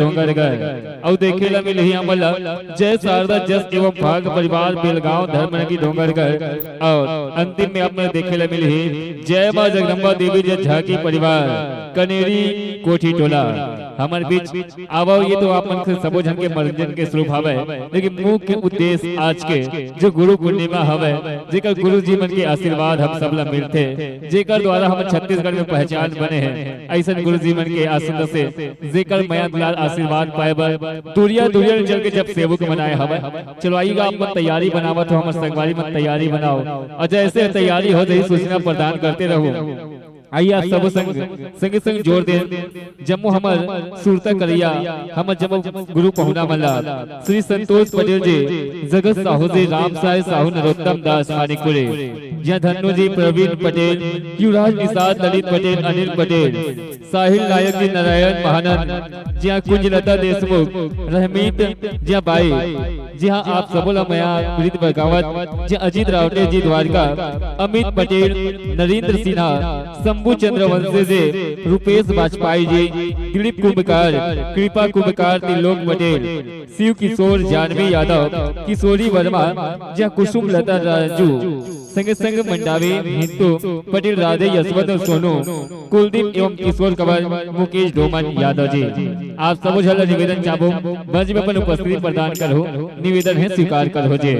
डोंगर गए और देखेला मिले ही अमला जय शारदा जस एवं भाग परिवार बेलगांव धर्म की डोंगर गए और अंतिम में अपने देखेला मिले ही जय मां जगदम्बा देवी जय झाकी परिवार कनेरी कोठी टोला हमारे बीच आवो। ये तो आप मन से सबो जन के मनोरंजन के स्वरूप हवे, लेकिन मुख्य उद्देश्य आज के जो गुरु पूर्णिमा हवे जेकर गुरु जी मन के आशीर्वाद हम सब ला मिलते, जेकर द्वारा हम छत्तीसगढ़ में पहचान बने हैं। ऐसा गुरु जी मन के आशीर्वाद से जेकर माया दुलार आशीर्वाद पाए बर दुरिया दुरिया चल के जब सेवक बनाए हवे। चलो आइएगा आप मन तैयारी बनावत हो, हम संगवारी मन तैयारी बनाओ और जैसे तैयारी हो जाए सूचना प्रदान करते रहो। आइए आप सब संग संग जोड़ दे जम्मू हमर सुरता करिया हम जब गुरु पहुना मल्ला श्री संतोष पटेल जी जगत साहू जी राम साय साहू नरोत्तम दास मानिकुरे जहाँ धन्नो जी प्रवीण पटेल युवराज निषाद ललित पटेल अनिल पटेल साहिल नायक जी नारायण महानंद जहाँ कुंजलता देशमुख रहमीत जहाँ बाई जहाँ आप सबोला मया प्रीत बगावत जहाँ अजीत रावटे जी द्वारका अमित पटेल नरेंद्र सिन्हा शंभू चंद्रवंशी जी रुपेश वाजपेयी जी दिलीप कुंभकार कृपा कुंभकार त्रिलोक पटेल शिव किशोर जानवी यादव किशोरी वर्मा जहाँ कुसुम लता राजू संगे संग मंडावी हिंदू पटेल राधे यशवंत सोनू कुलदीप एवं किशोर कंवर मुकेश डोमन यादव जी आप सब झल निवेदन चाहो मंच में अपन उपस्थिति प्रदान करो, निवेदन है स्वीकार करो जे।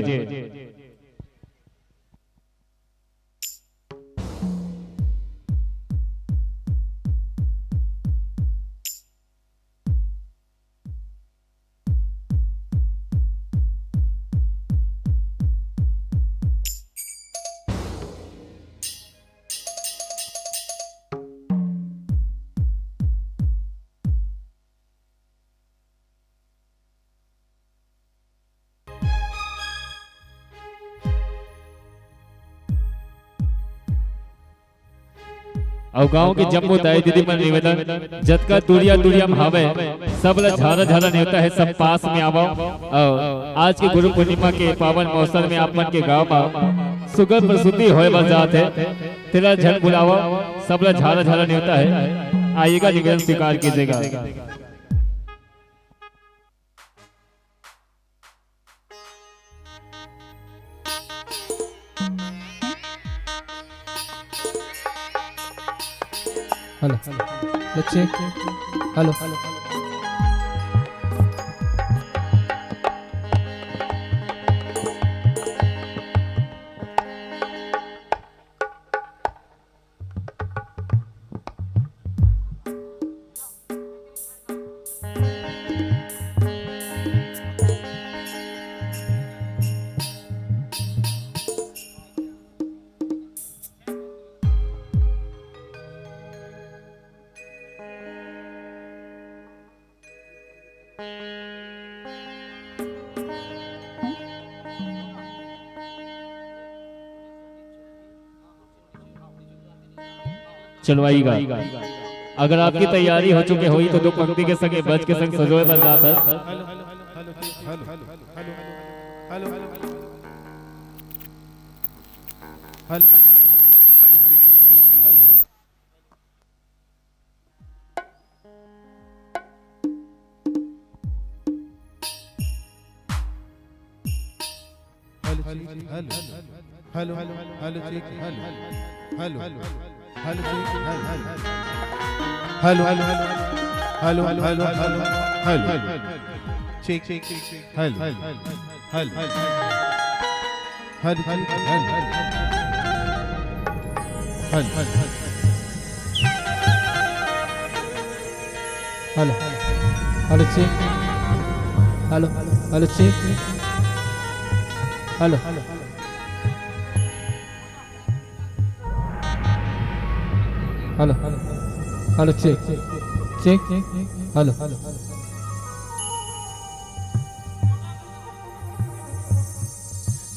और गांव के जम्मू दाई दीदी मन निवेदन जतका दूरिया दूरिया भावे सब ला झारा झारा नेवता है सब पास में आवो। और आज के गुरु पूर्णिमा के पावन मौसम में आप मन के गांव में सुगर प्रसूति होए बस जात है तेरा झन बुलावा सब ला झारा झारा नेवता है। आइएगा निवेदन स्वीकार कीजिएगा। Hello let's check hello hello चलो आइएगा। अगर आपकी तैयारी हो चुके हुई तो दो पंक्ति के संग बज के संग सजोए बन जाता है। Hello hello hello hello hello hello hello hello hello check check hello hello hello hello hello hello check hello hello check hello hello hello check check hello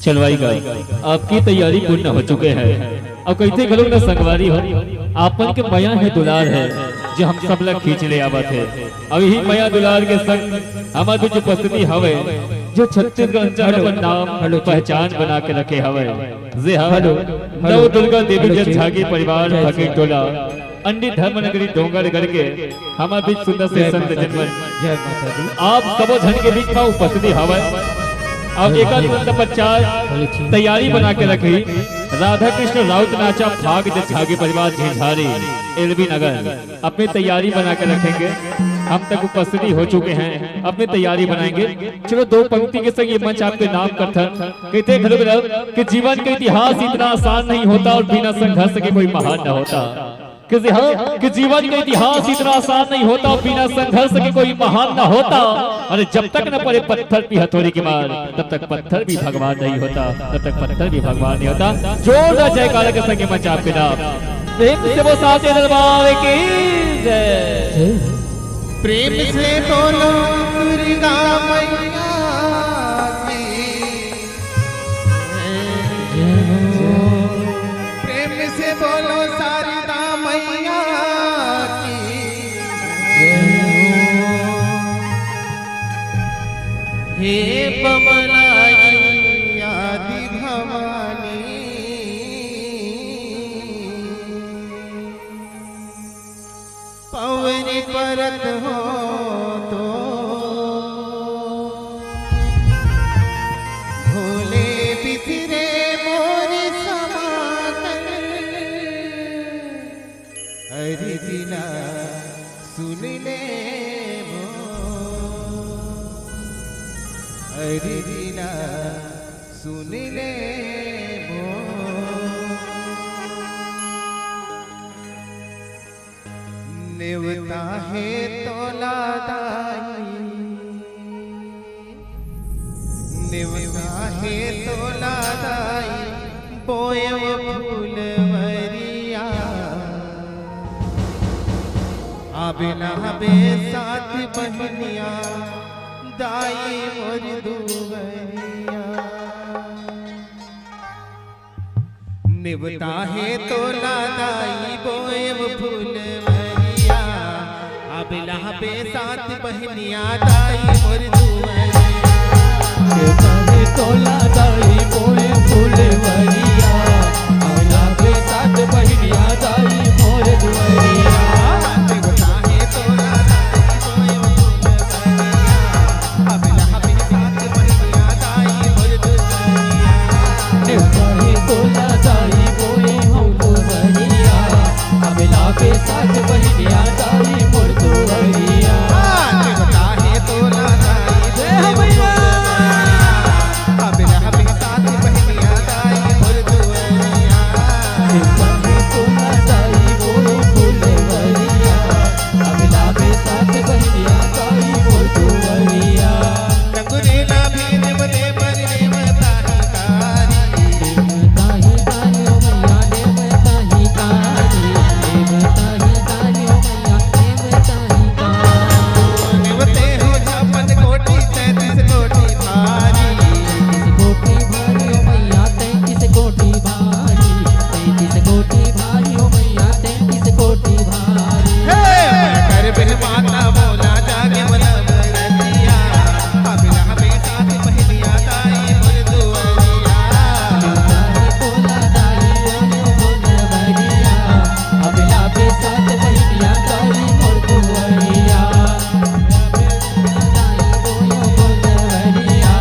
चलवाईगा आपकी तैयारी पूर्ण हो चुके हैं। अब कहते गलो ना संगवारी हो आपन के माया है दुलार है जो हम सब लग खींच ले आवत है। अब यही माया दुलार के संग हमारे जो उपस्थिति हवे जो छत्तीसगढ़ पर नाम पहचान बना के रखे हवे जे हेलो नव दुर्गा देवी जन झागी परिवार फकीर टोला अंडी धर्मनगरी डोंगरगढ़ के हमारे बीच सुंदर से संत जनमन जय माता दी। आप सबो झन के बीच में उपस्थिति हवा और एक बच्चा तैयारी बना के रखी राधा कृष्ण राउत नाचा भाग झागी परिवार झिझारी एलबी नगर अपनी तैयारी बना के रखेंगे। हम तक उपस्थिति हो चुके हैं, अपनी तैयारी बनाएंगे। चलो दो पंक्ति के संग ये मंच आपके नाम करता कहते कि जीवन का इतिहास इतना आसान नहीं होता और बिना संघर्ष के कोई महान न होता। कि जीवन का इतिहास इतना आसान नहीं होता और बिना संघर्ष के कोई महान न होता। अरे जब तक न पड़े पत्थर की हथौड़ी की मार तब तक पत्थर भी भगवान नहीं होता, तब तक पत्थर भी भगवान नहीं होता। जोरदार जयकारा के संग मंच आपके नाम प्रेम से वो साचे दरबार की जय। प्रेम से बोलो दुर्गा मैया की, प्रेम से बोलो शारदा मैया की, हे बमलाई आदि भवानी, पवनी परत हो तो भोले बिसरे मोर समातन, अरे दिला सुन ले वो, अरे दिला सुन ले वो। नेवता है तोला दाई, नेवता है तोला दाई, बोयव फूलवरिया, आबिना बे साथ बहनिया, दाई मोर दुवरिया। नेवता है तोला दाई, बोयव फूलवरिया, अबला पे साथ बहनिया, दाई मोर दुवरिया। तोला दाई बोए फूलवरिया, अबला पे साथ बहनिया, दाई मोर दुवरिया। नेवता है तोला दाई बोए फूलवरिया, अबला पे साथ बहनिया, दाई मोर दुवरिया। नेवता है तोला दाई बोए फूलवरिया, अबला पे साथ बहनिया, दाई मोर दुवरिया। नेवता है तोला दाई बोए फूलवरिया, अबला पे साथ बहनिया, दाई मोर दुवरिया। नेवता है तोला दाई बोए फूलवरिया, अबला पे साथ बहनिया, दाई मोर दुवरिया। रघुरेला भी नेवते पर नेवता ही कारी, देवता ही कारी ओ मैया, देवता ही कारी, देवता ही कारी ओ मैया, देवता ही कारी। नेवते हो 56 कोटि 33 कोटि भारी, 33 कोटि भारी ओ मैया, 33 कोटि भारी, 33 कोटि भारी ओ मैया, 33 कोटि भारी। कर बिन माता बोला जागे मलब रतिया, अबला पे साथ बहनिया, दाई मोर दुवरिया। देवता ही तोला दाई बोले फूलवरिया, अबला पे साथ बहनिया, दाई मोर दुवरिया। दाई बोले फूलवरिया,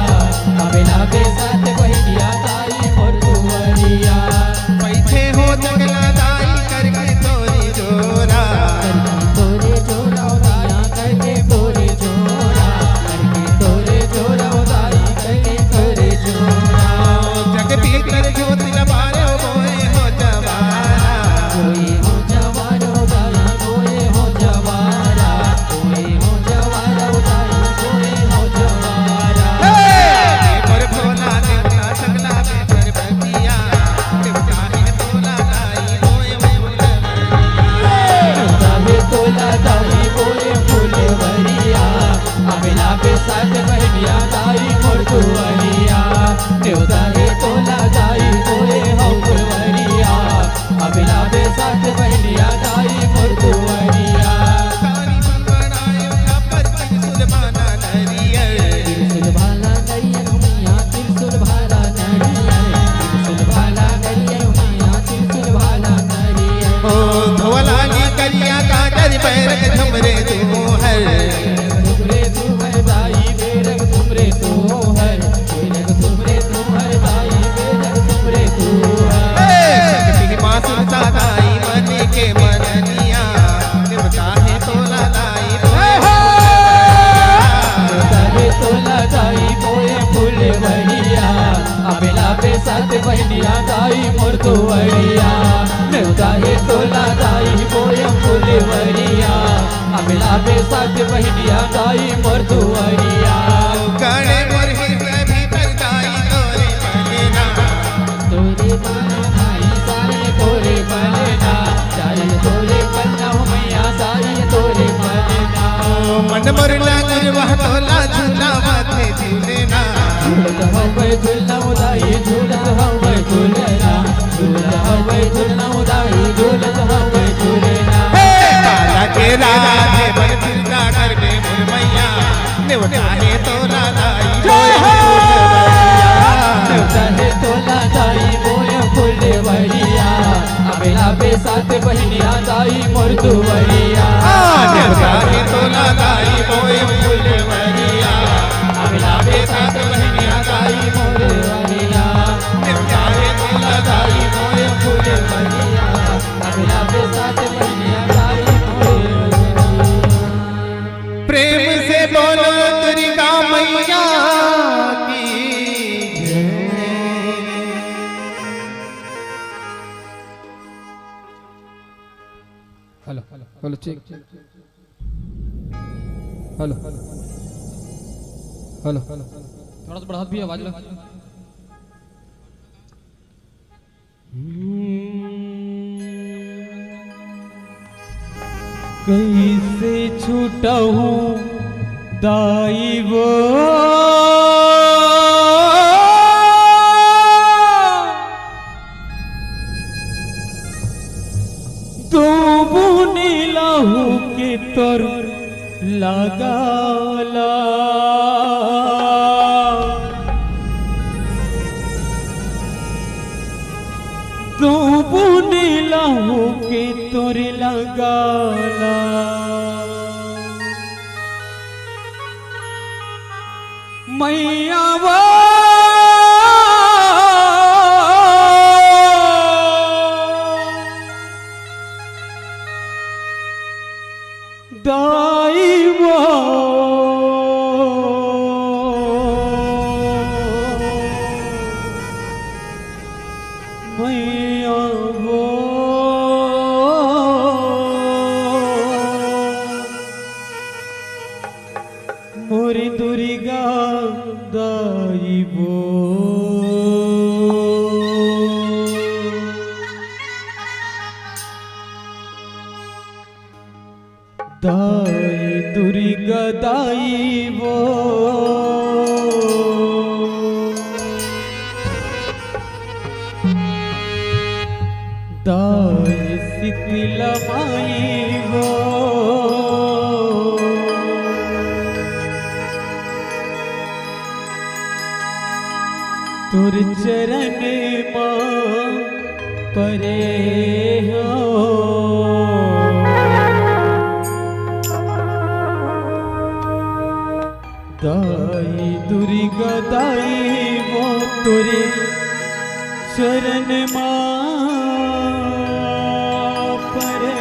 अबला पे साथ बहनिया, दाई मोर दुवरिया। पैठे हो जगला दाई करके तोरी जोरा, करके तोरे जोरा ओ दाई, करके तोरे जोरा, करके तोरे जोरा ओ दाई, करके तोरे जोरा। जग भीतर ज्योति लबारे बोए हो जवारा, कोई हो जवारा ओ दाई, कोई हो जवारा, कोई हो जवारा ओ दाई, कोई हो जवारा। पर भोला देवता सकला में पर बतिया, देवता है तोला दाई बोए फूलवरिया। देवता है तोला दाई बोए फूलवरिया, अबला पे साथ बहनिया, दाई मोर दुवरिया। देवता है तोला दाई बोए फूलवरिया, अबला पे साथ बहनिया, दाई मोर दुवरिया। सारी बनायो खबर त्रिशूल बाना नरियर, त्रिशूल भाला नरियर ओ मैया, त्रिशूल भाला नरियर, त्रिशूल भाला नरियर ओ मैया, त्रिशूल भाला नरियर। ओ धोलाली तुवरिया नेवता हे तोला जाई मोरे फुलवरिया आम्हाला बेसात बहिणिया जाई मोर तुवरिया गणे मोर हिरव्या भीतर जाई तोरे बलिना तोरे बलना साई तोरे बलना जाई तोरे बलना मैया साई तोरे बलना मन मोरला निर्वाह तोला झूला माथे झूलेना झूलत हवै झूलना उदाई झूलत हवै झूलना झूलत हवै झूलना उदाई झूलत हवै झूलना काला के राधे बन फिरता करने मोर मैया नेवता हे तोला जाई नेवता हे तोला जाई मोरे फुलवरिया आम्हाला बेसात बहिणिया जाई मोर तुवरिया नेवता हे तोला जाई मोरे फुलवरिया आम्हाला बेसात बहिणिया जाई मोर तुवरिया नेवता हे तोला जाई मोरे फुलवरिया आम्हाला बेसात बहिणिया जाई मोर प्रेम से बोलो दुर्गा मैया की जय। Hello hello check hello hello थोड़ा सा बढ़ा भी आवाज लो कैसे छूटा हूँ दाई वो तू बुनी लाहू के तोर लगाला तू बुनी लाहू के तोर लगाला मैया वो दाई वो मैया वो मोरी दुर्गा दाई वो दाई दुर्गा दाई वो दाई शीतला माई वो तुर चरण मां परे हो दाई दुर्गा दाई वो तुरे चरण मां परे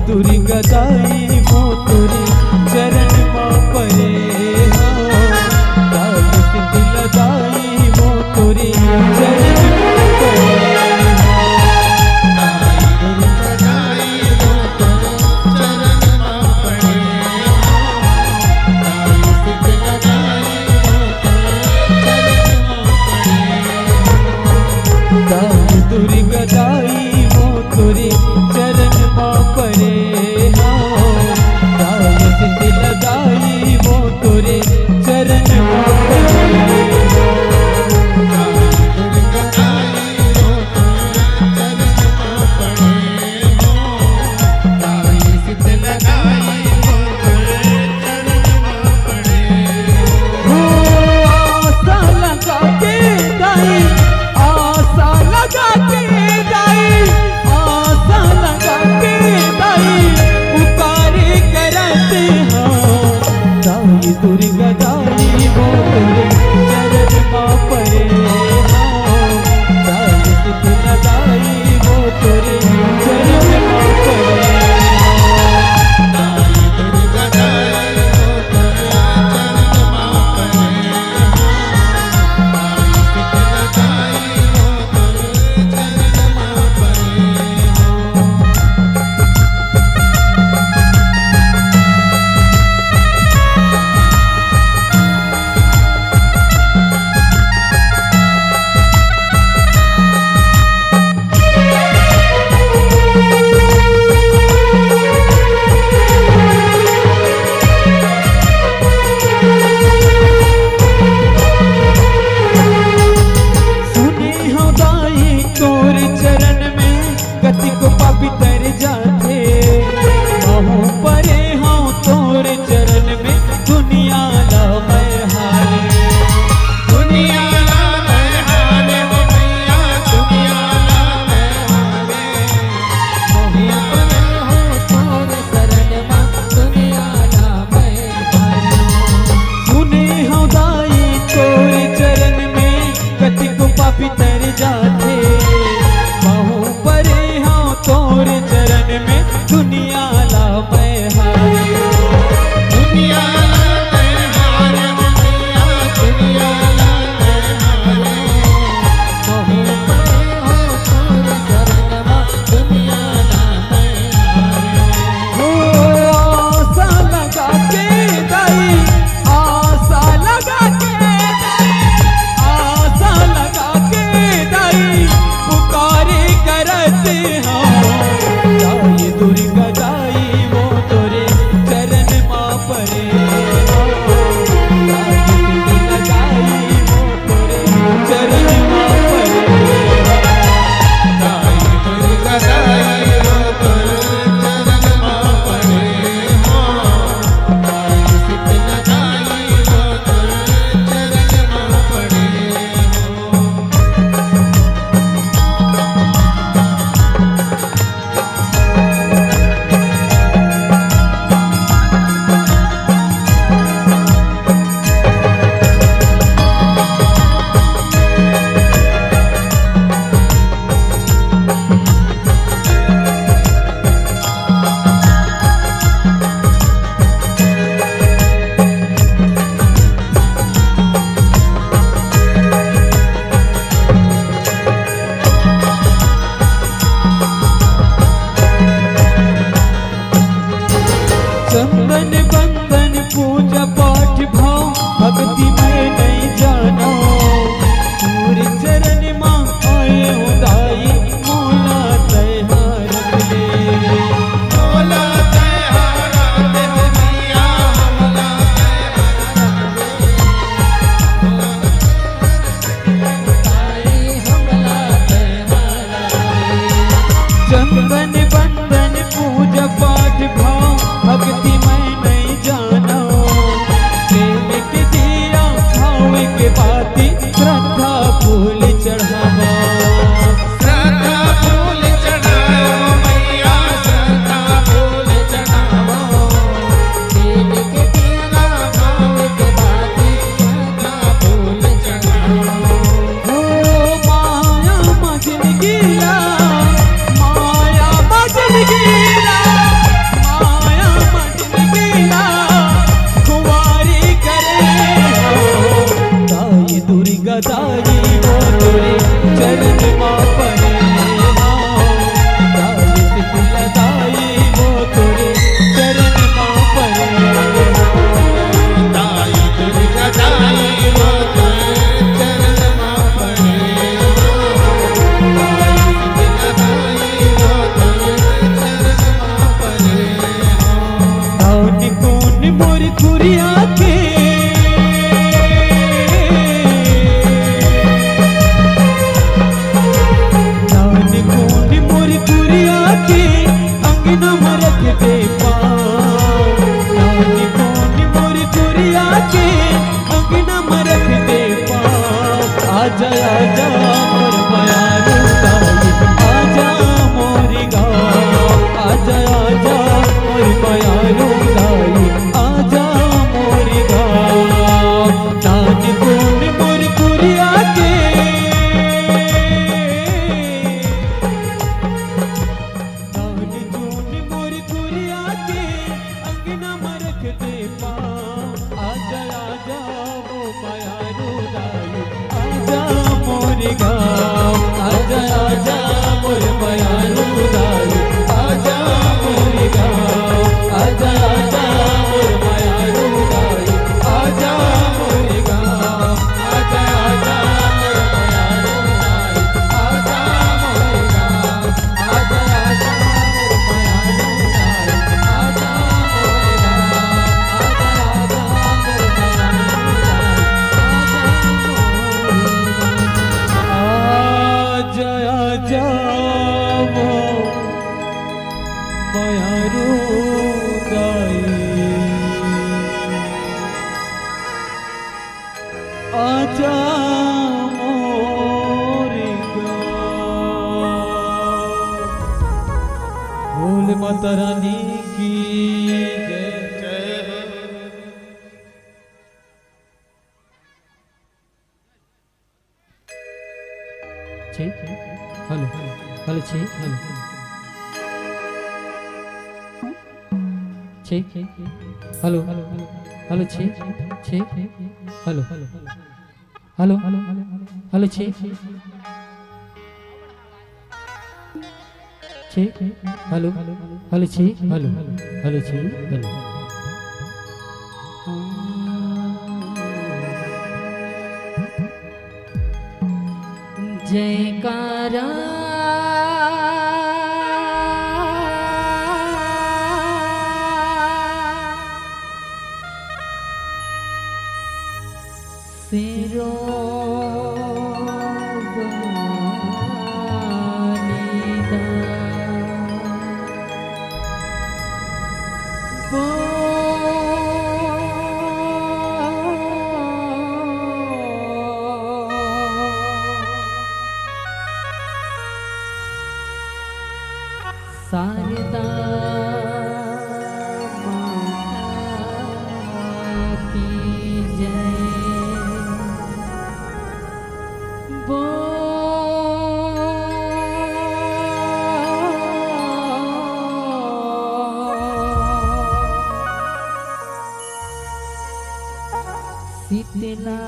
दुर्गा दाई वो तुरी चरण मां परे हो दाई शीतला दाई वो तुरी चरण मां परे दुर्गा दाई वो तुरे चरण मां परे दाई शीतला दाई वो तुरे चरण मां परे दाई दुर्गा दाई वो तुरी चरण मां परे हो दाई शीतला दाई वो तुरे चरण पूजा पाठ भाव भक्ति में नहीं जाना पूरी चरण माँ आए उदाई मौला तैयार रख दे मौला तैयार दे मिया मौला चंदन बंदन पूजा पाठ भाव भक्ति में नहीं जाना प्रेम के दिया भाव के बाती श्रद्धा फूल चढ़ावा श्रद्धा फूल चढ़ाओ मैया श्रद्धा फूल चढ़ाओ प्रेम के दिया भाव के बाती श्रद्धा फूल चढ़ावा ओ माया मजन गिरा माया मजन गिरा माया मजन गिरा कुंवारी करे दाई दुर्गा दाई वो तोरे चरण माँ पड़े दाई शीतला दाई वो तोरे चरण माँ पड़े दाई दुर्गा दाई वो तेरे चरण माँ पड़े दाई वो तेरे चरण माँ पड़े कौन कौन मोर खुरिया के कौन कौन मोर खुरिया के अंगना में रख दे पाँव कौन कौन मोर खुरिया के अंगना में रख दे पाँव आजा आजा मोर बयारू दाई आजा मोरी गाँव आजा आजा मोर बयारू दाई आजा मोरी गाँव दान कौन मोर खुरिया के दान कौन मोर खुरिया के अंगना में रख दे पाँव आजा आजा वो बयारू दाई आजा मोरी गाँव आजा आजा मोर बयारू दाई आजा मोरी गाँव आजा आजा मोर बयारू दाई आजा मोरी गाँव आजा आजा मोर बयारू दाई आजा मोरी गाँव आजा आजा मोर बयारू दाई आजा मोरी गाँव आजा आजा मोर बयारू दाई आजा मोरी गाँव बोल माता रानी की जय hello hello hello hello hello hello hello hello hello hello hello जयकारा सिरो शारदा माता की जय शीतला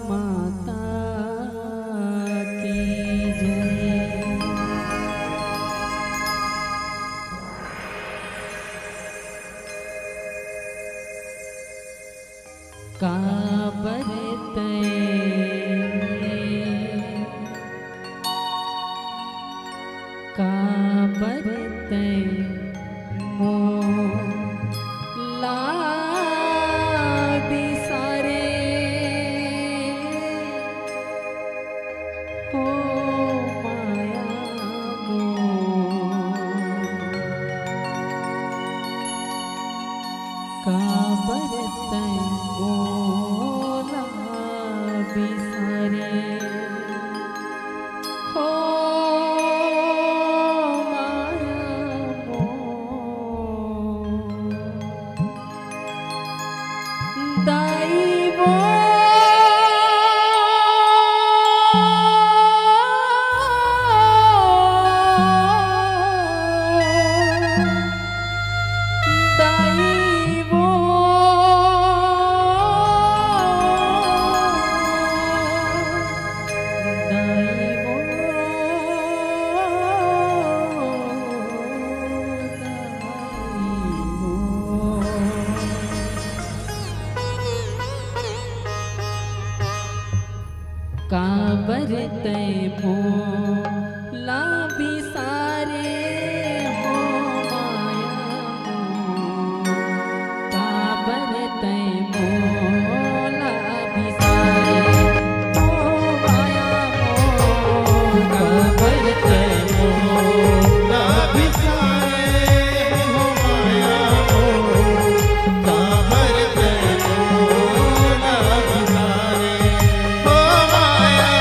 माता की जय काबरते काबरते मोला बिसारे हो माया काबरते मोला बिसारे हो काबरते मोला बिसारे हो माया काबरते मोला बिसारे हो माया काबरते मोला बिसारे हो माया काबरते मोला बिसारे हो माया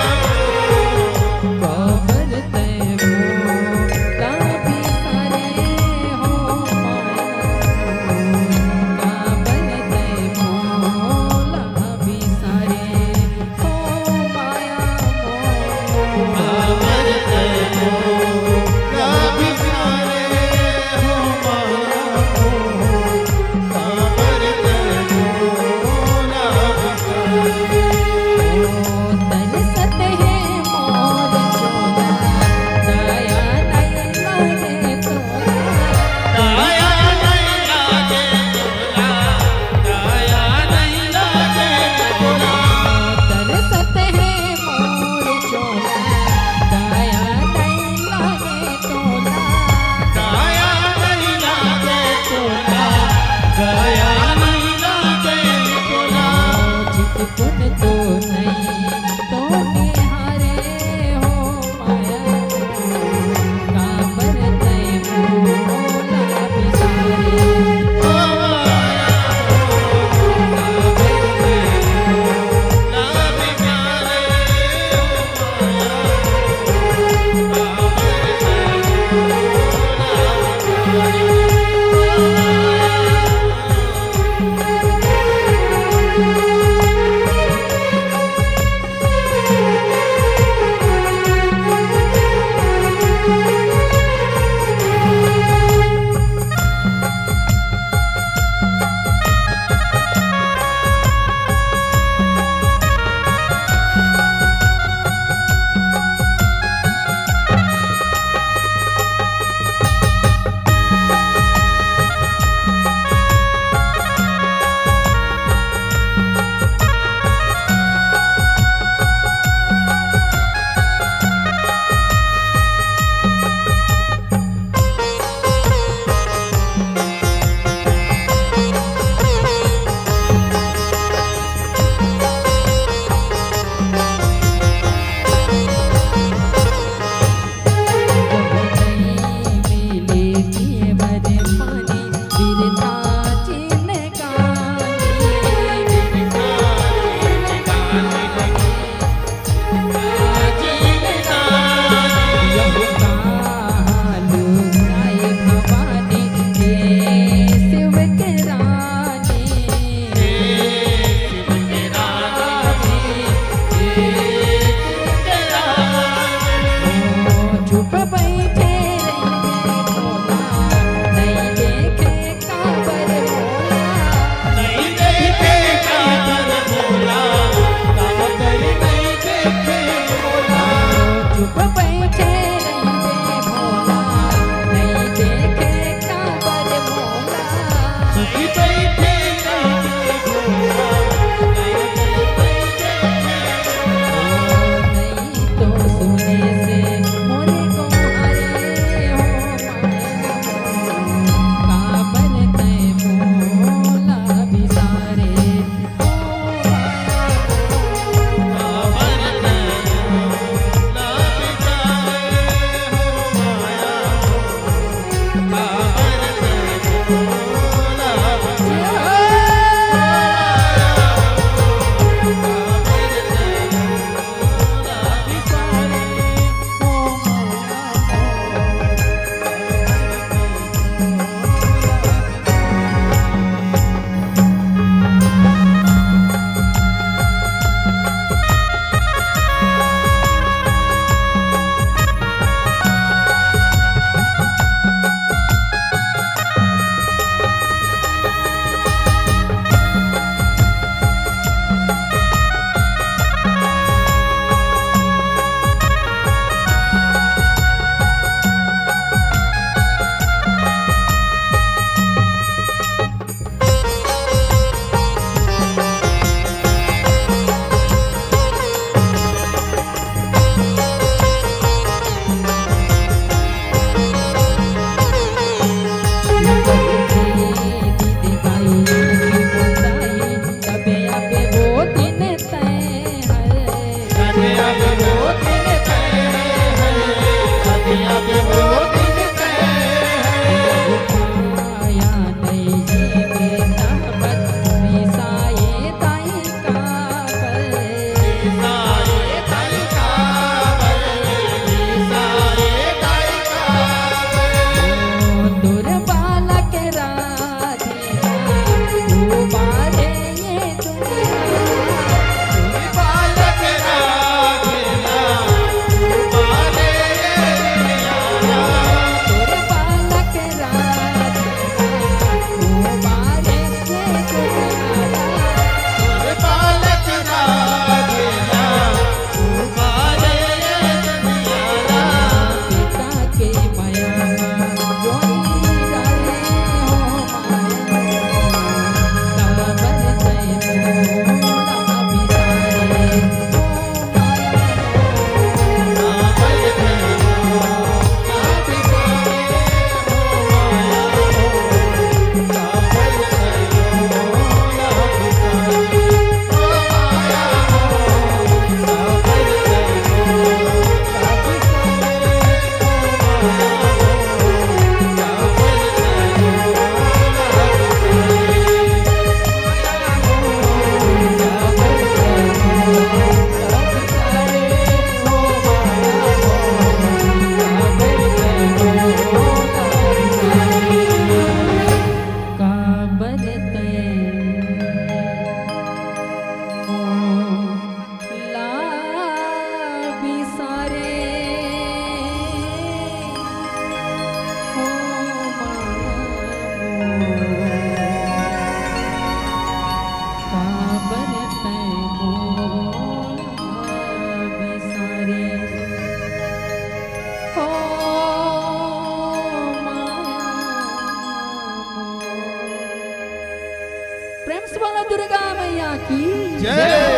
दुर्गा मैया की जय।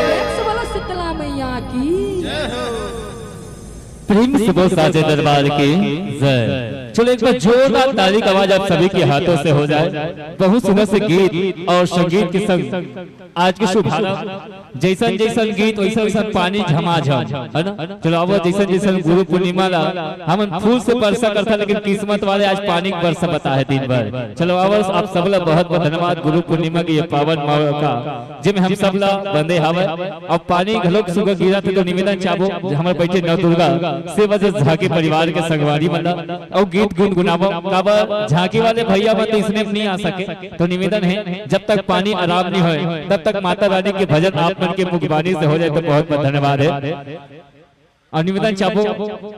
प्रेम से बोलो शीतला मैया की जय हो। प्रेम से बोल साचे दरबार की जय। चलो एक बार जोरदार ताली की आवाज आप सभी के हाथों से हो जाए। बहुत सुंदर से गीत और संगीत के संग आज के शुभारंभ जैसन जैसन गीत वैसा वैसा पानी झमाझम है ना। चलो अब जैसन जैसन गुरु पूर्णिमा ला हम फूल से वर्षा करता लेकिन किस्मत वाले आज पानी की वर्षा बता है दिन भर। चलो अब आप सब ला बहुत बहुत धन्यवाद गुरु पूर्णिमा की ये पावन मौका जिसमें हम सब ला बंदे हवे। अब पानी घलोक सुबह गिरा थे तो निवेदन चाहबो हमारे बैठे नव दुर्गा से वजह झांकी परिवार के संगवारी बंदा और गीत गुनगुनाबो काबा झांकी वाले भैया बंद इसने नहीं आ सके तो निवेदन है जब तक पानी आराम नहीं होए तब तक माता रानी के भजन आप मन के मुखबानी से हो जाए तो बहुत बहुत धन्यवाद है। और निवेदन चाहबो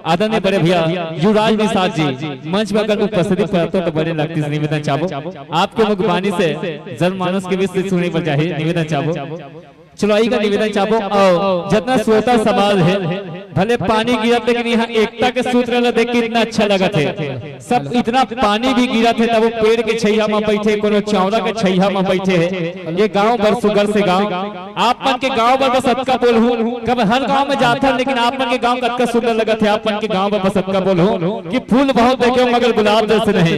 आदरणीय बड़े भैया युवराज निषाद जी मंच पर अगर उपस्थिति करते तो बड़े लगती है। निवेदन चाहबो आपके मुखबानी से जनमानस के बीच से सुनने पर चाहिए। निवेदन चाहबो चलो आई का निवेदन चाहबो और जितना श्रोता समाज है भले पानी गिरा लेकिन यहाँ एकता के सूत्र ला देख के इतना अच्छा लगा थे। सब इतना पानी भी गिरा थे तब वो पेड़ के छैया में बैठे कोनो चौड़ा के छैया में बैठे है। ये गांव बर सुगर से गांव आप मन के गांव बर बस अतका बोल हूं कब हर गांव में जाता लेकिन आप मन के गांव का अतका सुंदर लगा थे। आप मन के गांव बर बस अतका बोल हूं कि फूल बहुत देखे मगर गुलाब जैसे नहीं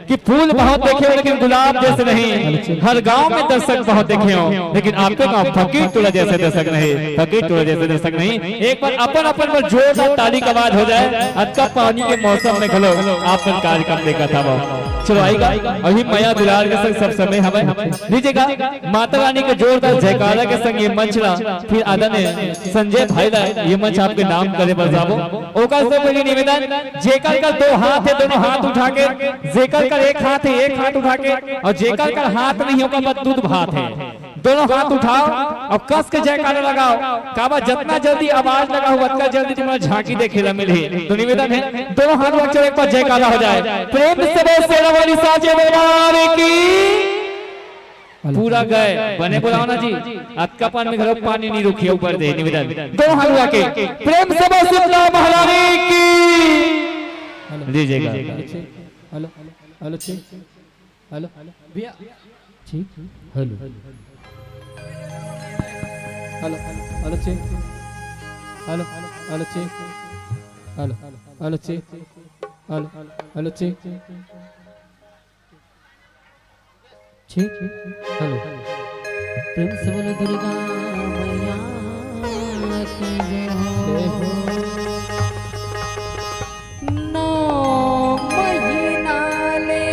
कि फूल बहुत देखे लेकिन गुलाब जैसे नहीं। हर गांव में दर्शक बहुत देखे हो लेकिन आपके गांव फकीर टोला जैसे दर्शक नहीं फकीर टोला जैसे दर्शक नहीं। एक बार अपन अपन पर जोरदार ताली का आवाज हो जाए। अतका पानी के मौसम में खलो आप पर कार्यक्रम देखा था वो चलो आएगा अभी माया दुलार के संग सब समय हमें लीजिएगा माता रानी के जोरदार जयकारा के संग ये मंच ला फिर आदरणीय संजय भाई ला ये मंच आपके नाम करे बजाबो। ओकर से पहले निवेदन जेकर का दो हाथ है दोनों हाथ उठा के जेकर का एक हाथ है एक हाथ उठा के और जेकर का हाथ नहीं होगा बस दूध भात है दोनों हाथ उठाओ और कस के जयकारा लगाओ काबा जितना जल्दी आवाज लगा हुआ उतना जल्दी तुम्हारा झांकी देखे ला मिले। तो निवेदन है दोनों हाथ रख एक बार जयकारा हो जाए। प्रेम से बोल शेरा वाली साचे दरबार की पूरा गए बने बुलाओ ना जी अतका पान में घरों पानी नहीं रुकिए ऊपर दे। निवेदन दोनों हाथ उठा के प्रेम से बोल शीतला महारानी की लीजिएगा। हेलो हेलो ठीक हेलो भैया ठीक hello hello hello check hello hello check hello hello check hello hello check ठीक हेलो प्रेम से बोलो दुर्गा मैया की जय हो। नौ महीना ले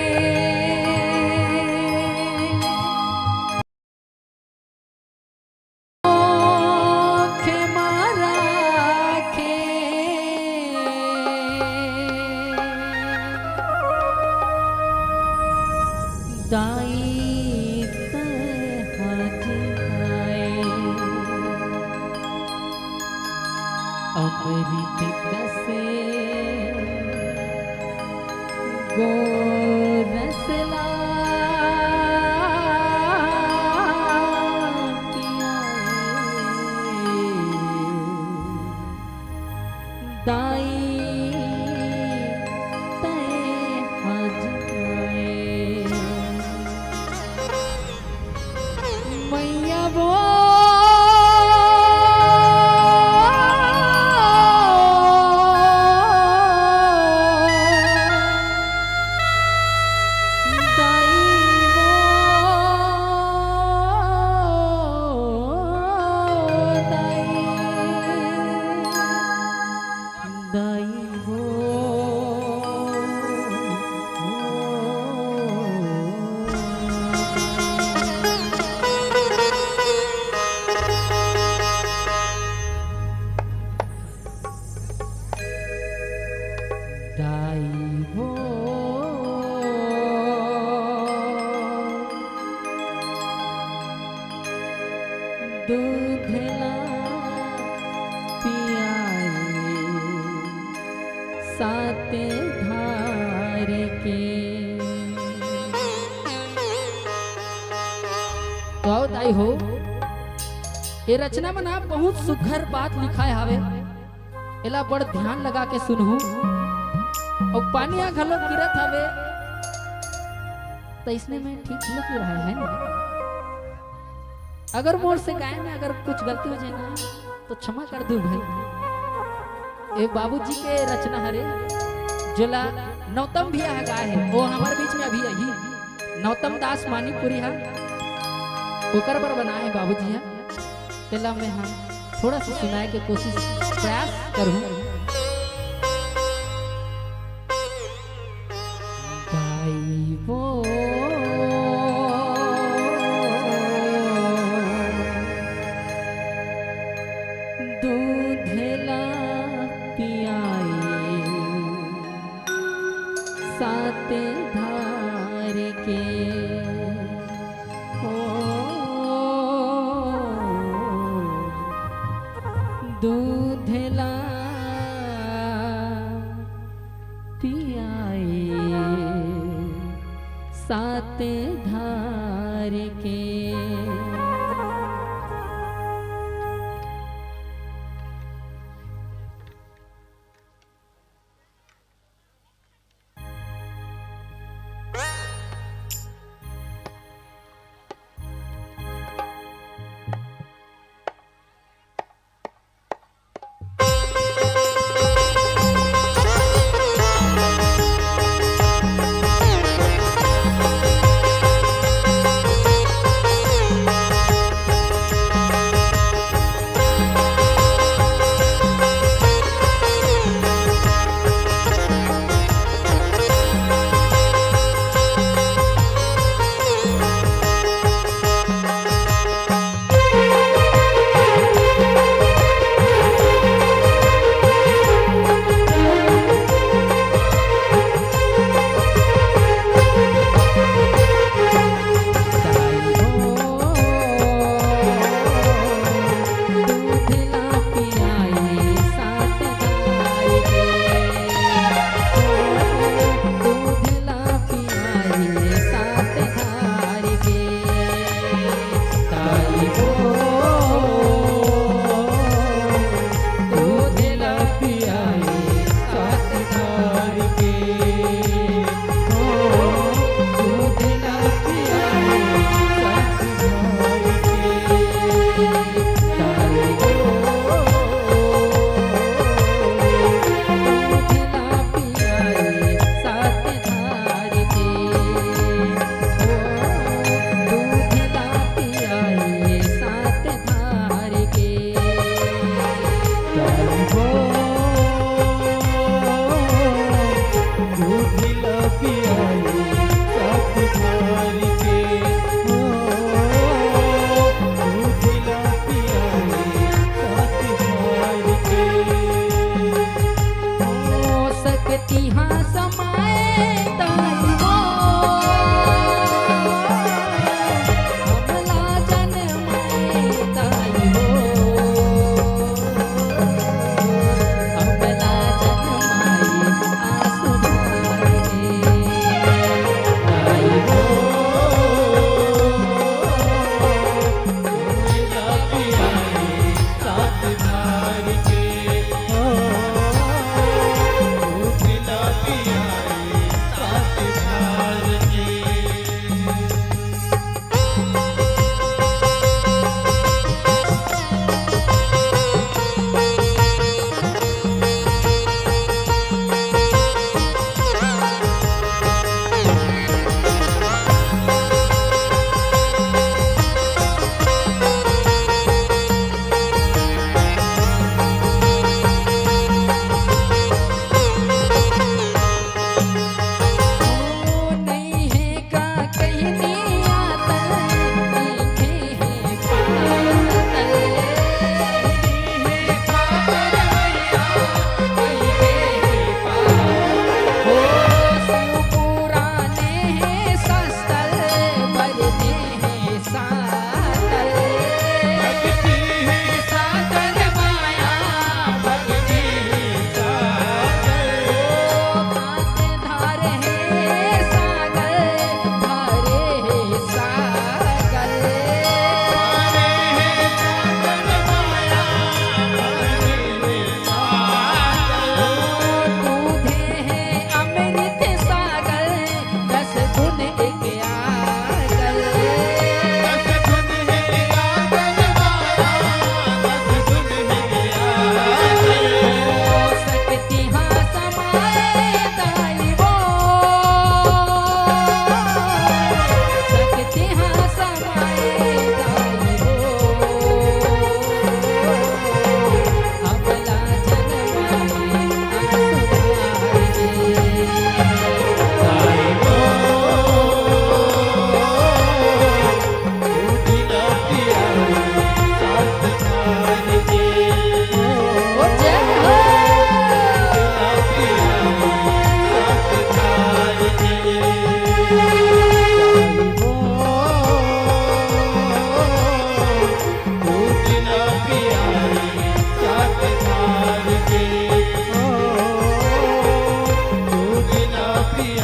अमृत कसे गोरसला दाई तय हजाए मैया वो दूधला पियाए सात धार के। तो आओ ताई हो ये रचना में ना बहुत सुघर बात लिखा है हवे एला बड़ ध्यान लगा के सुनहू और पानी आ घलो गिरत हवे तो इसने में ठीक लग रहा है ना। अगर मोर से गाय में अगर कुछ गलती हो जाए ना तो क्षमा कर दो भाई। ये बाबूजी के रचना हरे जोला नौतम भी यह गाय है वो हमारे बीच में अभी यही नौतम दास मानीपुरी है ओकर पर बनाए बाबूजी है तेला में हम थोड़ा सा सुनाए के कोशिश प्रयास करूं। गाइबो दूधला पियाई सात धार के दूधला पियाई सात धार के।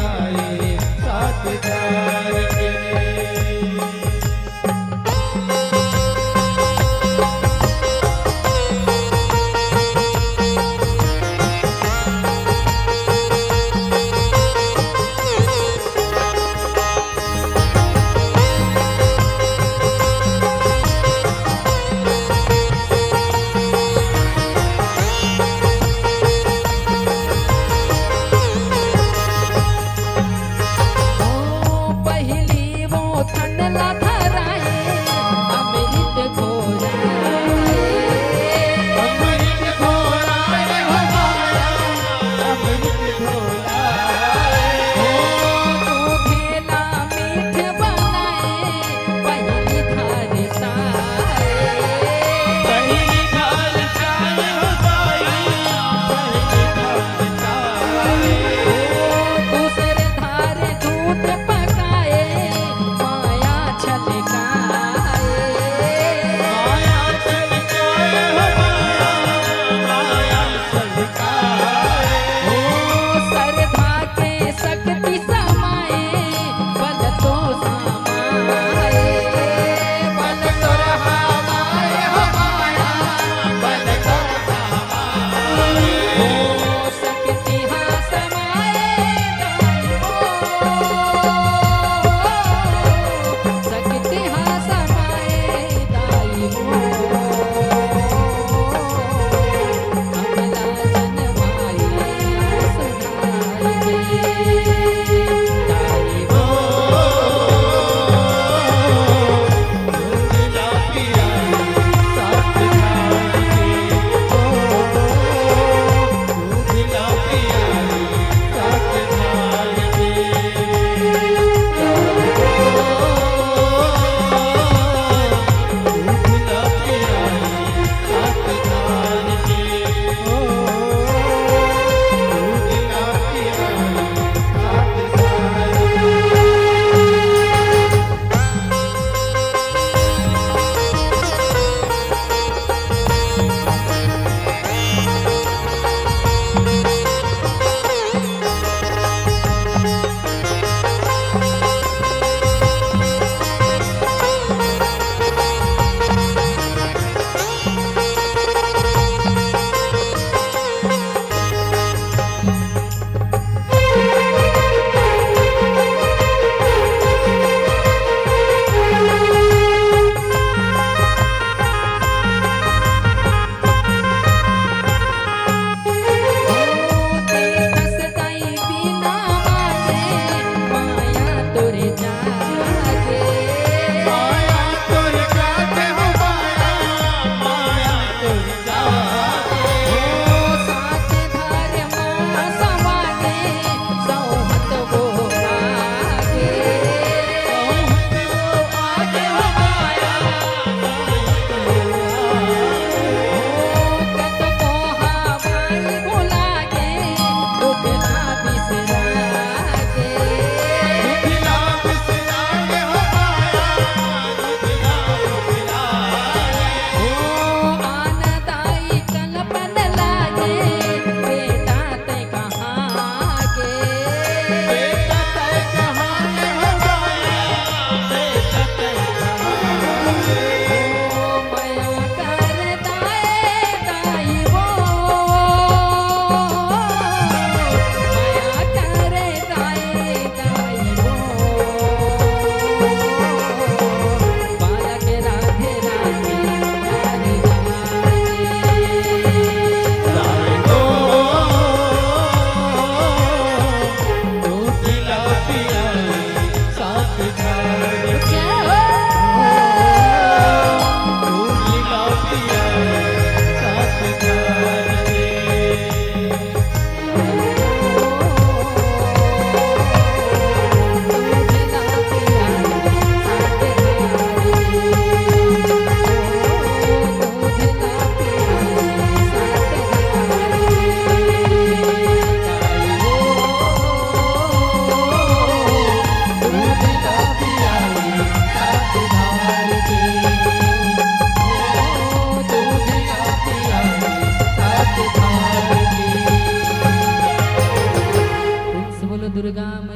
आए साथ प्यार के।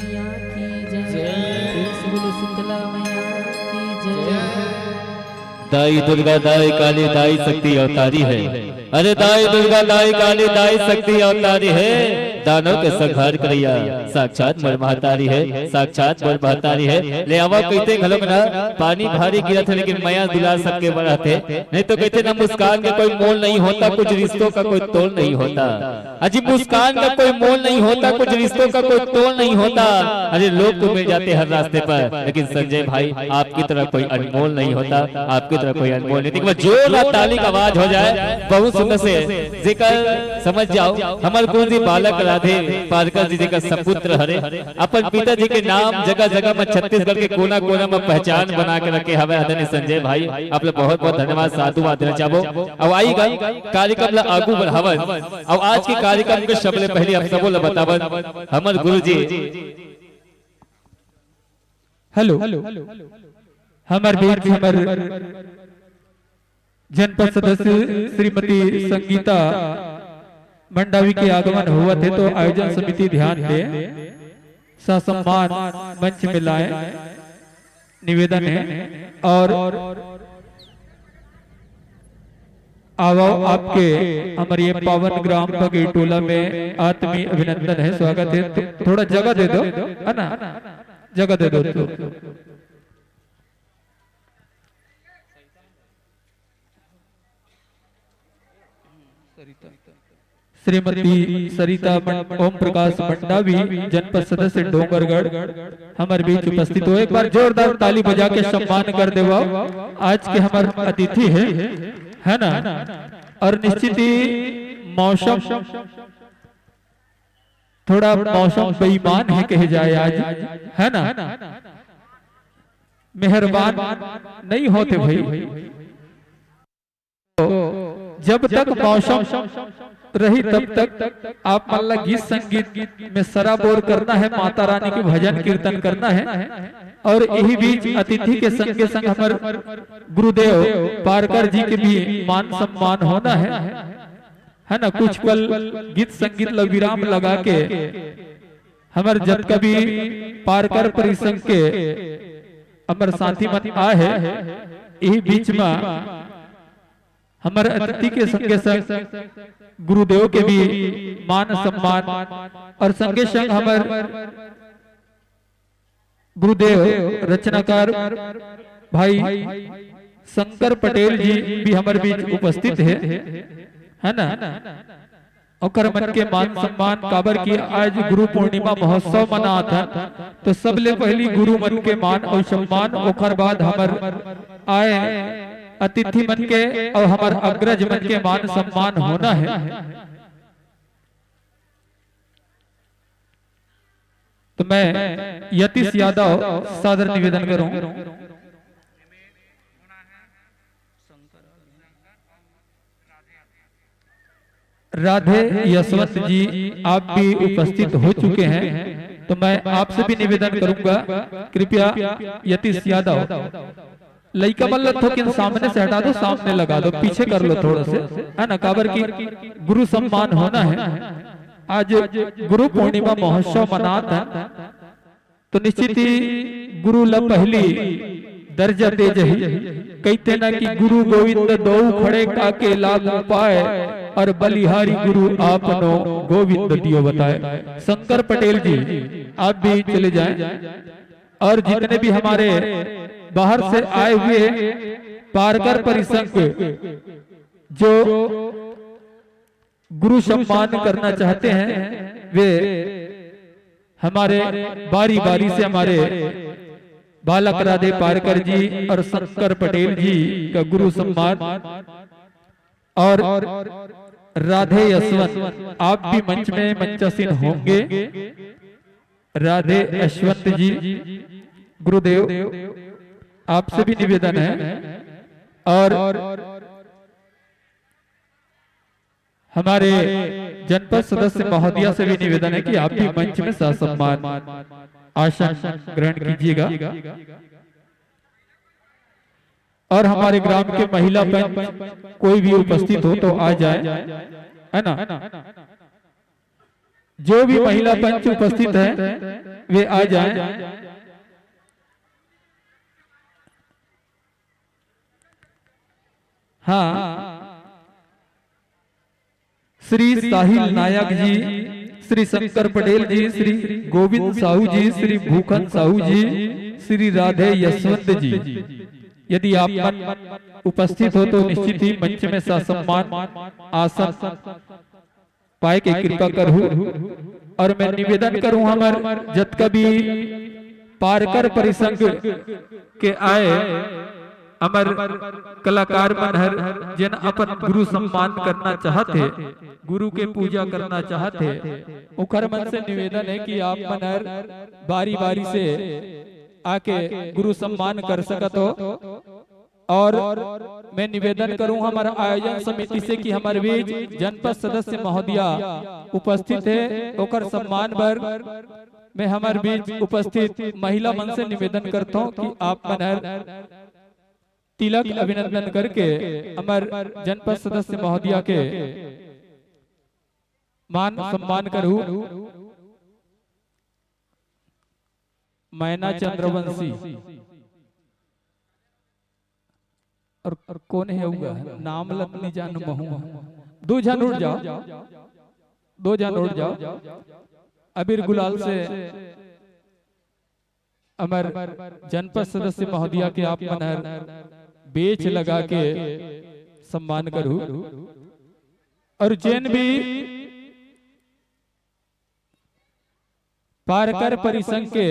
मैया की जय। फिर से बोलो शीतला मैया की जय। दाई दुर्गा दाई काली दाई शक्ति अवतारी है। अरे दाई दुर्गा दाई काली दाई शक्ति अवतारी है। दानव के संहार करिया साक्षात मोर महतारी है, साक्षात मोर महतारी है। ले आवा कहते घलों में ना पानी भारी गिरा था लेकिन माया दुलार सबके बड़ा थे। नहीं तो कहते ना मुस्कान का कोई मोल नहीं होता, कुछ रिश्तों का कोई तोल नहीं होता। अजी मुस्कान का कोई मोल नहीं होता, कुछ रिश्तों का कोई तोल नहीं होता। अरे लोग तो मिल जाते हर रास्ते पर, लेकिन संजय भाई आपकी तरह कोई अनमोल नहीं होता, आपकी तरह कोई अनमोल नहीं। देखो जोर ताली का आवाज हो जाए बहुत सुंदर से जिक्र समझ जाओ। हमारे गुरु जी बालक राधे पारकर जी का सपुत्र हरे अपन पिताजी के नाम जगह जगह में छत्तीसगढ़ के कोना कोना में पहचान बना के रखे हवे आदरणीय संजय भाई। आप लोग बहुत बहुत धन्यवाद साधुवाद देना चाहो। अब आईगा कार्यक्रम ला आगू बढ़ावन। अब आज के कार्यक्रम के सबले पहले आप सबो ला बतावन हमारे गुरु जी। हेलो हमार बीच हमार जनपद सदस्य श्रीमती संगीता मंडावी के आगमन हुआ थे, तो आयोजन समिति ध्यान दे ससम्मान मंच में लाए निवेदन है। और आओ आपके हमारे ये पावन ग्राम बगीटोला में आत्मीय अभिनंदन है, स्वागत है। तो थोड़ा जगह दे दो, है ना, जगह दे दो। श्रीमती सरिता ओम प्रकाश मंडावी जनपद सदस्य डोंगरगढ़ हमारे बीच उपस्थित हो। एक बार जोरदार ताली बजा के सम्मान कर देवा। आज के हमारे अतिथि है ना। और निश्चित ही मौसम थोड़ा मौसम बेईमान है कहे जाए आज, है ना, मेहरबान नहीं होते भाई। तो जब तक मौसम रही तब तक आप मल्ला गीत संगीत में सराबोर करना है, माता रानी के भजन कीर्तन करना है। और यही बीच अतिथि के संग संग हमारे गुरुदेव पारकर जी के भी मान सम्मान होना है ना। कुछ पल गीत संगीत विराम लगा के हमारे जब कभी पारकर परिसंघ के हमारे साथी मन आए है, यही बीच में हमारे अतिथि के संगे संग गुरुदेव के भी मान सम्मान और संगे संग हमारे गुरुदेव रचनाकार भाई शंकर पटेल जी भी हमारे बीच उपस्थित है ना। और मन के मान सम्मान काबर की आज गुरु पूर्णिमा महोत्सव मना था, तो सबले पहली गुरु मन के मान और सम्मान ओकर बाद हमार आए अतिथि मन के और हमारे अग्रज मन के मान सम्मान होना है। तो मैं यतीश यादव सादर निवेदन करूं। राधे यशवंत जी आप भी उपस्थित हो चुके हैं, तो मैं आपसे भी निवेदन करूंगा कृपया यतीश यादव लइका मल्ल थोकिन सामने से हटा दो, सामने लगा दो, पीछे कर लो थोड़ा से, है ना। काबर की गुरु सम्मान होना है। आज गुरु पूर्णिमा महोत्सव मनाता है, तो निश्चित ही गुरु ला पहली दर्जा दे जही। कहते ना कि गुरु गोविंद दो खड़े काके लागू पाए, और बलिहारी गुरु आपनो गोविंद दियो बताए। शंकर पटेल जी आप भी चले जाएं। और जितने भी हमारे बाहर से आए हुए पारकर परिसंघ जो गुरु सम्मान करना चाहते हैं, वे हमारे बारी बारी से हमारे बालक राधे पारकर जी और शंकर पटेल जी का गुरु सम्मान। और राधे यशवंत आप भी मंच में मंचासीन होंगे। राधे यशवंत जी गुरुदेव आपसे भी निवेदन है। और हमारे जनपद सदस्य महोदया से भी निवेदन है कि आप भी मंच में ससम्मान आसन ग्रहण कीजिएगा। और हमारे ग्राम के महिला पंच कोई भी उपस्थित हो तो आ जाए, है ना। जो भी महिला पंच उपस्थित है वे आ जाएं। हाँ, श्री साहिल नायक जी, श्री शंकर पटेल जी, श्री गोविंद साहू जी, श्री भूखन साहू जी, श्री राधे यशवंत जी, यदि आप उपस्थित हो तो निश्चित ही मंच में ससम्मान आसन पाए के कृपा करूं। और मैं निवेदन करूं हमार जत कभी पारकर परिसंग के आए अमर कलाकार मन हर जिन अपन गुरु सम्मान करना चाहते, गुरु के पूजा करना चाहते, उखर मन से निवेदन है कि आप मन हर बारी बारी से आके गुरु सम्मान कर सकत हो। और मैं निवेदन करूं हमारा आयोजन समिति से कि हमारे बीच जनपद सदस्य महोदया उपस्थित है, ओकर सम्मान पर मैं हमारे बीच उपस्थित महिला मन से निवेदन करता हूं कि आप मन तिलक अभिनंदन करके हमार जनपद सदस्य महोदया के मान सम्मान करूं। मैना चंद्रवंशी और कौन है होगा नाम लतनी जान महू, दो जन उठ जाओ, दो जन उठ जाओ। अबीर गुलाल से अमर जनपद सदस्य महोदया के आप मनहर बेच लगा के सम्मान करूं। और जैन भी पारकर परिसंघ के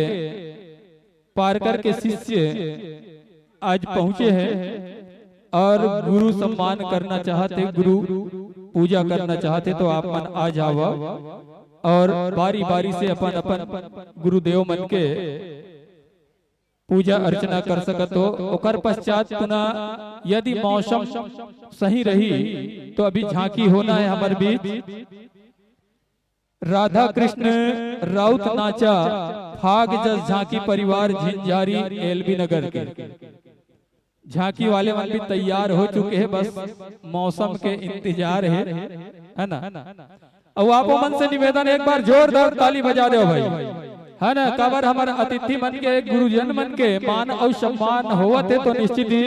पारकर के शिष्य आज पहुंचे हैं और गुरु सम्मान करना चाहते, गुरु पूजा करना चाहते, तो आप मन आ जाओ और बारी बारी से अपन अपन गुरुदेव मन के पूजा अर्चना कर सकत हो। ओकर पश्चात पुनः यदि मौसम सही रही तो अभी झांकी होना है हमारे बीच। राधा कृष्ण राउत नाचा फाग जस झांकी परिवार झिंझारी एलबी नगर के झांकी वाले मन भी तैयार हो चुके हैं, बस मौसम के इंतजार है ना। अब आप मन से निवेदन एक बार जोरदार ताली बजा दो भाई, है ना। कबर हमारे अतिथि मन के गुरुजन मन के मान और सम्मान होवत है तो निश्चित ही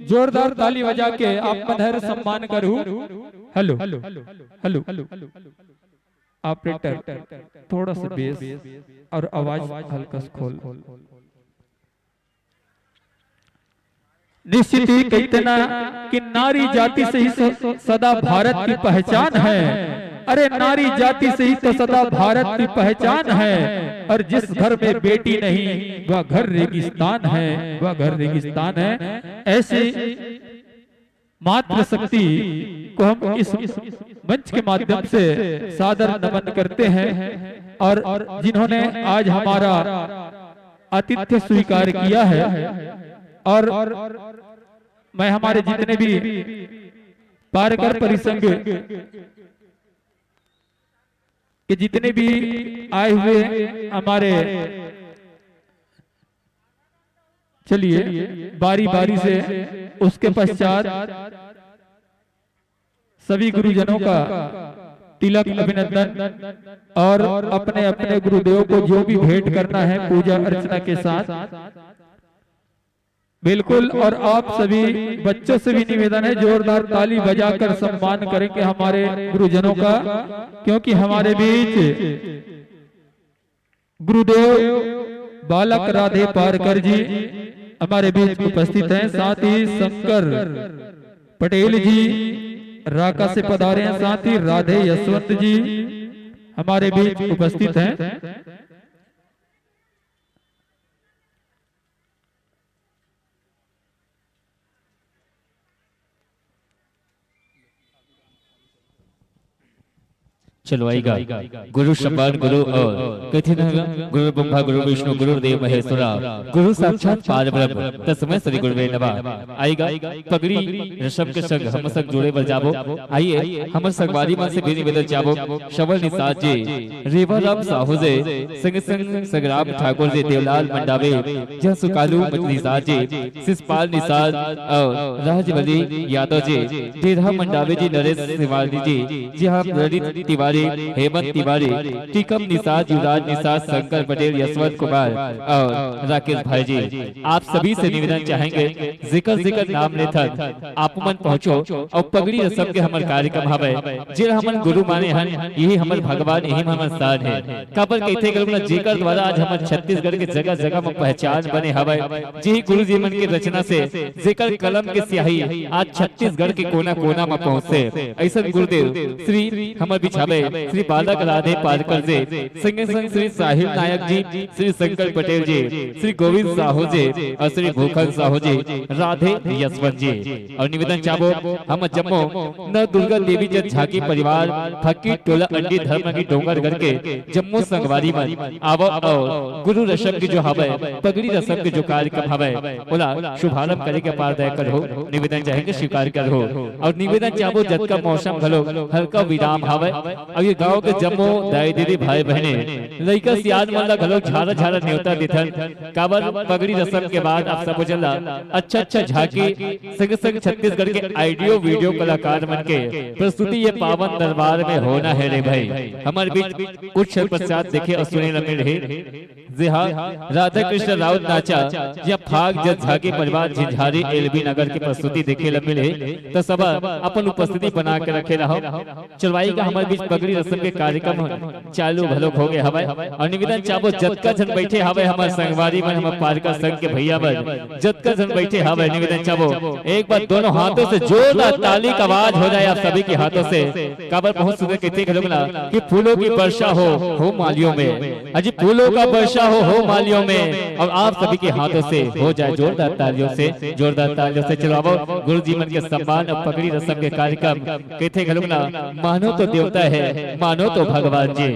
जोरदार ताली बजा के आप मनहर सम्मान करूं। हेलो हेलो ऑपरेटर थोड़ा सा बेस और आवाज हल्का सा खोल। निश्चित ही कहते ना कि नारी जाति से ही सदा भारत की पहचान है। अरे नारी जाति से ही तो सदा भारत की पहचान है। और जिस घर में बेटी नहीं वह घर रेगिस्तान है, वह घर रेगिस्तान है। ऐसे मातृ शक्ति को हम इस मंच के माध्यम से सादर नमन करते हैं। और जिन्होंने आज हमारा आतिथ्य स्वीकार किया है, और मैं हमारे जितने भी पारकर परिसंघ के जितने भी आए हुए हमारे, चलिए बारी बारी से उसके पश्चात सभी गुरुजनों का तिलक अभिनंदन और अपने अपने गुरुदेव को जो भी भेंट करना है पूजा अर्चना के साथ बिल्कुल। और आप सभी बच्चों से भी निवेदन है जोरदार ताली बजाकर सम्मान करेंगे हमारे गुरुजनों का, क्योंकि हमारे बीच गुरुदेव बालक राधे पारकर जी हमारे बीच उपस्थित हैं। साथ ही शंकर पटेल जी राका से पधारे हैं, साथ ही राधे यशवंत जी हमारे बीच उपस्थित हैं। चलो आएगा गुरु सम्मान गुरु और कथित गुरु ब्रह्मा गुरु विष्णु गुरु देव महेश्वरा गुरु साक्षात परब्रह्म तस्मै श्री गुरुवे नमः। आएगा पगड़ी ऋषभ के संग हम संग जुड़े बल जाबो। आइए हम संगवारी मन से भी निवेदन जाबो। शवल निसाद जी, रेवा राम साहू जी, संग संग संग्राम ठाकुर जी, देवलाल मंडावे, जय सुकालू निसाद जी, शिषपाल निसाद और राजवली यादव जी, डेढ़ा मंडावे जी, नरेश तिवारी जी, जी हाँ ललित तिवारी तिवारी, हेमंत तिवारी, टीकम निषाद, युवराज निषाद, शंकर पटेल, यशवंत कुमार और राकेश भाई जी। आप सभी से निवेदन चाहेंगे जिक्र नाम लेथन आप मन पहुंचो और पगड़ी रसम के हमारे कार्यक्रम हवे जे हमन गुरु माने हन, यही हमर भगवान, यही हमर स्थान है। काबर कहथे गलना जेकर द्वारा आज हमर छत्तीसगढ़ के जगह जगह में पहचान बने हवे, जी गुरु जी मन के रचना से जेकर कलम के स्याही आज छत्तीसगढ़ के कोना कोना में पहुंचे। ऐसा गुरुदेव श्री हमर बिछावे श्री बालक राधे पारकर जी, संगे संग श्री साहिल नायक जी, श्री शंकर पटेल जी, श्री गोविंद साहू जी और श्री भूखल साहू जी, राधे यशवंत जी। और निवेदन चाहो हम जम्मू न दुर्गा देवी जन झाकी परिवार फकीर टोला अंडी धर्म की डोंगरगढ़ के जम्मू संगवारी में आवो और गुरु रसम की जो हवे पगड़ी रसम के जो कार्यक्रम हवे बोला शुभारंभ करे के पार दया करो, निवेदन चाहेंगे स्वीकार करो। और निवेदन चाहो जब का मौसम घलो हल्का विराम हवे और ये गांव के जम्मू दाई दीदी भाई बहने लइका सियान मन घलो झारा झारा न्योता दिथन। काबर पगड़ी रसम के बाद आप सब चला अच्छा झांकी संग संग छत्तीसगढ़ के ऑडियो वीडियो कलाकार मन के प्रस्तुति ये पावन दरबार में होना है रे भाई। हमारे बीच कुछ क्षण पश्चात देखे और सुने लगे रहे जी हाँ, राधा कृष्ण राउत नाचा या फाग जज झाकी परिवार झिझारी एलबी नगर की प्रस्तुति देखे लगे रहे तो सब अपन उपस्थिति बना के रखे रहो। चलवाई का हमारे बीच पगड़ी रस्म के कार्यक्रम चालू भलो हो गए हवे और निवेदन चाहो जतका जन बैठे हवे हमारे संगवारी में हमारे पारका संघ के भैया बन जतका जन बैठे हवे निवेदन चाहो एक बार दोनों हाथों से जोरदार ताली का आवाज हो जाए आप सभी के हाथों से। काबर बहुत सुंदर कहते हैं कि फूलों की वर्षा हो मालियों में, अजी फूलों का वर्षा हो मालियों में और आप सभी के हाथों से हो जाए जोरदार तालियों से, जोरदार तालियों से। चलो अब गुरु जी मन के सम्मान और पगड़ी रस्म के कार्यक्रम कहते हैं मानो तो देवता है मानो तो भगवान जी,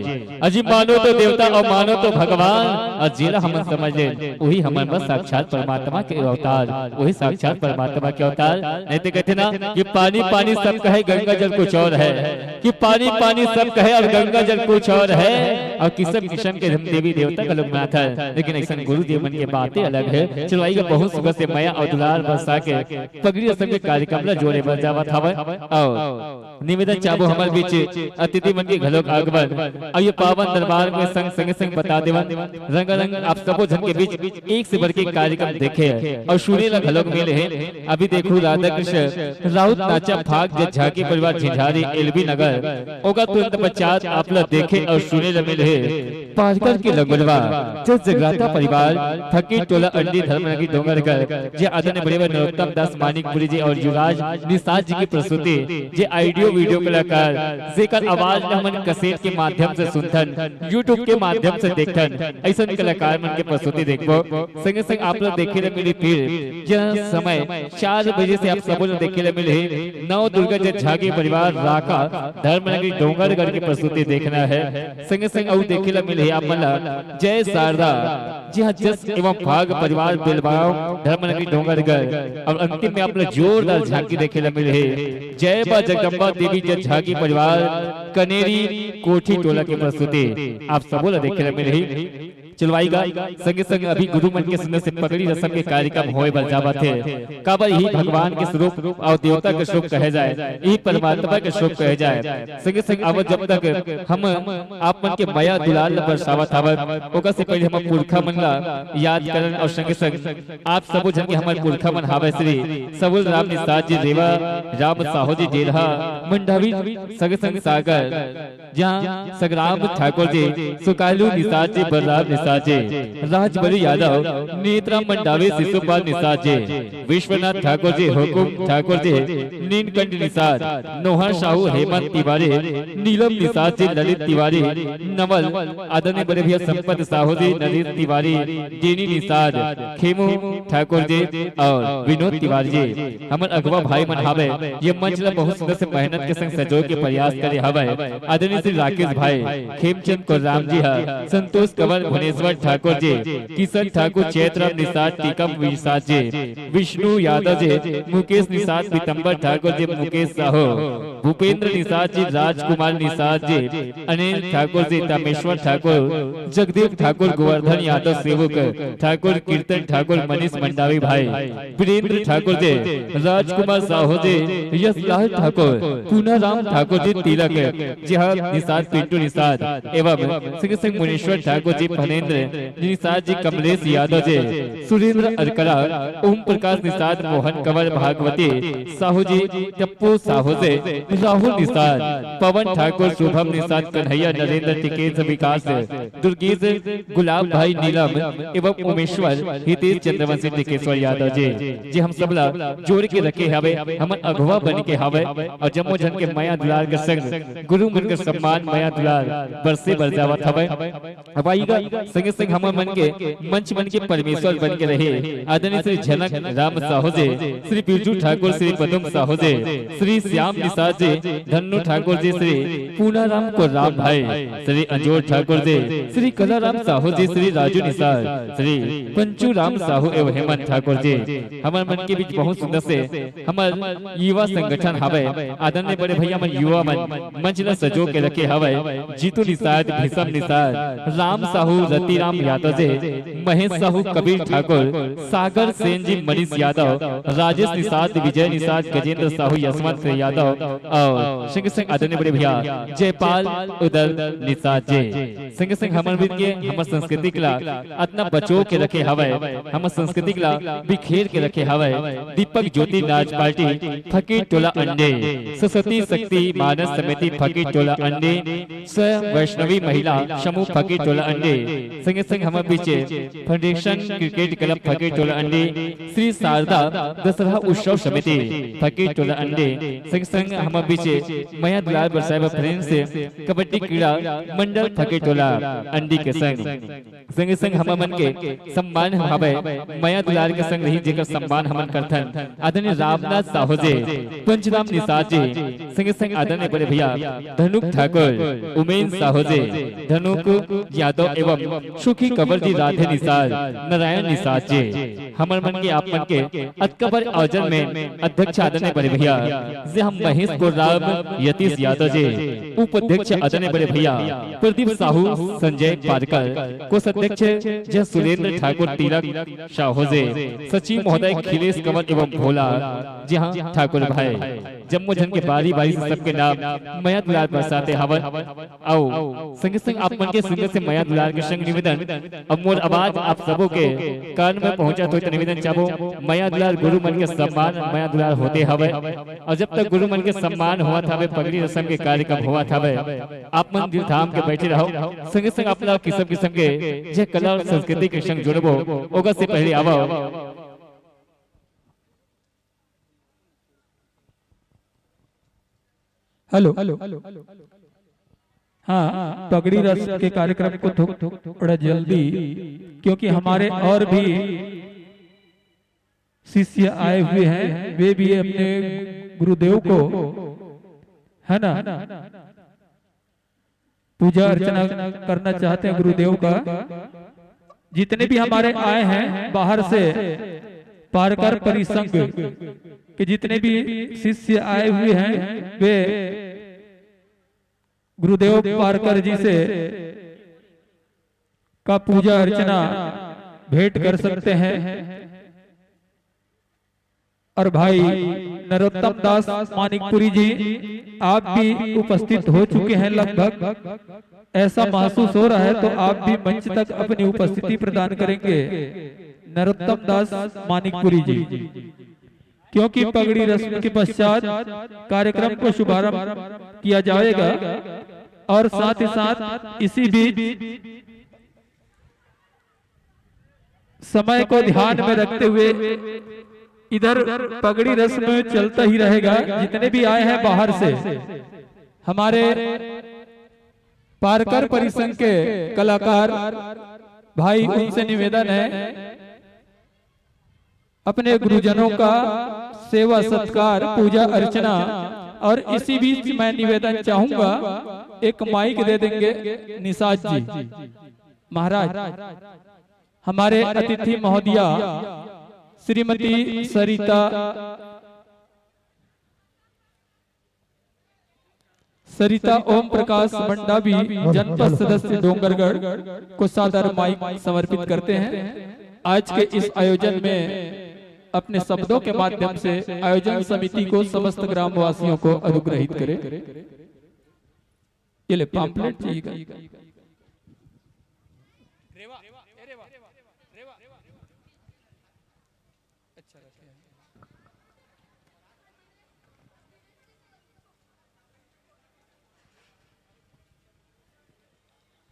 अजी मानो तो देवता और मानो तो भगवान और जिला हम समझ ले वही हमारे साक्षात परमात्मा के अवतार, वही साक्षात परमात्मा के अवतार। नहीं तो कहते ना कि पानी पानी सब कहे गंगा जल कुछ और है, कि पानी पानी सब कहे और गंगा जल कुछ और है और किस्म किस्म के देवी देवता का लोग माथा है, लेकिन ऐसा गुरु जी मन की बातें अलग है। चलो आइएगा बहुत सुबह से माया और दुलार बरसा के पगड़ी रस्म के कार्यक्रम जोड़े बजावत हवे और निवेदन चाहो हमारे बीच अतिथि मन के घलोक आगमन और ये पावन दरबार में संग संग बता देवन रंग रंग आप सबो जन के बीच एक से बढ़ के कार्यक्रम देखे और सुने ला घलोक मिले हैं। अभी देखो राधा कृष्ण राउत नाचा भाग जज झाकी परिवार झिझारी एलबी नगर ओगा तुरंत पश्चात आप लोग देखे और सुने ला मिले पारकर के लगनवा जज जगराता परिवार फकीर टोला अंडी धर्म की डोंगरगढ़ जे आदरणीय बड़े नरोत्तम दास मानिकपुरी जी और युवराज निषाद जी की प्रस्तुति जे ऑडियो वीडियो कलाकार जेकर आवाज हमन कैसेट के माध्यम से सुनथन यूट्यूब के माध्यम से देखथन ऐसा कलाकार मन के प्रस्तुति देखबो। संगे संग आप लोग देखे ले मिली फिर यह समय 4 बजे से आप सब लोग देखे ले मिले नव दुर्गा जज झाकी परिवार राका धर्मनगरी डोंगरगढ़ की प्रस्तुति देखना है। संगे संग और देखे ले मिले आप मला जय शारदा जी हाँ जस एवं भाग परिवार बेलबाव धर्मनगरी डोंगरगढ़ और अंतिम में आप लोग जोरदार झांकी देखे ले मिले जय बा जगदम्बा देवी जज झाकी परिवार कनेरी कोठी टोला की प्रस्तुति आप सब लोग देखे ले मिले। चलवाईगा संगे संग अभी गुरु मन के सुनने से पगड़ी रस्म के कार्यक्रम होए बजावा थे। काबर यही भगवान के स्वरूप और देवता के स्वरूप कहे जाए, यही परमात्मा के स्वरूप कहे जाए। संगे संग अब जब तक हम आप मन के माया दुलाल बरसावत हवन ओका से पहले हम पुरखा मन ला याद करन और संगे संग आप सब जन के हमारे पुरखा मन हावे श्री सबुल राम निषाद जी रेवा राम साहू जी जेलहा मंडावी संगे संग सागर जहां संग्राम ठाकुर जी सुकालू निषाद जी बलराम निषाद जी राजबली यादव नेत्रा मंडावी शिशुपाल निषाद जी विश्वनाथ ठाकुर जी हुकुम ठाकुर जी नीलकंठ निषाद नोहर साहू हेमंत तिवारी नीलम निषाद जी ललित तिवारी नवल आदरणीय बड़े भैया संपत साहू जी ललित तिवारी जेनी निषाद खेमू ठाकुर जी और विनोद तिवारी जी हमर अगवा भाई मन हावे ये मंच ला बहुत सुंदर से मेहनत के संग सजो के प्रयास करे हावे। आदरणीय श्री राकेश भाई खेमचंद को राम जी हा संतोष कंवर भुवनेश्वर ठाकुर जी किशन ठाकुर चैत्र निषाद टीकम निषाद जी विष्णु यादव जी मुकेश निषाद पीतम्बर ठाकुर जी मुकेश साहू भूपेंद्र निषाद जी, राजकुमार निषाद जी, अनिल ठाकुर जी, तामेश्वर ठाकुर, जगदीप ठाकुर, गोवर्धन यादव सेवक ठाकुर, कीर्तन ठाकुर, मनीष मंडावी भाई, वीरेंद्र ठाकुर जी, राजकुमार साहू जी, यशलाल ठाकुर, पूनाराम ठाकुर जी तिलक, जिहाद निषाद, पिंटू निषाद एवं सिंह मुनीश्वर ठाकुर जी, फनेन्द्र निषाद जी, कमलेश यादव जी, सुरेंद्र अरकरा, ओम प्रकाश निषाद, मोहन कंवर, भागवती साहू जी, टप्पू साहू जी, राहुल निषाद, पवन ठाकुर, शुभम निषाद, कन्हैया, नरेंद्र, टिकेश, विकास, दुर्गेश, गुलाब भाई, नीलम एवं उमेश्वर, हितेश, चंद्रवंशी, टिकेश्वर यादव जी हम सब जोड़ के रखे हवे, हम अगुवा बन के हवे और जम्मो जन के माया दुलार के संग गुरु मन के सम्मान माया दुलार बरसे बरजावत हवे। अब आईगा संगे संग हम मन के मंच बन के परमेश्वर बन के रहे आदरणीय श्री जनक राम साहू जी, श्री बिरजू ठाकुर, श्री पदम साहू जी, श्री श्याम निषाद जी, धन्नु ठाकुर जी, श्री पूनाराम को राम भाई, श्री अंजोर ठाकुर जी, श्री कलाराम साहू जी, श्री राजू निषाद, श्री पंचू राम साहू एवं हेमंत ठाकुर जी। हमारे मन के बीच बहुत सुंदर से हमार युवा संगठन हवे आदरणीय बड़े भैया मन युवा मन मंच ला सजो के रखे हवे, जीतू निषाद, भीषम निषाद, राम साहू, रतिराम यादव जी, महेश साहू, कबीर ठाकुर, सागर सेन जी, मनीष यादव, राजेश निषाद, विजय निषाद, गजेंद्र साहू, यशवंत यादव और संग संग आदरणीय बड़े भैया जयपाल उदल निषाद जी। संग संग हमारे बीच के हमार संस्कृति ला इतना बचो के रखे हवे, हमार संस्कृति ला बिखेर के रखे हवे। दीपक ज्योति नाच पार्टी फकीर टोला अंडे, सरस्वती शक्ति मानस समिति फकीर टोला अंडे, स्वयं वैष्णवी महिला समूह फकीर टोला अंडे, संगे संग हमारे पीछे फाउंडेशन क्रिकेट क्लब फकीर टोला अंडे, श्री शारदा दशहरा उत्सव समिति फकीर टोला अंडे, संग संग हमारे पीछे माया दुलार बरसाई फ्रेंड्स कबड्डी क्रीड़ा मंडल फकीर टोला अंडी के संग संग हमारे मन के सम्मान हवे माया दुलार के संग रही जेकर सम्मान हमन करथन आदरणीय रामनाथ साहू जी, पंचराम निषाद जी, संगे संग आदरणीय बड़े भैया धनुक ठाकुर, उमेश साहू जी, धनुक यादव एवं सुखी कंवर जी, राधे निषाद, नारायण निषाद जी। हमर मन के आप मन के अतकबर आयोजन में अध्यक्ष आदरणीय बड़े भैया जे हम महेश को राम यतीश यादव जी, उपाध्यक्ष आदरणीय बड़े भैया प्रदीप साहू, संजय पारकर, कोष अध्यक्ष जय सुरेंद्र ठाकुर, तिलक साहू जी, सचिव महोदय खिलेश कंवर एवं भोला जी हाँ ठाकुर भाई। जम्मू जन के बारी बारी से सबके नाम माया दुलार बरसाते हवन आओ संगे संग आप मन के सुंदर से माया दुलार के संग निवेदन अब मोर आवाज आप सबों के कान में पहुंचा तो निवेदन चाहो माया दुलार गुरु मन के सम्मान माया दुलार होते हवे और जब तक गुरु मन के सम्मान हुआ था पगड़ी रस्म के कार्यक्रम हुआ था आप मन दिल थाम के बैठे रहो संगे संग अपना किस्म किस्म के जे कला और संस्कृति के संग जुड़बो ओगा से पहले आवो। हेलो हाँ, पगड़ी रस के कार्यक्रम को थोड़ा जल्दी, क्योंकि हमारे और भी शिष्य आए हुए हैं, वे भी अपने गुरुदेव को है ना पूजा अर्चना करना चाहते हैं गुरुदेव का। जितने भी हमारे आए हैं बाहर से पारकर परिसंघ कि जितने भी शिष्य आए हुए हैं वे गुरुदेव पारकर जी से का पूजा अर्चना भेंट कर सकते हैं। और भाई नरोत्तम दास मानिकपुरी जी आप भी उपस्थित हो चुके हैं लगभग, ऐसा महसूस हो रहा है तो आप भी मंच तक अपनी उपस्थिति प्रदान करेंगे नरोत्तम दास मानिकपुरी जी, क्योंकि पगड़ी रस्म के पश्चात कार्यक्रम को शुभारंभ किया जाएगा। और साथ ही साथ इसी बीच समय को ध्यान में रखते हुए इधर पगड़ी रस्म चलता ही रहेगा। जितने भी आए हैं बाहर से हमारे पारकर परिसंघ के कलाकार भाई, उनसे निवेदन है अपने गुरुजनों का सेवा सत्कार पूजा अर्चना। और इसी बीच मैं निवेदन चाहूंगा एक माइक दे देंगे निषाद जी महाराज, हमारे अतिथि महोदया श्रीमती सरिता सरिता ओम प्रकाश मंडावी जनपद सदस्य डोंगरगढ़ को सादर माइक समर्पित करते हैं। आज के इस आयोजन में अपने शब्दों के माध्यम से आयोजन समिति को समस्त ग्रामवासियों को अनुग्रहित करे। ये ले पम्पलेट चाहिए।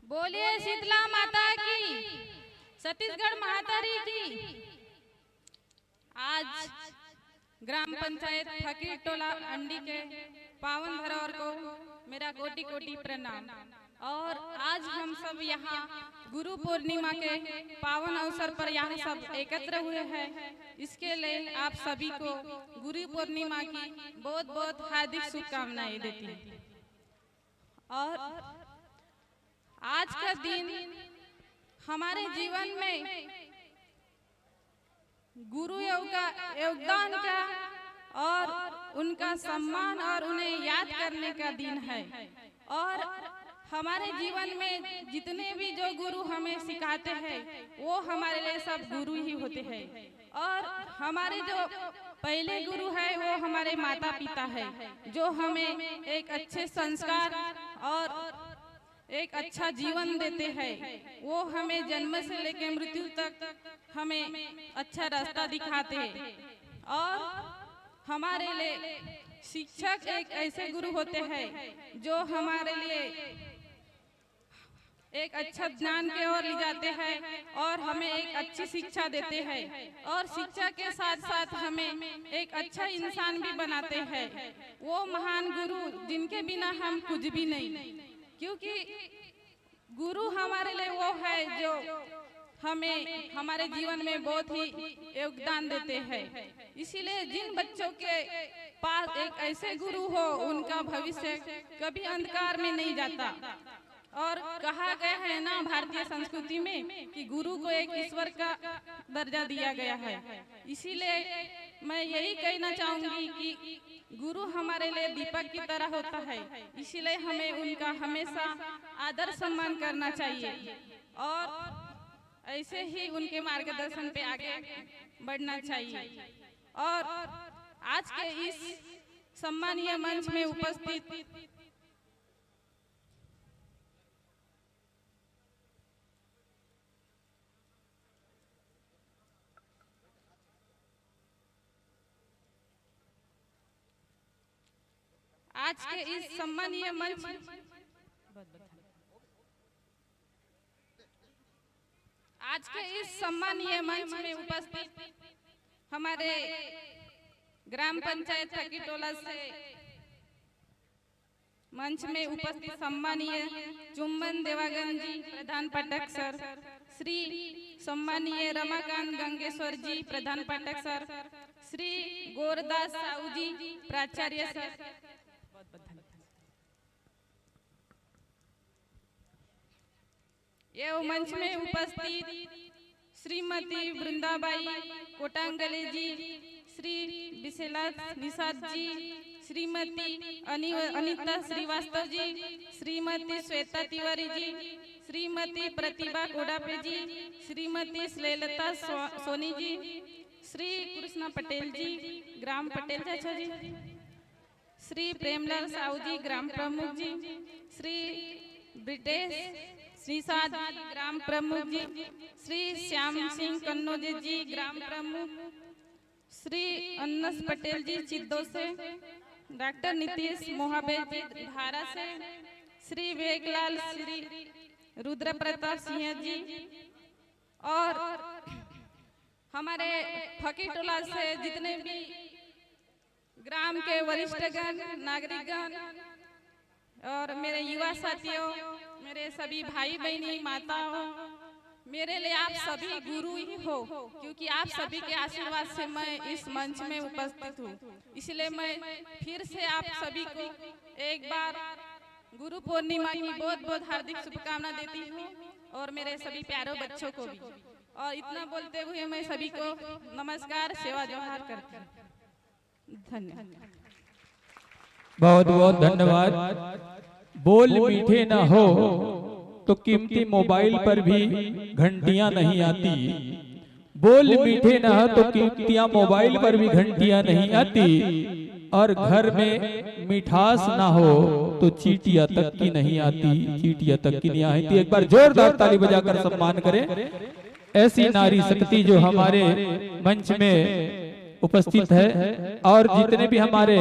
बोलिए शीतला माता की, छत्तीसगढ़ महातारी की। आज ग्राम पंचायत फकीर टोला अंडी के पावन धरोहर को मेरा कोटि कोटि प्रणाम। और आज हम सब यहाँ गुरु पूर्णिमा के पावन अवसर पर यहाँ सब एकत्र हुए हैं। इसके लिए आप सभी को गुरु पूर्णिमा की बहुत बहुत हार्दिक शुभकामनाएं देती हूँ। और आज का दिन हमारे जीवन में गुरु योगदान का और उनका सम्मान और उन्हें याद करने का दिन है। और हमारे जीवन में जितने भी जो गुरु हमें सिखाते हैं वो हमारे लिए सब गुरु ही होते हैं। और हमारे जो पहले गुरु है वो हमारे माता पिता है, जो हमें एक अच्छे संस्कार और एक अच्छा जीवन देते हैं। वो हमें जन्म से लेकर मृत्यु तक हमें अच्छा रास्ता दिखाते हैं। और हमारे लिए शिक्षक एक ऐसे गुरु होते हैं जो हमारे लिए एक अच्छा ज्ञान के ओर ले जाते हैं और हमें एक अच्छी शिक्षा देते हैं। और शिक्षा के साथ साथ हमें एक अच्छा इंसान भी बनाते हैं। वो महान गुरु जिनके बिना हम कुछ भी नहीं, क्योंकि गुरु हमारे लिए वो है जो हमें हमारे जीवन में बहुत ही योगदान देते हैं। इसीलिए जिन बच्चों के पास एक ऐसे गुरु हो उनका भविष्य कभी अंधकार में नहीं जाता। और कहा गया है ना भारतीय संस्कृति में कि गुरु को एक ईश्वर का दर्जा दिया गया है। इसीलिए मैं यही कहना चाहूंगी कि गुरु हमारे लिए दीपक की तरह होता है। इसीलिए हमें उनका हमेशा आदर सम्मान करना चाहिए और ऐसे ही उनके मार्गदर्शन पे आगे बढ़ना चाहिए। और आज के इस सम्मानीय मंच में उपस्थित सम्मानीय मंच में उपस्थित हमारे ग्राम पंचायत फकीरटोला से मंच में उपस्थित सम्मानीय चुम्बन देवागन जी प्रधान पाठक सर, श्री सम्मानीय रमाकांत गंगेश्वर जी प्रधान पाठक सर, श्री गोरदास साहू जी प्राचार्य सर, ये मंच में उपस्थित श्रीमती वृंदाबाई कोटांगले जी, श्री विशेलाथ निषाद जी, श्रीमती अनिता श्रीवास्तव जी, श्रीमती श्वेता तिवारी जी, श्रीमती प्रतिभा कोडापे जी, श्रीमती श्लेलता सोनी जी, श्री कृष्णा पटेल जी ग्राम पटेल चाचा जी, श्री प्रेमलाल साहू जी ग्राम प्रमुख जी, श्री ब्रिटेश श्रीसाद ग्राम प्रमुख जी, श्री श्याम सिंह कन्नौजे जी ग्राम प्रमुख, श्री अन्नस पटेल जी चिद्दो से, डॉक्टर नीतीश मोहाबे जी धारा से, श्री वेगलाल, श्री रुद्र प्रताप सिंह जी और हमारे फकीरटोला से जितने भी ग्राम के वरिष्ठगण, नागरिकगण और मेरे युवा साथियों, मेरे सभी भाई बहनी माताओं, मेरे लिए आप सभी गुरु ही हो, क्योंकि आप सभी के आशीर्वाद से मैं इस मंच में उपस्थित हूँ। इसलिए मैं फिर से आप सभी को एक बार गुरु पूर्णिमा की बहुत बहुत हार्दिक शुभकामना देती हूँ और मेरे सभी प्यारों बच्चों को भी। और इतना बोलते हुए मैं सभी को नमस्कार सेवा जोहार करती हूँ। धन्यवाद। बहुत बहुत धन्यवाद। बोल मीठे ना हो तो कीमती मोबाइल पर भी घंटियां नहीं आती। बोल मीठे ना हो तो कीमतियां मोबाइल पर भी घंटियां नहीं आती। और घर में मिठास ना हो तो चीटियां तक की नहीं आती, चीटियां तक की नहीं आती। एक बार जोरदार ताली बजाकर सम्मान करें ऐसी नारी शक्ति जो हमारे मंच में उपस्थित है। और जितने भी हमारे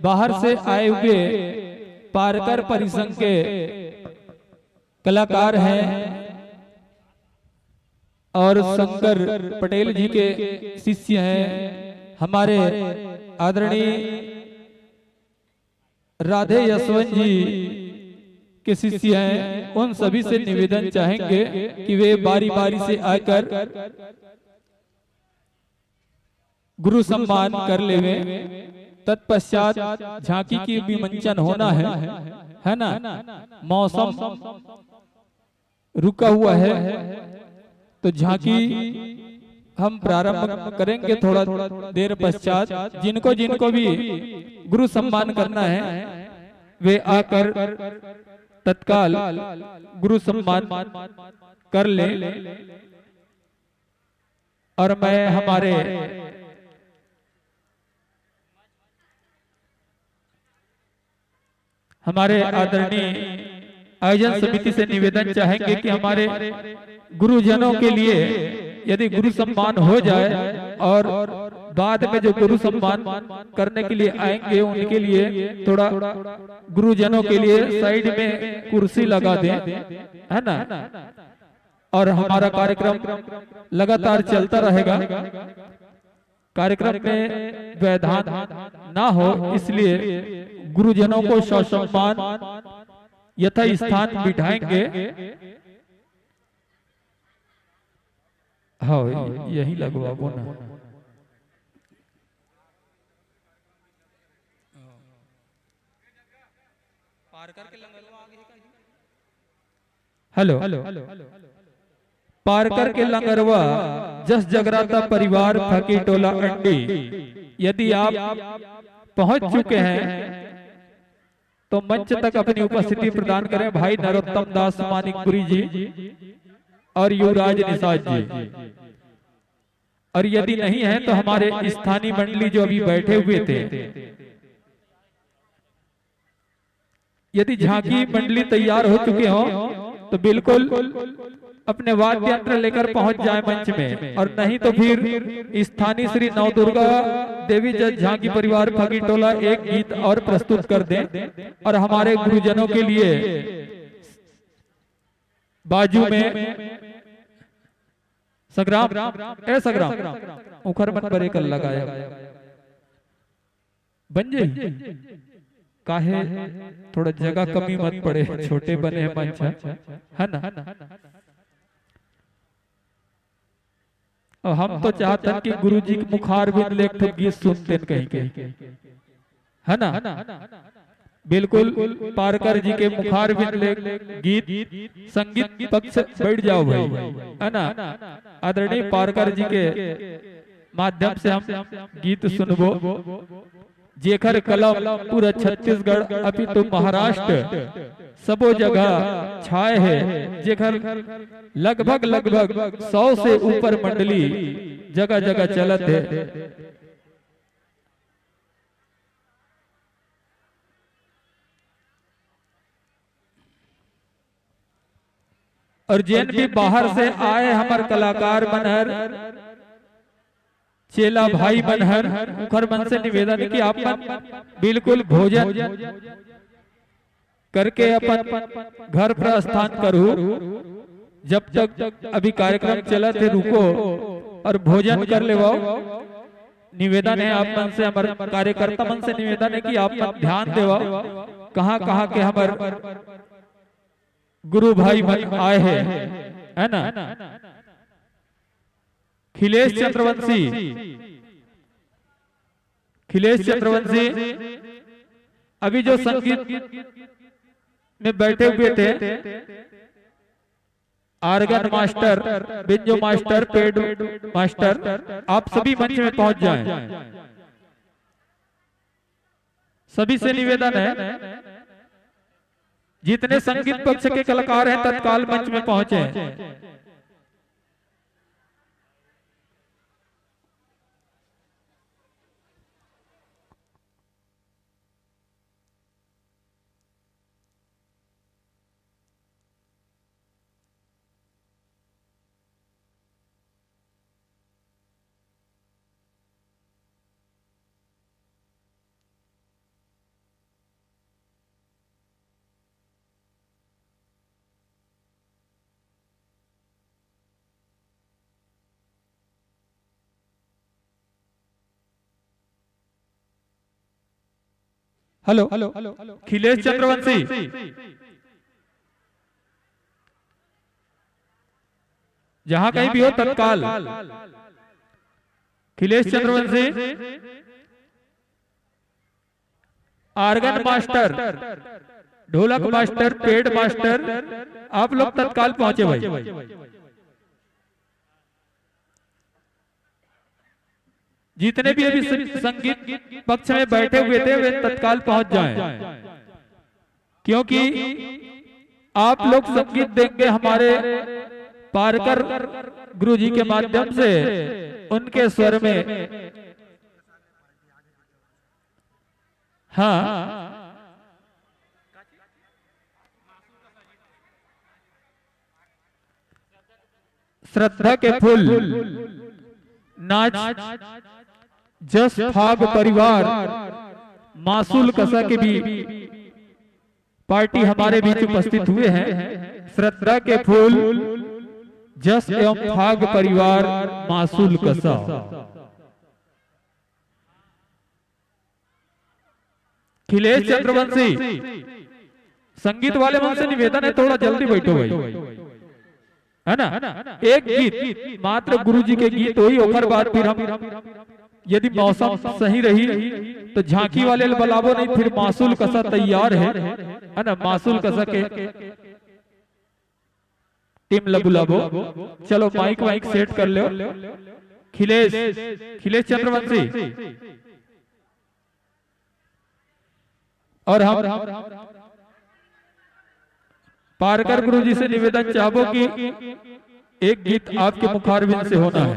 बाहर से आए हुए पारकर परिसंघ के कलाकार हैं और शंकर पटेल जी के शिष्य हैं, हमारे आदरणीय राधे यशवंत जी के शिष्य हैं, उन सभी से निवेदन चाहेंगे कि वे बारी बारी से आकर गुरु सम्मान कर लेवे। तत्पश्चात झांकी की भी मंचन होना है ना। मौसम रुका हुआ है तो झांकी हम प्रारंभ करेंगे थोड़ा देर पश्चात। जिनको जिनको भी गुरु सम्मान करना है वे आकर तत्काल गुरु सम्मान कर ले। और मैं हमारे आदरणीय आयोजन समिति से निवेदन चाहेंगे कि हमारे गुरुजनों के लिए यदि गुरु सम्मान हो जाए और बाद में जो गुरु सम्मान करने के लिए आएंगे उनके लिए थोड़ा गुरुजनों के लिए साइड में कुर्सी लगा दें, है ना। और हमारा कार्यक्रम लगातार चलता रहेगा। कार्यक्रम में व्यवधान ना हो इसलिए गुरुजनों को ससम्मान यथा स्थान बिठाएंगे। हाँ यही लगवाबो ना। हेलो पारकर के लंगरवा जस जगराता परिवार फकी टोला अंडी। यदि आप पहुंच चुके हैं तो मंच तक अपनी उपस्थिति प्रदान करें भाई नरोत्तम दास मानिकपुरी जी और युवराज निषाद जी। और यदि नहीं है तो हमारे स्थानीय मंडली जो अभी बैठे हुए थे, यदि झांकी मंडली तैयार हो चुके हो तो बिल्कुल अपने वाद्य यंत्र लेकर पहुंच जाए मंच में। और नहीं तो फिर स्थानीय श्री नवदुर्गा देवी जज झांकी परिवार फकी टोला एक गीत और प्रस्तुत कर दें। और हमारे गुरुजनों के लिए बाजू में संग्राम उखर मन पर एक लगाया बन जाए काहे थोड़ा जगह कमी मत पड़े, छोटे बने हैं मंच, है ना। और हम तो चाहते हैं कि गुरुजी के मुखार बिन लेख गीत सुनते कहीं कहीं, है ना। बिल्कुल पारकर जी के मुखार बिन लेख गीत संगीत पक्ष बैठ जाओ भाई, है ना। आदरणीय पारकर जी के माध्यम से हम गीत सुनबो। जेखर कलम पूरा छत्तीसगढ़ अभी तो महाराष्ट्र सबो जगह छाए है। जेखर लगभग 100 से ऊपर मंडली जगह जगह चलत है। और जिन भी बाहर से आए हमार कलाकार मनहर चेला भाई मनहर मुखर मन से निवेदन है कि आप बिल्कुल भोजन करके अपन घर प्रस्थान करू। जब तक अभी कार्यक्रम चला थे रुको और भोजन कर ले। निवेदन है आप मन से, हमारे कार्यकर्ता मन से निवेदन है कि आप ध्यान देवा कहाँ कहाँ के हमारे गुरु भाई मन आए हैं, है ना। खिलेश चंद्रवंशी अभी जो संगीत में बैठे हुए थे, organ master, banjo master, pad master, आप सभी मंच में पहुंच जाएं। सभी से निवेदन है जितने संगीत पक्ष के कलाकार हैं तत्काल मंच में पहुंचे हैं। हेलो, खिलेश चंद्रवंशी, जहां कहीं भी हो तत्काल। खिलेश चंद्रवंशी, आर्गन मास्टर, ढोलक मास्टर, पेड मास्टर, आप लोग तत्काल पहुंचे भाई। जितने भी अभी संगीत पक्ष में बैठे हुए थे वे तत्काल पहुंच जाएं, क्योंकि आप लोग संगीत देंगे हमारे पारकर गुरुजी के माध्यम से, उनके स्वर में। हाँ, श्रद्धा के फूल, नाच जस फाग परिवार, मासूल कसा के भी पार्टी हमारे बीच उपस्थित हुए हैं। श्रद्धा के फूल, जस एवं फाग परिवार, मासूल कसा। खिलेश चंद्रवंशी, संगीत वाले मन से निवेदन है थोड़ा जल्दी बैठो भाई, है ना। एक गीत मात्र गुरुजी के गीत हुई, ओकर बाद फिर हम यदि मौसम सही रही तो झांकी वाले बुलावो, नहीं फिर मासूल कसा तैयार है ना। मासूल कसा के टीम ला बुलावो। चलो माइक वाइक सेट कर लो। खिलेश चंद्रवंशी, और हम पारकर गुरुजी से निवेदन चाहो कि एक गीत आपके मुखारबिंद से होना है।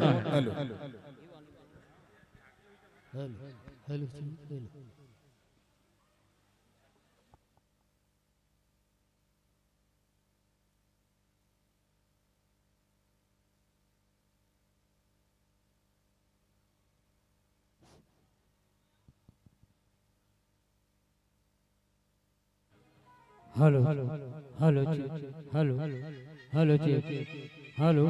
Hello hello hello hello hello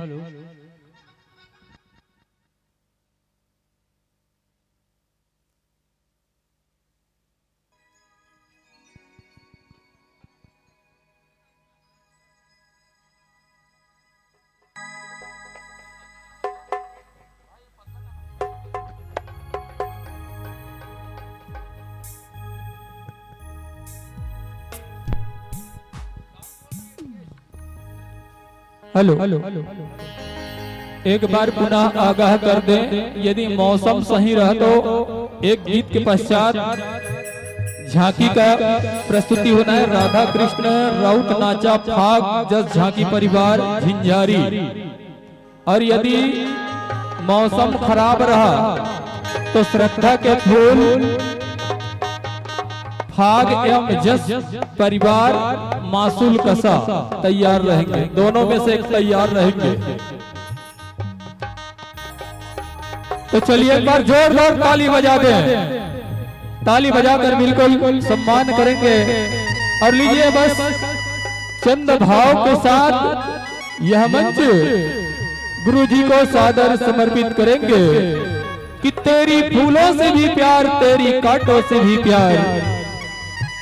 hello. Hello, एक बार पुनः आगाह कर दें, यदि मौसम सही रहा तो एक गीत के पश्चात झांकी का प्रस्तुति होना है। राधा कृष्ण राउत नाचा फाग जस झांकी परिवार झिंझारी। और यदि मौसम खराब रहा तो श्रद्धा के फूल, फाग एवं जस परिवार, मासूल कसा तैयार रहेंगे। दोनों में से एक तैयार रहेंगे। तो चलिए एक बार जोरदार ताली बजा दें। ताली बजाकर बिल्कुल सम्मान करेंगे। और लीजिए बस चंद भाव के साथ यह मंच गुरुजी को सादर समर्पित करेंगे कि तेरी फूलों से भी प्यार, तेरी कांटों से भी प्यार,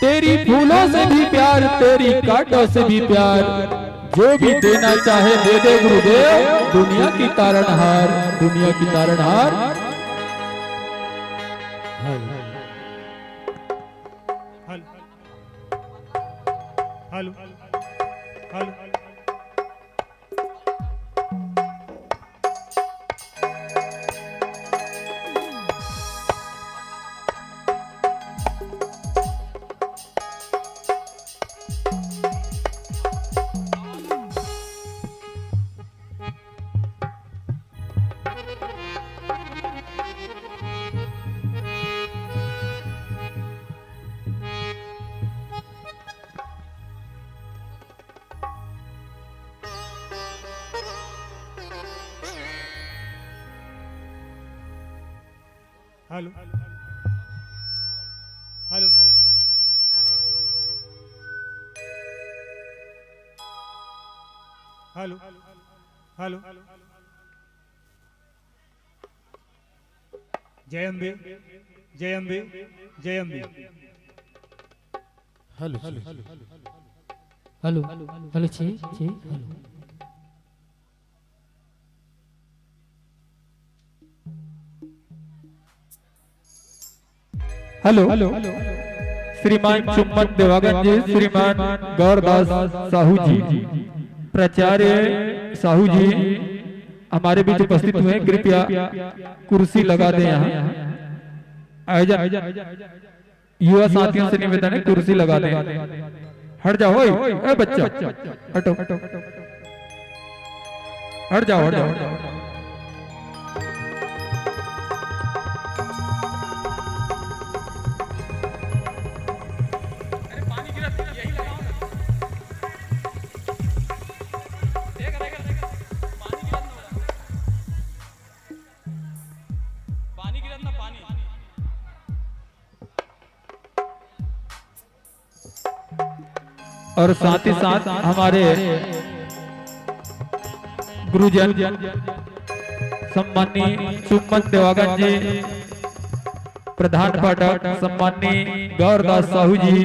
तेरी फूलों से भी प्यार, तेरी कांटों से भी प्यार, जो भी देना चाहे दे दे गुरुदेव, दुनिया की तारणहार, दुनिया की तारणहार। Hello hello hello hello hello hello जय अम्बे जय अम्बे जय अम्बे हेलो हेलो हेलो छी छी हेलो श्रीमान चुम्बन देवागन जी, श्रीमान गौरदास साहू जी, प्राचार्य साहू जी हमारे बीच उपस्थित हुए। कृपया कुर्सी लगा दें। यहाँ युवा साथियों से निवेदन है, कुर्सी लगा दें। हट जाओ ए बच्चा, हटो हट जाओ। और साथ ही साथ हमारे गुरुजन सम्माननीय चुम्बन देवागन जी, प्रधान पाठक सम्माननीय गौरदास साहू जी,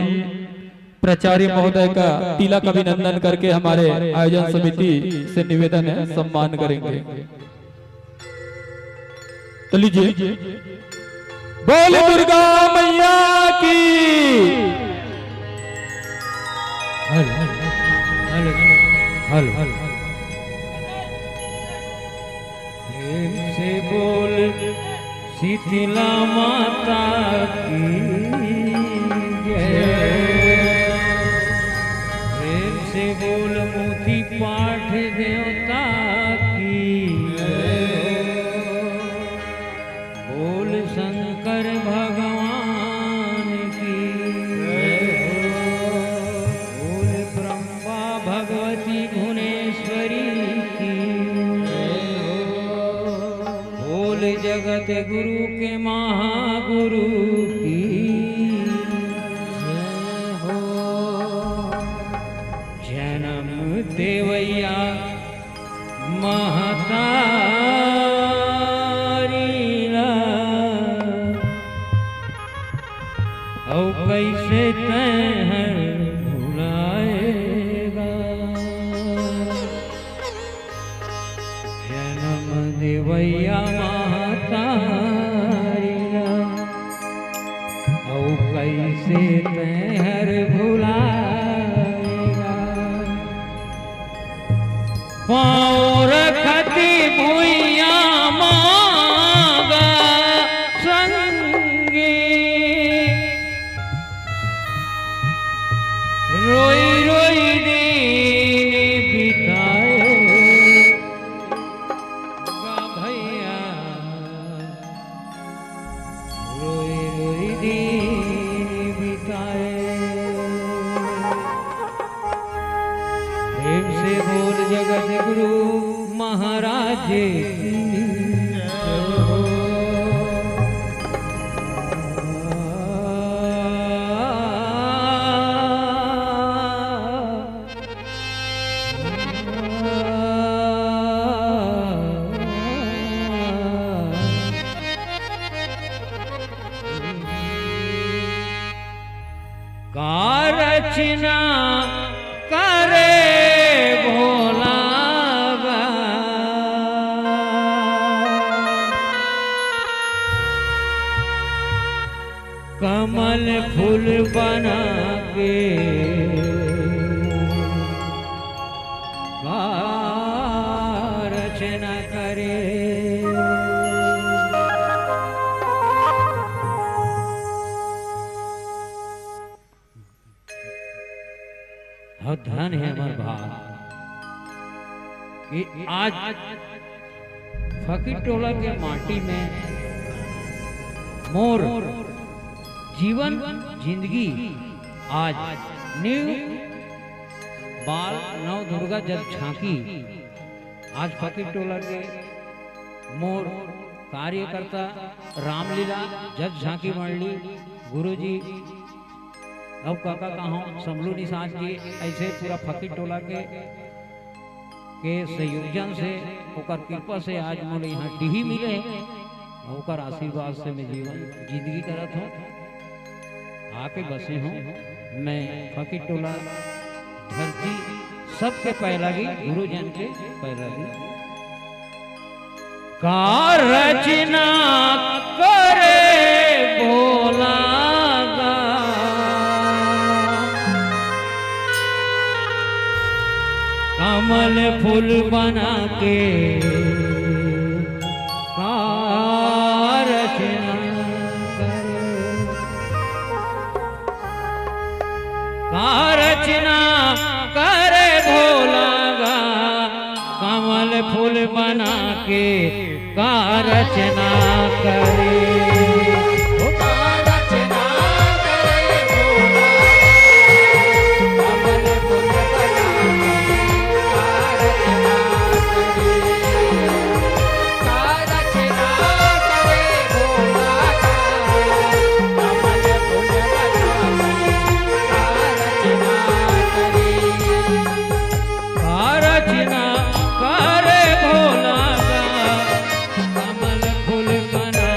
प्राचार्य महोदय का तिलक अभिनंदन करके हमारे आयोजन समिति से निवेदन है, सम्मान करेंगे। तो लीजिए, बोले दुर्गा मैया की। हेलो हेलो हेलो प्रेम से बोल शीतला माता की जय। प्रेम से बोल मोती पाठ देवता की जय। बोल शंकर भगवान की जय। बोल ब्रह्मा भगवती भुवनेश्वरी की जय। बोल जगत गुरु के महागुरु की जय हो। जन्म देवैया महतारी ला, औ कैसे तैं भुलाएगा। जन्म देवैया महतारी ला, औ कैसे तैं भुलाएगा। पाँव रखती भुइया मांगा संगी, रोई रोई दिन बिताए गा भैया। रोई रोई दिन बिताए। प्रेम से बोल जगत गुरु महाराज की जय हो। का रचना करे भोला बा, कमल फूल बना के का रचना करे। धन है हमारे भाग कि आज फकीर टोला के माटी में मोर जीवन जिंदगी आज न्यू बाल नव दुर्गा जल झांकी आज फकीर टोला के मोर कार्यकर्ता रामलीला जज झांकी मंडली गुरुजी अब काका कहाँ समलू निषाद जी ऐसे पूरा फकीर टोला के संयोजन से ओकर कृपा से आज मोले यहाँ टीही मिले ओकर आशीर्वाद से मैं जीवन जिंदगी करत हूँ आके बसे हूँ मैं फकीर टोला धरती सबके पैरागी गुरुजन के पैरागी का रचना करे भोला कमल फूल बना के का रचना करे का रचना करे भोला गा कमल फूल बना के का रचना करे रचना करे भोला गा कमल फूल बना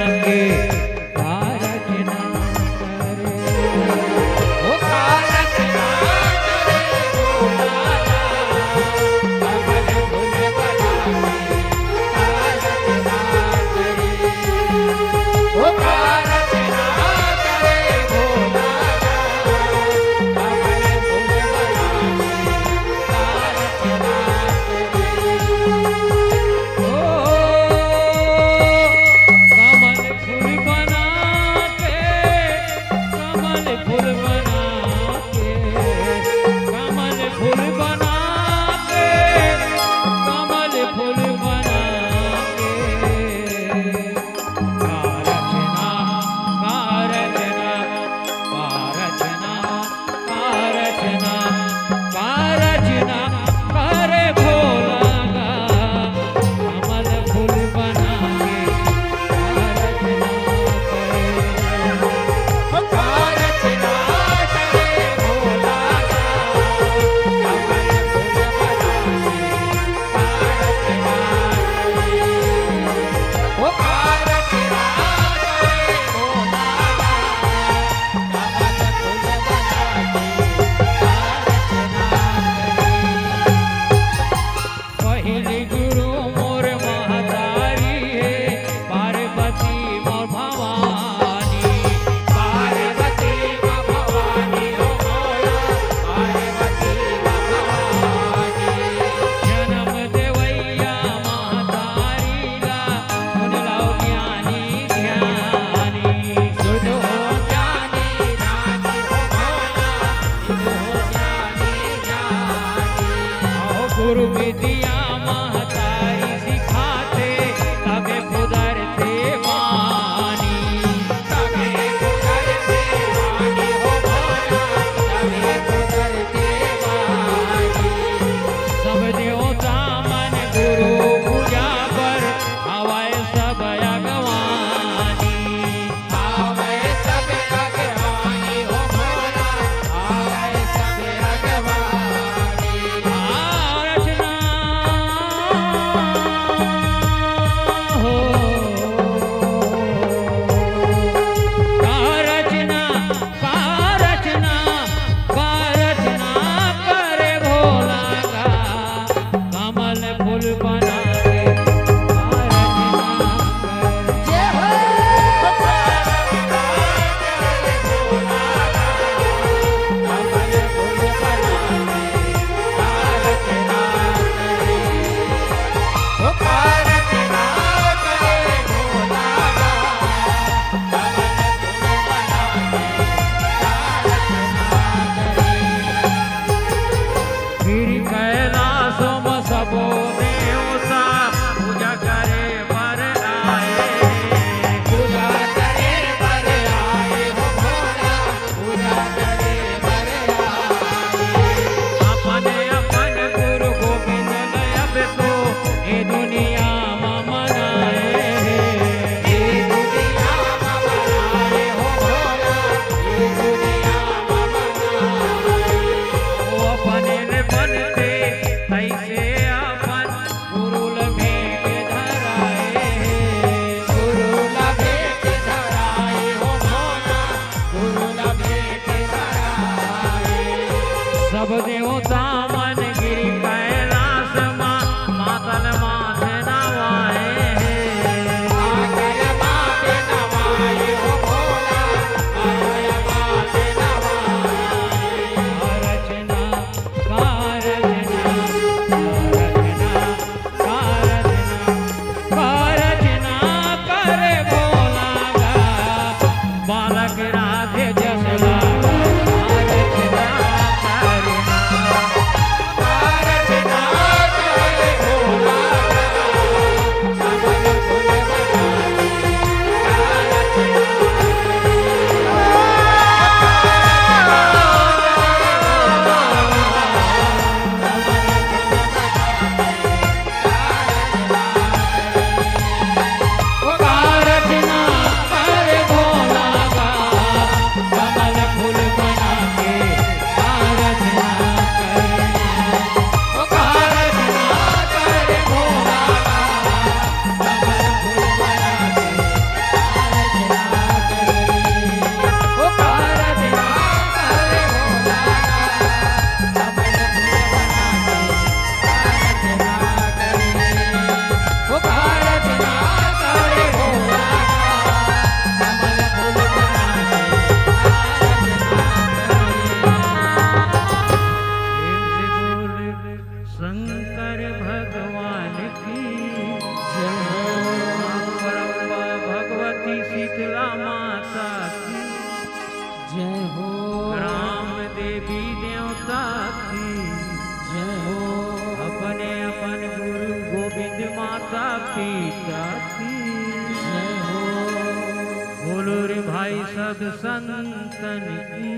भाई सब संतन की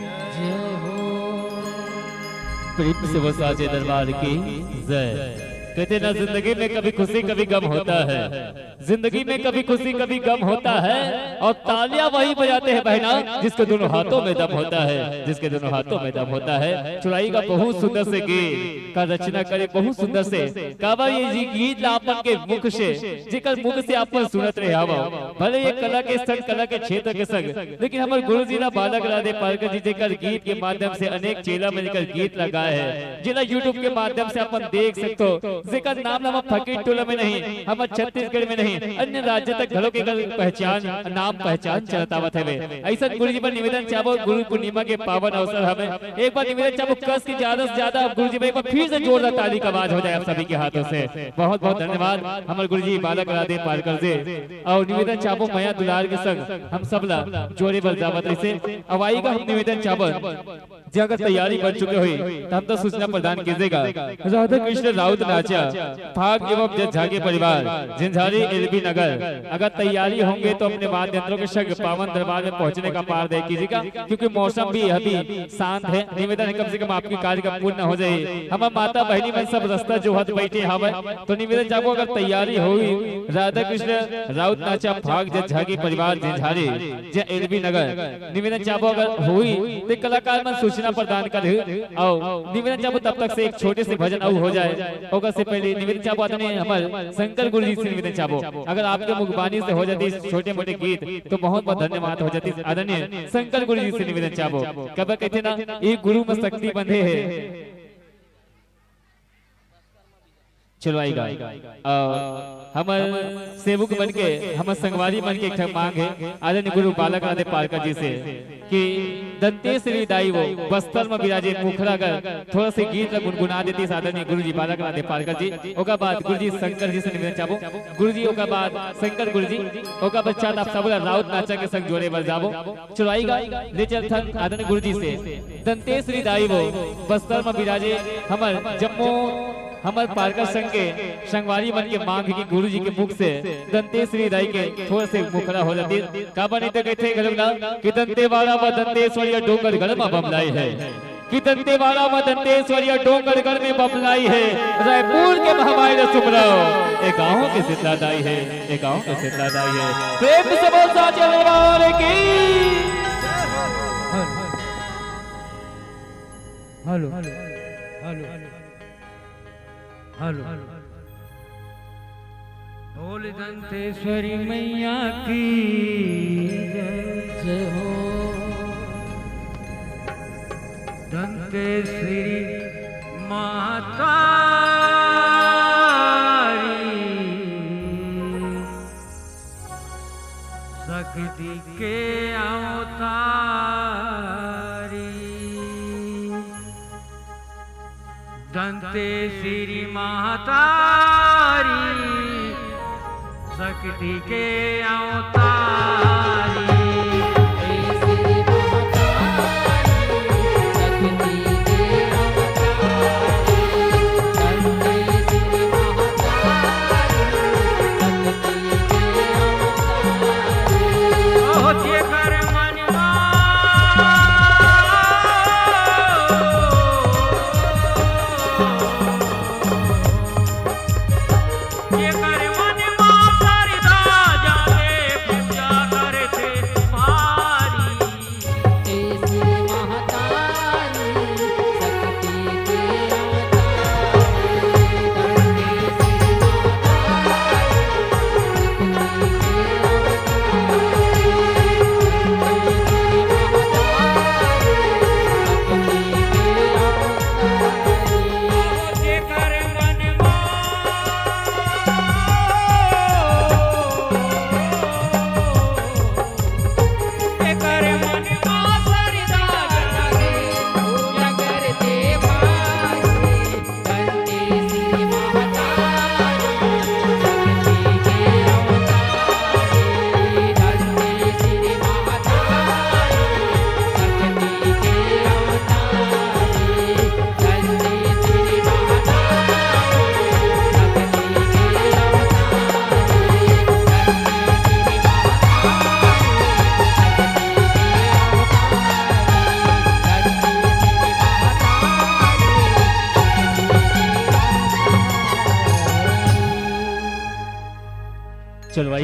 जय हो। प्रेम से वो साजे दरबार की जय। कहते ना जिंदगी में कभी खुशी कभी गम होता है, जिंदगी में कभी खुशी कभी गम होता है, और तालियां वही बजाते हैं बहना जिसके दोनों हाथों में दम होता है, जिसके दोनों हाथों में दम होता है। चुराई का बहुत सुंदर से गीत का रचना करे, बहुत सुंदर से काबा ये जी गीत आपन के मुख से जेकर मुख से आपन सुनत रहे हवा। भले ये कला के संग, कला के क्षेत्र के संग, लेकिन हमारे गुरुजी ना बालक राधे पालकर जी जेकर गीत के माध्यम से अनेक चेला मिलकर गीत लगाए हैं, जिला यूट्यूब के माध्यम से अपन देख सकते हो। जेकर नाम हम फकीर टोला में नहीं, हम छत्तीसगढ़ में नहीं, अन्य राज्य तक घरों के पहचान नाम पहचान चलतावत है। ऐसा गुरुजी पर निवेदन चाहो, गुरु पूर्णिमा के पावन अवसर हमें एक बार निवेदन चाहो कस की ज्यादा से ज्यादा गुरुजी भाई फिर से जोरदार ताली का आवाज हो जाए आप सभी के हाथों से। बहुत बहुत धन्यवाद हमारे गुरुजी बालक राधे पालकर से। और निवेदन चाहो मया दुलार के संग हम सब ला जोड़े बल जावत ऐसे अवाई का हम निवेदन चाहो जी अगर तैयारी बन चुके हुई तो हम तो सूचना प्रदान कीजिएगा। राधा कृष्ण राउत नाचा भाग एवं जज झागे परिवार झंझारी एलबी नगर, अगर तैयारी होंगे तो अपने वाद्य यंत्रों के संग पावन दरबार में पहुंचने का पार दे कीजिएगा, क्योंकि मौसम भी अभी शांत है। निवेदन है कम से कम आपकी कार्य का पूर्ण हो जाए। हमारे माता बहनी में सब रास्ता जो हद बैठे हवा, तो निवेदन चाहो अगर तैयारी हुई राधा कृष्ण राउत नाचा भाग जज झागे परिवार झंझारी एलबी नगर, निवेदन चाहो अगर हुई तो कलाकार मन सूचना प्रदान करे। और निवेदन चाहो तब तक से एक छोटे से भजन और हो जाए, होगा से पहले निवेदन चाहो आदरणीय हमारे शंकर गुरुजी से निवेदन चाहो अगर आपके मुखबानी से हो जाती छोटे मोटे गीत तो बहुत बहुत धन्यवाद हो जाती। आदरणीय शंकर गुरुजी से निवेदन चाहो कब कहते ना एक गुरु में शक्ति बंधे है। चलो आएगा हमारे सेवक बन के हमारे संगवारी बन के एक मांग है आदरणीय गुरु बालक राधे पालकर जी से कि दंतेश्वरी दाई वो बस्तर में विराजे मुखरा कर थोड़ा से गीत गुनगुना देती आदरणीय गुरु जी बालक राधे पालकर जी। ओका बाद गुरु जी शंकर जी से निवेदन चाहो गुरु जी, ओका बाद शंकर गुरु जी, ओका बच्चा आप सब राउत नाचा के संग जोड़े बल जाबो। चलो आएगा ले चल आदरणीय गुरु जी से दंतेश्वरी दाई वो बस्तर में विराजे हमारे जम्मू हमारे पालकर संघ के संगवारी बन के मांग की गुरु जी के मुख से दंतेश्वरी दाई के थोड़े से मुखरा हो जाती का बनी तो कहते कि दंतेवाड़ा व दंतेश्वरी डोंगरगढ़ में बमलाई है, कि दंतेवाड़ा व दंतेश्वरी डोंगरगढ़ में बमलाई है, रायपुर के महामाई सुमराओ एक गाँव के शीतलादाई है, एक गाँव के शीतलादाई है। प्रेम से बोल साचे दरबार की हेलो हेलो हेलो बोल दंतेश्वरी मैया की जय हो। दंतेश्वरी माता शक्ति के अवतारी, दंतेश्वरी महतारी शक्ति के अवतारी। ये कर मन मा सरदा जाने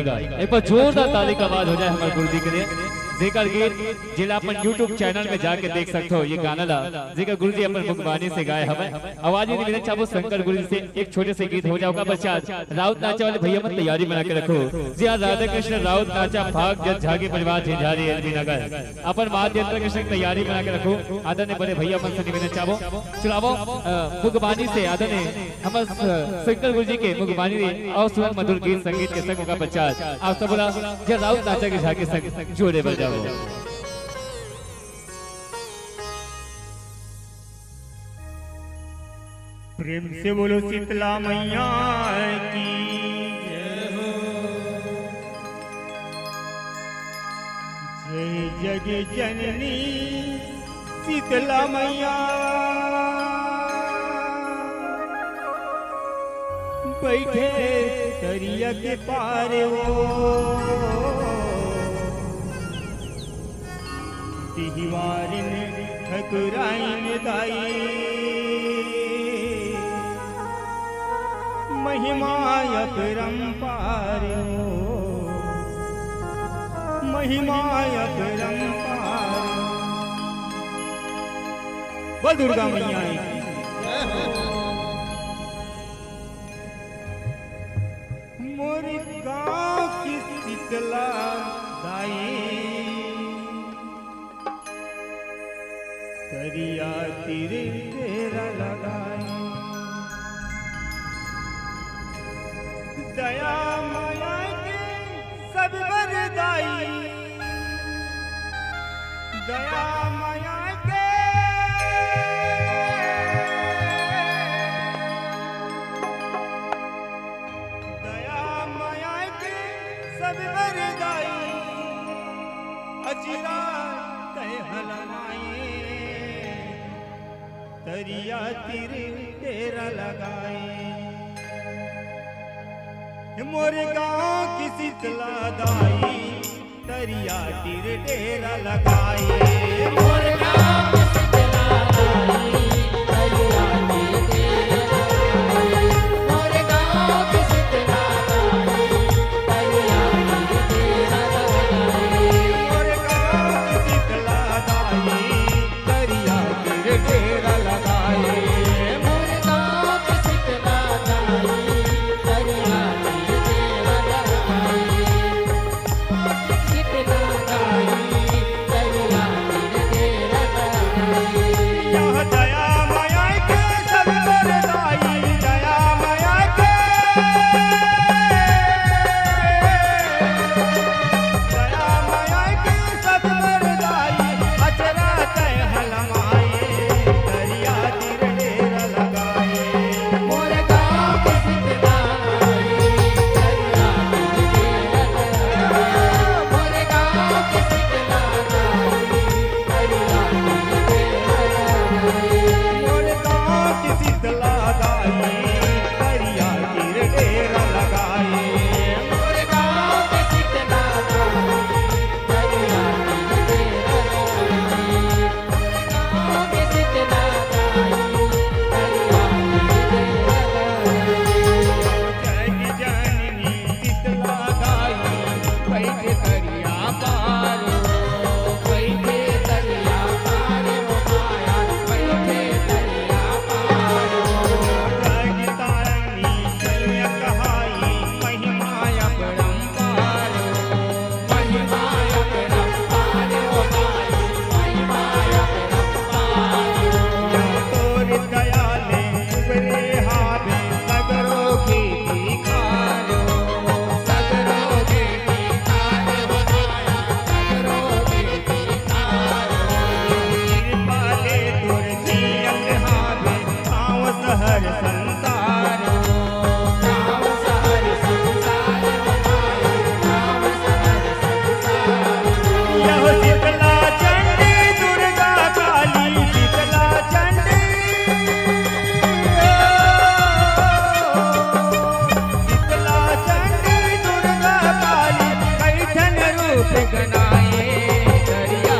जाएगा। एक बार जोरदार ताली का आवाज हो जाए हमारे गुरु जी के लिए। जेकर गीत जिला अपन YouTube चैनल में जाके देख सकते हो। ये गाना ला जेकर गुरु जी अपन मुखबानी से गाए हमें आवाज में निवेदन चाहो शंकर गुरु जी से एक छोटे से गीत हो जाओगा। बच्चा राउत नाचा वाले भैया मत तैयारी बना के रखो जी। आज राधा कृष्ण राउत नाचा भाग जज झागी परिवार झिझारी एलबी नगर अपन महादेव कृष्ण तैयारी बना के रखो। आदर ने बड़े भैया मन से निवेदन चाहो चलावो मुखबानी से आदर ने हम शंकर गुरु जी के मुखबानी और सुर मधुर गीत संगीत के संग होगा। बच्चा आप सब बोला जय राउत नाचा के झागी संग जोड़े बजाओ। प्रेम से बोलो शीतला मैया की जय हो। जय जग जननी शीतला मैया बैठे दरिया के पार वो दिवारिन ठकुराइन दाई महिमा अपरंपार महिमा अपरंपार। बोल दुर्गा मैया की मोर गाँव की शीतला दाई दरिया तीरे तेरा लगाए दया माया के सब बरदाई दया माया के दया माया के सब बरदाई अचिरा तय हलमाए दरिया तीर तेरा लगाए। मोर गाँव की शीतला दाई दरिया तीर तेरा लगाए। मोर गाँव की शीतला दाई दरिया तीर तेरा लगाए। मोर गाँव की शीतला दाई दरिया तीर तेरा लगाए। मोर गाँव की शीतला दाई दरिया तीर तेरा लगाए। मोर गाँव की शीतला दाई दरिया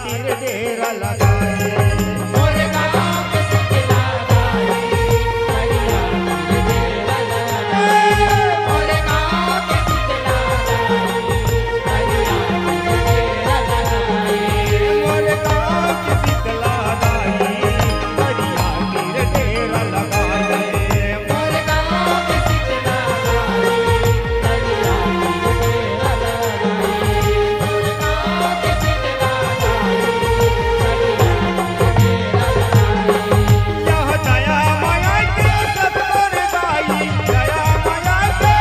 तीर डेरा लगाए मोरे गाँव के शीतला दाई करिया तीर डेरा लगाए मोरे गाँव के शीतला दाई करिया तीर डेरा लगाए मोरे गाँव के शीतला दाई करिया तीर डेरा लगाए मोरे गाँव के शीतला दाई करिया तीर डेरा लगाए मोरे गाँव के शीतला यह दया माया के सतवर दाई दया माया के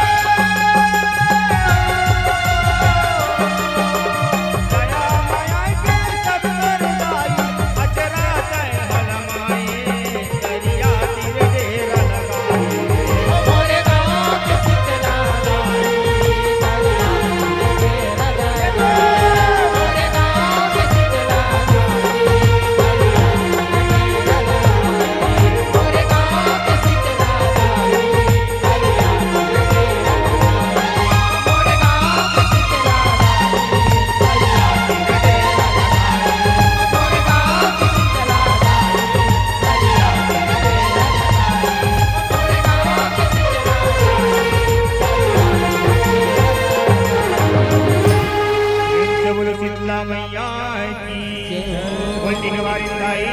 दया माया के सतवर दाई अचरा जय हलमाए करिया तीर डेरा लगाए मोरे गाँव के शीतला दाई करिया तीर डेरा लगाए मोरे गाँव के शीतला दाई करिया तीर डेरा लगाए मोरे गाँव के शीतला दाई करिया तीर डेरा लगाए मोरे गाँव के शीतला दाई करिया तीर डेरा लगाए मोरे गाँव के शीतला दाई करिया तीर डेरा लगाए मोरे गाँव के प्रेम से बोलो शीतला मैया की बोलती वाली दाई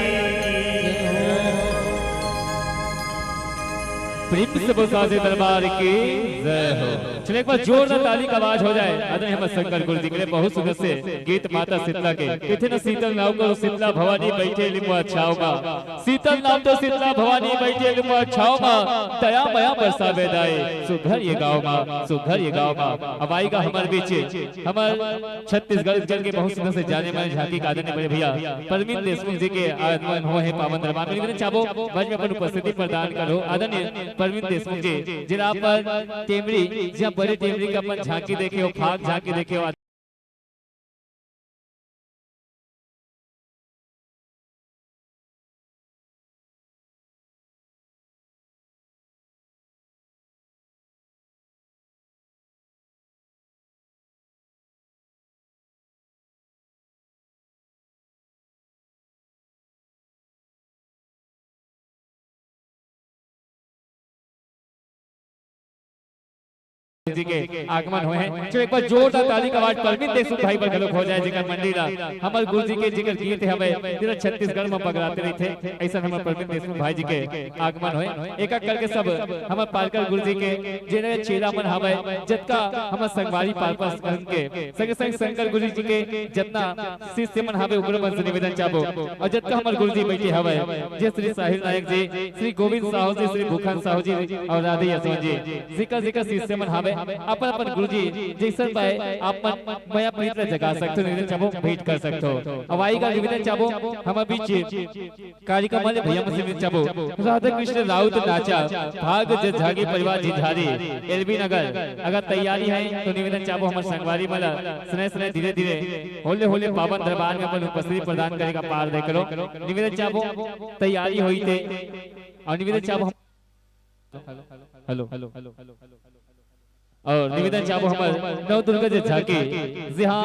प्रेम से बसाजे दरबार की जय हो। चलिए एक बार जोरदार ताली का आवाज हो जाए। आदरणीय हम शंकर गुरु जी के लिए बहुत सुंदर से गीत माता शीतला के किथे न शीतल नाव को शीतला भवानी बैठे लिपा छाओगा शीतल नाव तो शीतला भवानी बैठे लिपा छाओगा दया मया बरसा बेदाए सुघर ये गाँव माँ सुघर ये गाँव माँ। अब आएगा हमारे बीच हमारे छत्तीसगढ़ जल के बहुत सुंदर से जाने माने झांकी का आदरणीय बड़े भैया परमीत देशमुख जी के आगमन हुए हैं पावन दरबार में। निवेदन चाहो मंच में अपन उपस्थिति प्रदान करो। आदरणीय परमीत देशमुख जी जिला पर टेमरी जहाँ बड़े टेमरी का अपन झांकी देखे हो फाग झांकी देखे हो। जी के आगमन हुए हैं। जो एक बार जोरदार ताली का आवाज परमीत देशमुख भाई पर गलोक हो जाए जिकर मंडीला हमारे गुरु जी के जिकर गीत है हमें जिला छत्तीसगढ़ में पगड़ाते नहीं थे ऐसा हमारे परमीत देशमुख भाई जी के आगमन हुए। एक एक करके सब हमारे पालकर गुरु जी के जिन्हें चेला मन हमें जतका हमारे संगवारी पालपास के संगे संग शंकर गुरु जी के जितना शिष्य मन हमें उग्र मन से निवेदन चाहो और जतका हमारे गुरु जी बैठे हवे जे श्री साहिल नायक जी श्री गोविंद साहू जी श्री भूखन साहू जी और राधे यशवंत जी जिकर जिकर शिष्य मन हवे अपन अपन गुरुजी जैसन पाए आप मैं अपनी तरह जगा सकते हो निवेदन चाहो भेंट कर सकते हो। अब आएगा निवेदन चाहो हम बीच कार्यक्रम वाले भैया मुझसे निवेदन चाहो राधा कृष्ण राउत नाचा भाग झागी परिवार जिधारी एलबी नगर अगर तैयारी है तो निवेदन चाहो हमारे संगवारी वाला स्नेह स्नेह धीरे धीरे होले होले पावन दरबार में अपन उपस्थिति प्रदान करेगा पार देख लो। निवेदन चाहो तैयारी हुई थे और निवेदन चाहो हेलो हेलो हेलो और निवेदन चाहो हमारे नव दुर्गा जी झांकी जी हाँ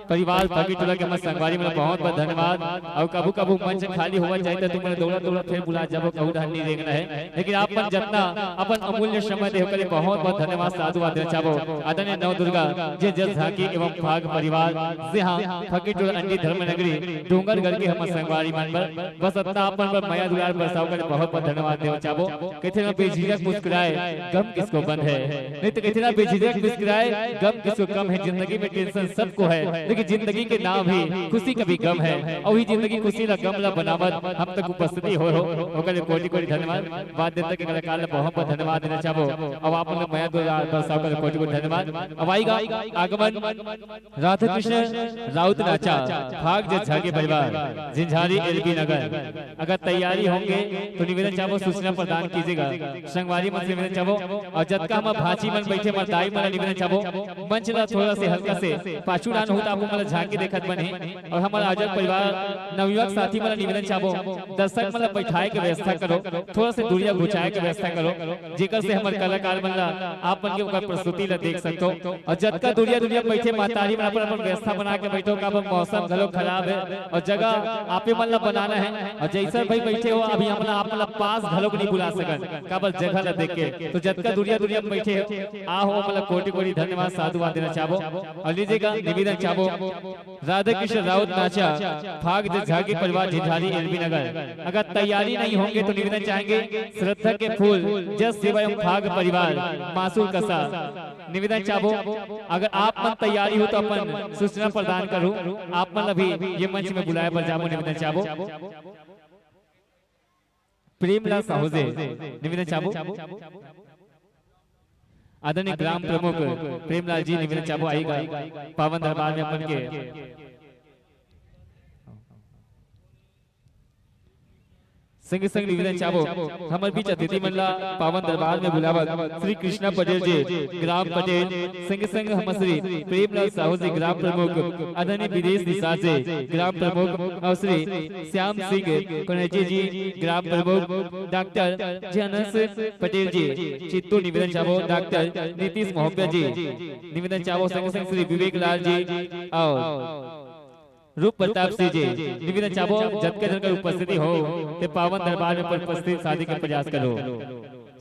परिवार बाकी टोला के हमारे संगवारी में बहुत बहुत धन्यवाद। और कबू कबू मंच खाली हुआ चाहिए तो तुम्हें दौड़ा दौड़ा फिर बुला जब कहू नहीं देखना है लेकिन आप जितना अपन अमूल्य समय दे करे बहुत बहुत धन्यवाद साधुवाद देना चाहो। आदरणीय नव दुर्गा जय जय झांकी एवं भाग परिवार जी हाँ फकीर टोला अंडी धर्म नगरी डोंगरगढ़ के हमारे संगवारी मन पर बस अपना अपन पर माया दुलार बरसाव करे बहुत बहुत धन्यवाद देना चाहो। कहते ना बेझिझक मुस्कुराए गम किसको बंद है नहीं तो कहते ना बेझिझक मुस्कुराए गम किसको कम है। जिंदगी में टेंशन सबको है लेकिन जिंदगी के नाम भी खुशी का भी गम है और ही जिंदगी खुशी ला गम ला बनावत हम तक उपस्थिति हो ओकरे कोटि कोटि धन्यवाद। बात देता के कलाकार बहुत बहुत धन्यवाद देना चाहो। अब आप लोग माया दुलार बरसाव करे कोटि कोटि धन्यवाद। अब आएगा आगमन राधा कृष्ण राउत नाचा भाग जय झांकी परिवार झिंझारी एलबी नगर। अगर तैयारी होंगे तो निवेदन चाहो सूचना प्रदान कीजिएगा। संगवारी मन से निवेदन चाहो और जतका हम भाची मन बैठे बैठे मर्दाई मला निवेदन चाहबो मंच ला थोड़ा से हल्का से पाछू डान होता आपको मला झांकी देखत बने और हमारा आजक परिवार नवयुवक साथी मला निवेदन चाहबो दर्शक मला बैठाए के व्यवस्था करो, थोड़ा से दूरिया घुचाए के व्यवस्था करो जेकर से हमर कलाकार मनला आप मन के ओकर प्रस्तुति ला देख सकतो और जतका दूरिया बैठे मातारी मन अपन व्यवस्था बना के बैठो का मौसम घलो खराब है और जगह आपे मन ला बनाना है और जैसा भाई बैठे हो अभी हमला आप मन पास घलो नहीं बुला सकन काबर जगह ला देख के तो जतका दूरिया बैठे हो आ हो मतलब कोटि धन्यवाद साधुवाद देना चाहबो और लीजिएगा निवेदन चाहबो राधा कृष्ण राउत नाचा भाग झागी परिवार झिझारी एलबी नगर। अगर तैयारी नहीं होंगे तो निवेदन चाहेंगे श्रद्धा के फूल जस सेवा एवं भाग परिवार मासूल कसा निवेदन चाहबो अगर आप मन तैयारी हो तो अपन सूचना प्रदान करूं आप मन अभी ये मंच में बुलाए पर जाबो निवेदन चाहबो प्रेमलाल साहूजे निवेदन चाहबो आदरणीय ग्राम प्रमुख प्रेमलाल जी निवेदन चाहबो आएगा पावन दरबार में अपन के संग संग निवेदन चाहबो हमर बीच अतिथि मनला पावन दरबार में बुलावत श्री कृष्णा पटेल जी ग्राम पटेल संग संग हम श्री प्रेमलाल साहू जी ग्राम प्रमुख आदरणीय विदेश निसार जी ग्राम प्रमुख और श्री श्याम सिंह कनेजी जी ग्राम प्रमुख डॉक्टर जनस पटेल जी चित्तूर निवेदन चाहबो डॉक्टर नीतीश मोहब्बा जी निवेदन चाहबो संग संग श्री विवेक लाल जी और रूप प्रताप सिंह जी निवेदन चाहबो जतके जनकर उपस्थिति हो ते पावन दरबार में उपस्थित शादी के प्रयास करो।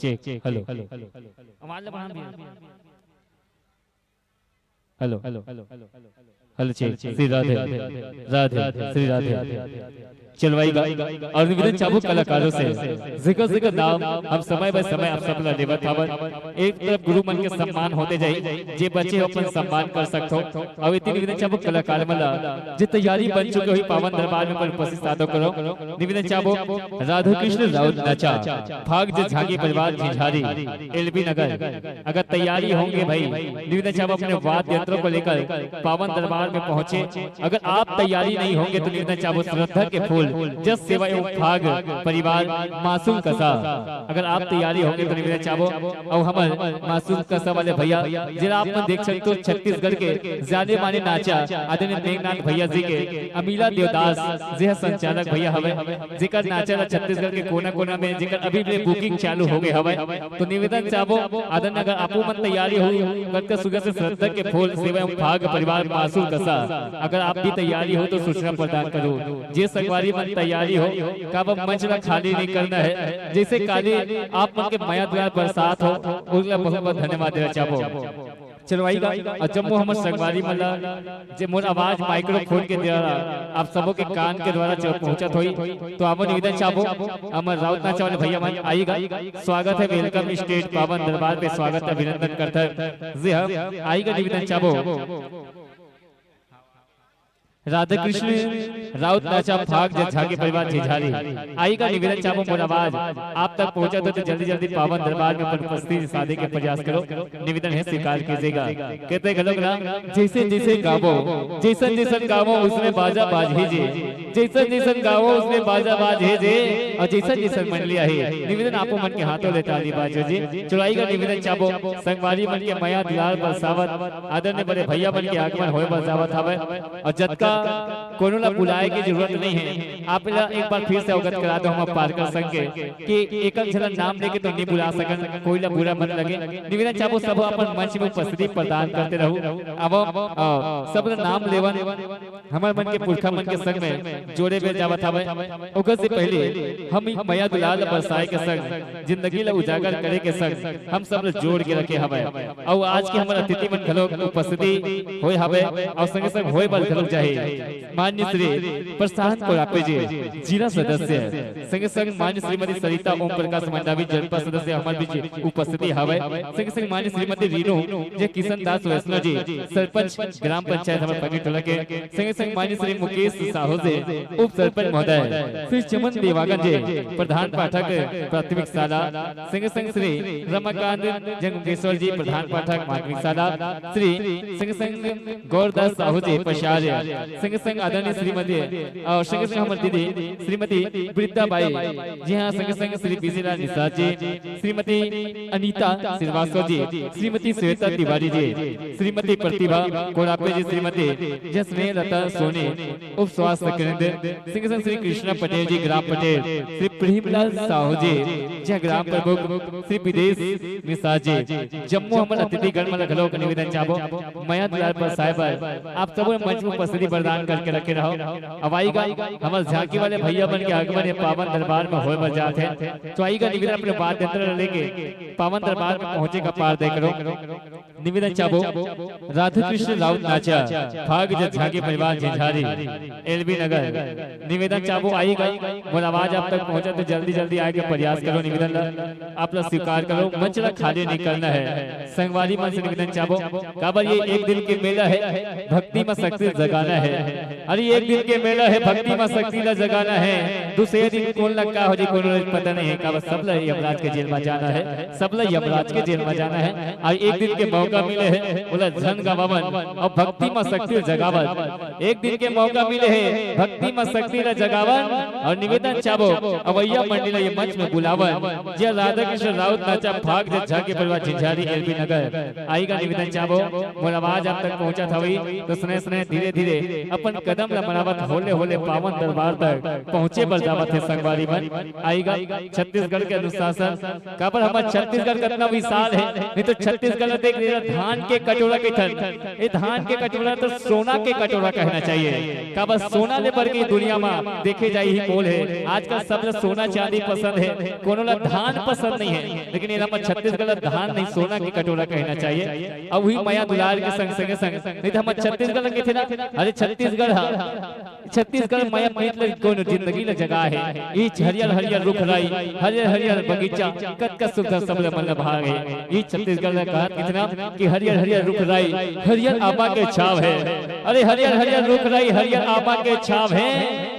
Check hello hello hello check Shri Radhe Radhe Shri Radhe चलवाईगा और निवेदन चाहबो कलाकारों से जिक्र नाम हम समय बाय समय आप सब लेवत हवन एक तरफ गुरु मन के सम्मान होते जाए जे बच्चे अपन सम्मान कर सकतो और इतनी निवेदन चाहबो कलाकार मला जे तैयारी बन चुके हुई पावन दरबार में पर उपस्थित साधो करो निवेदन चाहबो राधा कृष्ण राउत नाचा भाग जे झागी परिवार झिझारी एलबी नगर। अगर तैयारी होंगे भाई निवेदन चाहबो अपने वाद्य यंत्रों को लेकर पावन दरबार में पहुंचे। अगर आप तैयारी नहीं होंगे तो निवेदन चाहबो श्रद्धा के फूल जस सेवा एवं भाग परिवार मासूम कसा अगर आप तैयारी होंगे तो निवेदन चाहबो और हमारे मासूम कसा वाले भैया जिला आप मन देख सकते हो छत्तीसगढ़ के जाने माने नाचा आदरणीय मेघनाथ भैया जी के अमीला देवदास जे संचालक भैया हवे जेकर नाचा छत्तीसगढ़ के कोना कोना में जेकर अभी भी बुकिंग चालू हो गए हवे तो निवेदन चाहबो आदरणीय अगर आपो मन तैयारी हो करके सुगह से श्रद्धा के फूल सेवा एवं भाग परिवार मासूम कसा अगर आप भी तैयारी हो तो सूचना प्रदान करो जे संगवारी मन तैयारी हो कब मंच ला खाली नहीं करना है जैसे काली आप मन के माया द्वार बरसात हो उनका बहुत बहुत धन्यवाद देना चाहबो चलवाईगा और जम्मू हमर संगवारी मला जे मोर आवाज माइक्रोफोन के द्वारा आप सबों के कान के द्वारा जब पहुंचत होई तो आप निवेदन चाहबो अमर राउत नाचा वाले भैया मन आएगा स्वागत है वेलकम स्टेज पावन दरबार पे स्वागत अभिनंदन करता है जी हां आएगा निवेदन चाहबो राधा कृष्ण राउत नाचा भाग झागी परिवार झिझारी आएगा निवेदन चाहबो मोर आवाज आप तक पहुंचा तो जल्दी जल्दी पावन दरबार में उपस्थित शादी के प्रयास करो निवेदन है स्वीकार कीजिएगा। कहते हैं लोग ना जैसे जैसे गावो जैसन जैसन गावो उसमें बाजा बाजे जे जैसन जैसन गावो उसमें बाजा बाजे जे और जैसन जैसन मंडली है निवेदन आपो मन के हाथों ले ताली बाजो जी चुराईगा निवेदन चाहबो संगवारी मन के माया दुलार बरसावत आदरणीय बड़े भैया मन के आगमन होए बरसावत हवे और जतका कोनो ला बुलाए की जरूरत नहीं है। आप एक बार फिर से अवगत करा दो हम पारकर संघ के कि एकल झलक नाम लेके तो नहीं बुला सकन कोई ला बुरा मन लगे निवेदन चाहबो सब अपन मंच में उपस्थिति प्रदान करते रहू अब सब नाम लेवन हमर मन के पुरखा मन के संग में जोड़े बे जावत हवे ओकर से पहले हम माया दुलाल बरसाए के संग जिंदगी ला उजागर करे के संग हम सब जोड़ के रखे हवे और आज के हमर अतिथि मन घलो उपस्थिति होय हवे और संग संग होय बल घलो जाहे माननीय श्री प्रशांत कोरापे जी जिला सदस्य संग संग माननीय श्रीमती सरिता ओम प्रकाश मंडावी जनपद सदस्य हमारे बीच उपस्थिति हवे संग संग माननीय श्रीमती रीनू जे किशन दास वैष्णव जी सरपंच ग्राम पंचायत हमारे पगड़ी टोला के संग संग माननीय श्री मुकेश साहू जी उप सरपंच महोदय श्री चमन देवागन जी प्रधान पाठक प्राथमिक शाला संग संग श्री रमाकांत जंगेश्वर जी प्रधान पाठक माध्यमिक शाला श्री संग संग गौरदास साहू जी प्रचार्य संग संग आदरणीय श्रीमती मंदिर और संगे संगे हमारी दीदी श्रीमती वृद्धा बाई, जी हाँ संगे संगे श्री विजयलाल निषाद जी, श्रीमती अनीता श्रीवास्तव जी, श्रीमती श्वेता तिवारी जी, श्रीमती प्रतिभा कोड़ापे जी, श्रीमती जसमें लता सोनी उप स्वास्थ्य केंद्र, संगे संगे श्री कृष्णा पटेल जी ग्राम पटेल, श्री प्रेमलाल साहू जी जय ग्राम प्रमुख, श्री विदेश निषाद जी, जम्मू हमारे अतिथि गणमान्य घलों का निवेदन चाहो मया दुलार पर साहिब आप सब मंच में उपस्थिति प्रदान करके रखे रहो। अब आएगा हमारे झांकी वाले भैया बन के आगमन ये पावन दरबार में होए बज जाते हैं, तो आएगा निवेदन अपने बात यंत्र लेके पावन दरबार में पहुंचे का पार देख लो। निवेदन चाहो राधा कृष्ण राउत नाचा भाग झांकी परिवार झंझारी एलबी नगर, निवेदन चाहो आएगा वो आवाज आप तक पहुंचा तो जल्दी जल्दी आके प्रयास करो, निवेदन आप लोग स्वीकार करो, मंच खाली निकलना है। संगवारी मन से निवेदन चाहो काबर ये एक दिन के मेला है भक्ति में शक्ति जगाना है, अरे एक दिन के मेला है भक्ति में शक्ति ला जगाना है, दूसरे दिन कौन लगा हो जी कौन पता नहीं है, काबर सब ला यमराज के जेल में जाना है, सब ला यमराज के जेल में जाना है, और एक दिन के मौका मिले है बोला धन गवावन और भक्ति में शक्ति जगावन, एक दिन के मौका मिले है भक्ति में शक्ति ला जगावन और निवेदन चाहो अवैया मंडी ला ये मंच में बुलावन, जे राधा कृष्ण राउत नाचा भाग झांकी परिवार झंझारी एलबी नगर आएगा। निवेदन चाहो मोर आवाज आप तक पहुंचा था वही तो स्नेह स्नेह धीरे धीरे अपन कदम ला मनावत होले होले पावन दरबार तक पहुंचे बर जावत है। संगवारी मन आएगा छत्तीसगढ़ के अनुशासन काबर हमारा छत्तीसगढ़ कितना विशाल है, नहीं तो छत्तीसगढ़ देख रहे धान के कटोरा के ठन, ये धान के कटोरा तो सोना के कटोरा कहना चाहिए, काबर सोना ले पर के दुनिया में देखे जाए ही मोल है, आजकल सब लोग सोना चांदी पसंद है, कोनो ला धान पसंद नहीं है, लेकिन ये छत्तीसगढ़ धान नहीं सोना की कटोरा कहना चाहिए। अब वही माया दुलार के संग संगे संग नहीं तो हम छत्तीसगढ़ के थे ना, अरे छत्तीसगढ़ छत्तीसगढ़ माया मतलब कोनो जिंदगी ला जगह है, ये हरियर हरियर रुख राई हरियर हरियर बगीचा कत कत सुविधा सब ले मन भाग है, ये छत्तीसगढ़ का कहा कितना कि हरियर हरियर रुख राई हरियर आबा के छाव है, अरे हरियर हरियर रुख राई हरियर आबा के छाव है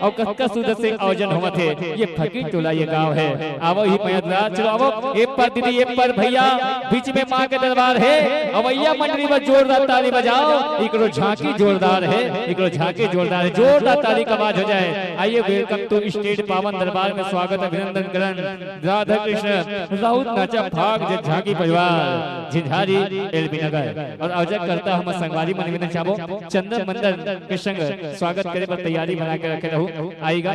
और कत कत सुविधा से आयोजन हुआ थे, ये फकीर टोला ये गांव है। आवो ही माया दुलार चलो आवो एक पर दीदी एक पर भैया बीच में मां के दरबार है, अवैया मंडली में जोरदार ताली बजाओ, इकरो झांकी जोरदार है, इकरो झांकी जोरदार है, जोरदार ताली का आवाज हो जाए। आइए वेलकम टू स्टेट पावन दरबार में स्वागत अभिनंदन करण राधा कृष्ण राउत नाचा भाग झांकी परिवार झंझारी एलबी नगर और आयोजक करता हम संगवारी मन निवेदन चाहो चंदन मंदन के संग स्वागत करे पर तैयारी बना के रखे रहूं। आएगा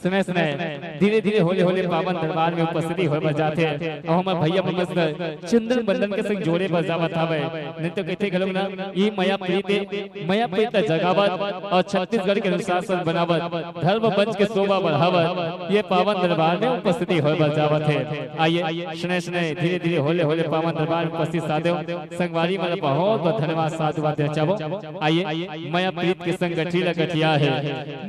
समय समय धीरे धीरे होले होले पावन दरबार में उपस्थिति हो बज जाते हैं और हमारे भैया मस्त चंदन बंदन के संग जोड़े बज जावत हवे, नहीं तो कहते गलो ना ये माया प्रीत जगावत और छत्तीसगढ़ के अनुशासन बनावत धर्म वंश के शोभा बढ़ावत ये पावन दरबार में उपस्थिति हो बज जावत है। आइए स्नेह स्नेह धीरे धीरे होले होले पावन दरबार में उपस्थित साधो संगवारी मन बहुत बहुत धन्यवाद साधुवाद चाहो। आइए माया प्रीत के संग गठीला गठिया है,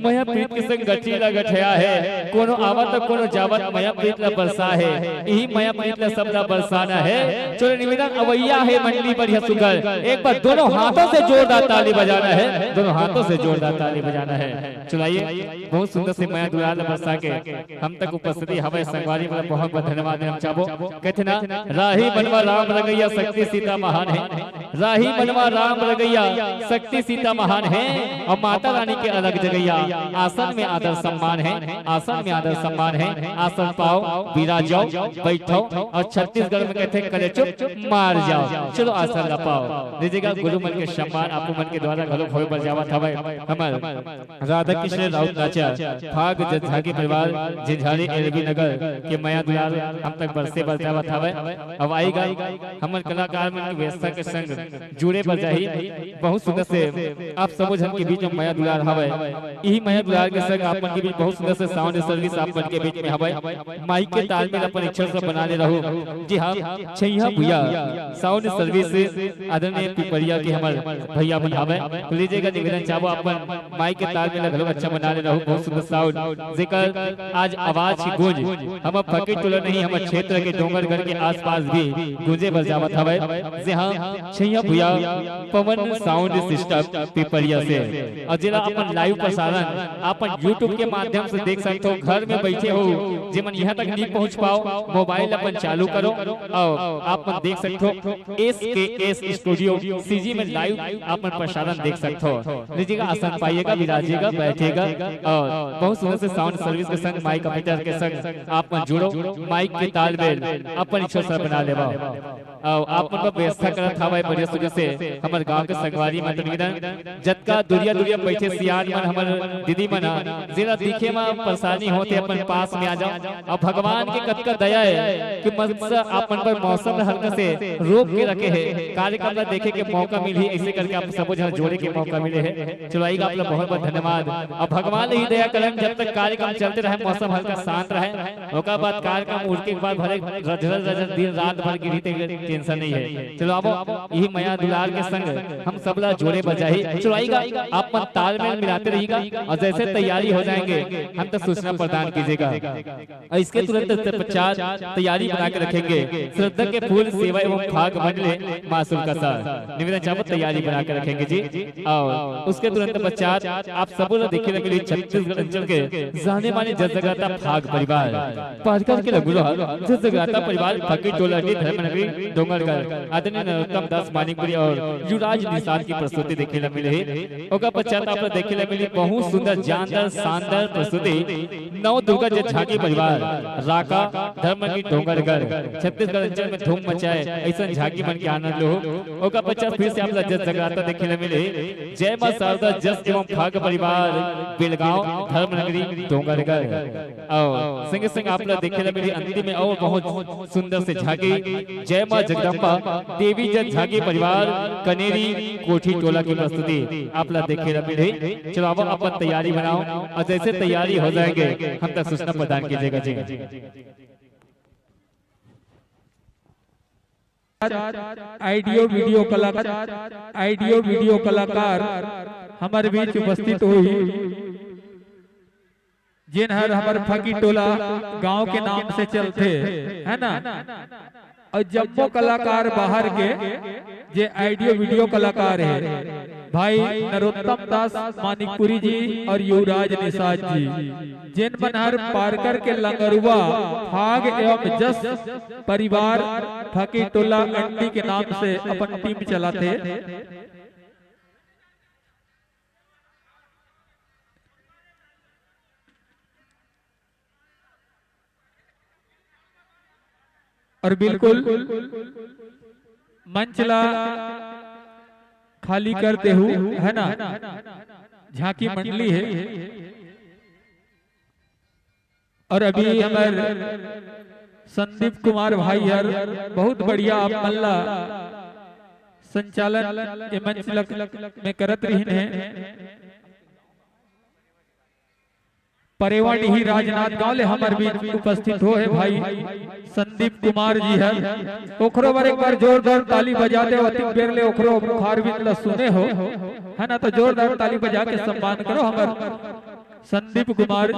माया प्रीत के संग गठीला गठिया है, कोनो आवत कोनो जावत माया प्रीत ला बरसा है, यही माया प्रीत ला सब ला बरसाना है। चलो निवेदन अवैया है मंडली बढ़िया सुगर एक बार दोनों हाथों से जोरदार ताली बजाना है, दोनों हाथों से जोरदार ताली बजाना है। चलाइए बहुत सुंदर से माया दुलार बरसा के हम तक उपस्थिति हमारे संगवारी में बहुत बहुत धन्यवाद देना चाहो। कहते ना राही बनवा राम रगैया शक्ति सीता महान है, राही बनवा राम रगैया शक्ति सीता महान है और माता रानी के अलग जगैया आसन में आदर सम्मान है, आसन में आदर सम्मान है, आसन पाओ विराज जाओ बैठो और छत्तीसगढ़ में कहते करे चुप मार जाओ। चलो आसन पाओ लीजिएगा गुरु मन के सम्मान आपको मन के द्वारा घलो होए बर जावत हवे। हमर राधा कृष्ण राउत नाचा भाग झांकी परिवार झंझारी एलबी नगर के माया दुलार हम तक बरसे बर जावत हवे। अब आएगा हमर कलाकार मन के व्यवस्था के संग जुड़े बर जाही बहुत सुंदर से आप सब जन के बीच में माया दुलार हवे, यही माया दुलार के संग आप मन के बीच बहुत सुंदर से साउंड सर्विस आप मन के बीच में हवे। माइक के ताल में अपन इच्छा से बना ले रहूं जी हां छैया भैया साउंड सर्विस आदरणीय पिपरिया के हमर भैया बन हवे, तो लीजिएगा निवेदन चाहो अपन माइक के ताल में लगलो अच्छा बना ले रहूं बहुत सुंदर साउंड जेकर आज आवाज की गूंज हम फकीर टोला नहीं हम क्षेत्र के डोंगरगढ़ के आसपास भी गूंजे बर जावत हवे। जी हां छैया भैया पवन साउंड सिस्टम पिपरिया से और जिला अपन लाइव प्रसारण अपन YouTube के माध्यम से देख सकते हो। घर में बैठे हो जेमन यहाँ तक नहीं पहुँच पाओ, मोबाइल अपन चालू करो और अपन देख सकते हो SKS स्टूडियो CG में लाइव अपन प्रसारण देख सकते हो। लीजिएगा, आसन पाइएगा, विराजिएगा, बैठेगा और बहुत सुंदर से साउंड सर्विस के संग माइक कंप्यूटर के संग आप जुड़ो। माइक के तालमेल अपन इच्छा से बना लेवा और आप पर व्यवस्था करत हवाए बढ़िया सुजन से हमर गांव के संगवारी मन निवेदन जतका दुरिया दुरिया बैठे सियान मन हमर दीदी मन जरा दिखे में परेशानी होते अपन पास में आ जाओ। और भगवान की कतका दया है कि मजा अपन पर मौसम हल्का से रोक के रखे है, कार्यक्रम देखे के मौका मिली, ऐसे करके आप सब जन जोड़े के मौका मिले है। चलो आइएगा, आप लोग बहुत बहुत धन्यवाद। और भगवान ही दया करें जब तक कार्यक्रम चलते रहे, मौसम हल्का शांत रहे, ओका बाद कार्यक्रम उड़ के बाद भरे रजर दिन रात भर गिरी टेंशन नहीं है। चलो अब यही माया दुलार के संग हम सबला जोड़े बजाई। चलो आइएगा, आप मन तालमेल मिलाते रहिएगा और जैसे तैयारी हो जाएंगे हम तक सूचना प्रदान कीजिएगा। और इसके तुरंत पश्चात तैयारी बना के रखेंगे श्रद्धा के फूल सेवा एवं भाग मंडले मासूम का साथ निवेदन चावत तैयारी बना के रखेंगे जी। और उसके तुरंत पश्चात आप सब लोग देखने लगे छत्तीसगढ़ अंचल के जाने माने जगराता भाग परिवार पाजकर के लगुलो जगराता परिवार फकीर टोला की धर्मनगरी डोंगरगढ़ आदरणीय नरोत्तम दास मानिकपुरी और युवराज निषाद की प्रस्तुति देखने ला मिले है। ओका पश्चात आप देखने ला मिली बहुत सुंदर जानदार शानदार प्रस्तुति नव दुर्गा झांकी परिवार राका धर्मनगरी डोंगरगढ़ छत्तीसगढ़ अंचल में धूम मचाए ऐसा झांकी मन के आनंद लो। ओका पश्चात फिर से आप जगराता देखने ला मिले जय मां शारदा जस एवं भाग परिवार बेलगांव धर्मनगरी डोंगरगढ़ और संगे संग आप लोग देखने मिली अंतिम में और बहुत सुंदर से झांकी जय मां जगदम्बा देवी जस झांकी परिवार कनेरी कोठी टोला की प्रस्तुति आप लोग देखने मिले। चलो अब अपन तैयारी बनाओ और जैसे तैयारी हो जाएंगे हम तक सूचना प्रदान कीजिएगा जी। आइडियो वीडियो कलाकार हमारे बीच उपस्थित हुई जिन हर हमारे फकी टोला गांव के नाम से चलते है ना। और जब्बो कलाकार बाहर के जे आइडियो वीडियो कलाकार है भाई नरोत्तम दास मानिकपुरी जी और युवराज निषाद जी जिन मनहर पारकर के लंगरुआ भाग एवं जस परिवार फकी टोला अंडी के नाम से अपन टीम चलाते। और बिल्कुल मंचला खाली करते हुए है ना झांकी मंडली है। और अभी हमारे संदीप कुमार भाई यार बहुत बढ़िया आप मल्ला संचालन ये मंच में करत रही है। परेवान ही राजनाथ गांव ले हमारे बीच उपस्थित हो है भाई संदीप कुमार जी है। ओखरो बार एक बार जोरदार ताली बजाते हो बेर ले ओखरो बुखार भी सुने हो है ना, तो जोरदार ताली बजा के सम्मान करो हमारे संदीप कुमार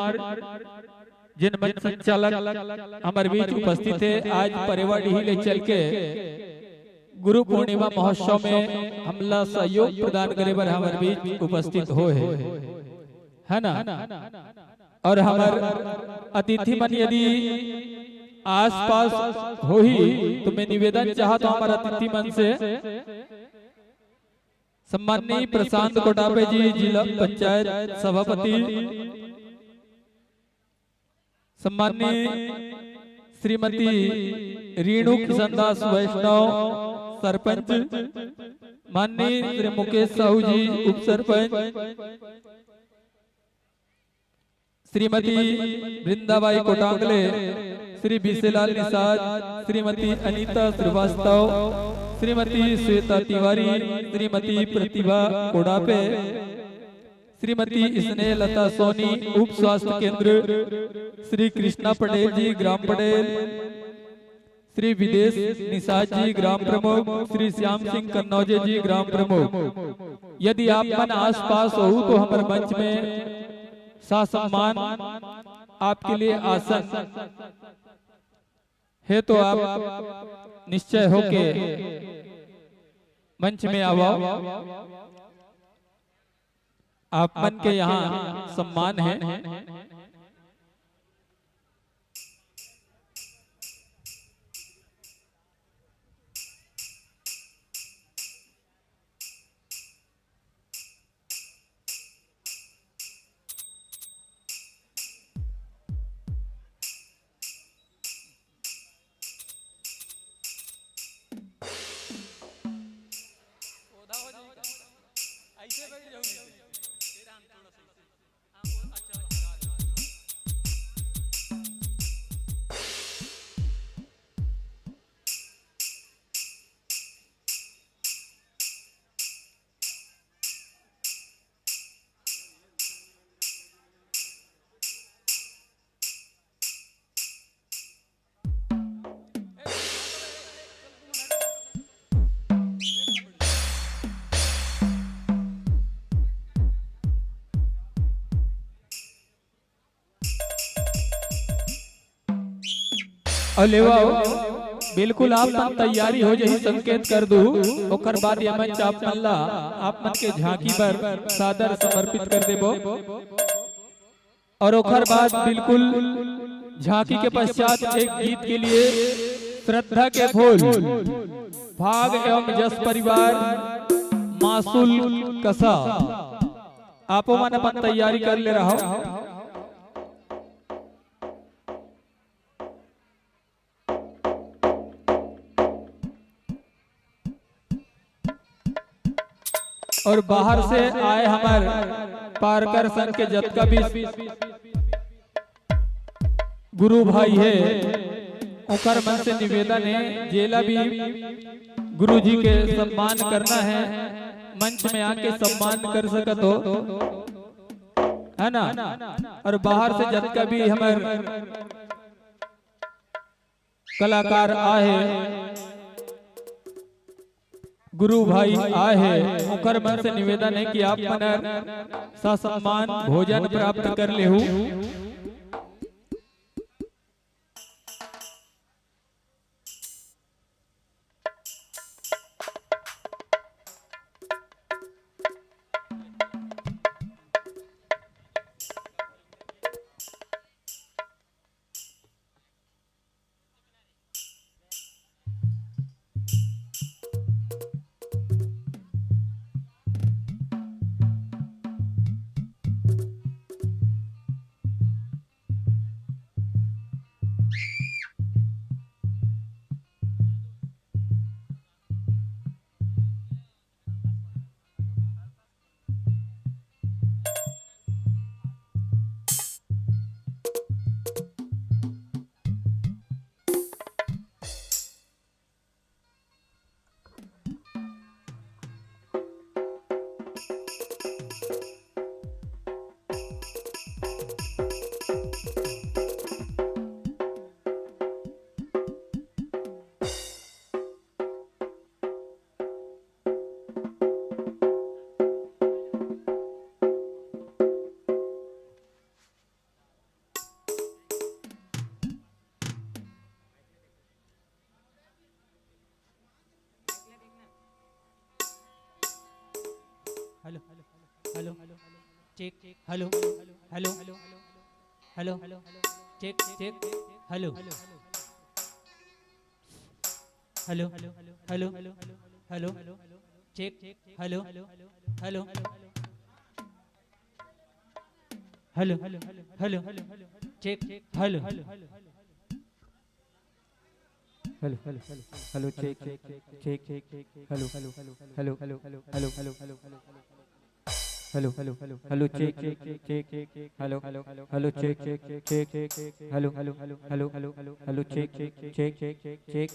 जिन मंच संचालक हमारे बीच उपस्थित है। आज परेवान ही ले चल के गुरु पूर्णिमा महोत्सव में हमला सहयोग प्रदान करे बार हमारे बीच उपस्थित हो है ना। और हमार अतिथि मन यदि आसपास हो ही तो मैं निवेदन चाहता हूं हमारे अतिथि मन से सम्माननीय प्रशांत कोटापे जी जिला पंचायत सभापति, सम्माननीय श्रीमती रीणु किशनदास वैष्णव सरपंच, माननीय श्री मुकेश साहू जी उप सरपंच, श्रीमती वृंदाबाई कोटांगले, श्री बिसेलाल निषाद, श्रीमती अनीता श्रीवास्तव, श्रीमती श्वेता तिवारी, श्रीमती प्रतिभा कोडापे, श्रीमती स्नेहलता सोनी उप स्वास्थ्य केंद्र, श्री कृष्णा पटेल जी ग्राम पटेल, श्री विदेश निषाद जी ग्राम प्रमुख, श्री श्याम सिंह कन्नौजे जी ग्राम प्रमुख। यदि आप मन आस पास हो तो हमारे मंच में सम्मान आपके लिए आसन है तो आप निश्चय होके मंच में आओ। आप मन के यहाँ सम्मान है। अलेवा बिल्कुल आप मन तैयारी हो जाही संकेत कर दू। ओकर बाद ये मंच आप मन ला आप मन के झांकी पर सादर समर्पित कर देबो और ओकर बाद बिल्कुल झांकी के पश्चात एक गीत के लिए श्रद्धा के फूल भाग एवं जस परिवार मासूल कसा आपो मन अपन तैयारी कर ले रहो। और बाहर से आए हमार पारकर संघ के जत्का भी गुरु भाई है, ओकर मन से निवेदन है जेला भी गुरु जी के सम्मान करना है, मंच में आके सम्मान कर सकत हो, है ना। और बाहर से जत्का भी हमार कलाकार आए गुरु भाई आए हैं, ओकर मन से निवेदन है कि आप मन ससम्मान भोजन प्राप्त कर ले हूँ। Hello hello check hello hello hello check check hello hello hello hello check hello hello hello hello check hello hello hello hello hello check check check check hello hello hello hello hello hello hello hello hello hello hello hello check check check hello hello hello check check check hello hello hello hello hello check check check check check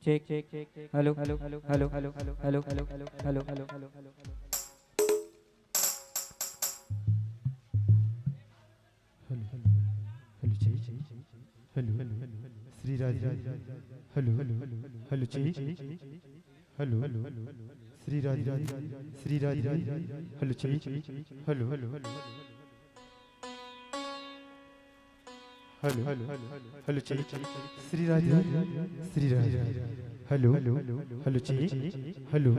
check check hello hello hello hello hello hello hello hello hello hello hello hello check hello Shri Raj hello hello check hello Shri Raj hello check hello hello check Shri Raj hello hello check hello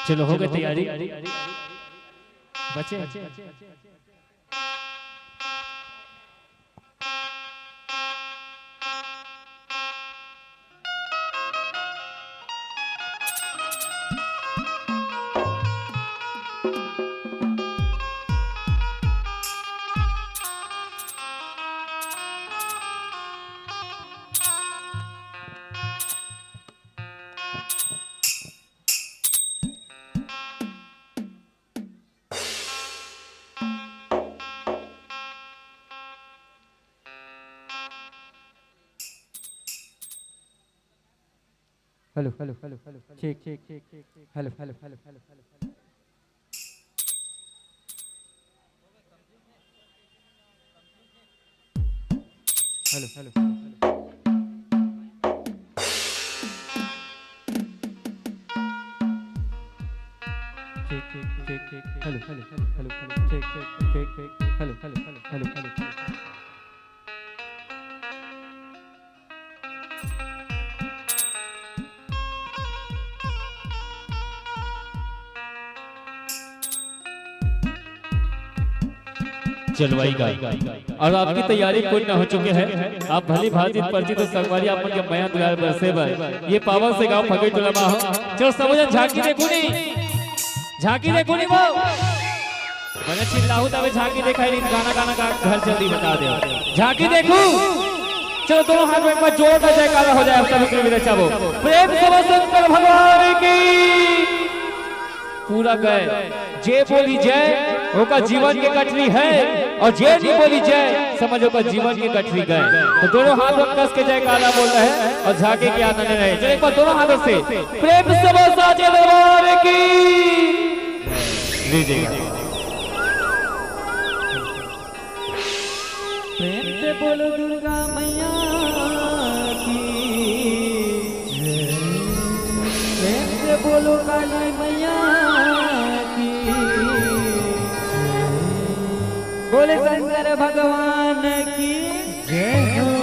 चलो हो गई तैयारी बच्चे hello hello hello hello ठीक ठीक ठीक hello hello hello hello hello hello hello ठीक ठीक ठीक ठीक hello hello hello hello hello ठीक ठीक ठीक ठीक hello hello hello hello hello जलवाई का और आपकी तैयारी पूर्ण हो चुके हैं। आप भली भांति परिचित संगवारी आपन के बयान दुलार बरसे बर ये पावन से गांव फकीर टोला में हो। चलो समझ झांकी देखो नहीं वो मैंने चिल्लाहू तबे झांकी दिखाई नहीं गाना गाना का घर जल्दी बता दे झांकी देखो। चलो दोनों हाथ में एक बार जोर का जयकारा हो जाए सब के लिए चाहो प्रेम से शंकर भगवान की पूरा गए जे बोली जय होका जीवन की कटरी है और जे नहीं बोली जय समझो का जीवन की कटरी गए। तो दोनों हाथों कस के जयकारा बोल रहे हैं और झांकी के आनंद रहे। चलो एक बार दोनों हाथों से प्रेम से बोल साचे दरबार की लीजिएगा प्रेम से बोलो दुर्गा मैया की प्रेम से बोलो काली मैया की बोले शंकर भगवान की जय हो।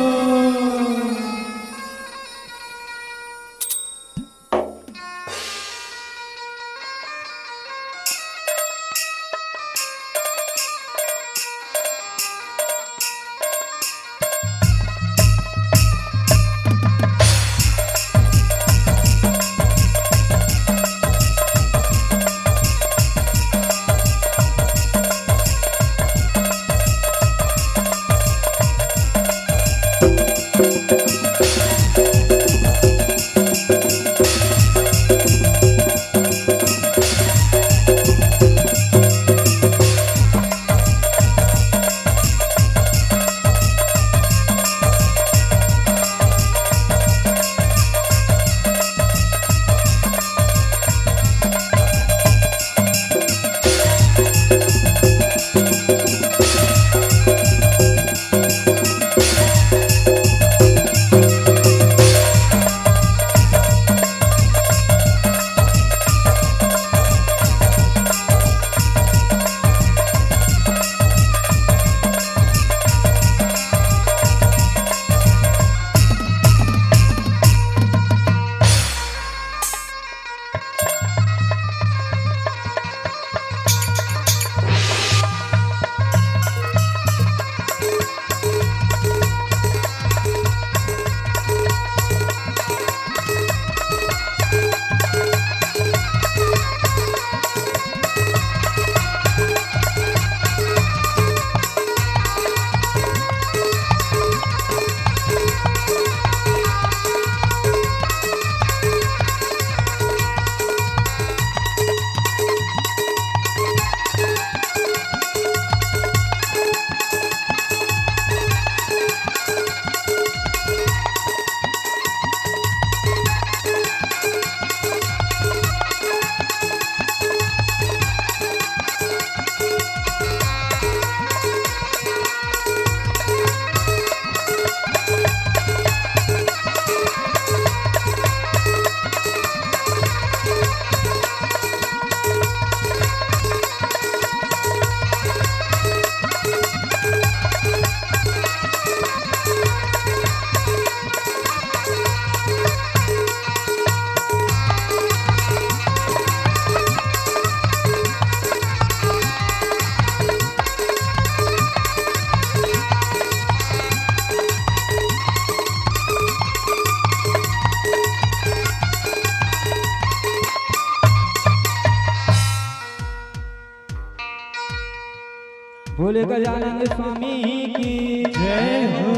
बोले गजानन स्वामी की जय हो।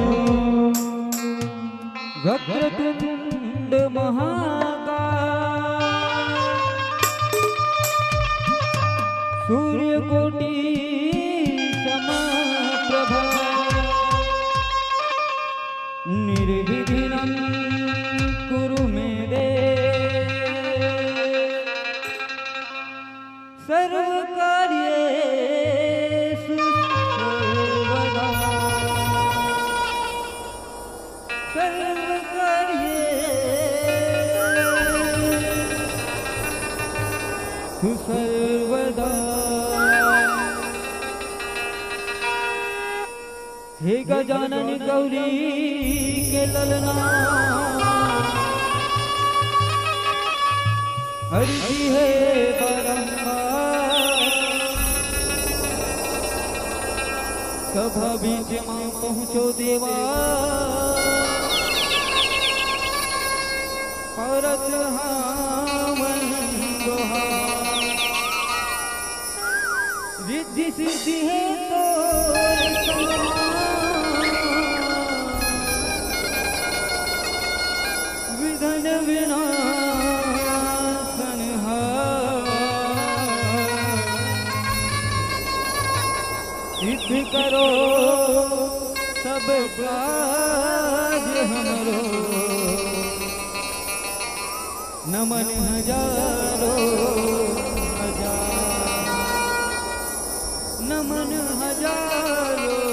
वक्रतुंड महाकाय सूर्यकोटि समप्रभा निर्विघ्नं कुरु मे देव सर्वकार्येषु सर्वदा सर्वकार्येषु सर्वदा। हे गजानन गौरी के ललना हरि जी है बारंबार सभा बीच मां पहुँचो देवा परत हावन दोहार रिद्धि सिद्धि है तो विधन विनाशन सिद्ध करो सब काज हमरो नमन हजारों हजार नमन हजारों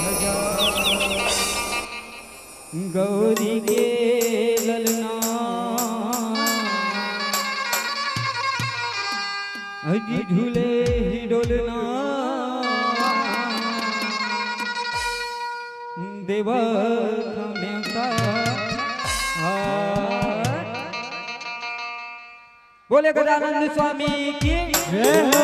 हजार गौरी के ललना अजी झूले ही डोलना देवा देवता बोले गजानन स्वामी की जय हो।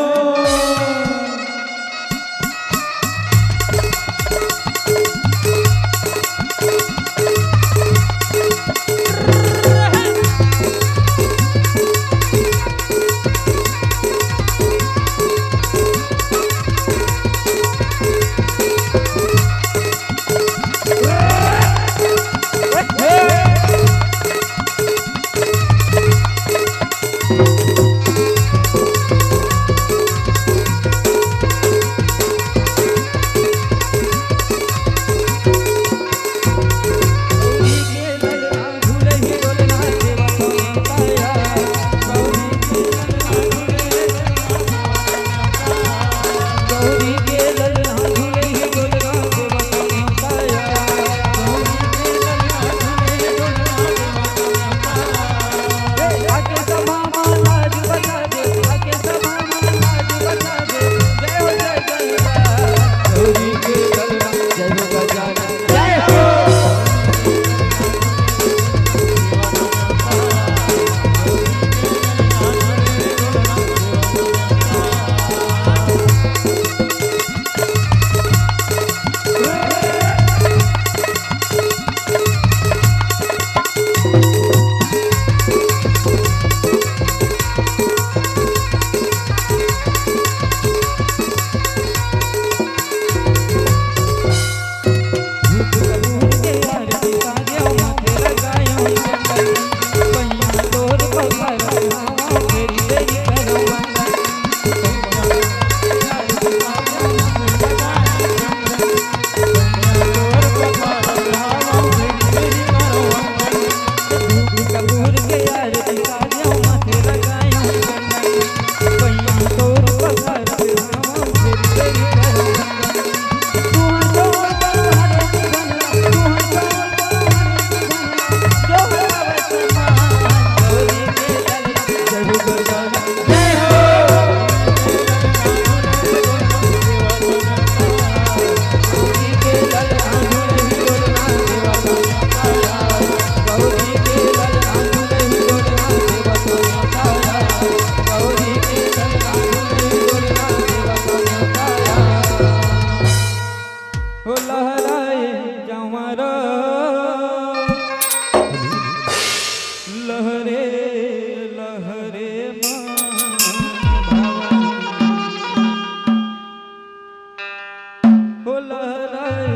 हो लहराए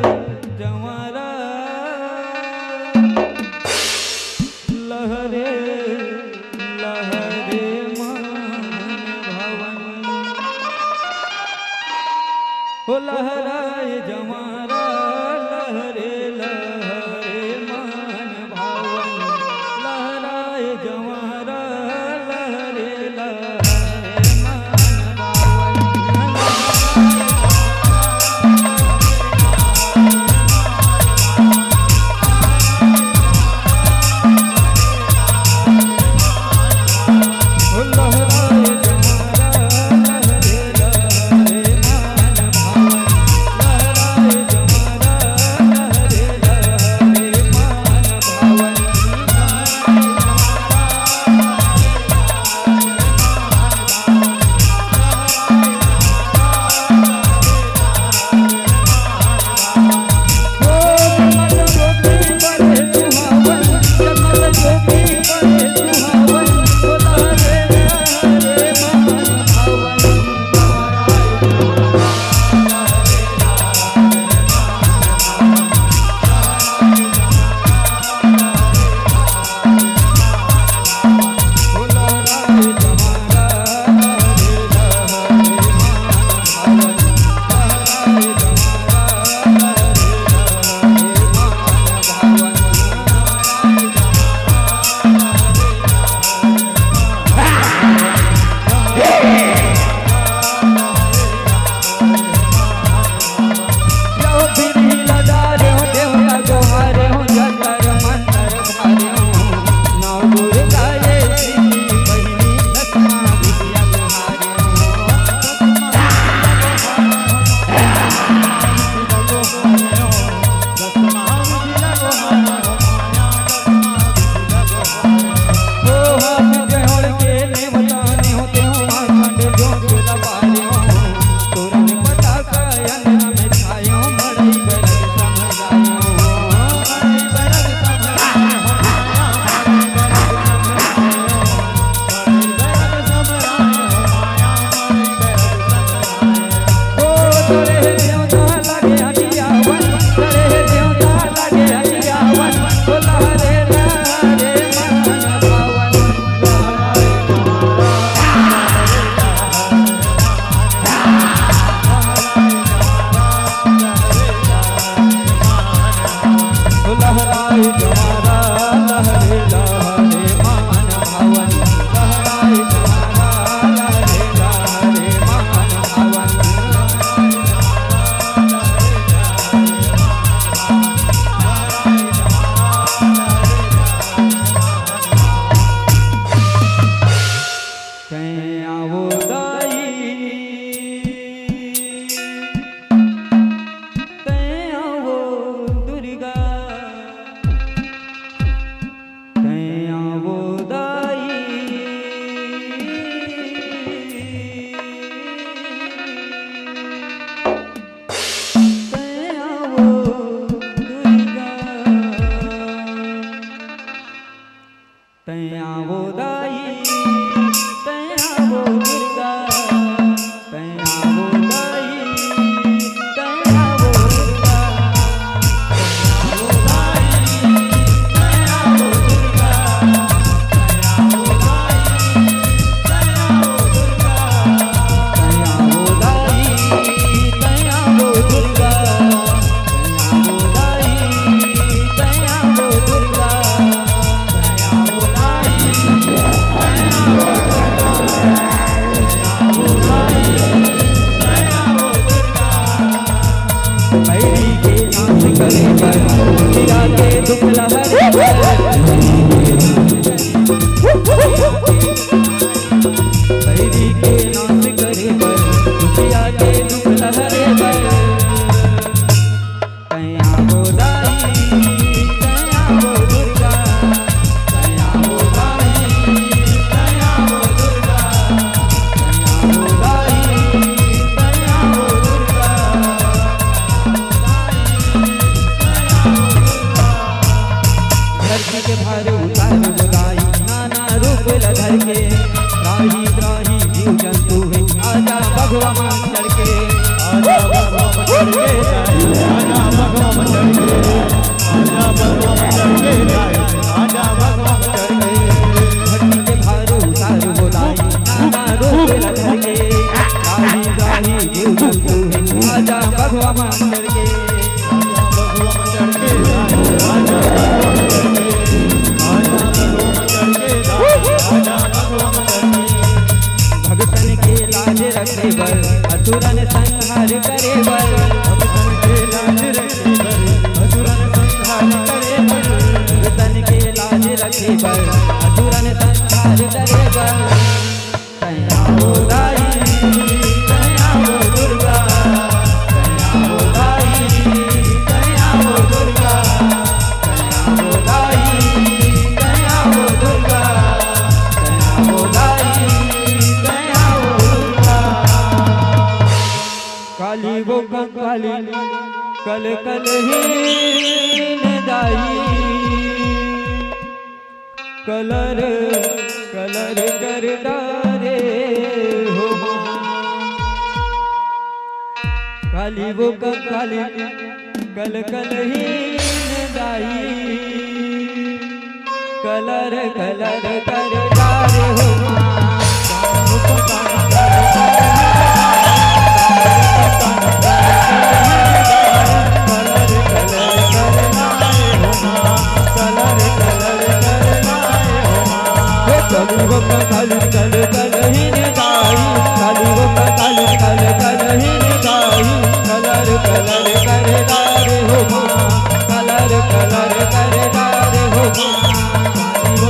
जवारा लहरे लहरे मान भवन हो लहराए जवारा लहरे लहरे मान भवन लहराए जवारा लहरे लहरे मान मंदिर के भगतन के लाज रखे बर असुरन संहार करे बर भगतन के लाज रखे बर असुरन संहार करे बर भगतन के लाज रखे बर असुरन संहार करे बर कन्या हो दाई कन्या हो दुर्गा कन्या हो दाई कन्या हो दुर्गा कन्या हो दाई कन्या हो दुर्गा कन्या हो दाई कन्या हो दुर्गा काली वो काली कल कल ही दाई कलर कलर कर डारे हो काली वो काली कल कल ही दाई कलर कलर कर डारे हो काली वो काली कल कल ही दाई काली वो काली कल कल ही दाई कलर कलर कर डारे हो माँ कलर कलर कर डारे हो माँ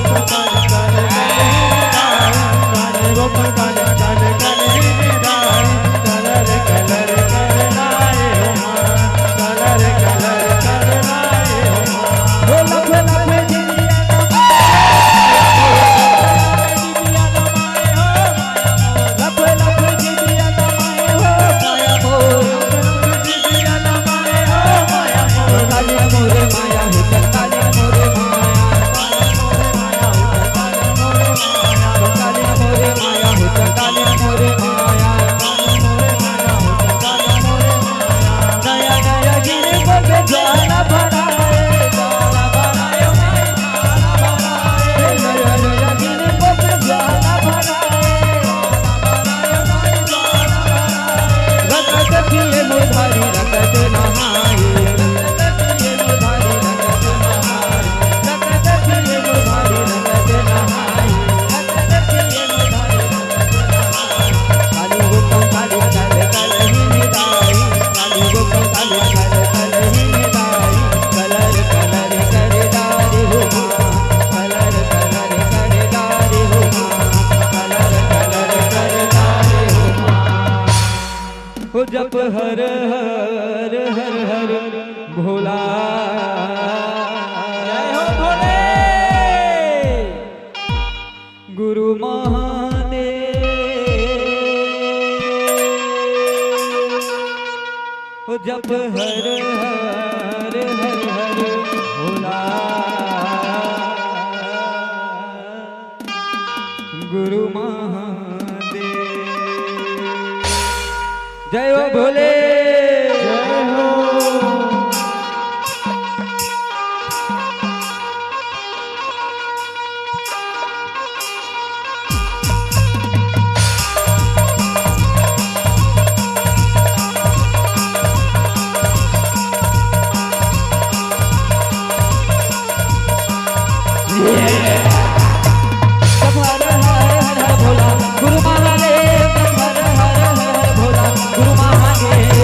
काली वो काली कल काली वो काली कल कल ही दाई कलर कलर कर डारे हो माँ कलर कलर कर डारे हो माँ वो लख लख जप हर हर हर हर भोला जय हो भोले गुरु महादेव जप हर हर हर हर भोला गुरु महादेव जय हो भोले जय हो गुरु महादेव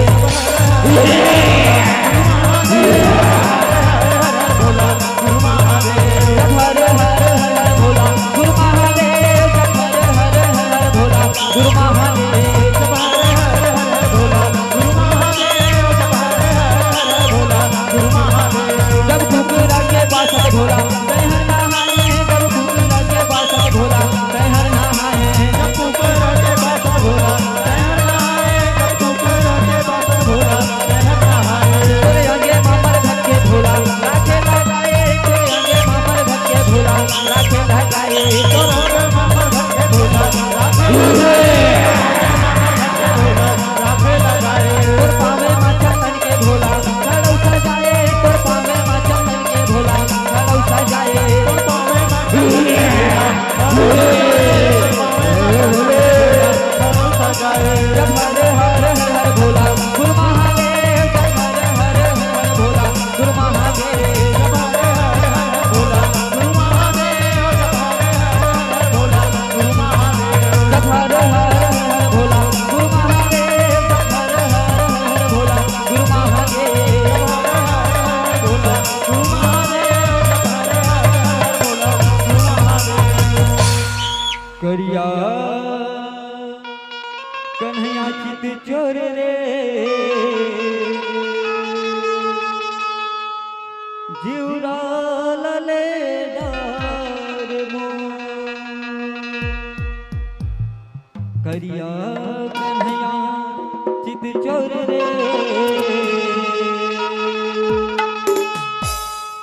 चोर रे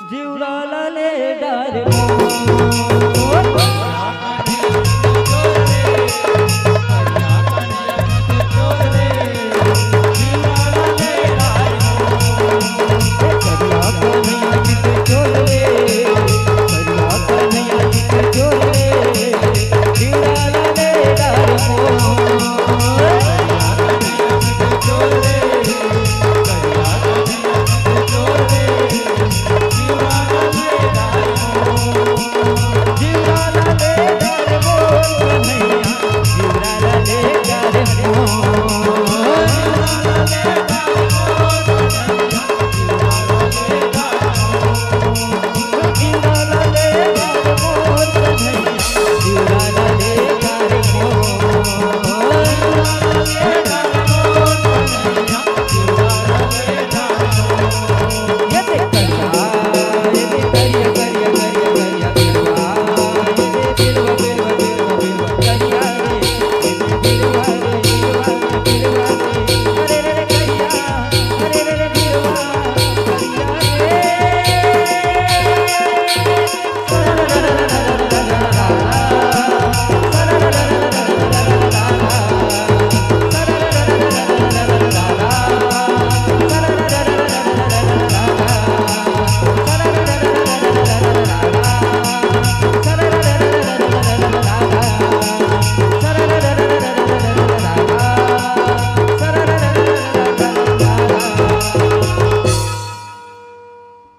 जीवराला ले डार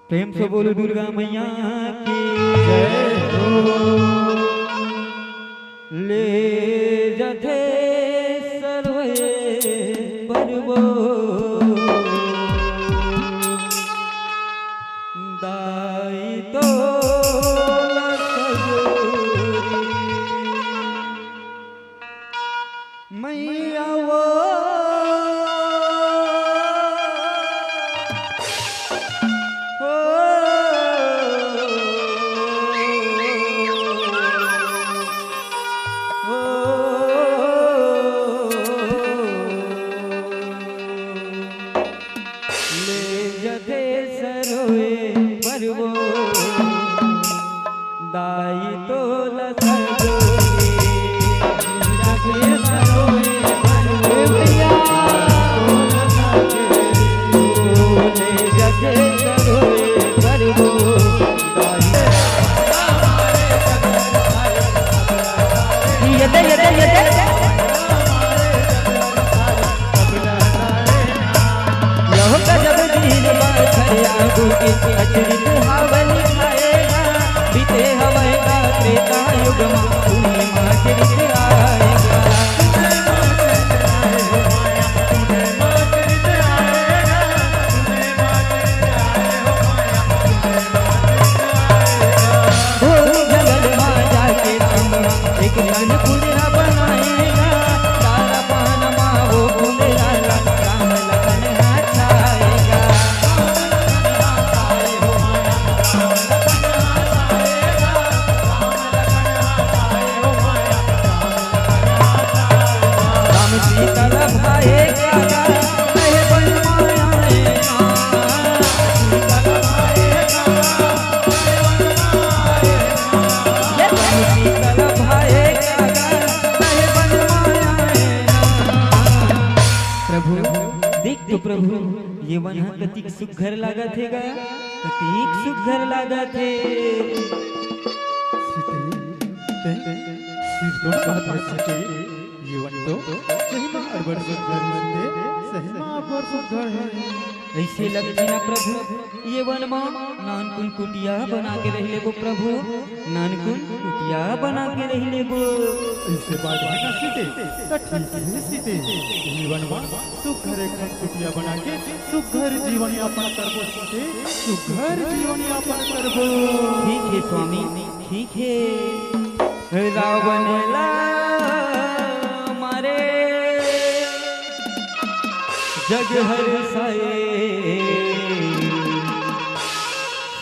प्रेम से बोलो दुर्गा मैया की जय हो। ले जथे सर्वे परवो दाई तो मैया वो दाई तो अचरित हावली खाएगा बीते हवेगा त्रेता युग में पूर्णिमा चरित आएगा जंगल में जाके एक जन कुंडा बनाएगा तारा पान माँ वो कुंडा राम लखन हाथ आएगा प्रभु ये वन कतिक सुघर लागत है गया कतिक सुघर लागत है ऐसे लगते ना प्रभु ये वन में नानकुन कुटिया बना के रह ले वो प्रभु नानकुन कुटिया बना के रह ले वो इससे बात है ना सीते जीवन में सुघर एक कुटिया बना के सुघर जीवन यापन करबो सीते सुघर जीवन यापन करबो। ठीक है स्वामी ठीक है रावण ला मारे जग हर साए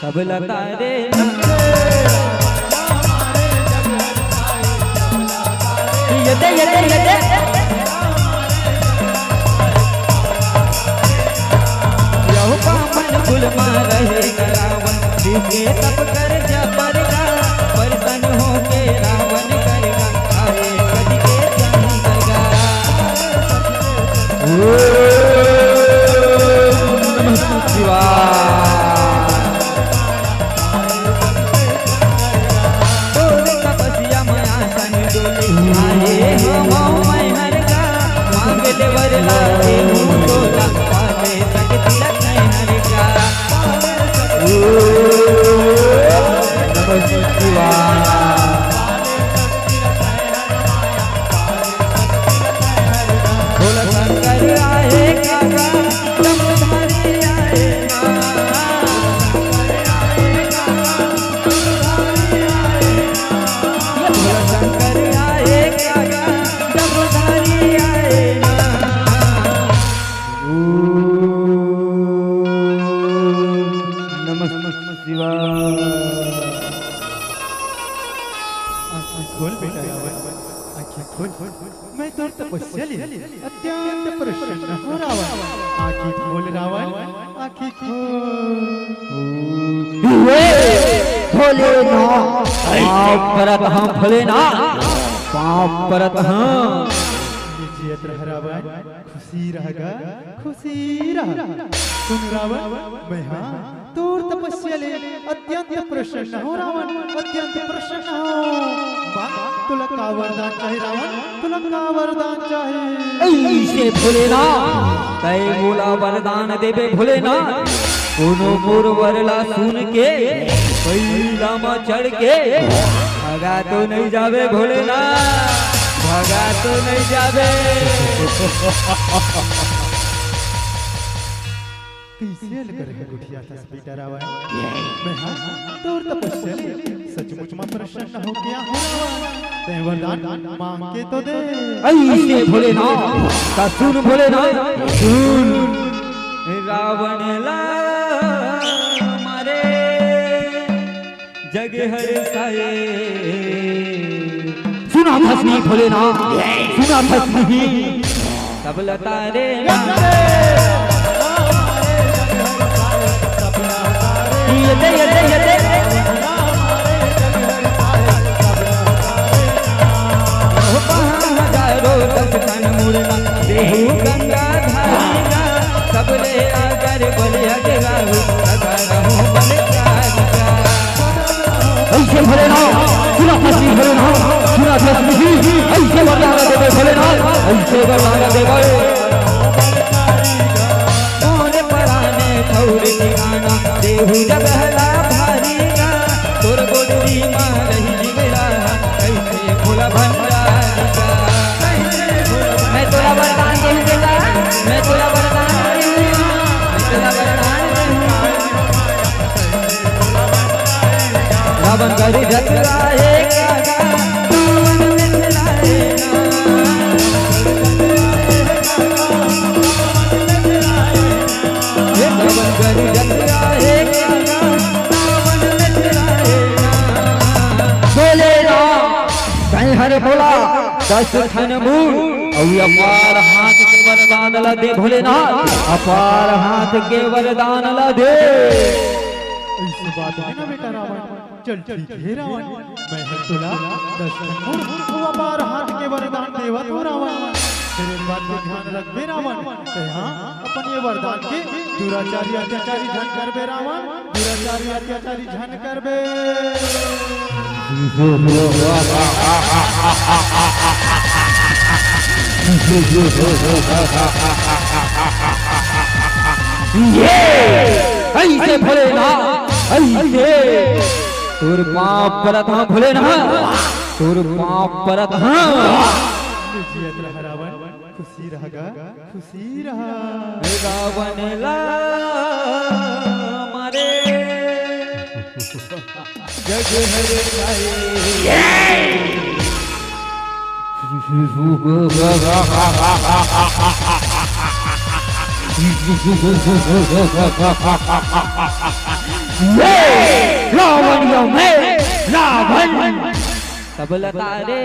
सब लतारे शिव के तप कर जा परगा प्रसन्न होके रावण करेगा आए कदी के जानी करगा तपस्या माया सन डोले आए हम मैं हरगा मांगले वरला देहु तोला पावे सट तिलक नहीं हरगा भोला शंकर आए काका जमधारी आए भोला शंकर आए काका जमधारी आए खोल बेटा रावण, आँखें खोल। मैं तो तपस्या ले अत्यंत प्रसन्न हो रावण। आँखें खोल रावण, आँखें खोल। पाप परत हम भोलेनाथ पाप परत हम जियत रह रावण, खुशी रहेगा, खुशी रह। सुन रावण, मैं हाँ तोर तपस्या ले अत्यंत प्रसन्न हो रावण, अत्यंत प्रसन्न हो। तुला का वरदान चाहे रावण, तुला का वरदान चाहे? ऐसे भोलेनाथ कै बोला वरदान देवे भोलेनाथ कोनो मोर वरला सुन के पैला में चढ़ के भगा तो नहीं जावे भोलेनाथ भगा तो नहीं जावे कैसे लग रहे गुठिया था बेटा रावण। मैं हाँ तोर तपस्या ले सचमुच में प्रसन्न हो गया हूँ रावण। ते वरदान मांग के तो दे। ऐसे भोलेनाथ का सुन भोलेनाथ सुन रावण ला मारे जग हर साए सुना भस्मी भोलेनाथ सुना भस्मी सब लतारे यते यते यते मुड़ना देहु गंगा धारिगा सबले आगर बलिया के गाहु लगा रहूं बलिकारिका ऐसे भोलेनाथ सुना भस्मी भोलेनाथ सुना भस्मी ऐसे वरदान देवे भोलेनाथ ऐसे वरदान देवे मोरे पराने ठौर ठिकाना देहु जगहला भारीगा तोर बोलरी मां रही जिगरा कैसे भोला भंडारिका मैं तोरा वरदान दूंगा मैं तोरा वरदान दूंगा मैं तोरा वरदान दूंगा रावण गरी जतराए कागा रावण मिथिलाए रावण गरी जतराए कागा रावण मिथिलाए बोले राम कहीं हरे भोला दस खन मूल अपार हाथ के वरदान ला दे भोलेनाथ अपार हाथ के वरदान ला दे ऐसी बात है ना बेटा रावण। चल ठीक है रावण, मैं हर तुला 10 खन अपार हाथ के वरदान देवा तो रावण। तेरे बात का ध्यान रख बे रावण। ते हाँ अपन ये वरदान के दुराचारी अत्याचारी झन कर बे रावण, दुराचारी अत्याचारी झन कर बे। ऐसे भोलेनाथ ऐसे तोर पाप परत हाँ भोलेनाथ तोर पाप परत हाँ जियत रह रावण, खुशी रहेगा, खुशी रहा। रावण ला मारे जग हर रावण यो मैं रावण सब लतारे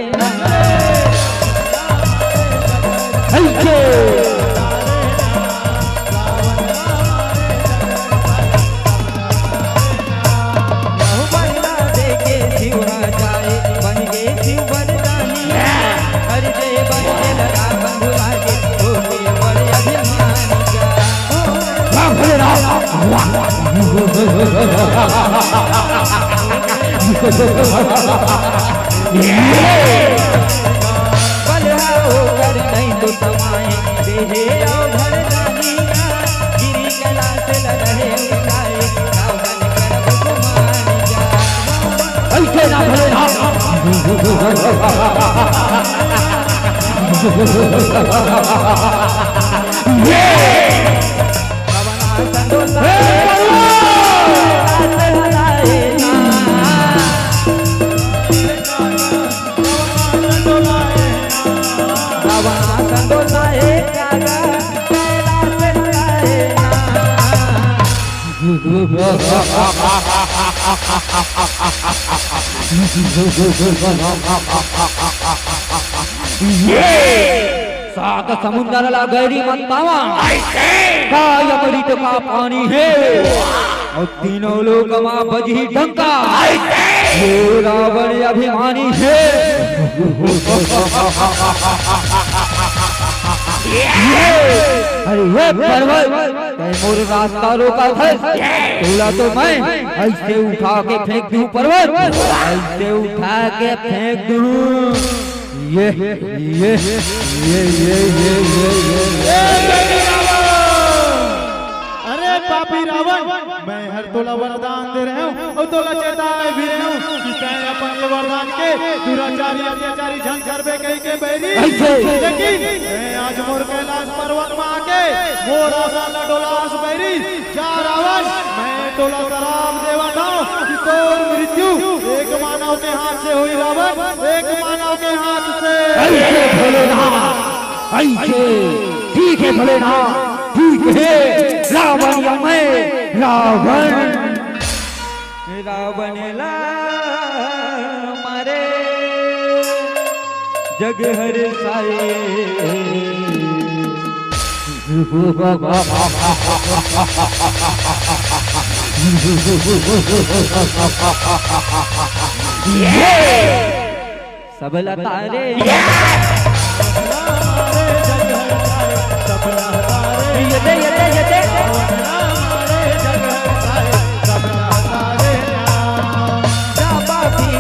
बलहा होकर नहीं तो समाए देहे आओ घर जानिया गिरी गला से लगे उठाए रावण कर गुमान जा ऐसे ना भले ना ये रावण संतोष सात समुद्र ला गहरी मतावा काय अमृत का पानी है और तीनों लोग मां बजी ढंका ये रावण अभिमानी है अरे ये पर्वत मोर रास्ता रोका था तोला तो मैं ऐसे उठा के फेंक दूं पर्वत ऐसे उठा के फेंक दूं ये अरे पापी रावण मैं हर तोला वरदान दे रहा हूँ और तोला चेतावनी भी रहा हूँ कि तैं अपन ये वरदान के दुराचारी अत्याचारी झंड करबे कहीं के बैरी लेकिन मैं आज मोर कैलाश पर्वत में आके मोर आशा लडोलास बैरी जा रावण मैं तोला शराब देवा था कि तोर मृत्यु एक मानव के हाथ से हुई रावण एक मानव के हाथ से ऐसे ठीक है भोलेनाथ ठीक है रावण या मैं रावण रावण ला मारे जग हर साए सब लतारे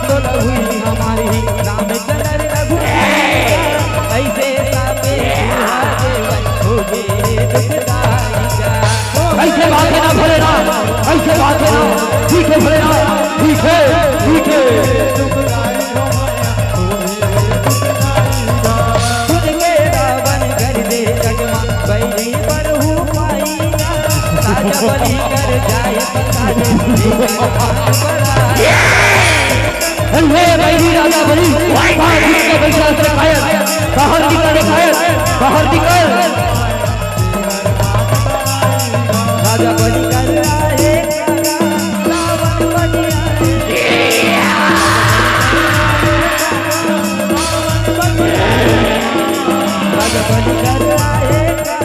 हमारी रामचंद्र रघु ऐसे ऐसे बात है ना भोलेनाथ ऐसे बात है ना ठीक है भोलेनाथ ठीक है तुझे रावण कर दे जगमा बैरी पर हूँ पाई राजा बलि कर जाए राजा बलि बाहर निकल राजा बलि कर आए रावण बलि राजा बलि कर आए रावण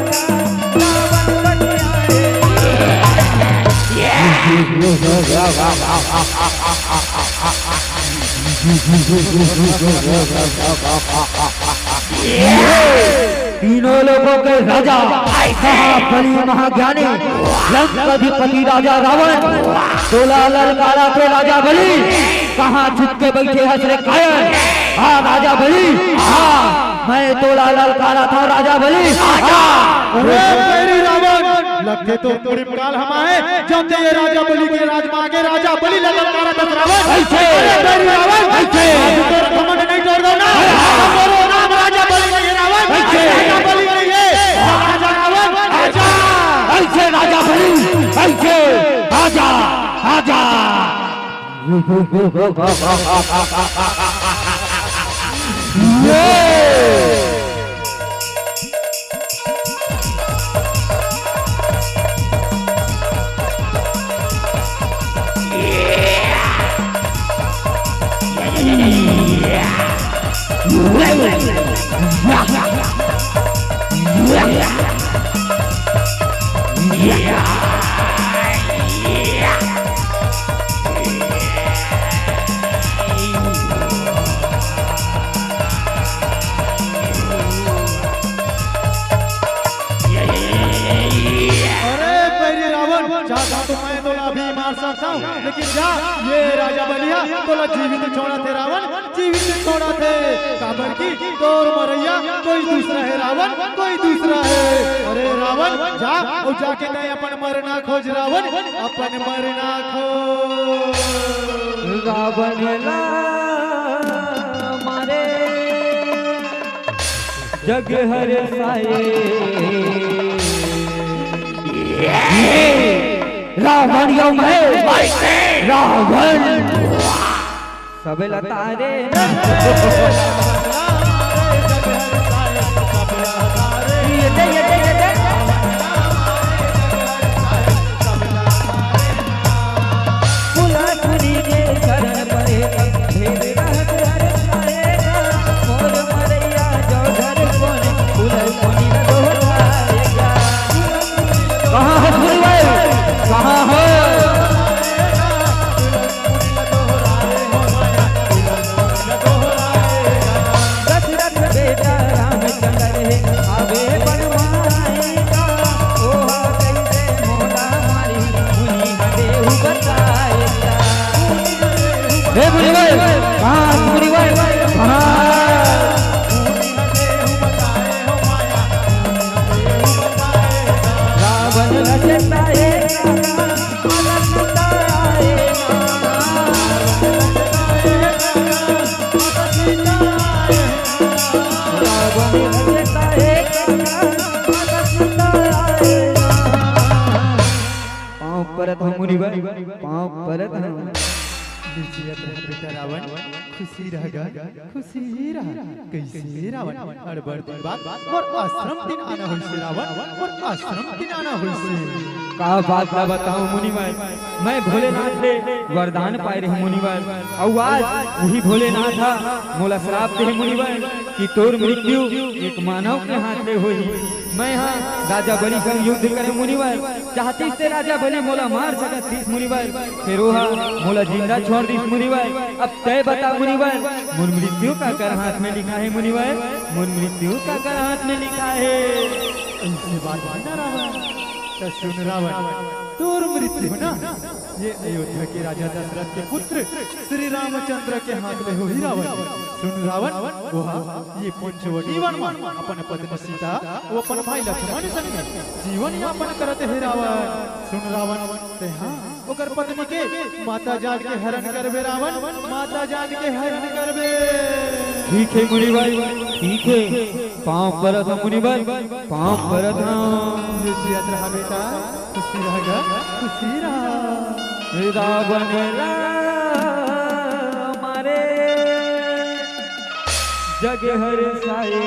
तीनों लोगों के राजा महाबली महाज्ञानी लंकाधिपति राजा रावण तोला ललकारा के राजा बलि कहाँ छुप के बैठे हंसरे कायर हाँ राजा बलि हाँ मैं तोला ललकारा था राजा बलि रावण लगते तो काल हमारे जब ये राजा बलि के राज मांगे राजा बलि ललकारा था रावण रावण घमंड नहीं तोड़ दो ना नाम राजा बलि के रावण राजा बलि नहीं है राजा रावण ऐसे राजा बलि ऐसे आजा आजा चाहता तो मैं तोला भी मार सकता हूँ, लेकिन जा ये राजा बलिया तोला जीवित छोड़ा थे रावण, जीवित छोड़ा थे। काबर की तोर मरैया कोई दूसरा है रावण, कोई दूसरा है। अरे रावण जा और जाके नहीं अपन मरना खोज रावण, अपन मरना खोज। रावण ला मारे जग हर साए, रावण यो मैं रावण सब लतारे। पाँव परत बेटा रावण खुशी रहेगा, खुशी ही रहा। कैसे रावण अड़बड़ दिन बाद और आश्रम दिन आना हुई से रावण, और आश्रम दिन आना हुई से। का बात ना बताऊं मुनिवर, मैं भोलेनाथ से वरदान पाए रहे मुनिवर, और आज वही भोलेनाथ था मोला श्राप दे मुनिवर कि तोर मृत्यु एक मानव के हाथ में हुई। मैं यहाँ राजा बलि का युद्ध करे मुनिवर, चाहती से राजा बलि मोला मार सकत थी मुनिवर, फिर वह मोला जिंदा छोड़ दी मुनिवर। अब तय बता मुनिवर, मुन मृत्यु का कर हाथ में लिखा है मुनिवर, मुन मृत्यु का कर हाथ में लिखा है। ऐसी बात है ना रावण, तो सुन रावण तोर मृत्यु ना ये अयोध्या के राजा दशरथ के पुत्र श्री रामचंद्र के हाथ में हुई रावण। सुन रावण वह ये पंचवटी वन में अपन पत्नी सीता वो अपन भाई लक्ष्मण संग जीवन यापन करते है रावण। सुन रावण ते हाँ ओकर पत्नी के माता जान के हरण करबे रावण, माता जान के हरण करबे। ठीक है मुनिवर, ठीक है, पाँव परत है मुनिवर, पाँव परत है। याद रहा बेटा, खुशी रहेगा, खुशी रहा। रावण मारे जग हर साए,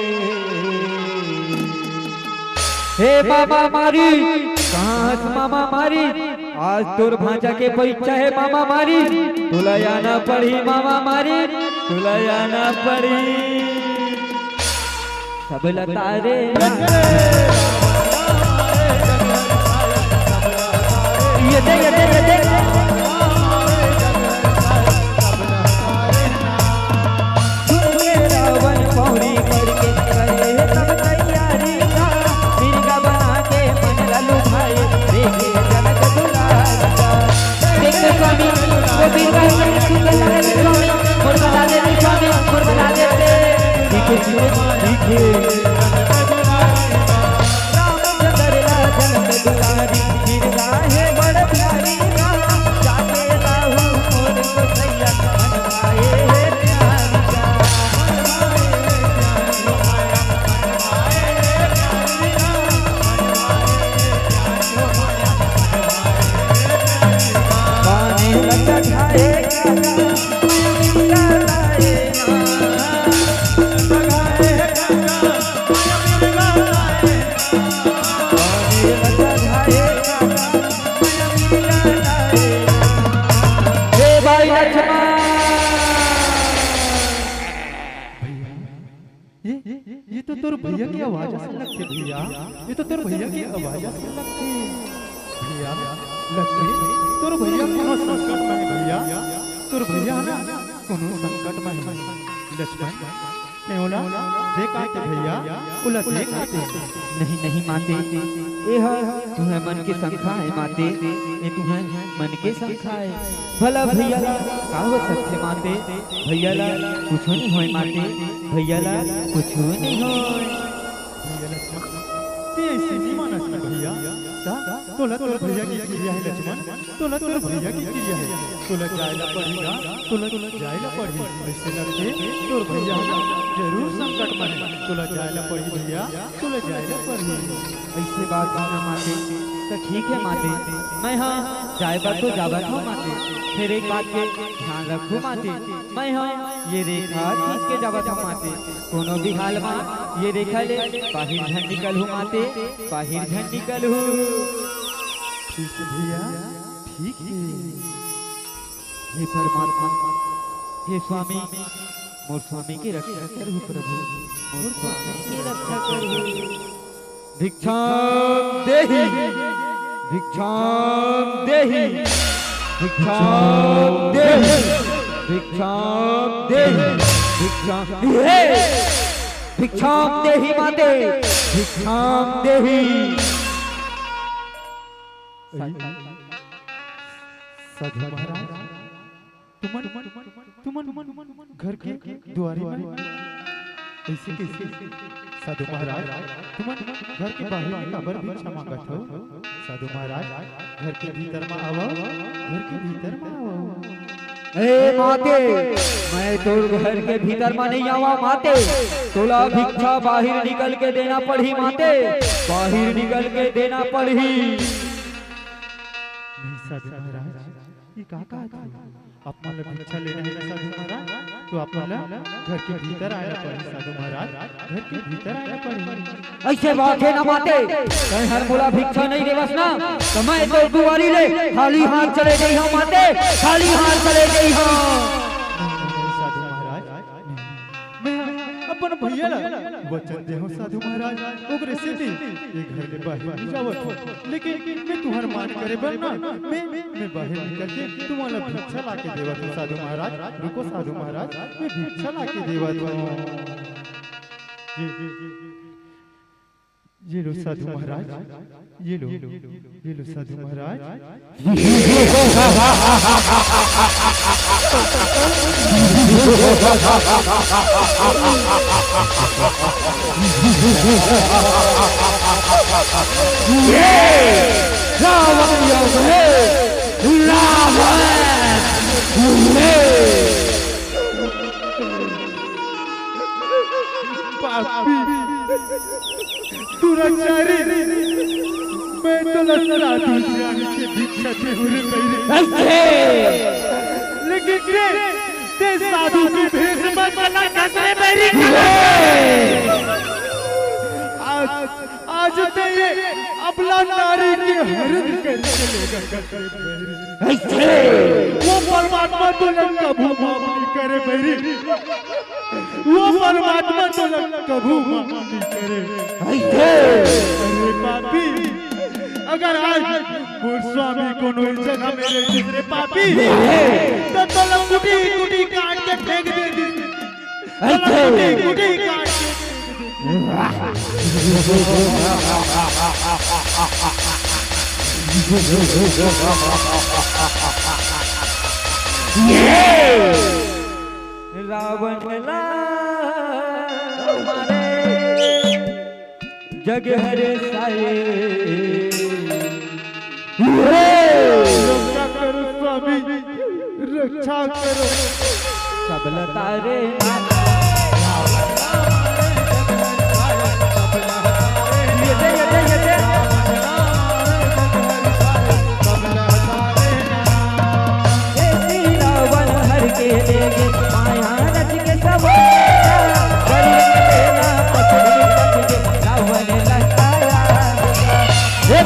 हे मामा मारी कहाँ मामा मारी, आज तोर भांजा के परीक्षा है मामा मारी, तुला आना पड़ी मामा मारी, तुला आना पड़ी। सब लतारे ये दे रावण पौड़ी करके करे सब तैयारी का, मिर्गा बना के मन लालू भाई देखे जनक दुलारी का। देखते स्वामी वो मिर्गा स्वामी और बता दे स्वामी और बता दे ठीक है रामचंद्र ला जनक दुलारी मिर्गा है बड़ प्यारी का, जाके राहु मोर को सैया मन भाए है प्यारी का। पानी लगा खाएगा ये तो तोर भैया की आवाज से लगती भैया, ये तो तोर भैया की आवाज से लगती भैया। लगती तोर भैया कोनो संकट में है भैया, तोर भैया ना कोनो संकट में है। लक्ष्मण नेवला देख आते भैया, उलट देख आते। नहीं नहीं माते तुम्हें मन के संखा है माते, ये तुम्हें मन के संखा है। भला भैया का हो सकते माते, भैया ला कुछ नहीं होए माते, भैया ला कुछ नहीं होए। ऐसे नहीं माना भैया, तोला तोला भैया की क्रिया है लक्ष्मण, तोला तोला भैया की क्रिया है, तोला जायला पड़ेगा, तोला तोला जायला पड़ेगा। ऐसे लगते तोर भैया जरूर संकट में है, तोला जायला पड़ी भैया, तोला जायला पड़ी। ऐसे बात ना माते, तो ठीक है माते, मैं हाँ जाएगा तो जावा हूँ माते, फिर एक बात के ध्यान रखो माते, मैं हाँ ये रेखा खींच के जावा था माते, कोनो भी हाल में ये रेखा ले बाहर झंड निकल हूँ माते, बाहर झंड निकल हूँ। ठीक है भैया, ठीक है। हे परमात्मा, हे स्वामी, मोर स्वामी की रक्षा करो प्रभु, मोर स्वामी की रक्षा करो। भिक्षाम देहि, भिक्षाम देहि, भिक्षाम देहि, भिक्षाम देहि, भिक्षाम देहि माते, भिक्षाम देहि। साधु महाराज, तुमन घर के द्वारे में ऐसे कैसे? साधु महाराज, तुमन घर के बाहर में काबर भिक्षा मांगत हो? साधु महाराज, घर के भीतर में आओ, घर के भीतर में आओ। ए माते, मैं तो घर के भीतर में नहीं आवा माते, तोला भिक्षा बाहर निकल के देना पड़ी माते, बाहर निकल के देना पड़ी। साधु महाराज, ये का था? अपना भिक्षा लेना है साधु महाराज, तो अपना घर के भीतर आना पड़े। साधु महाराज, घर के भीतर आना पड़े। ऐसे बात है ना माते, कहीं हर बोला भिक्षा नहीं देवस ना, तो मैं तो दुआरी ले खाली हाथ चले गई हूँ माते, खाली हाथ चले गई हूँ। साधु महाराज, मैं अपन भैया वचन दे हूँ साधु महाराज, ओकरे से दे ये घर के बाहर नहीं जावत हो, लेकिन मैं तुम्हार मान करे बनना, मैं बाहर निकल के तुम्हारा भिक्षा लाके देवत हूँ। साधु महाराज रुको, साधु महाराज, मैं भिक्षा लाके देवत हूँ। ये लो साधु महाराज, ये लो साधु महाराज। दुराचारी, मैं तो लसरा दूसरा के भिक्षा के हुरे पहले, लेकिन ते साधु की भेष में बना कसरे मेरी। आज ते ये अबला नारी की हरण करके लेगा कसरे मेरी। वो परमात्मा तो कभू माफ नहीं करे मेरी, वो परमात्मा तो कभू माफ नहीं करे। अरे पापी, अगर आज मोर स्वामी को नोई जगह मेरे दूसरे पापी तो तलम कुटी काट के फेंक दे दी, कुटी काट के। रावण मिला जग हरे साए, रक्षा करो स्वामी, रक्षा करो। सबल तारे रावण हर के लेगे माया रच के सब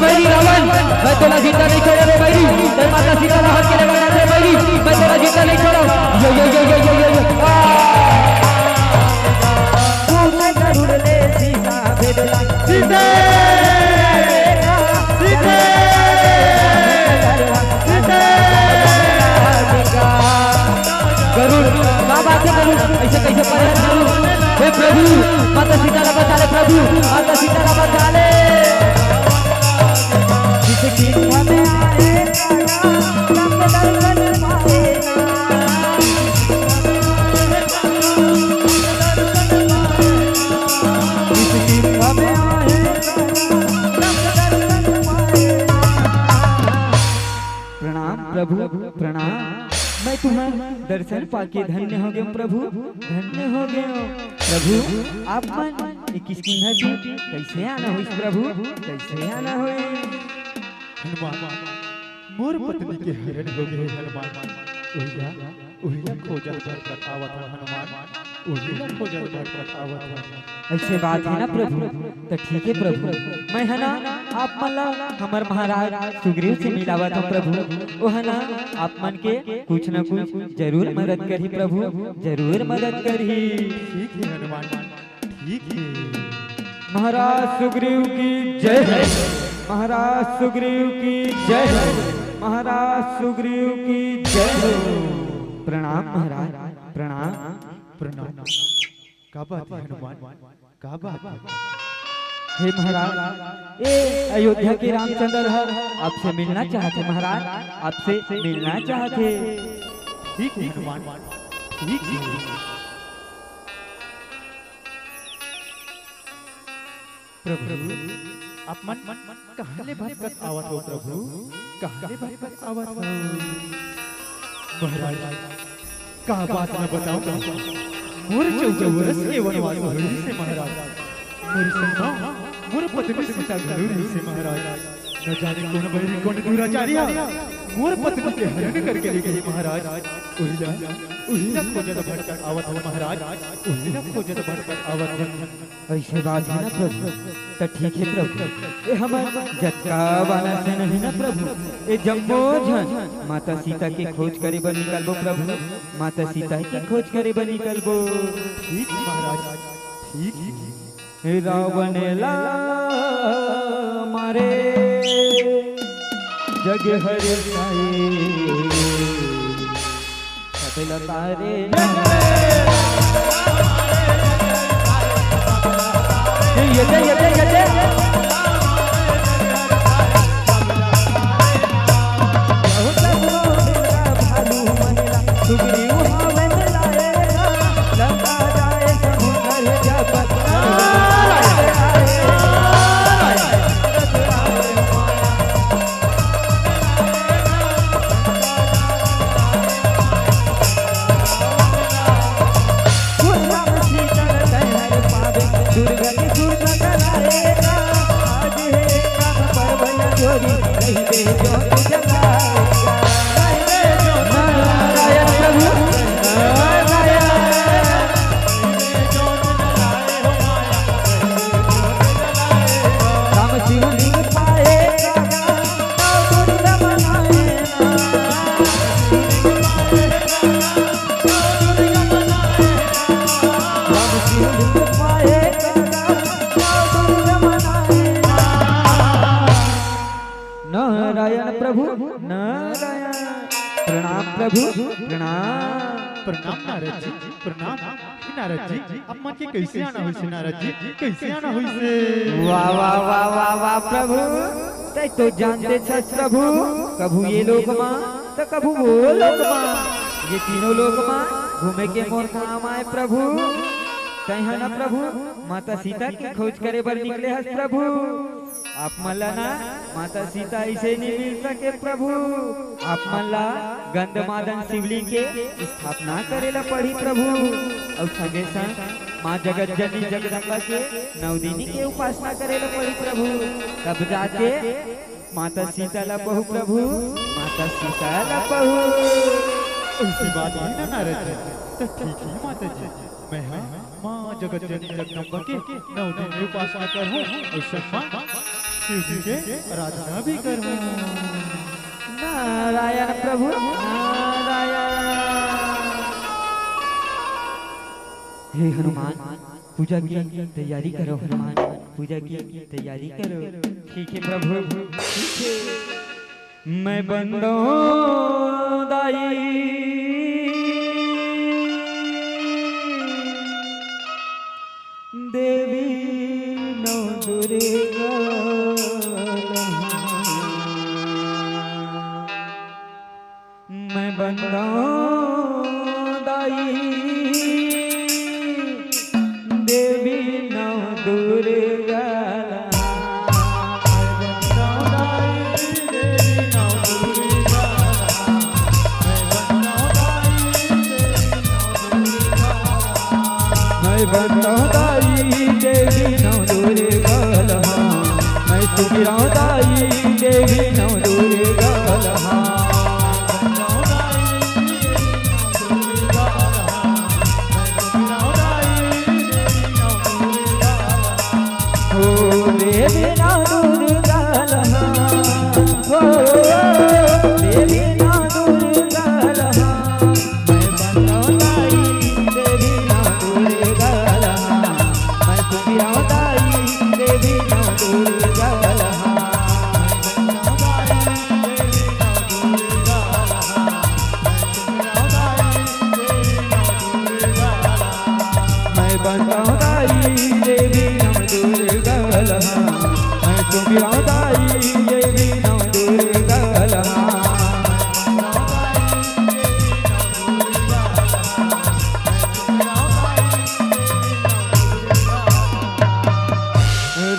भाई रावण, मैं तोला जीता नहीं छोड़ा रे भाई, तेरे माता सीता हाथ के लगा रे भाई, मैं तोला जीता नहीं छोड़ा। यो यो यो यो यो यो प्रणाम प्रभु प्रणाम। मैं तुम्हारा दर्शन पाके धन्य हो गया प्रभु, धन्य हो गया प्रभु। आप मन किसकिन्हा जी कैसे आना हुई प्रभु, कैसे आना हुई? हनुमान मोर पत्नी के हरण हो गए हनुमान, उहिला खोजत भटकत आवत हनुमान, उहिला खोजत भटकत आवत। ऐसे बात है ना प्रभु, तो ठीक है प्रभु। मैं है ना आप मला हमार महाराज सुग्रीव से मिलावा था प्रभु, वो है ना आप मन के कुछ न कुछ जरूर मदद करी प्रभु, जरूर मदद करी। ठीक है हनुमान, ठीक है। महाराज सुग्रीव की जय है, महाराज सुग्रीव की जय है, महाराज सुग्रीव की जय हो। प्रणाम महाराज, प्रणाम प्रणाम। का बात है हनुमान, का बात है? हे महाराज, ए अयोध्या के रामचंद्र आपसे मिलना चाहते महाराज, आपसे मिलना चाहते। ठीक है हनुमान, ठीक है। प्रभु आप मन कहाँ ले भटकत आवत हो प्रभु, कहाँ ले भटकत आवत हो? महाराज का बात मैं बताऊंगा, मोर 14 वर्ष के वनवास होने से महाराज, मोर संतान मोर पत्नी सीता घरूरी से महाराज, न जाने कौन बैरी कौन दुराचारिया मोर पत्नी के हरण करके ले गई महाराज। उहिला खोजत भटकत आवत हो महाराज, उहिला खोजत भटकत आवत हो। ऐसे बात है ना प्रभु, तो ठीक है प्रभु। ये हमारे जटका वाला से नहीं ना प्रभु, ये जम्बो झन माता सीता की खोज करे बर निकलबो प्रभु, माता सीता की खोज करे बर निकलबो। ठीक महाराज, ठीक। रावण ला मारे जग हरे साए, सतल तारे ये नारायण प्रभु नारायण। प्रणाम प्रभु प्रणाम। प्रणाम नारद जी, प्रणाम। नारद जी अब मन के कैसे आना हुई से? नारद जी कैसे आना हुई से? वाह वाह वाह वाह वाह प्रभु, तै तो जानते छस प्रभु, कभू ये लोक मां तो कभू वो लोक मां, ये तीनों लोक मां घूमे के मोर काम आए प्रभु। कहीं ना प्रभु माता सीता की खोज करे बर निकले हस प्रभु। आप मल्ला ना माता सीता ऐसे नहीं मिल सके प्रभु, आप मल्ला गंधमादन शिवलिंग के स्थापना करेला पड़ी प्रभु, और संगे संग माँ जगत जननी जगदम्बा के नवदिनी के उपासना करेला पड़ी प्रभु। तब जाके माता सीता ला पहु प्रभु, माता सीता ला पहु। ऐसी बात है ना नारद जी, तो ठीक है माता जी, मैं माँ जगत जननी जगदम्बा के 9 दिन की उपासना करूँ और सम्मान शिव जी के आराधना भी करूँ। नारायण प्रभु नारायण। हे हनुमान पूजा की तैयारी करो, हनुमान पूजा की तैयारी करो। ठीक है प्रभु ठीक है। मैं बंदो दाई देवी नौ दुर्गा, मैं बंदो दाई देवी नौ दुर्गा। बनौदाई देवी नौ दुर्गा लहा, मैं सुखिरादाई देवी नौ दुर्गा लहा। हो देवी नौ दुर्गा लहा, हो देवी नौ दुर्गा लहा, मैं बनौदाई देवी नौ दुर्गा लहा, मैं सुखिरादाई देवी नौ दुर्गा लहा। मैं बनौदाई देवी नौ दुर्गा लहा, मैं सुखिरादाई देवी नौ दुर्गा लहा।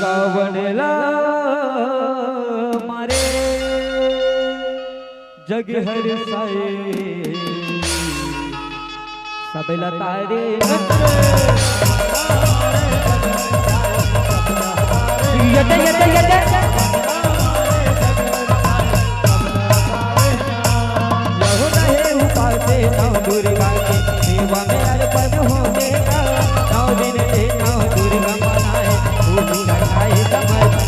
रावण ला मारे जग हर साए, सबला तारे यते यते यते यहो रहे ऊपर से नौ दुर्गा के सेवा में अर्पण होगा। नौ दिन से नौ दुर्गा मनाए फूल लगाए समर्पण।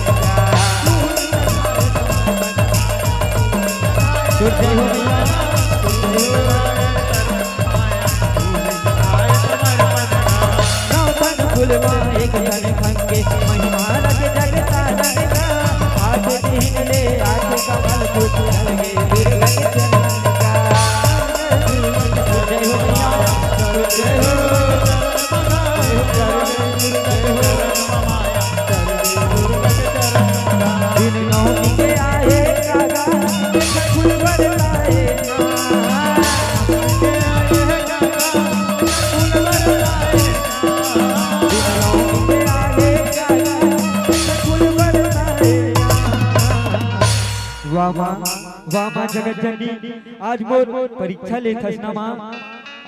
जय हो मैया फुलवा एक धन खंगे महिमा रज जगता रंगा। आठ दिन ले आठ कमल कुछ लगे दुर्गा के चरण का। जय हो मैया जय हो दिन नौमी के आए कागा फूल बरसाए वामा वामा जगत जननी। आज मोर परीक्षा ले थसना माँ,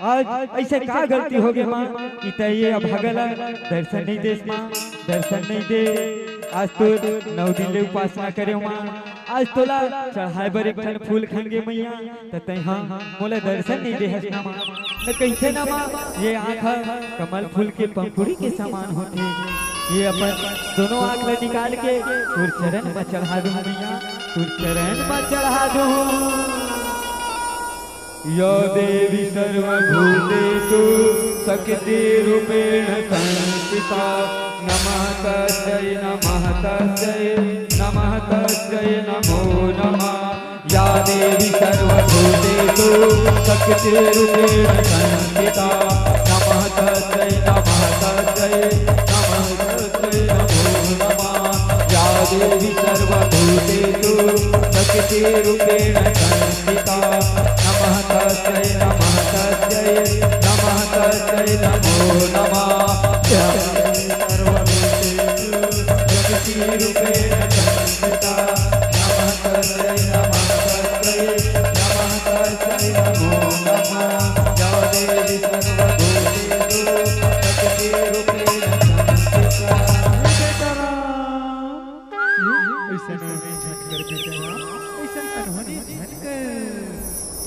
आज ऐसे का गलती हो गई माँ कि तय अभागला दर्शन नहीं दे माँ, दर्शन नहीं दे। आज तो 9 दिन ले उपासना करे माँ, आज तोला चढ़ाए बर एक ठन फूल खनगे मैया त तैहा मोला दर्शन नहीं दे हसना माँ। न कैसे ना माँ ये आँखा कमल फूल के पंखुड़ी के समान होते। ये अपन दोनों आँख ले निकाल के तुर चरण में चढ़ा दूं मैया, तुर चरण में चढ़ा दूं। यो देवी सर्वभूतेषु शक्ति रूपेण संस्थिता। नमः तस्यै नमः तस्यै नमः तस्यै नमो नमः। या देवी सर्वभूतेषु शक्ति रूपेण संस्थिता। नमः तस्यै नमः तस्यै नमः तस्यै नमो नमः। या देवी सर्वभूतेषु शक्ति रूपेण संस्थिता। नमः तस्यै नमः तस्यै नमः तस्यै नमो नमः। या देवी सर्वभूतेषु शक्ति रूपेण संस्थिता। नमः तस्यै नमः तस्यै नमः तस्यै नमो नमः। या देवी सर्वभूतेषु शक्ति रूपेण संस्थिता।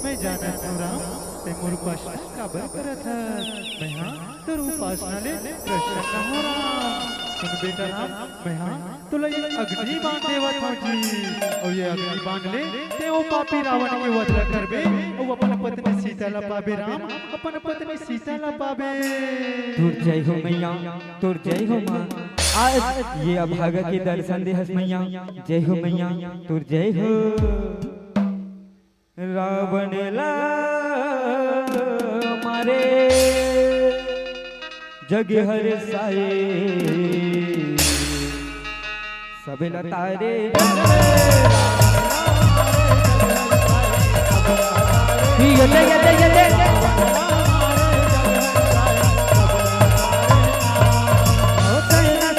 मैं जाना हूँ राम ते मोर उपासना काबर करत है। मैं हाँ तोर उपासना ले प्रसन्न हो राम। सुन बेटा राम, मैं हाँ तुला ये अग्नि बाण देवत हूँ जी, और ये अग्नि बाण ले ते वो पापी रावण के वध करबे और अपन पत्नी सीता ला पाबे राम, अपन पत्नी सीता ला पाबे। तुर जय हो मैया, तुर जय हो माँ। आज ये अभागा के दर्शन दे हस मैया, जय हो मैया, तुर जय हो। रावण ला मारे जग हर साए, सब लतारे यते यते यते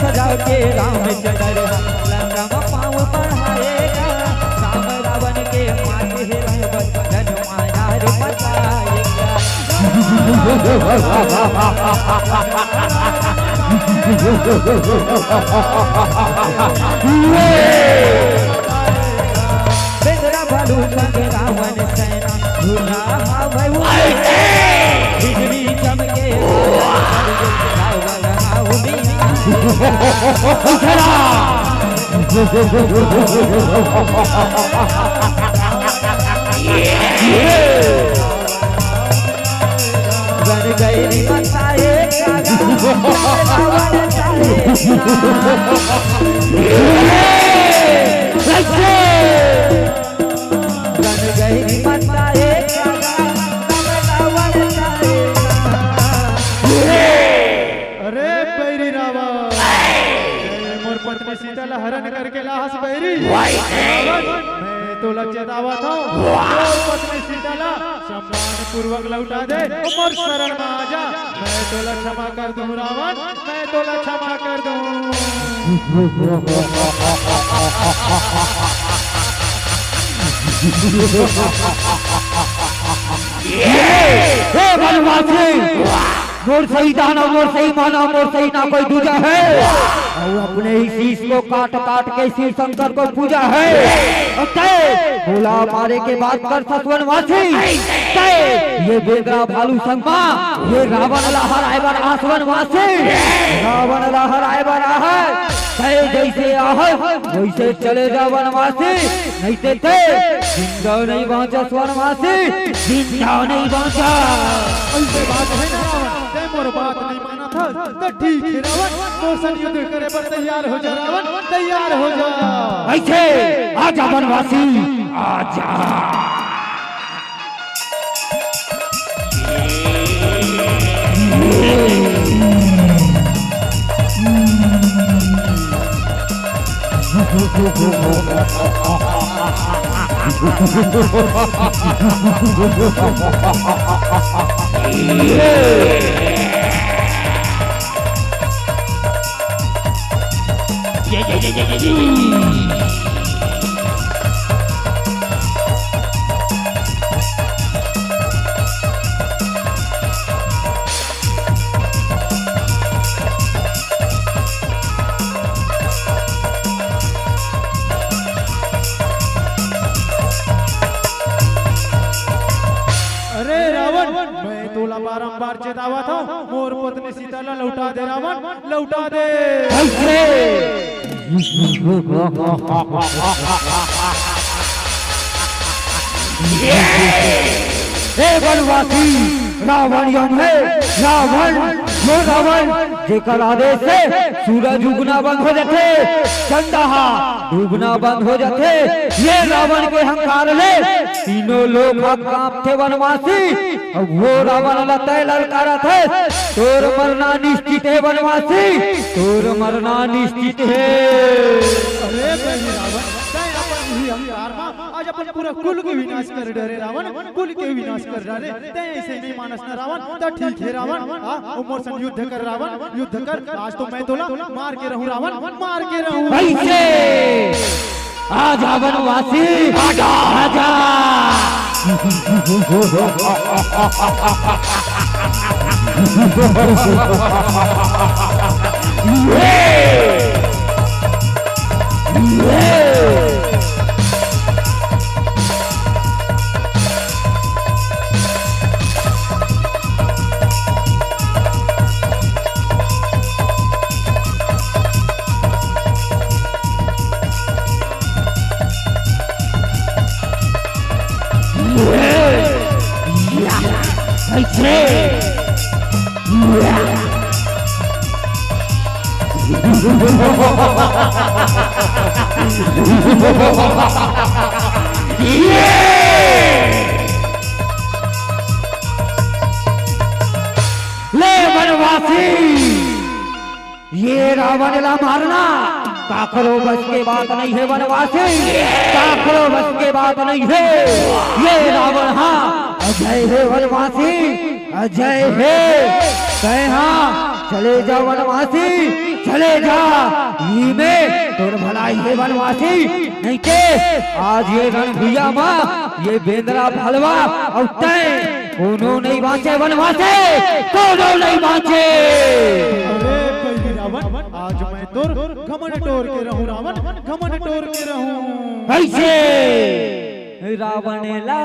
सजा के रामचंद्र लंका में पाँव बढ़ाएगा। राम रावण के माथे धन माया बचाएगा। बेंद्रा भालू संग रावण सेना झूला हावे बिजली चमके रावण हावे बन गई बताए रावण बन गई बताए अरे बैरी रावण मोर पत्नी सीता ला हरण करके लाहस बैरी रावण, मैं तो लज्जित आवा था मोर पत्नी सीता ला सम्मान पूर्वक लौटा दे मोर शरण में आ जा। मैं तो ला क्षमा कर दूं रावण, मैं तो ला क्षमा कर मोर सही दाना मोर सही माना मोर सही ना कोई दूजा है और अपने ही शीश को काट काट के शिव शंकर को पूजा है। बोला मारे के बाद कर ससवन वासी ये बेगरा भालू संगमा ये रावण लहर आयबर आसवन वासी रावण लहर आयबर है जैसे आहय वैसे चले जा वनवासी नहीं थे जिंदा नहीं पहुंचा स्वर्णवासी जिंदा नहीं पहुंचा। ऐसे बात है ना रावण, ते मोर बात नहीं माना था तो ठीक है रावण, मोर संग युद्ध करे पर तैयार हो जा रावण, तैयार हो जा। ऐसे आजा वनवासी आजा। मैं तोला बारंबार चेतावा था मोर पत्नी सीता ला लौटा दे रावण, लौटा दे। वनवासी रावण यम है रावण जो रावण जेकर आदेश से सूरज उगना बंद हो जाते चंदा डूबना बंद हो जाते ये रावण के हंकार ले तीनों लोग कांपते वनवासी और वो रावण लताए ललकारा थे तोर मरना निश्चित है वनवासी तोर मरना निश्चित है। अरे बहनी रावण ही हंकार मां आज अपन पूरा कुल के विनाश कर डरे रावण, कुल के विनाश कर डाले ते ऐसे नहीं मानस न रावण तो ठीक है रावण उमर संग युद्ध कर रावण, युद्ध कर आज तो मैं तोला मार के रहूं रावण, मार के रहूं। ऐसे आजा वनवासी आजा आजा। ले वनवासी ये रावण ला मारना काकरो बस के बात नहीं है वनवासी, काकरो बस के बात नहीं है। ये रावण हाँ अजय है वनवासी अजय है कहे हाँ चले जा वनवासी चले जा ये में तोर भलाई है वनवासी नहीं के आज ये रणभूया माँ ये बेंद्रा भलवा और तय कोनो नहीं बाँचे वनवास से, कोनो नहीं बाँचे। अरे पहली रावण, आज मैं तोर घमंड तोड़ के रहूं रावण, घमंड तोड़ के रहूं। ऐसे रावण ला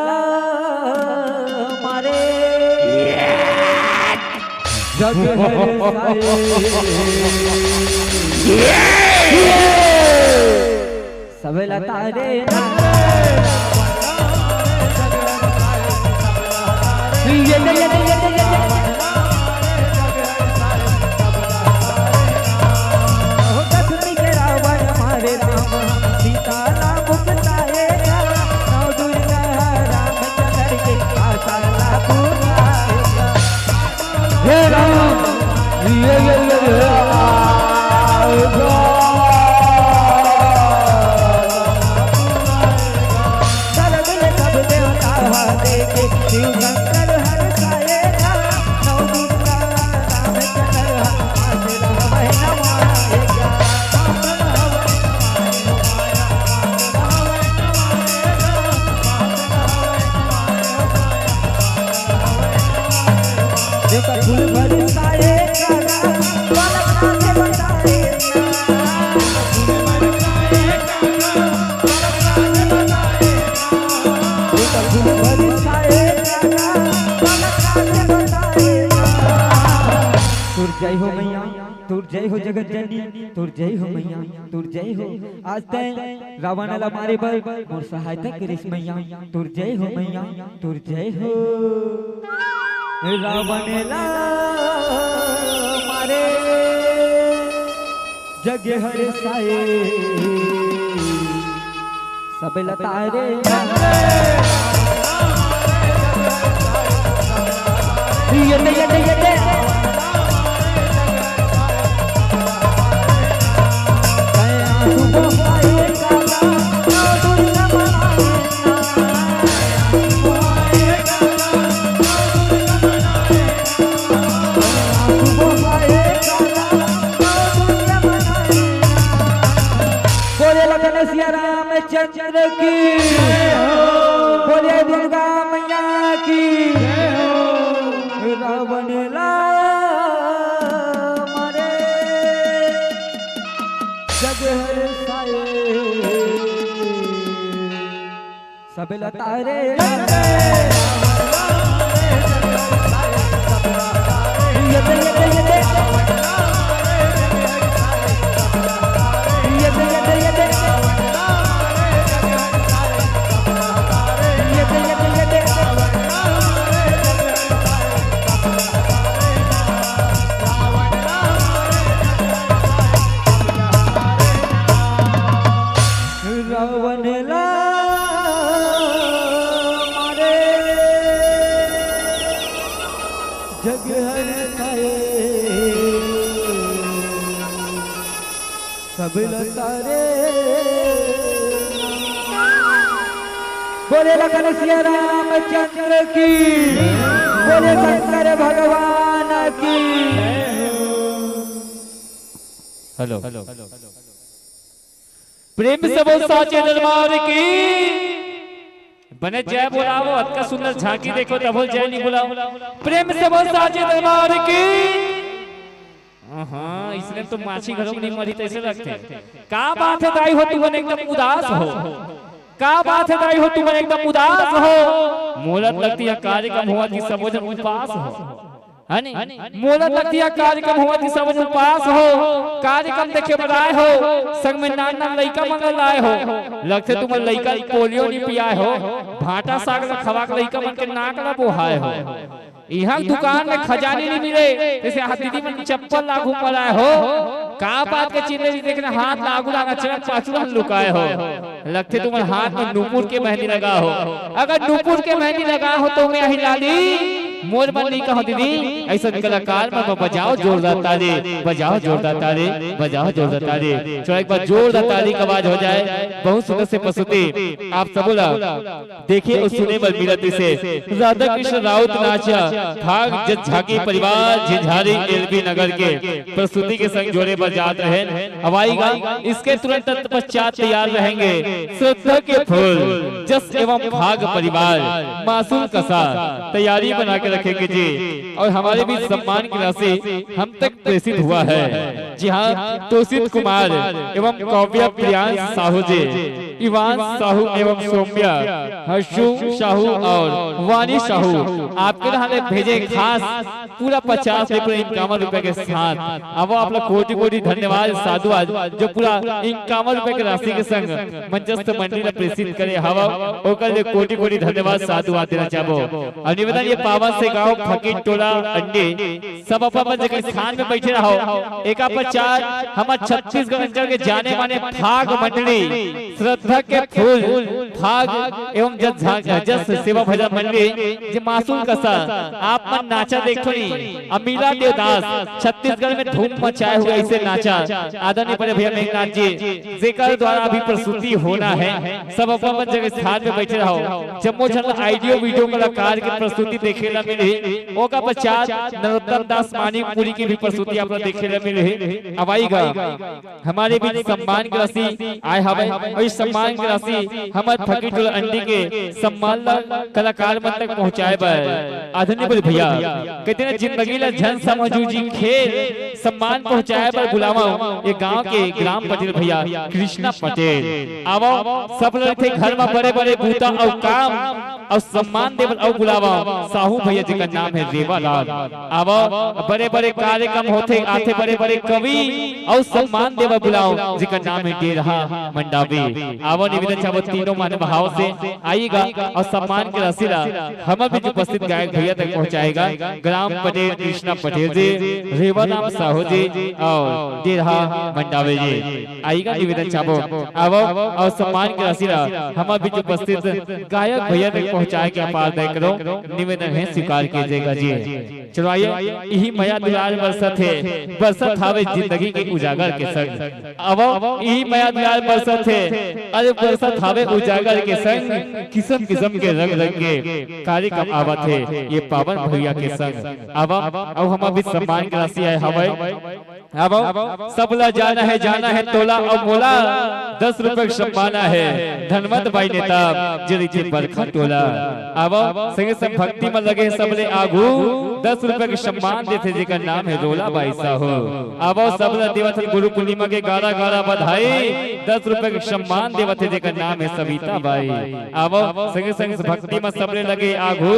मारे जग हर सब लतारे रावण मारे राम सीता राम मुक्ताएगा, नौ दुर्गा रामचंद्र के आशा पूराएगा। हे राम सब देवता देखे शिव शंकर हर्षाएगा, नौ दुर्गा रामचंद्र आशा नवाएगा। फूल बरसाएगा तुर जय हो मैया, तुर जय हो जगत जननी, तुर जय हो मैया, तुर जय हो। आज तय रावण ला मारे बर मोर सहायता करिस मैया, तुर जय हो मैया, तुर जय हो। रावण ला मारे जग हर साए सब लतारे रामचंद्र की बोले दुर्गा मैया की। रावण ला मारे जग हर साए सब लतारे रावण ला मारे जग हर साए सब लतारे बोले लखन सिया रामचंद्र की, बोले शंकर भगवान की। हेलो प्रेम से बोल साचे दरबार की बने जय बोलावो, अत का सुंदर झांकी देखो तब बोल जय नहीं बुलाओ। प्रेम से बोल साचे दरबार की। हाँ इसलिए तो माछी घरों में नहीं मरी तैसे लगते। का बात है दाई हो तुम एकदम उदास हो, का बात है दाई हो तुम एकदम उदास हो। मोलत लगती है कार्यक्रम हुआ कि सब जन उपास हो, मोलत लगती है कार्यक्रम हुआ कि सब उपास हो। कार्यक्रम देखे बनाए हो, संग में नान नान लइका मंगल आए हो। लगते तुम लइका पोलियो नहीं पियाए हो, भाटा साग खवा के लइका मन के नाक ला बोहाए हो। यहाँ दुकान में खजाने नहीं मिले, जैसे दीदी मन चप्पल लागू पड़ाए हो। का बात के चिन्ह देखना हाथ लागू लगा चरण पाछू लुकाए हो। लगते तुम हाथ में नूपुर के मेहंदी लगा हो। अगर नूपुर के मेहंदी लगा हो तो मैं हिलाली मोर मन नहीं कहो दीदी ऐसा कलाकार में बजाओ जोरदार ताली, बजाओ जोरदार ताली, बजाओ जोरदार ताली। चलो एक बार जोरदार ताली का आवाज हो जाए। बहुत सुंदर से प्रस्तुति आप सब देखिए और सुने बल मिलती से राधा कृष्ण राउत नाचा भाग जज झाकी परिवार झिझारी एलबी नगर के प्रस्तुति के संग जोड़े पर जात रहे हवाईगा। इसके तुरंत पश्चात तैयार रहेंगे श्रद्धा के फूल जस एवं भाग परिवार मासूम कसा तैयारी बना के रखेंगे जी। और हमारे भी सम्मान की राशि हम तक प्रेषित हुआ है। जी हाँ, तोषित कुमार एवं काव्या प्रियांश साहू जी, इवान साहू एवं सौम्या हर्षु साहू और वानी साहू आपके नाम भेजे खास पूरा 50 ₹51 के साथ। अब आप लोग कोटि कोटि धन्यवाद साधुवाद जो पूरा 51 रुपए की राशि के संग मंचस्थ मंडली ने प्रेषित करे हवा होकर कोटि कोटि धन्यवाद साधुवाद देना चाहो। और निवेदन ये पावन से गांव फकीर टोला अंडे सब अपन जगह स्थान में बैठे रहो। एक प्रचार हमारे छत्तीसगढ़ अंचल के जाने माने भाग मंडली श्रद्धा के फूल भाग एवं जस सेवा भजन मंडली जो मासूम कसा आप मन नाचा देखो नहीं। अमीला देवदास छत्तीसगढ़ में धूम मचाए हुए ऐसे नाचा आदरणीय बड़े भैया मेघनाथ जी जेकर द्वारा अभी प्रस्तुति होना है। सब अपन जगह स्थान में बैठे रहो। जम्मू झल आइडियो वीडियो कलाकार की प्रस्तुति देखे ला मिले ओका पश्चात नरोत्तम दास मानिकपुरी की भी प्रस्तुति आप देखे ला मिले। अब आएगा हमारे भी सम्मान की राशि आए हवे और इस सम्मान की राशि हमारे फकीर टोला अंडी के सम्मान कलाकार मन तक पहुंचाए बार आदरणीय बड़े भैया कहते हैं जिंदगी ला झन समझू जी खेल सम्मान पहुंचाए पर बुलावा ये गांव के ग्राम पटेल भैया कृष्णा पटेल। आवो सब लोग थे घर में बड़े बड़े बूता और काम और सम्मान देवल और बुलावा साहू भैया जी का नाम है रेवालाल। आवो बड़े बड़े कार्यक्रम होते आते बड़े बड़े कवि और सम्मान देवल बुलाओ जी का नाम है डेरहा मंडावी। आवो निवेदन चाहो तीनों मान भाव से आएगा और सम्मान की राशि हम भी उपस्थित गायक भैया तक पहुंचाएगा। ग्राम पटेल कृष्णा पटेल जी, रेवालाल साहू जी और डेरहा मंडावी जी आएगा। निवेदन चाहो आवो और सम्मान की राशि हम भी उपस्थित गायक भैया तक पहुंचाए के अपार दय करो निवेदन है स्वीकार कीजिएगा जी। चलो आइए यही मया दुलार बरसत है बरसत हावे जिंदगी के उजागर के संग। अब यही मया दुलार बरसत है अरे बरसत हावे उजागर के संग किस्म किस्म के रंग रंगे कार्यक्रम आवत है ये पावन भैया के संग। अब हम भी सम्मान की राशि आए हवे। अब सबला जाना है तोला और मोला 10 रुपए सम्माना है धनवंत भाई नेता जरिचे बरखा टोला। अब संगे संग भक्ति में लगे सबले आगू 10 रुपए के सम्मान देते जेकर नाम है रोला बाई साहू। अब सबला देवत गुरु पूर्णिमा के गारा गारा बधाई 10 रुपए के सम्मान देवते जेकर नाम है सविता बाई। अब संगे संग भक्ति में सबले लगे आगू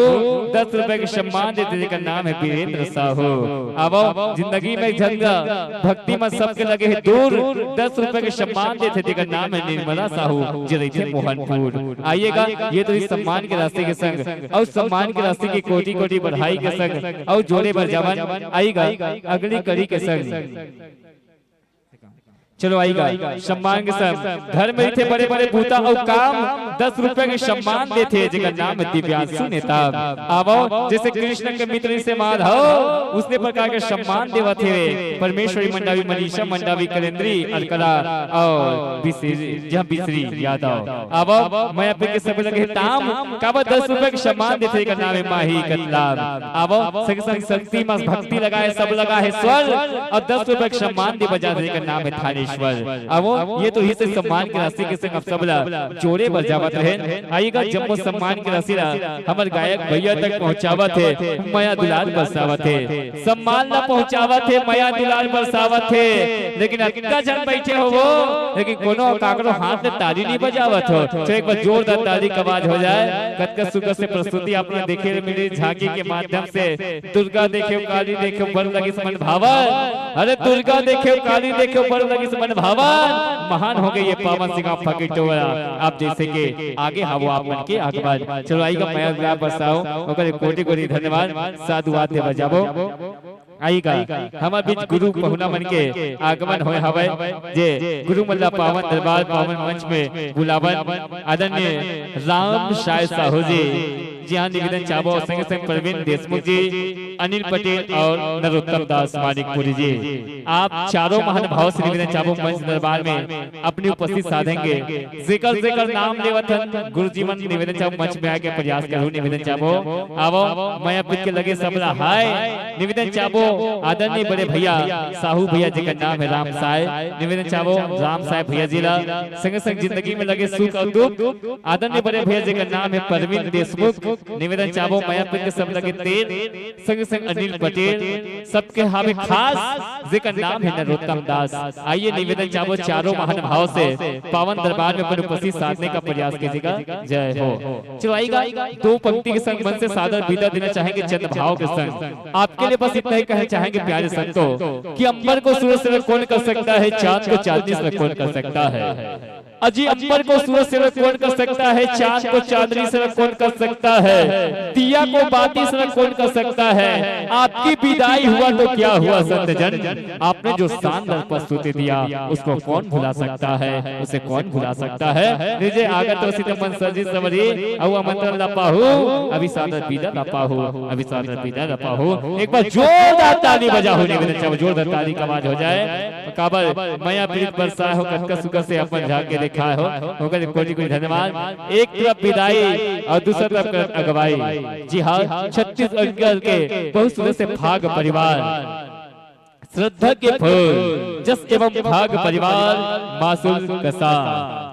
10 रुपए के सम्मान देते जेकर नाम है वीरेंद्र साहू। अब जिंदगी में झंझा भक्ति में सबके लगे है दूर 10 रुपए के सम्मान देते जेकर नाम है निर्मला साहू जरिचे मोहनपुर। आइएगा ये तो इस सम्मान के रास्ते के संग और सम्मान के रास्ते की कोटि कोटि बधाई के संग और जोड़े पर जवान आएगा अगली कड़ी के संग। चलो आएगा सम्मान के संग घर में थे बड़े बड़े बूता और काम 10 रुपए के सम्मान देते जिनका नाम है दिव्यांशु नेता। आवो जैसे कृष्ण के मित्र से माधव उसने प्रकार के सम्मान देवा थे परमेश्वरी मंडावी मनीषा मंडावी कलेंद्री अलकला और बिसरी यादव। आवो मैं अपने के सब लगे ताम काबा 10 रुपए के सम्मान देते का नाम है माही कतलाम। आवो संग संग शक्ति में भक्ति लगाए सब लगा है स्वर और 10 रुपए के सम्मान दे बजा दे का नाम है थानेश्वर। अब ये तो ही से सम्मान की राशि के संग सबला जोड़े पर जावत रहे। आइएगा जम्मू सम्मान की राशि हमारे गायक भैया तक पहुंचावत है मया दुलार बरसावत है। सम्मान न पहुंचावत है मया दुलार बरसावत है लेकिन इतना जन बैठे हो वो लेकिन कोनो काकरो हाथ में ताली नहीं बजावत हो। तो एक बार जोरदार ताली का आवाज हो जाए। कतका सुगर से प्रस्तुति आपने देखे मिली झांकी के माध्यम से दुर्गा देखे काली देखे बर लगी मन भावन। अरे दुर्गा देखे काली देखे बर लगी मन भावन महान हो गए ये पावन सिंह फकीर टोला। आप जैसे के आगे हवा आप मन के आगवाज चलो आएगा मैं गुलाब बरसाओ ओकर कोटि कोटि धन्यवाद साधुवाद दे बजाबो। आएगा हमार बीच गुरु पहुना मन के आगमन होए हवे जे गुरु मल्ला पावन दरबार पावन मंच में बुलावन आदरणीय राम शाह साहू जी जी हाँ निवेदन चाहबो संगे संग प्रवीण देशमुख जी, अनिल पटेल और नरोत्तम दास मानिकपुरी जी, आप चारों महानुभाव से निवेदन चाहबो मंच दरबार में अपनी उपस्थित साधेंगे। जेकर जेकर नाम लेवतन गुरु जी मन निवेदन चाहबो मंच में आके प्रयास करूं निवेदन चाहबो आवो मैं पिट के लगे सबला हाय निवेदन चाहबो आदरणीय बड़े भैया साहू भैया जी का नाम है राम साय, निवेदन चाहबो राम साय भैया जी ला संग संग जिंदगी में लगे सुख और दुख आदरणीय बड़े भैया जी का नाम है प्रवीण देशमुख, निवेदन चाहबो मैं पिट के सब लगे तेल संग संग अनिल पटेल सबके हमें खास जी का नाम है नरोत्तम दास। आइए निवेदन चाहबो चारों महानुभाव से पावन दरबार में अपनी उपस्थित साधने का प्रयास कीजिएगा। जय हो। चलो आइएगा दो पंक्ति के संग मन से सादर विदा देना चाहेंगे चंद भाव के संग। आपके लिए बस इतना ही कहना चाहेंगे प्यारे संतों कि अंबर को सूरज से कौन कर सकता है, चांद को चांदनी से कौन कर सकता है। अजी अंबर को सूरज से कौन कर सकता है, चांद को चांदनी से कौन कर सकता है, दिया को बाती से कौन कर सकता है। आपकी विदाई हुआ तो क्या हुआ संतजन, आपने जो शानदार प्रस्तुति दिया उसको कौन भुला सकता है, उसे कौन भुला सकता है। निजे आगत तो सीधे मन सजी सवरी औ मंत्र लपाहू अभी सादर विदा लपाहू अभी सादर विदा लपाहू। एक बार जोरदार ताली बजाओ निवेदन चाहबो जोरदार ताली का आवाज हो जाए। काबर माया पीड़ित बरसा हो कटका सुकर से अपन झाके देखा हो होकर कोटि कोटि धन्यवाद। एक तरफ विदाई और दूसरी तरफ अगवाई। जी हाँ छत्तीसगढ़ के बहुत सुंदर से भाग परिवार श्रद्धा के फूल जस एवं भाग परिवार मासूल कसा।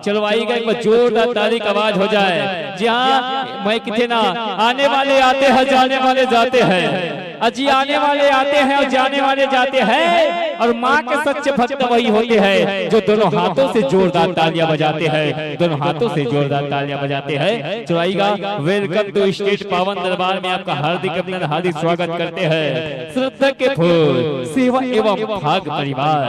चलो आइएगा एक बार जोरदार ताली की आवाज हो जाए। जी हाँ मैं कितने ना आने वाले आते हैं जाने वाले जाते हैं, अजी आने वाले आते हैं और जाने वाले जाते हैं, और माँ के सच्चे भक्त वही होते हैं जो दोनों हाथों से जोरदार तालियां बजाते हैं, दोनों हाथों से जोरदार तालियां बजाते हैं। चलो आइएगा वेलकम टू स्टेट पावन दरबार में आपका हार्दिक अभिनंदन हार्दिक स्वागत करते हैं। श्रद्धा के फूल सेवा एवं भाग परिवार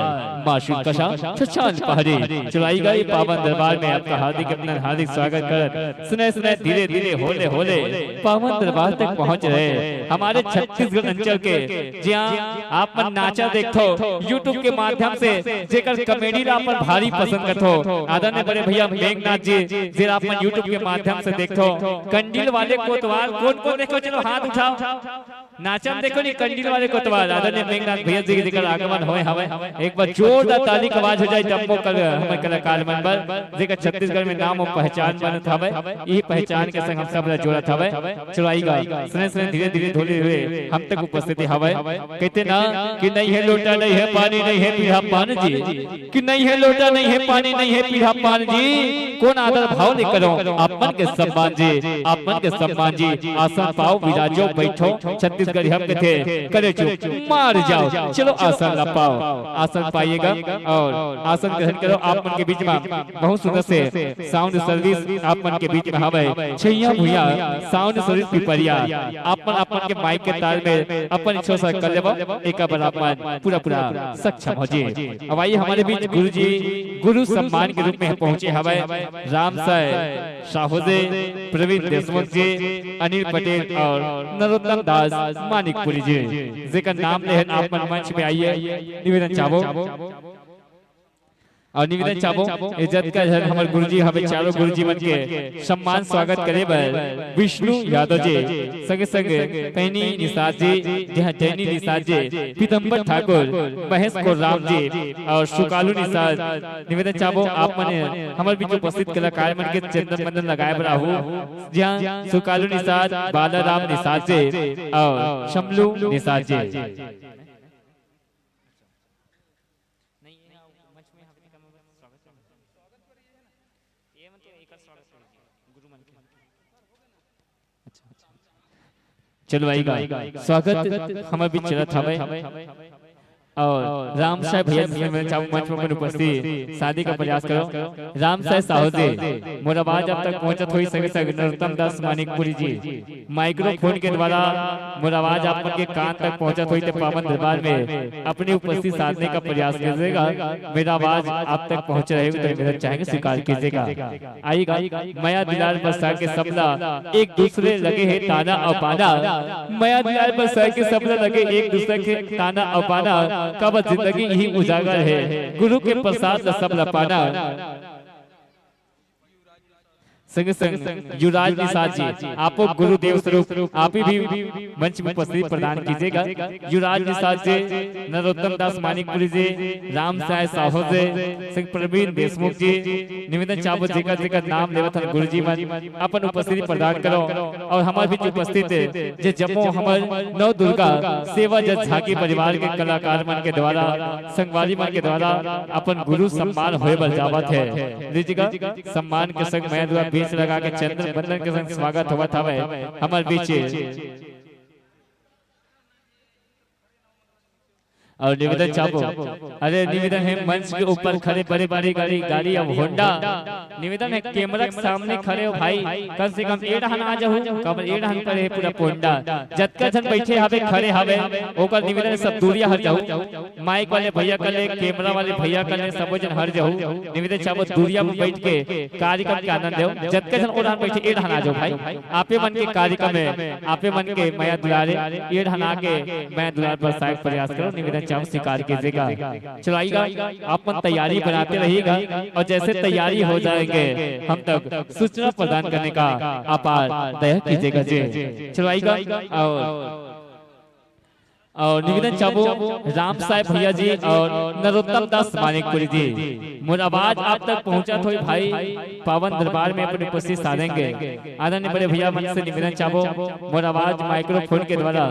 माशूक कशा छछान पहरे। चलो आइएगा ये पावन दरबार में आपका हार्दिक अभिनंदन हार्दिक स्वागत कर सुने सुने धीरे धीरे होले होले पावन दरबार तक पहुंच रहे हमारे छत्तीसगढ़ अंचल के। जहाँ आप मन नाचा देखो यूट्यूब के माध्यम से जेकर कॉमेडी ला पर भारी पसंद करथो आदरणीय बड़े भैया मेघनाथ जी जे आप मन यूट्यूब के माध्यम से देखो कंडील वाले कोतवाल कौन कौन देखो चलो हाथ उठाओ नाचन देखो नहीं कंडील वाले कोतवाल आदरणीय मेघनाथ भैया जी के जेकर आगमन होए हवे। एक बार जोरदार ताली की आवाज हो जाए जम्मो कर हमें कलाकार मंडल जेकर छत्तीसगढ़ में नाम और पहचान बनत हवे। यही पहचान के संग हम सब ला जोड़त हवे। चलो आइएगा सुने सुने धीरे धीरे धोले हुए हम तक उपस्थिति हवे। कहते ना कि नहीं है लोटा नहीं है पानी नहीं है पीढ़ा पान जी, कि नहीं है लोटा नहीं है पानी नहीं है पीढ़ा पान जी। कौन आदर भाव नहीं करो आप मन के सम्मान जी, आप मन के सम्मान जी। आसन पाओ विराजो बैठो छत्तीसगढ़ी हम थे करे चुप मार जाओ। चलो आसन ला पाओ आसन पाइएगा और आसन ग्रहण करो। आप मन के बीच में बहुत सुंदर से साउंड सर्विस आप मन के बीच में हवे छैया भुइया साउंड सर्विस पिपरिया आप मन के माइक के ताल में अपन इच्छा से कर लेबो एक बार आप पूरा पूरा सक्षम हो जी। अब आइए हमारे बीच गुरु जी गुरु सम्मान के रूप में पहुंचे हवे राम साय साहुजे प्रवीण देशमुख जी, अनिल पटेल और नरोत्तम दास मानिकपुरी जी जेकर नाम ले आप मन मंच में आइए। निवेदन चाहबो और निवेदन चाहबो इज्जत का हमारे गुरुजी हमें चारों गुरुजी मन के सम्मान स्वागत करे बर विष्णु यादव जी संगे संगे पैनी निषाद जी जहाँ जैनी निषाद जी पीतम्बर ठाकुर महेश को राम जी और सुकालू निषाद। निवेदन चाहबो आप मन हमारे बीच उपस्थित कलाकार मन के चंदन बंदन लगाए बर आहू जहाँ सुकालू निषाद बाला राम निषाद जी और शमलू निषाद जी। चलो आइएगा स्वागत हमारे बीच चलत हवे और राम साहब भैया मंच में उपस्थित शादी का प्रयास करो। राम साहब साहूजी मोर आवाज अब तक पहुंचत हुई संगे संग नरोत्तम दास मानिकपुरी जी माइक्रोफोन के द्वारा मोर आवाज आप के कान तक पहुंचत हुई तो पावन दरबार में अपनी उपस्थिति साधने का प्रयास कीजिएगा। मेरा आवाज आप तक पहुंच रहे तो मेरा चाहेंगे स्वीकार कीजिएगा। आइएगा माया दिलार बरसा के सबला एक दूसरे लगे है ताना और पाना, माया दिलार बरसा के सबला लगे एक दूसरे के ताना और पाना कब जिंदगी ही उजागर है गुरु के प्रसाद सब लपाना। संग संग युवराज निषाद जी आपको गुरुदेव स्वरूप आप भी मंच में उपस्थित प्रदान कीजिएगा। युवराज निषाद जी, नरोत्तम दास मानिकपुरी जी, राम साय साहू जी, संग प्रवीण देशमुख जी, निवेदन चावल जी का नाम लेवत गुरु जी मन अपन उपस्थिति प्रदान करो। और हमारे बीच उपस्थित जे जम्मू हमार नव दुर्गा सेवा जज झाकी परिवार के कलाकार मन के द्वारा संगवारी मन के द्वारा अपन गुरु सम्मान होए बल जावत है। लीजिएगा सम्मान के संग मैं द्वारा बीच लगा के चंद्र बंदन के संग स्वागत हुआ था हमारे बीच। और निवेदन चाहो, अरे निवेदन है मंच के ऊपर खड़े बड़े बड़े गाड़ी अब होंडा निवेदन है कैमरा के सामने खड़े हो भाई, कम से कम एड हन आ जाओ, कम एड हन पर है पूरा पोंडा जतका जन बैठे हवे खड़े हवे ओकर निवेदन सब दूरिया हट जाओ। माइक वाले भैया कले, कैमरा वाले भैया कले, सब जन हट जाओ। निवेदन चाहो दूरिया में बैठ के कार्यक्रम के आनंद लो। जतका जन ओढ़ बैठे एड हन आ जाओ भाई, आपे मन के कार्यक्रम में आपे मन के माया दुलारे एड हन आके मैं दुलार पर सहायक प्रयास करो। निवेदन चाहो स्वीकार कीजिएगा। चलो आइएगा, आप मन तैयारी बनाते रहिएगा और जैसे तैयारी हो जाएंगे हम तक सूचना प्रदान करने का अपार दया कीजिएगा जी। चलो आइएगा। और निवेदन चाहो राम साहब भैया जी और नरोत्तम दास मानिकपुरी जी, मोर आवाज आप तक पहुंचा तो भाई पावन दरबार में अपनी उपस्थित साधेंगे। आदरणीय बड़े भैया मन से निवेदन चाहो मोर आवाज माइक्रोफोन के द्वारा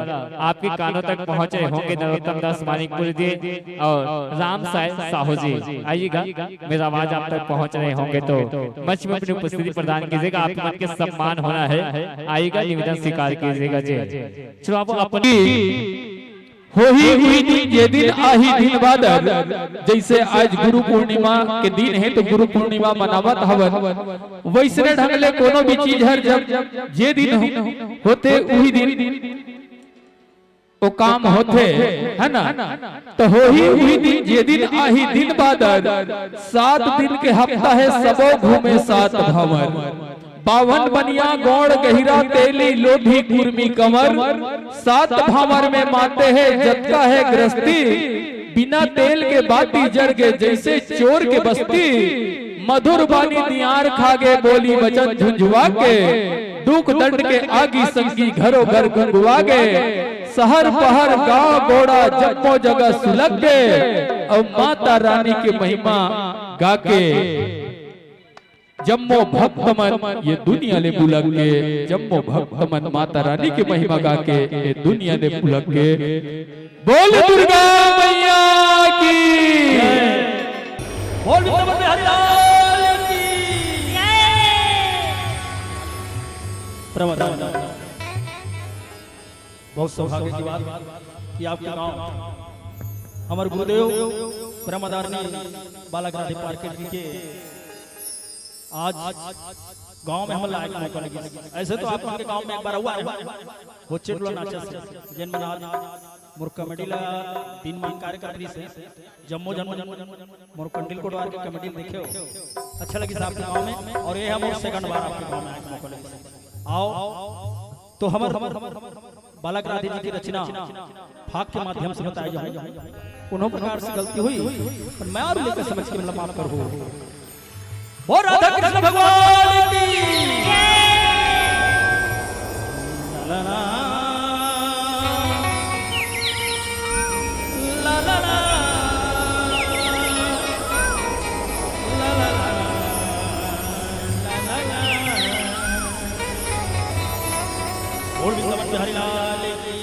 आपके कानों तक पहुंच रहे होंगे। नरोत्तम दास मानिकपुरी जी और राम साहब साहू जी, आइएगा, मेरा आवाज आप तक पहुंच रहे होंगे तो मंच में अपनी उपस्थिति प्रदान कीजिएगा। आपके मन के सम्मान होना है, आइएगा, निवेदन स्वीकार कीजिएगा जी। चलो आप अपनी हो ही हुई दिन ये दिन आही दिन बादल, जैसे आज गुरु पूर्णिमा के दिन है तो गुरु पूर्णिमा मनावत हवन, वैसने ढंग ले कोनो भी चीज हर जब जे दिन होते वही दिन वो काम होते है ना। तो हो ही हुई दिन ये दिन आही दिन बादल, 7 दिन के हफ्ता है सबो घूमे 7 भंवर, 52 बनिया गौड़ गहिरा तेली लोधी कुर्मी कमर, 7 भावर में माते हैं जतका है गृहस्थी, बिना तेल के बाती जड़ के जैसे चोर के बस्ती, मधुर बानी दियार खागे बोली वचन झुंझुआ के, दुख दंड के आगी संगी घरों घर गंगुआ गे, शहर पहर गांव गोड़ा जम्मो जगह सुलग के, और माता रानी की महिमा गा के जम्मो भक्त मन ये दुनिया ले बुलक के, जम्मो भक्त मन माता रानी की महिमा गा के ये दुनिया ले बुलक के। बोल दुर्गा मैया की, बोल हरिलाल की प्रमादान। बहुत सौभाग्य की बात कि आपके गांव हमारे गुरुदेव प्रमादारनी बालाग्राधी पार्केट जी के आज गांव में हम लायक मौका लगी। ऐसे तो आप उनके गांव में एक बार हुआ है वो चिटलो नाचा से जन मना मोर कमेडी ला 3 मान कार्यकर्त्री से जम्मो जन्म मोर कंडिल को द्वार के कमेडी देखे हो अच्छा लगी साहब के गांव में। और ये हम सेकंड बार आपके गांव में आए मौका लगी। आओ तो हमर बालाग्राधी जी की रचना फाक के माध्यम से बताई जाए। उन्हों प्रकार से गलती हुई पर मैं और लेकर समझ के मतलब माफ कर हो। बोल राधा कृष्ण भगवान की ला ला ला ला ला बोल वृंदावन बिहारी लाल की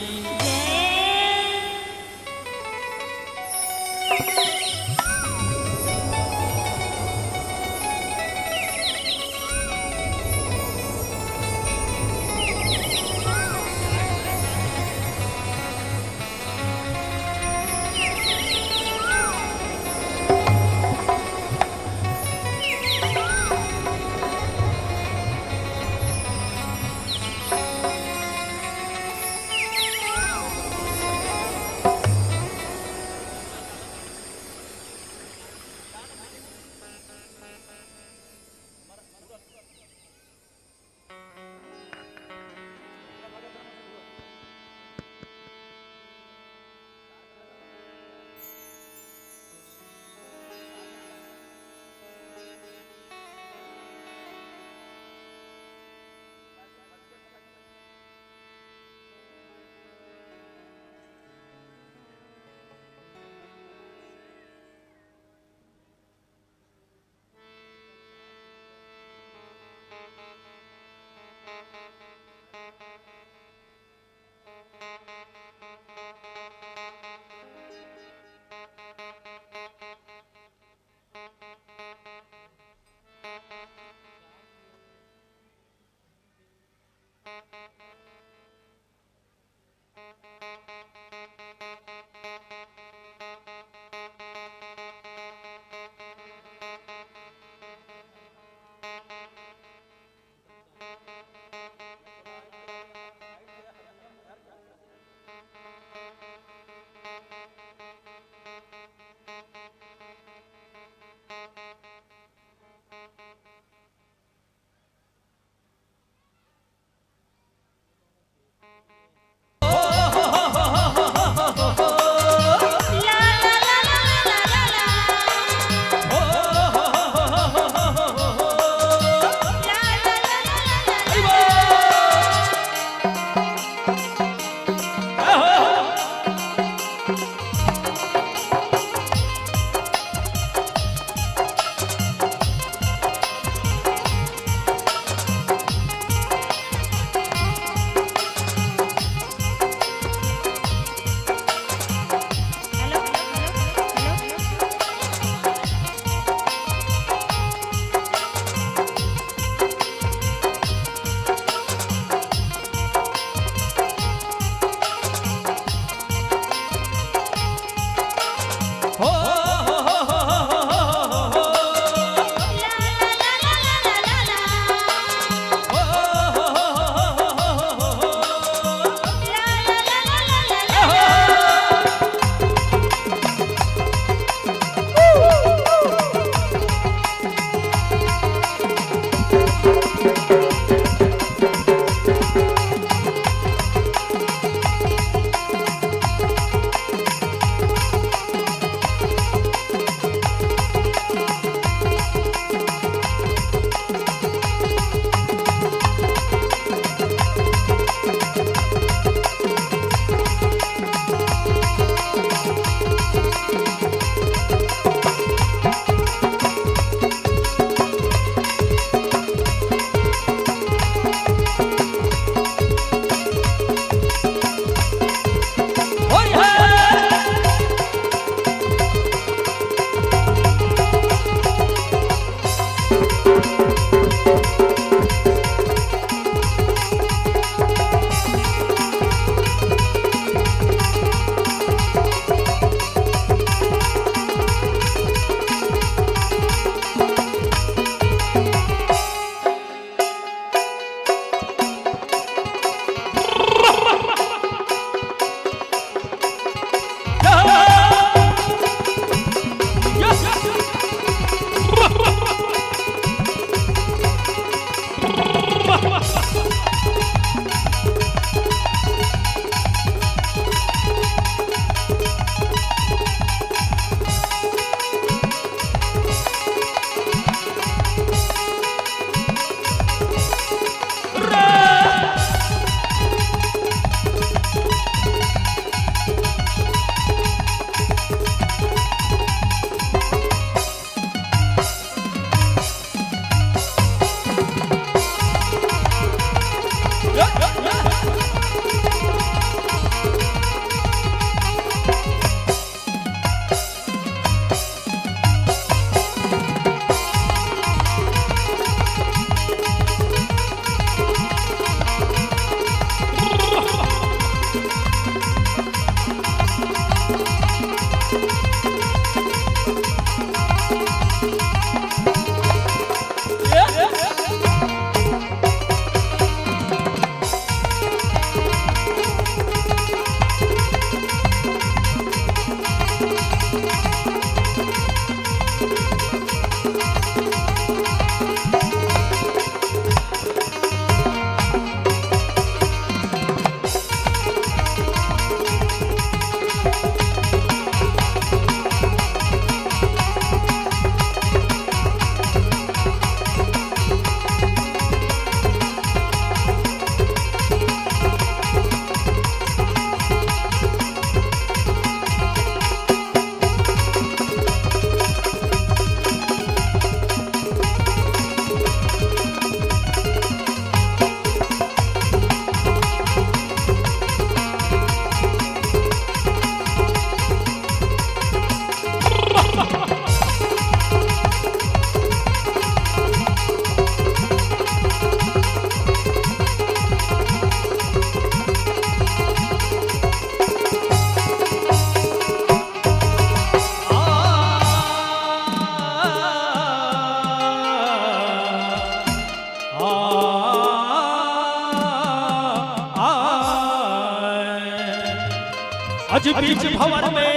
अज बीच भंवर में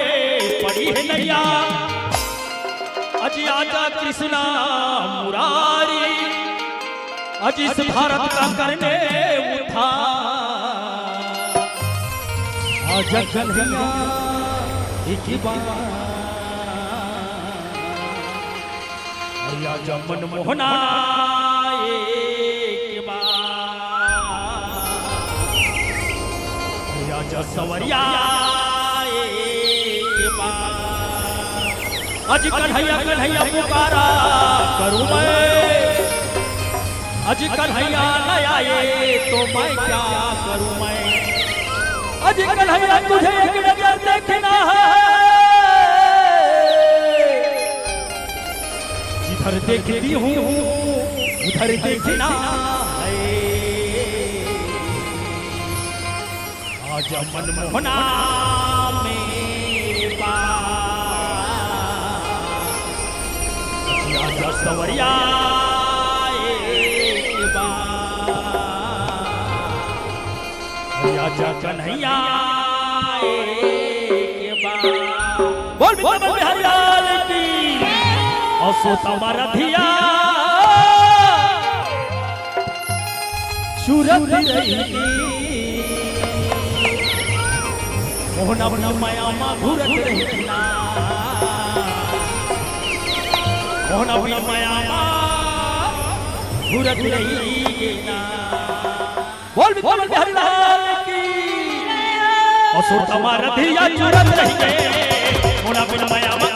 पड़ी है नैया, अज आजा कृष्णा मुरारी, अज इस भारत का करने उठा, आजा कन्हैया एक बार, आजा मनमोहना एक बार, आजा सवरिया एक बार, अज कन्हैया कन्हैया पुकारा करूं मैं, अज कन्हैया न आए तो मैं क्या करूं मैं, अज कन्हैया तुझे एक नजर देखना है, जिधर देखती हूँ उधर देखना है, आजा मनमोहना मेरे पास, आजा सवरिया एक बार, आजा कन्हैया एक बार, बोल बिहारी लाल की असो तुम्हारा धिया सूरत रही मोहन अपना माया मा घूरत रही ना, मोहन अपना माया मा घूरत रही ना, बोल बिहारी लाल की असो तुम्हारा धिया सूरत रही मोहन अपना माया मा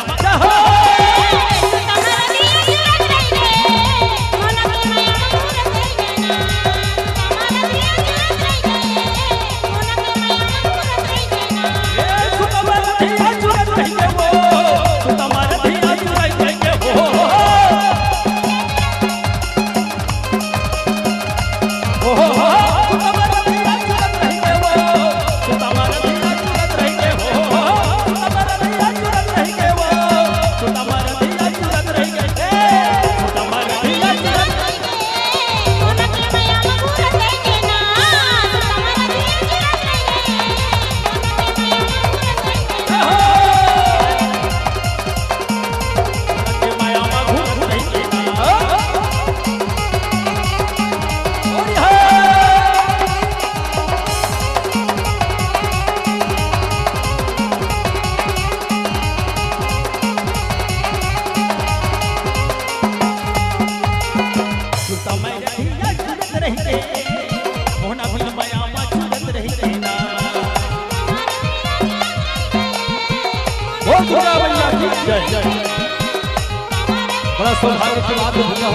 बड़ा सौभाग्य की बात होगा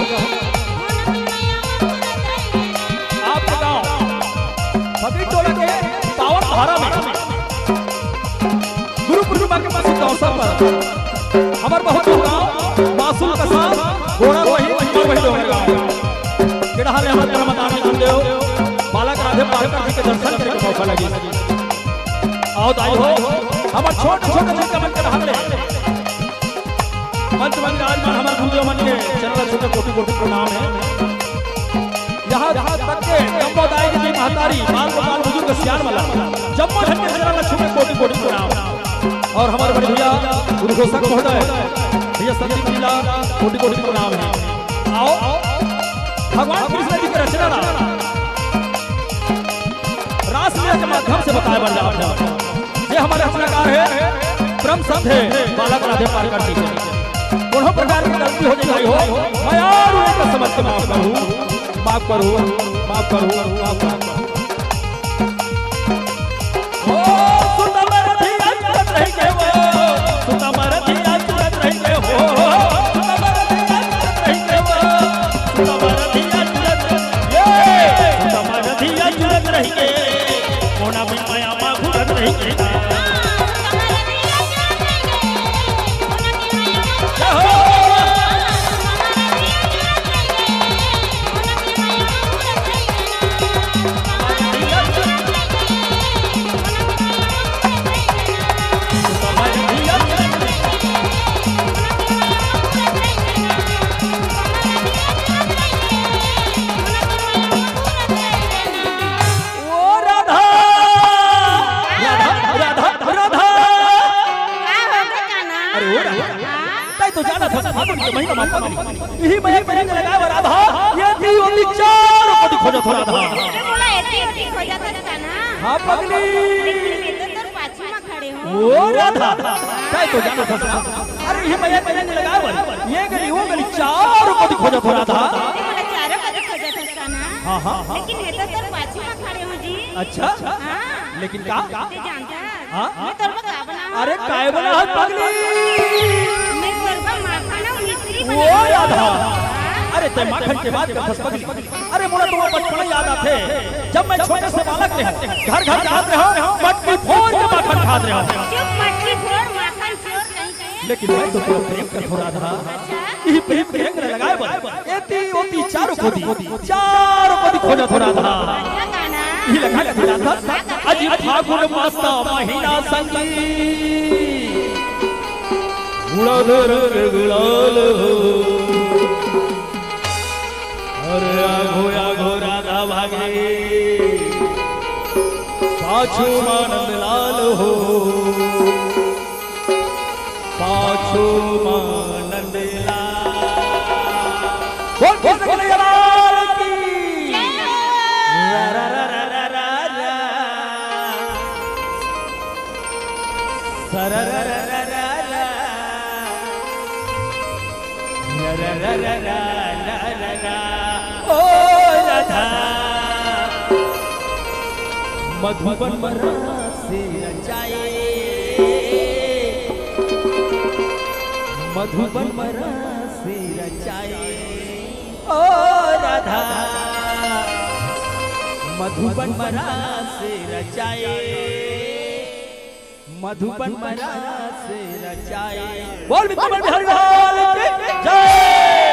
आपका गांव फकीर टोला के पावन धारा में गुरु पूर्णिमा के पास अवसर पर हमारे बहुत गांव मासूम का साथ घोड़ा वही होगा केड़ा हाल है हमारे परमदानी गुरुदेव बालक राधे पार्कर जी के दर्शन करने का मौका लगी आओ दाई हो हमारे छोटे छोटे मन के हाल मंच मंच राजमान हमारे गुरुदेव मन के चरण छोटे कोटि कोटि प्रणाम है, यहाँ तक के जम्बोदाई जी महतारी बाल गोपाल बुजुर्ग सियान वाला जम्बो धन के चरण छोटे कोटि कोटि प्रणाम, और हमारे बड़े भैया गुरु घोषक महोदय भैया संदीप जिला कोटि कोटि प्रणाम है। आओ भगवान कृष्ण जी की रचना रासलीला के माध्यम से बताया बन जाता है, ये हमारे रचनाकार है परम संत है बालक राधे पार्कर जी के, कोनो प्रकार की गलती हो जाए हो मैं और उनको समझ के माफ करूं माफ करूं माफ करूं माफ करूं ओ सुता मर धिया चलत रही के वो सुता मर धिया चलत रही के हो सुता मर धिया चलत रही के वो सुता मर धिया चलत ये सुता मर धिया चलत रही के कोना भी माया मा घुरत रही के राधा फागुन के महीना में पगली यही मैं करेंगे लगाए व राधा ये दी ओली चार पति खोजत हो राधा अरे बोला एती खोजत था ना हां पगली लेकिन तो पाछू में खड़े हो ओ राधा काय तो जाना था अरे ये मैं करेंगे लगाए व ये गली वो गली चार पति खोजत हो राधा बोला चारों पति खोजत था ना हां हां लेकिन ये तो पाछू में खड़े हो जी अच्छा हां लेकिन का ते जानता हां मैं तोर का बना अरे काय बना है पगली मैं तोर का माखना मिस्त्री बना ओ राधा अरे ते माखन के बात कर पगली अरे मोला तो बचपन याद आते जब मैं छोटे से बालक रहे घर घर जाते हो मटकी फोड़ के माखन खाते रहो चुप मटकी फोड़ माखन फोड़ कहीं लेकिन मैं तो प्रेम कर थोड़ा था ई प्रेम प्रेम लगाए बल एती ओती चारों कोदी खोजा थोड़ा था ई लगा के था अजी फागुन मास महीना संगी गुलाल अरे आघो राधा भागे पाछू मानंद लाल हो पाछू मानंद लाल बोल कन्हैया लाल की रा रा रा रा रा रा रा सा रा रा रा रा रा रा रा रा रा रा रा रा ओ राधा मधुबन बरसा से रचाए मधुबन बरसा से रचाए ओ राधा मधुबन बरसा से रचाए मधुबन बरसा से रचाए बोल विद्वान बिहारी लाल की जय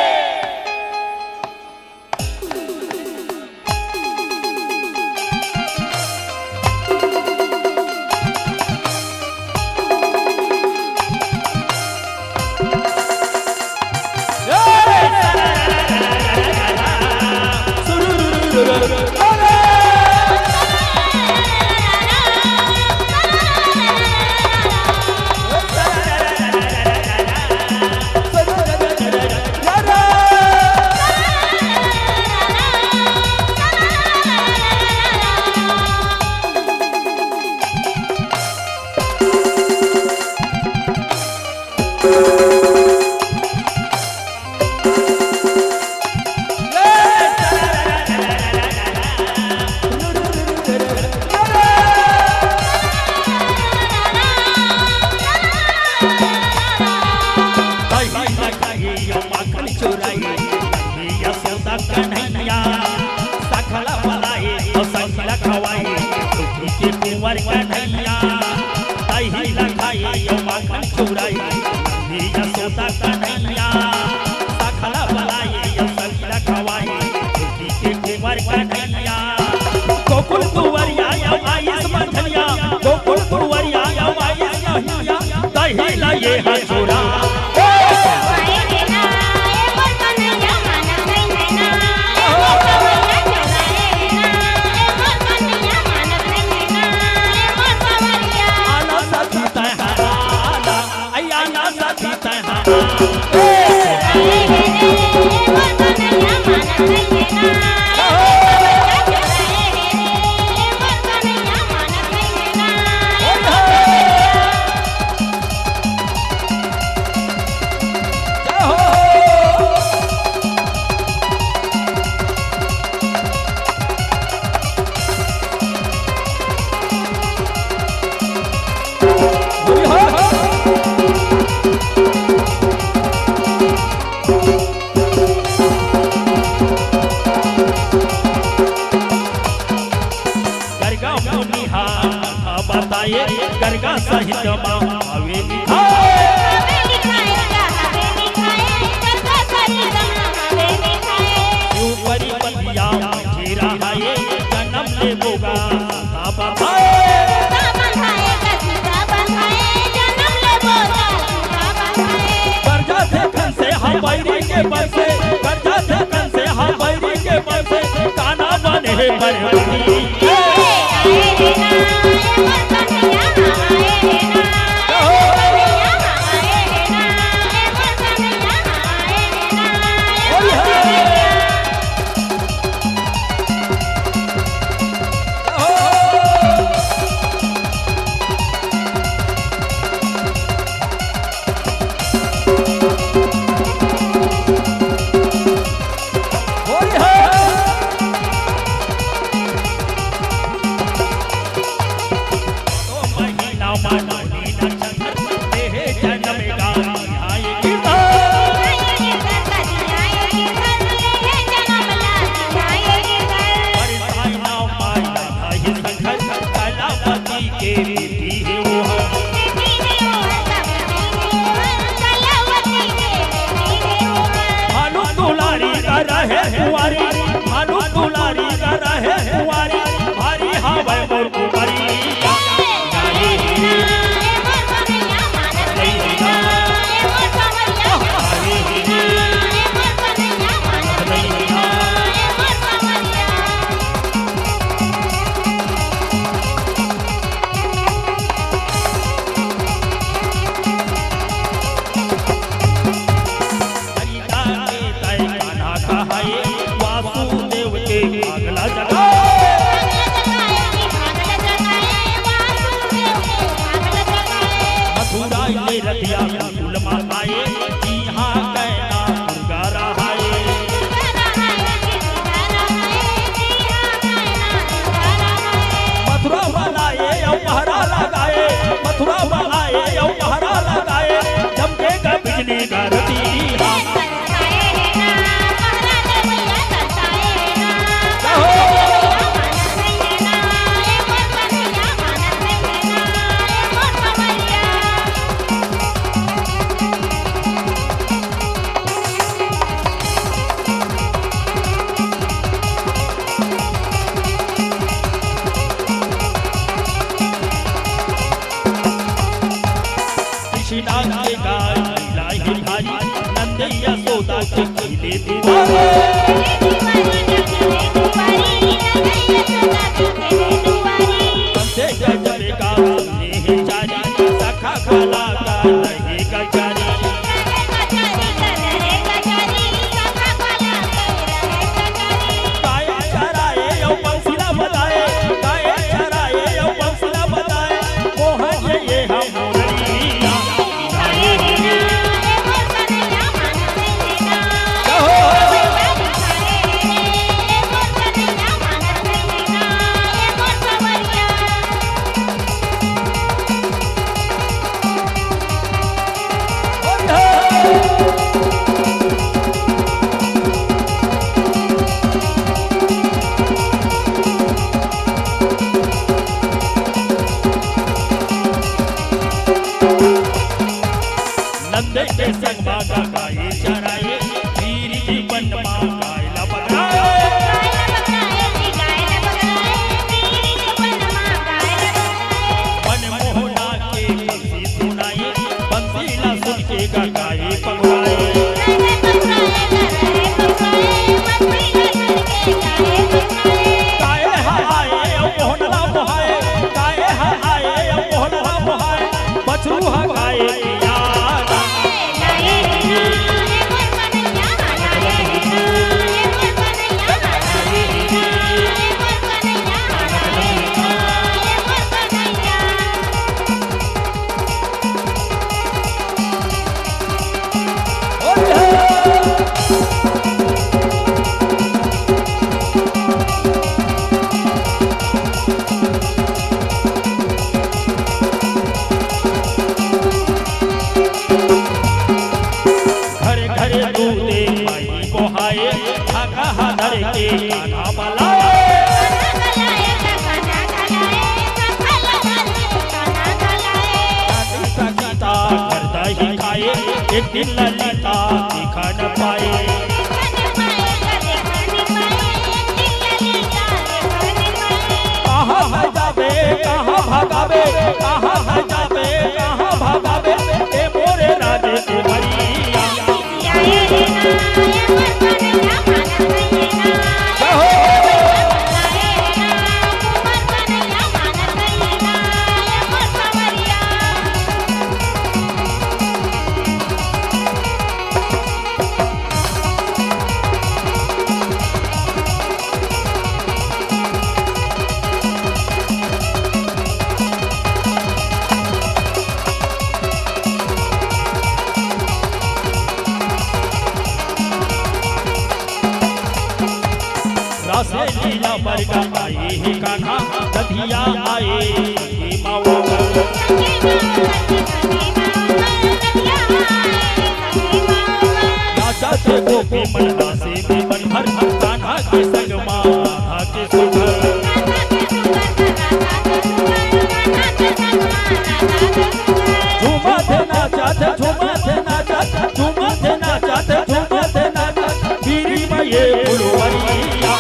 कृष्णा के गाय लाही भाई नंद यशोदा के खिले दुआरे कंसे गजबे का सुने जारी सखा काला का रहे गजारी के संग मागा गाये चराए वीर जीवन मां गायला मन मोहना के बंसी सुनाए बंसीला सुन के गाये पगड़ाए गाये हाय मोहना मोहाए गाये हाय मोहना मोहाए बछरू गाये एक दिन ललिता दिखा न पाए कहाँ है जाबे कहाँ भागाबे कहाँ है जाबे कहाँ भागाबे ए मोरे राजे के भैया लीला बरगा आए ही कान्हा दधिया आए माओ राजा से गोपी मनना से मन भर कान्हा के संग माधा के सुधर झूमा थे नाचा झूमा थे नाचा झूमा थे नाचा झूमा थे नाचा बीरी में ये फुलवरिया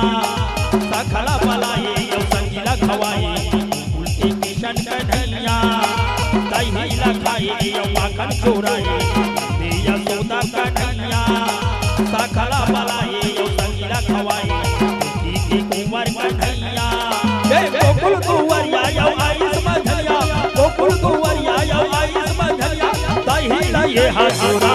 सखला पलाए संगीला खवाए उल्टी किशन कन्हैया दही लखाए माखन चोराए दिया सोदा कन्हैया सखला पलाए संगीला खवाए की कुंवर कन्हैया जय गोकुल कुंवरिया यो आइस मझलिया गोकुल कुंवरिया यो आइस मझलिया दही लाए हाथोरा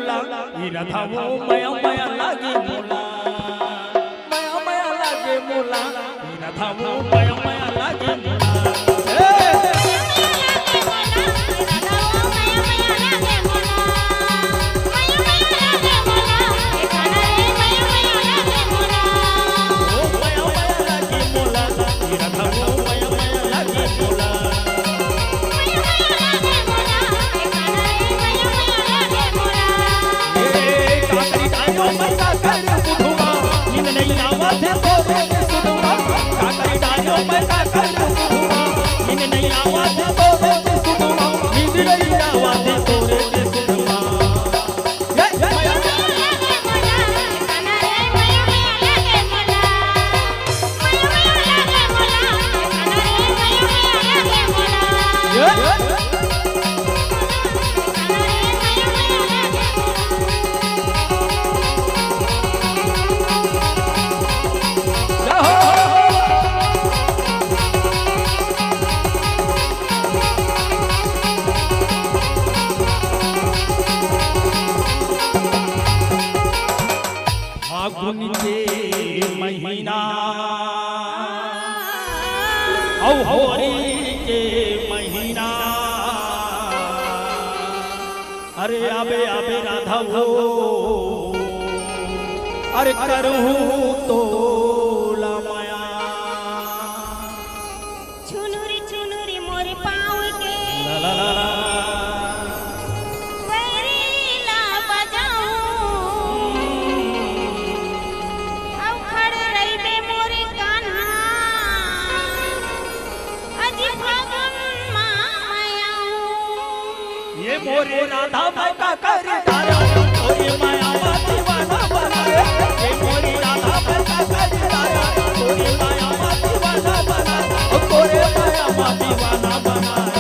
वो मया मया लागे मोला मया मया लागे मोला मेरा था वो मया मया लागे मोला नैया मैं का करूं इन नैया वादे तोरे के सुनुमा इन नैया वादे तोरे के सुनुमा फागुन के महीना औ होरी के महीना अरे आबे आबे राधा वो अरे करहूं तो माया चुनुरी चुनुरी मोरे पाँव के ला ला ला ला बैरीला बजाऊं औ खड़े रही बे मोरे कान्हा अजी फागुन मायाऊं ये मोरे राधा मैं का कर डारा तोरे माया दीवाना बनाए ये मोरी राधा मैं का कर डारा तोरे माया दीवाना बनाए ओ तोरे माया दीवाना बनाए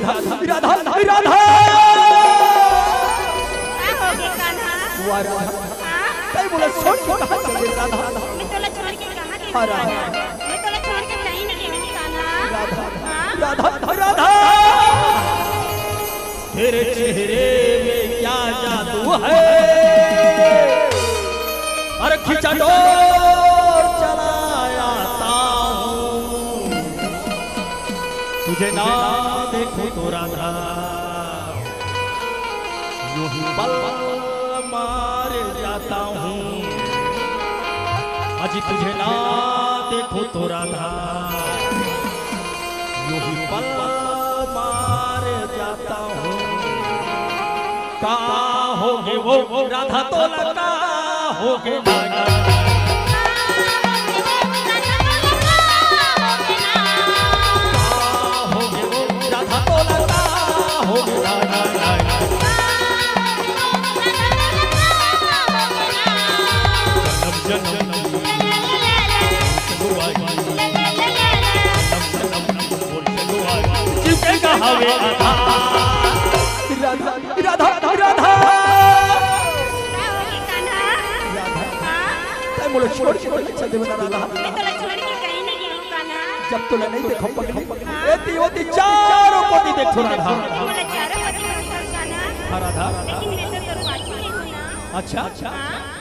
राधा राधा राधा कई बोले छोड़ के कहां चले राधा मैं तोला छोड़ के कहां के मैं तोला छोड़ के कहीं नहीं गई कान्हा राधा राधा तेरे चेहरे में क्या जादू है अरे खींचा डोर चलाया हूं तुझे ना देखो तो राधा यूं ही पल मार जाता हूं आज तुझे ना देखो तो राधा यूं ही पल मार जाता हूं कहाँ होगे वो राधा तो लगा होगे ना राधा राधा राधा बोलो छोड़ के चल दे बता राधा मैं तोला छोड़ के कहीं नहीं गई कान्हा जब तो नहीं देखो पगली एती होती चारों पति देखो राधा बोले चारों पति देखो कान्हा राधा लेकिन मैं तो तेरे पाछू नहीं हूं ना अच्छा अच्छा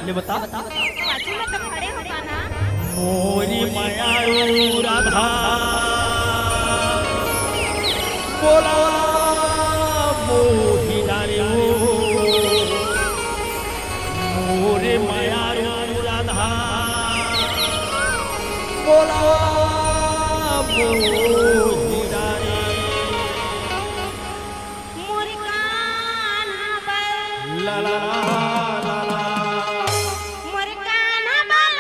ले बता पाछू में तो खड़े हो कान्हा मोरी माया राधा बोला मोही डारे मोरे माया राधा बोला मोही डारे मोरे कान्हा बल ला ला ला ला मोरे कान्हा बल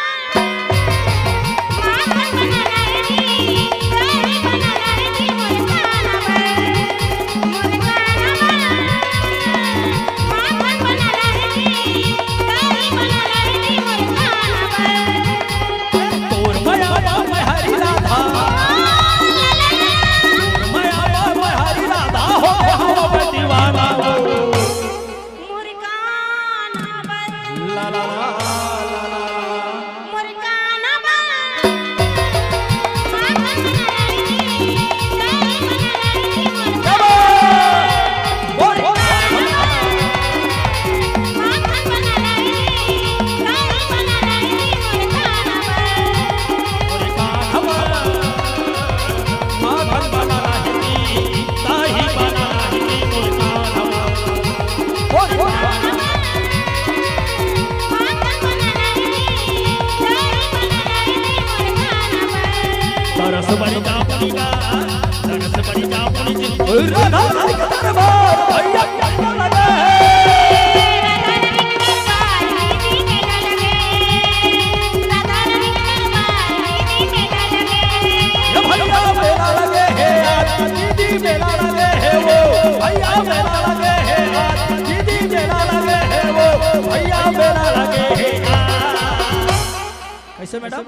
बड़ी जापुनी का दरस बड़ी जापुनी जी राधा रानी का दरबार भैया क्या लगे मेला लगे है वो भैया मेला लगे है दीदी मेला लगे है वो भैया मेला लगे है। कैसे मैडम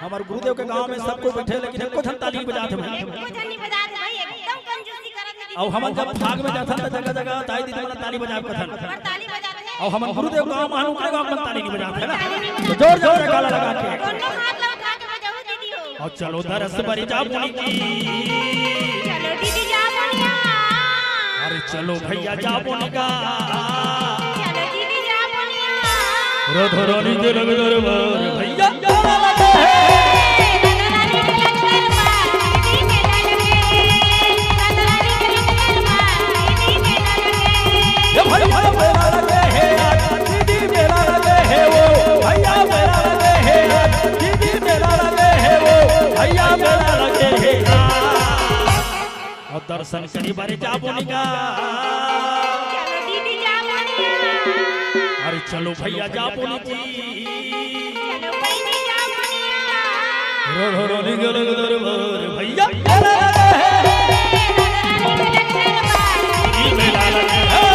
हमारे गुरुदेव के गांव में सबको बैठे लेकिन एको झन ताली बजाते भाई एकदम कंजूसी करत है। और हम जब भाग में जाथन त जगह जगह ताई दी तुम्हारा ताली बजाए कथन और ताली बजाते हैं और हम गुरुदेव गांव महानु के गांव में ताली नहीं बजाते है ना जोर जोर से गाला लगा के दोनों हाथ लगा के बजाओ दीदी हो। और चलो दरस बड़ी जापुनी की चलो दीदी जापुनिया अरे चलो भैया जापुनी का चलो दीदी जापुनिया राधा रानी के रंग दरबार भैया मेला लगे है भैया मेला लगे है दीदी मेला लगे है वो भैया मेला लगे है दीदी मेला लगे है वो भैया मेला लगे है और दर्शन करी बारे जापुनी का चलो दीदी जापुनिया अरे चलो भैया जापुनी की चलो बहनी जापुनिया राधा रानी के रंग दरबार भैया मेला लगे है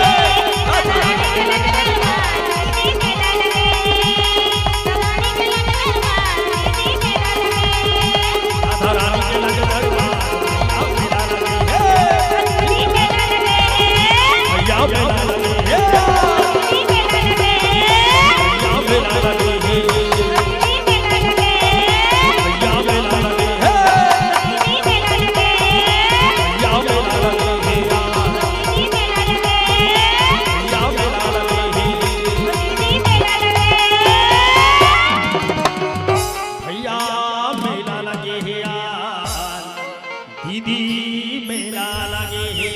मेला लगे है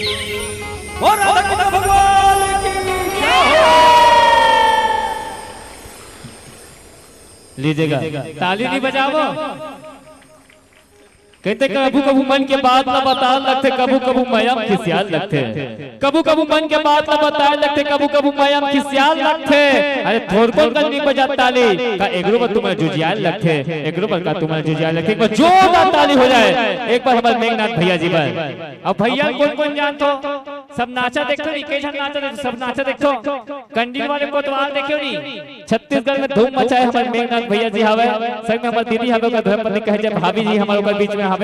लीजिएगा ताली नहीं बजावो कहते कबू कबू मन के बात न बता लगते कबू कबू मयम खिसियाल लगते कबू कबू मन के बात न बता लगते कबू कबू मयम खिसियाल लगते अरे थोड़को कल नहीं बजा ताली का एकरो पर तुम्हारे जुजियाल लगते एकरो पर का तुम्हारे जुजियाल लगते एक बार जोरदार ताली हो जाए एक बार हमारे मेघनाथ भैया जी पर अब भैया कौन कौन जानतो सब नाचा देखो नहीं कई जन नाचा देखो सब नाचा देखो कंडील वाले कोतवाल देखो नहीं छत्तीसगढ़ में धूम मचाए हमारे मेघनाथ भैया जी हवे संग में हमारे दीदी हवे का धर्मपत्नी कहे जब भाभी जी हमारे ऊपर बीच में हवे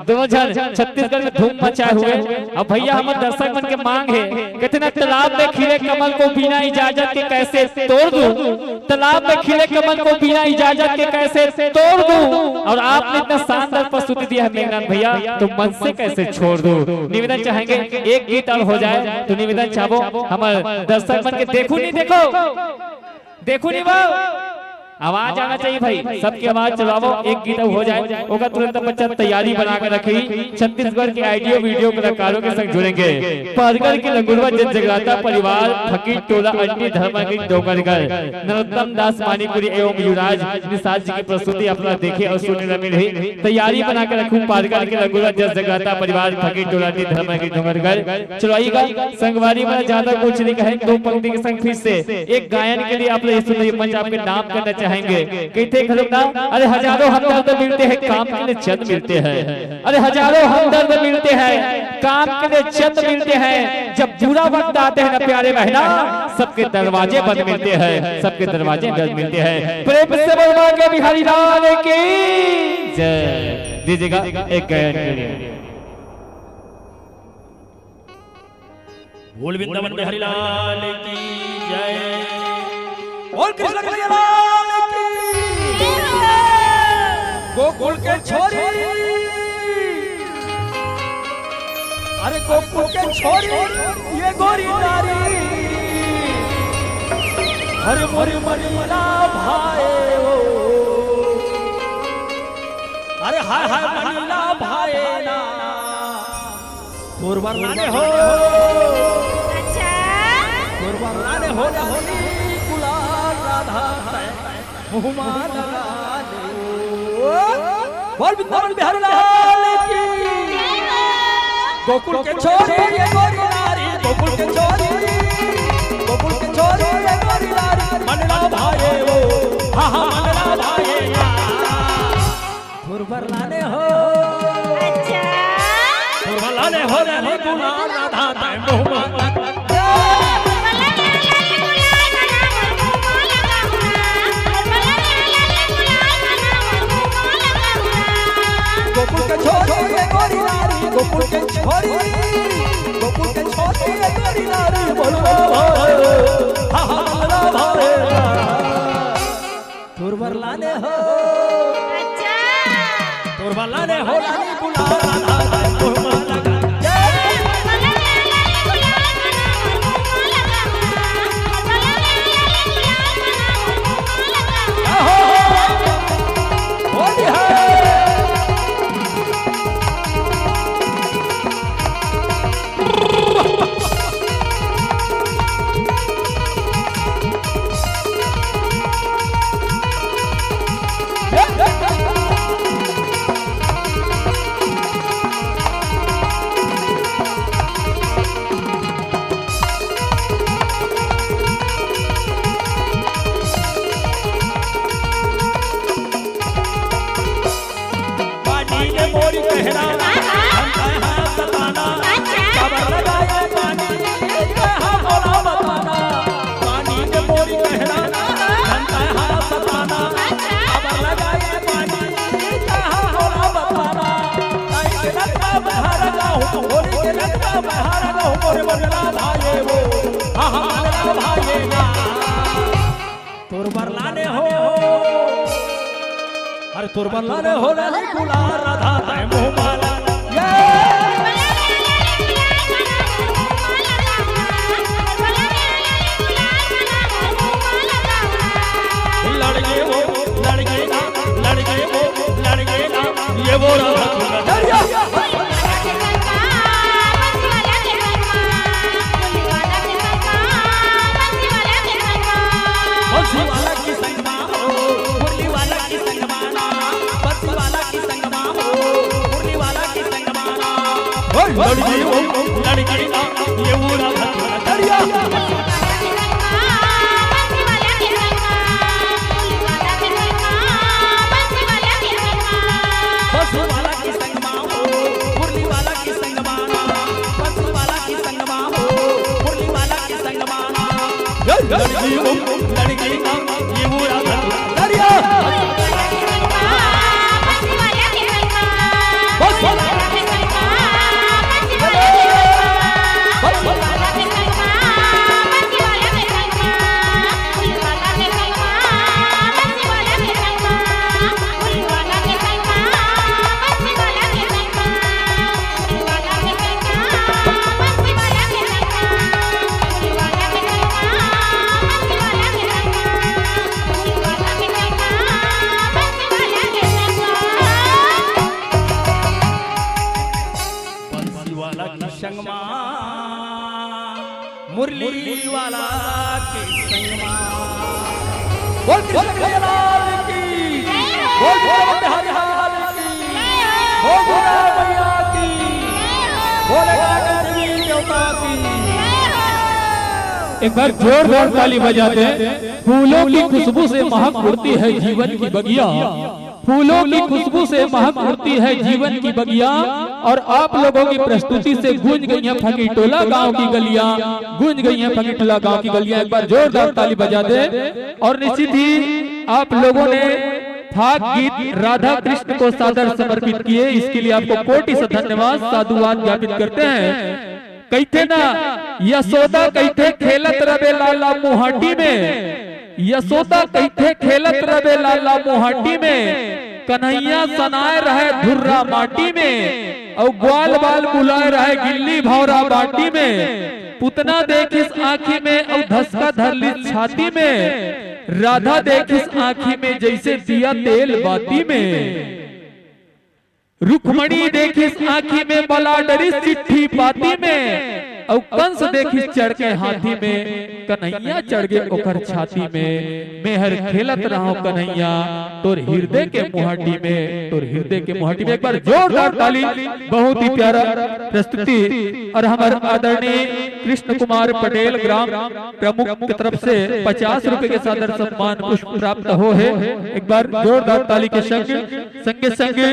दोनों जन छत्तीसगढ़ में धूम मचाए हुए अब भैया हमारे दर्शक मन के मांग है कहते ना तालाब में खिले कमल को बिना इजाजत के कैसे तोड़ दूं तालाब में खिले कमल को बिना इजाजत के कैसे तोड़ दूं और आपने इतना शानदार प्रस्तुति दिया है मेघनाथ भैया तो मन से कैसे छोड़ दूं निवेदन चाहेंगे एक गीत और हो जाए तो निवेदन चाहो हमारे दर्शक मन के देखो नहीं वो आवाज आना चाहिए भाई सबकी आवाज चलावो एक गीत हो जाए होगा तुरंत बच्चा तैयारी बनाकर रखी छत्तीसगढ़ के ऑडियो वीडियो कलाकारों के संग जुड़ेंगे पारगढ़ के लंगुरवा जन जगराता परिवार फकीर टोला अंटी धर्मगिरी डोंगरगढ़ नरोत्तम दास मानीपुरी एवं युवराज निषाद जी की प्रस्तुति अपना देखे और सुनने में मिली तैयारी बनाकर रखूं पारगढ़ के लंगुरवा जन जगराता परिवार फकीर टोला अंटी धर्मगिरी डोंगरगढ़ चलाइएगा संगवारी वाला ज्यादा कुछ नहीं कहे दो पंक्ति के संग फिर से एक गायन के लिए आप मंच आपके नाम करना चाहेंगे कहते खलोना अरे हजारों हमदर्द मिलते हैं काम के लिए चंद मिलते हैं अरे हजारों हमदर्द मिलते हैं काम के लिए चंद मिलते हैं जब बुरा वक्त आते हैं ना प्यारे बहना सबके दरवाजे बंद मिलते हैं सबके दरवाजे बंद मिलते हैं प्रेम से बोलवा के बिहारी लाल की जय दीजिएगा एक गायन के लिए बोल वृंदावन बिहारी लाल की जय बोल कृष्ण कन्हैया लाल की गोकुल के छोरी अरे गोकुल के छोरी ये गोरी नारी हरे मोरी मनीला भाई ओ अरे हाय हाय मनीला भाई ना तोर वरनाने हो अच्छा तोर वरनाने हो ना होली गुलाल राधा मुहमान बोल वृंदावन बिहारी लाल गोकुल के छोरी ये गोरी नारी, गोकुल के छोरी, गोकुल के छोरी ये गोरी नारी, मनला भाए वो, हाँ हाँ मनला भाए ना। फुरबरलाने हो, अच्छा फुरबरलाने हो रे गुलाल राधा तै मोहमा गोकुल के छोरी ये गोरी नारी, गोकुल के छोरी, गोकुल के छोरी ये गोरी नारी, बोलो भाई हाँ हाँ मनला भाए ना। फुरबरलाने हो, अच्छा फुरबरलाने हो रानी गुलाल राधा तै मोहमा लगा। मोरी कहना सताना खबर लगाए पानी बोला बताना, पानी के मोरी कहना सताना खबर लगाए पानी बोला बताना। के लटका बहार गाऊं, होली के लटका बहार गाऊं, मोरे मनला भाई वो, हाँ हाँ मनला भाई ना। फुरबरलाने हो, अरे फुरबरलाने हो रे गुलाल राधा तै मोहमा लगा। लड़के वो लड़के ना, लड़के वो लड़के ना, ये वो राधा दरिया बंसी वाला की संगमा हो, मुरली वाला की संगमा ना, बंसी वाला की संगमा हो, मुरली वाला की संगमा ना। लड़के वो लड़के ना, ये वो राधा दरिया बंसी वाला की संगमा हो, मुरली वाला की संगमा ना, बंसी वाला की संगमा हो, मुरली वाला की संगमा ना। लड़की वो लड़की ना, ये वो राधा दरिया संगमा, मुरली वाला के संगमा। बोल कृष्ण लाल की, बोल बिहारी लाल की, बोल भोला मैया की, बोले देवी देवता की। एक बार जोरदार ताली बजाते हैं। फूलों की खुशबू से महक उड़ती है जीवन की बगिया, फूलों की खुशबू से महक उड़ती है जीवन की बगिया। और आप लोगों की प्रस्तुति से गूंज गई हैं फकीटोला गांव की गलियां, गूंज गई हैं फकीटोला गांव की गलियां। एक बार जोरदार ताली बजा दे। और निश्चित ही आप लोगों ने फाग गीत राधा कृष्ण को सादर समर्पित किए, इसके लिए आपको कोटि से धन्यवाद साधुवाद ज्ञापित करते हैं। कहते ना यशोदा कहते खेलत रवे लाला मुहाटी में, यशोदा कहते खेलत रवे लाला मुहाटी में, कन्हैया सनाए रहे धुर्रा माटी में, और ग्वाल बाल बुलाए रहे गिल्ली भौरा बाटी में। पुतना देखिस आँखी में और धसका धरली छाती में, राधा देखिस आँखी में जैसे दिया तेल बाती में। रुक्मणी देखिस आँखी में बला डरी चिट्ठी पाती में, और कंस देखी चढ़ के हाथी में, कन्हैया चढ़ गए ओकर छाती में। मेहर खेलत रहो कन्हैया तोर हृदय के मुहाटी में, तोर हृदय के मुहाटी में। एक बार जोरदार ताली। बहुत ही प्यारा प्रस्तुति। और हमारे आदरणीय कृष्ण कुमार पटेल ग्राम प्रमुख की तरफ से 50 रुपए के सादर सम्मान पुष्प प्राप्त हो है। एक बार जोरदार ताली के संगे संगे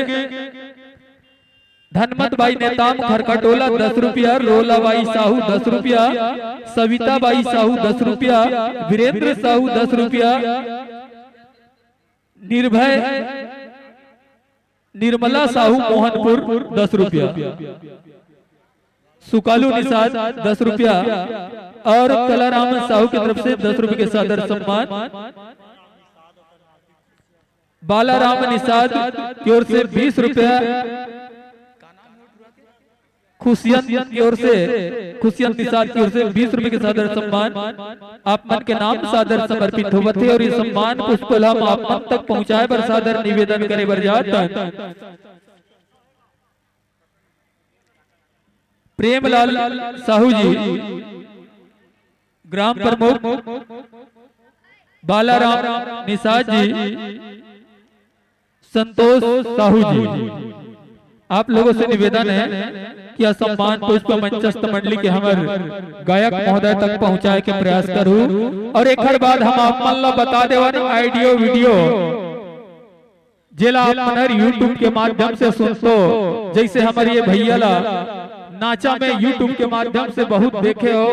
धनमत बाई नेताम खरकटोला 10 रुपया, रोला बाई साहू 10 रुपया, सविता बाई साहू 10 रुपया, वीरेंद्र साहू 10 रुपया, निर्मला साहू मोहनपुर 10 रुपया, सुकालू निषाद 10 रुपया और कलाराम साहू की तरफ से 10 रुपए के सादर सम्मान। बालाराम निषाद की ओर से 20 रुपया, खुशियन की ओर से, खुशियन निषाद की ओर से 20 रुपए के सादर सम्मान आप मन के नाम सादर समर्पित होवत है। और ये सम्मान पुष्पल हम आप मन तक पहुंचाए बर सादर निवेदन करे बर जात। प्रेमलाल साहू जी ग्राम प्रमुख, बालाराम निषाद जी, संतोष साहू जी, आप लोगों से निवेदन है कि सम्मान पुष्प मंचस्थ मंडली के हमारे गायक महोदय तक पहुंचाए के प्रयास करूं। और एक बाद हम आप मन ला बता देवन ऑडियो वीडियो जिला मनर यूट्यूब के माध्यम से सुनतो, जैसे हमारे ये भैया ला नाचा में यूट्यूब के माध्यम से बहुत देखे हो,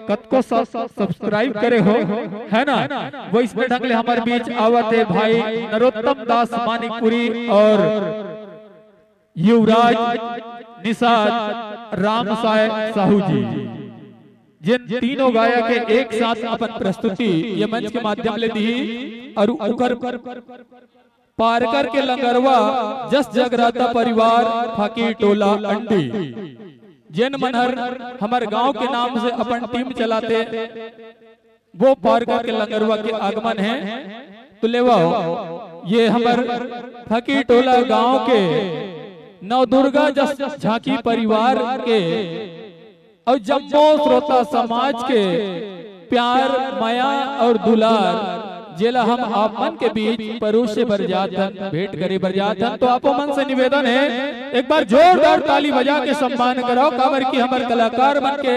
कतको सब्सक्राइब करे हो, है ना। वो इसमें ढंगले हमारे बीच आवत है भाई नरोत्तम दास मानिकपुरी और युवराज निषाद राम साहू जी, जिन तीनों गायक के एक साथ अपन प्रस्तुति ये मंच के माध्यम ले दी। और उकर पारकर के लंगरवा जस जगराता परिवार फकीर टोला अंडी, जिन मनहर हमारे गांव के नाम से अपन टीम चलाते, वो पारकर के लंगरवा के आगमन है। तो लेवा ये हमारे फकीर टोला गांव के नवदुर्गा जस झांकी परिवार के और जम्मो श्रोता समाज के प्यार माया और दुलार जेला हम आप मन के बीच परोस से बरजातन भेंट करे बरजातन। तो आपो मन से निवेदन है एक बार जोरदार ताली बजा के सम्मान कराओ, काबर की हमारे कलाकार मन के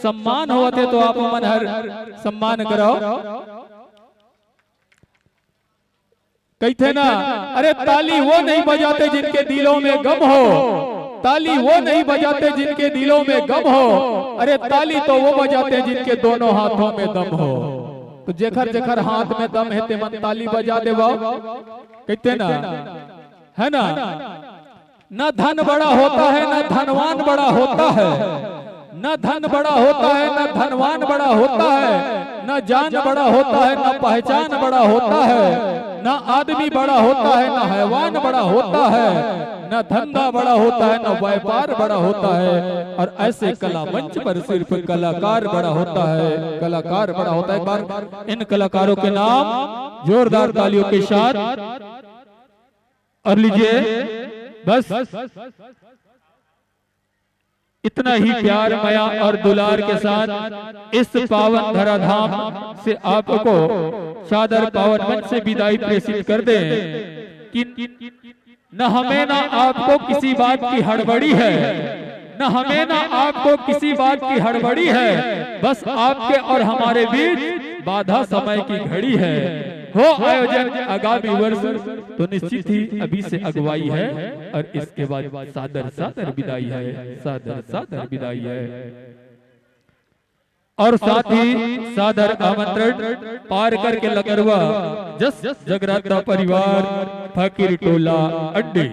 सम्मान होते तो आपो मन हर सम्मान कराओ। कहते ना, अरे ताली वो नहीं बजाते जिनके दिलों में गम हो, ताली वो नहीं बजाते जिनके दिलों में गम हो, अरे ताली तो वो बजाते जिनके दोनों हाथों में दम हो। तो जेखर जेखर हाथ में दम है ते मन ताली बजा देवा। कहते ना, है ना, न धन बड़ा होता है न धनवान बड़ा होता है, न धन बड़ा होता है न धनवान बड़ा होता है, न जान बड़ा होता है न पहचान बड़ा होता है, न आदमी बड़ा होता है न हैवान बड़ा होता है, न धंधा बड़ा होता है न व्यापार बड़ा होता है। और ऐसे कला मंच पर सिर्फ कलाकार बड़ा होता है, कलाकार बड़ा होता है। एक बार इन कलाकारों के नाम जोरदार तालियों के साथ और लीजिए बस इतना ही प्यार माया और दुलार के साथ इस पावन धराधाम से आपको सादर पावन मंच से विदाई प्रेषित कर दे कि न हमें ना आपको किसी बात की हड़बड़ी है, न हमें ना आपको किसी बात की हड़बड़ी है, बस आपके और हमारे बीच बाधा समय की घड़ी है। हो आयोजन आगामी वर्ष तो निश्चित ही अभी से अगुवाई है और इसके बाद सादर सादर विदाई है, सादर सादर विदाई है। और साथ ही सादर आमंत्रण पार करके लगरवा जस जगराता परिवार फकीर टोला अड्डे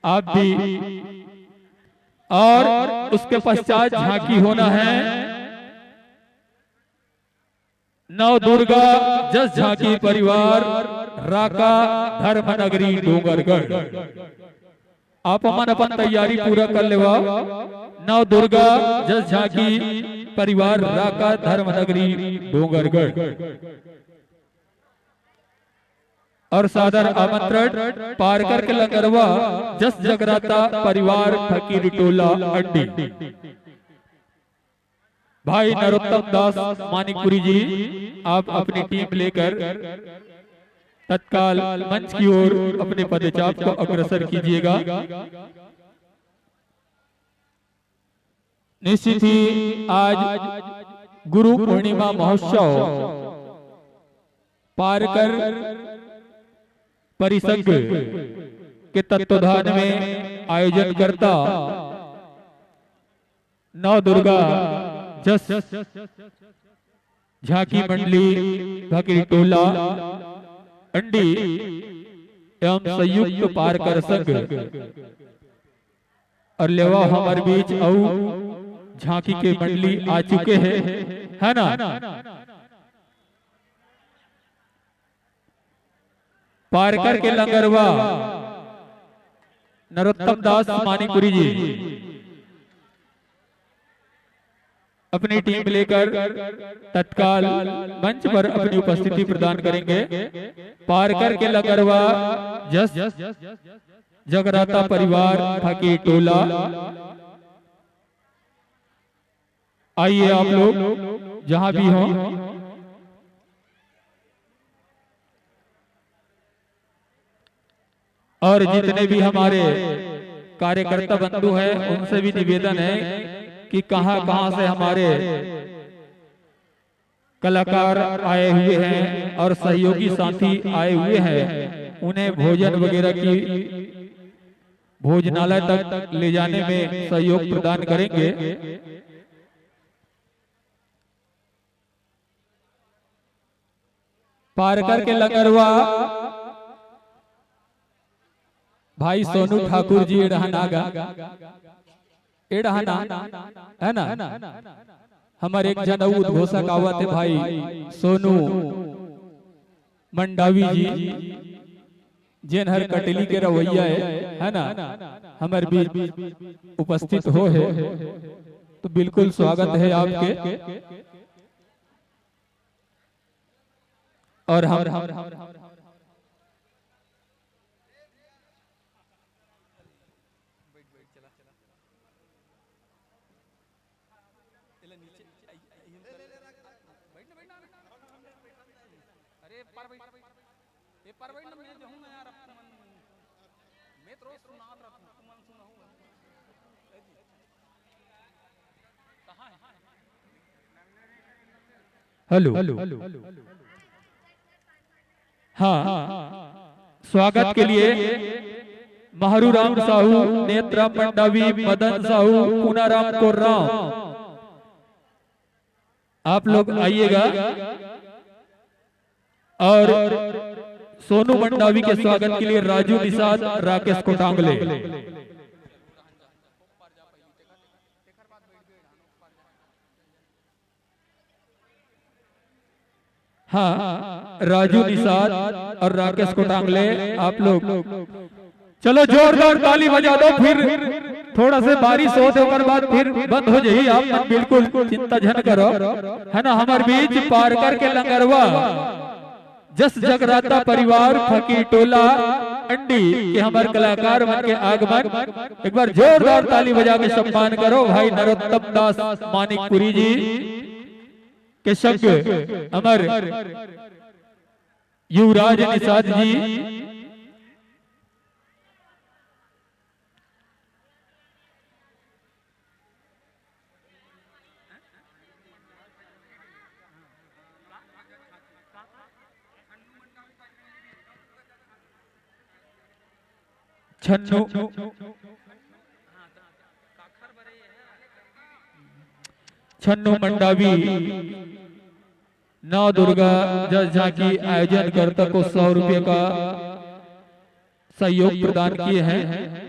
आप भी, और उसके पश्चात झांकी होना है नव दुर्गा जस झांकी परिवार राका धर्मनगरी डोंगरगढ़। आप अपन तैयारी पूरा कर लेवा। नव दुर्गा जस झांकी परिवार राका धर्मनगरी डोंगरगढ़। और सादर आमंत्रण पार करके लगरवा जस जगराता परिवार फकीर टोला अड्डी। भाई नरोत्तम दास मानिकपुरी जी, आप अपनी टीम लेकर तत्काल मंच की ओर अपने पदचाप को अग्रसर कीजिएगा। निश्चित ही आज गुरु पूर्णिमा महोत्सव पारकर परिसंघ के तत्वाधान में आयोजन करता नौ दुर्गा जस झांकी मंडली भाकी टोला अंडी एवं संयुक्त पारकर संघ और लेवा हमारे बीच झांकी के मंडली आ चुके हैं, है ना। पारकर के लंगरवा नरोत्तम दास मानिकपुरी जी अपनी टीम लेकर तत्काल मंच पर अपनी उपस्थिति प्रदान करेंगे। पारकर के लंगरवा जस जगराता परिवार भाकी टोला, आइए आप लोग जहां भी हों। और जितने भी हमारे कार्यकर्ता बंधु हैं उनसे भी निवेदन है कि कहां कहां से हमारे कलाकार आए हुए हैं और सहयोगी साथी आए हुए हैं, उन्हें भोजन वगैरह की भोजनालय तक ले जाने में सहयोग प्रदान करेंगे। पारकर के लंगरवा भाई सोनू ठाकुर जी एड़हनागा एड़हना, है ना। हमारे एक जन उद्घोषक आवत है भाई सोनू मंडावी जी, जिन हर कटली के रवैया है ना, हमारे बीच उपस्थित हो है, तो बिल्कुल स्वागत है आपके। और हम हेलो, हाँ, स्वागत के लिए महारूराम साहू, नेत्रा मंडावी, मदन साहू, पूनाराम कोर्राम, आप लोग आइएगा। और सोनू मंडावी के स्वागत के लिए राजू निषाद, राकेश कोटांगले। हाँ, राजू निषाद और राकेश कोटांगले, आप लोग चलो जोरदार ताली बजा दो। फिर थोड़ा से बारिश हो तो बाद फिर बंद हो जाइए, आप बिल्कुल चिंता झन करो, है ना। हमारे बीच पारकर के लंगरवा जस जगराता परिवार फकीर टोला अंडी के हमारे कलाकार मन के आगमन, एक बार जोरदार ताली बजा के सम्मान करो भाई नरोत्तम दास मानिकपुरी जी के संग अमर युवराज निषाद जी, छन्नू मंडावी नौ दुर्गा जस झांकी आयोजन करता को 100 रुपये का सहयोग प्रदान किए हैं।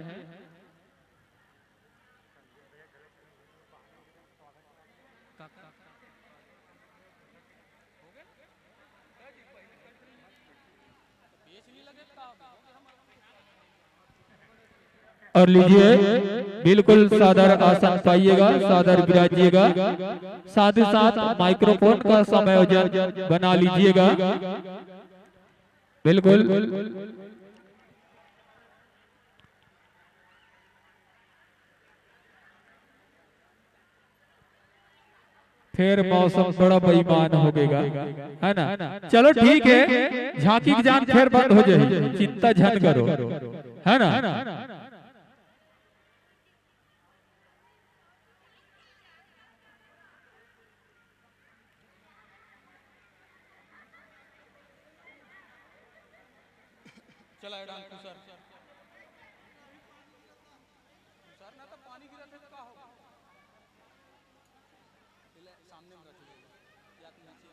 और लीजिए बिल्कुल सादर आसन पाइएगा, सादर विराजिएगा, साथ ही साथ माइक्रोफोन का समायोजन बना लीजिएगा। बिल्कुल फिर मौसम थोड़ा बेईमान हो गएगा, है ना। चलो ठीक है, झांकी की जान फिर बंद हो जाए, चिंता झन करो, है ना। चला सर सर ना तो पानी गिरा थे का होगा सामने में रख ले या नीचे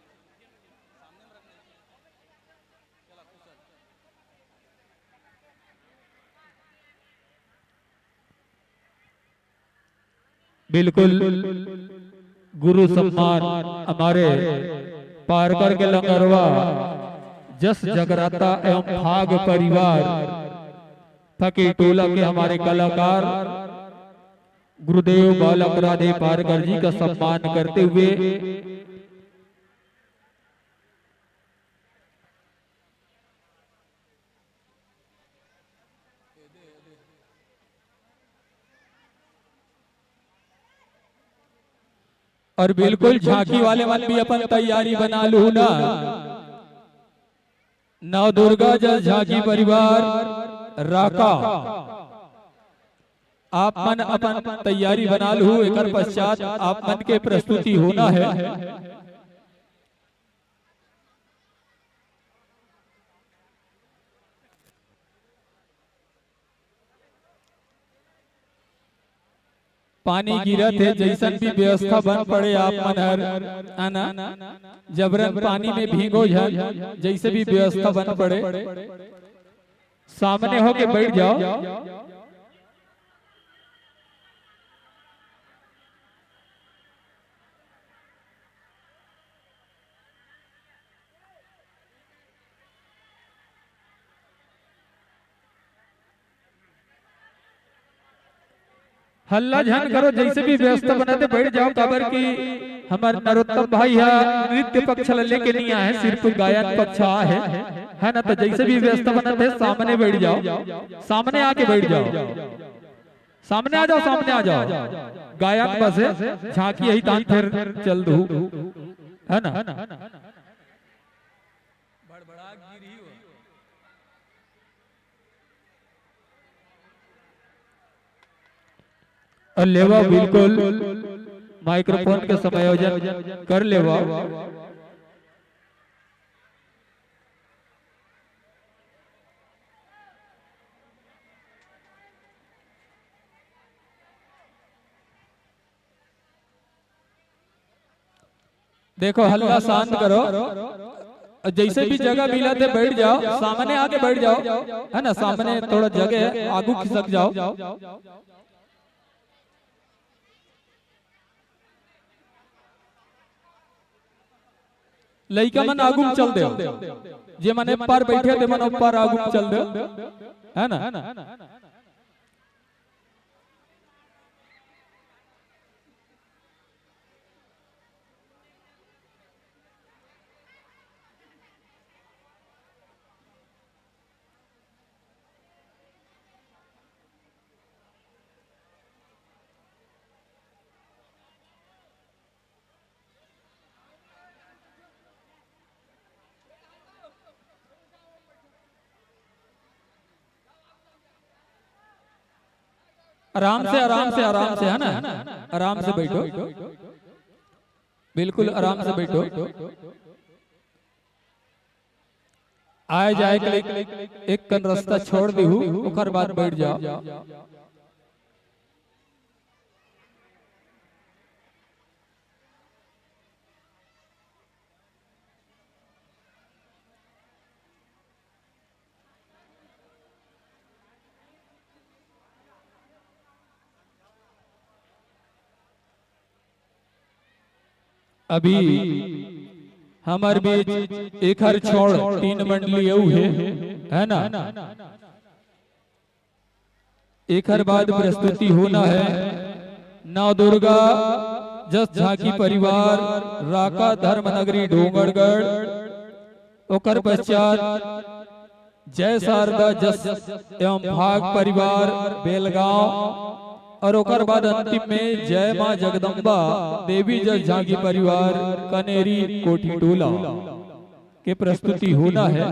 सामने में रखने चला सर। बिल्कुल गुरु सम्मान हमारे पारकर के लंगरवा जस जगराता एवं भाग परिवार फकीर टोला के हमारे कलाकार गुरुदेव बालक राधे पारकर जी का सम्मान करते हुए और बिल्कुल झांकी वाले मन भी अपन तैयारी बना लू ना। नव दुर्गा जस झांकी परिवार राका आप मन अपन तैयारी बना लू, एक पश्चात आप मन के प्रस्तुति होना है। पानी गिरत है, जैसन भी व्यवस्था बन पड़े आप मन हर आना जबरन पानी में भीगो जाए, जैसे भी व्यवस्था बन पड़े सामने होके बैठ जाओ। हल्ला झन करो, जैसे भी व्यवस्था बनाते बैठ जाओ। काबर की हमारे नरोत्तम भाई है नृत्य पक्ष लेके नहीं आए, सिर्फ गायन पक्ष है ना। तो जैसे भी व्यवस्था बनाते सामने बैठ जाओ, सामने आके बैठ जाओ, सामने आ जाओ, सामने आ जाओ। गायन बस झांकी यही तान फिर चल दू, है ना। और लेवा बिल्कुल माइक्रोफोन के समायोजन कर लेवा। देखो हल्ला शांत करो, जैसे भी जगह मिला थे बैठ जाओ, सामने आके बैठ जाओ, है ना। सामने थोड़ा जगह है, आगू खिसक जाओ। लइका मन आगू चल दे, जे मन ऊपर बैठे थे मन ऊपर आगू चल दे, है ना। आराम से आराम से आराम से, है ना। आराम से बैठो, बिल्कुल आराम से बैठो। आए जाए के एक कन रास्ता छोड़ दी हूँ, ओकर बाद बैठ जाओ। अभी हमारे बीच एक हर छोड़ 3 मंडली है ना। एक हर बाद प्रस्तुति होना है। नव दुर्गा जस झांकी परिवार राका धर्मनगरी डोंगरगढ़, ओकर पश्चात जय शारदा जस एवं भाग परिवार बेलगांव, और ओकर बाद अंतिम में जय मां जगदम्बा देवी जस झांकी परिवार कनेरी कोठी टोला के प्रस्तुति होना है।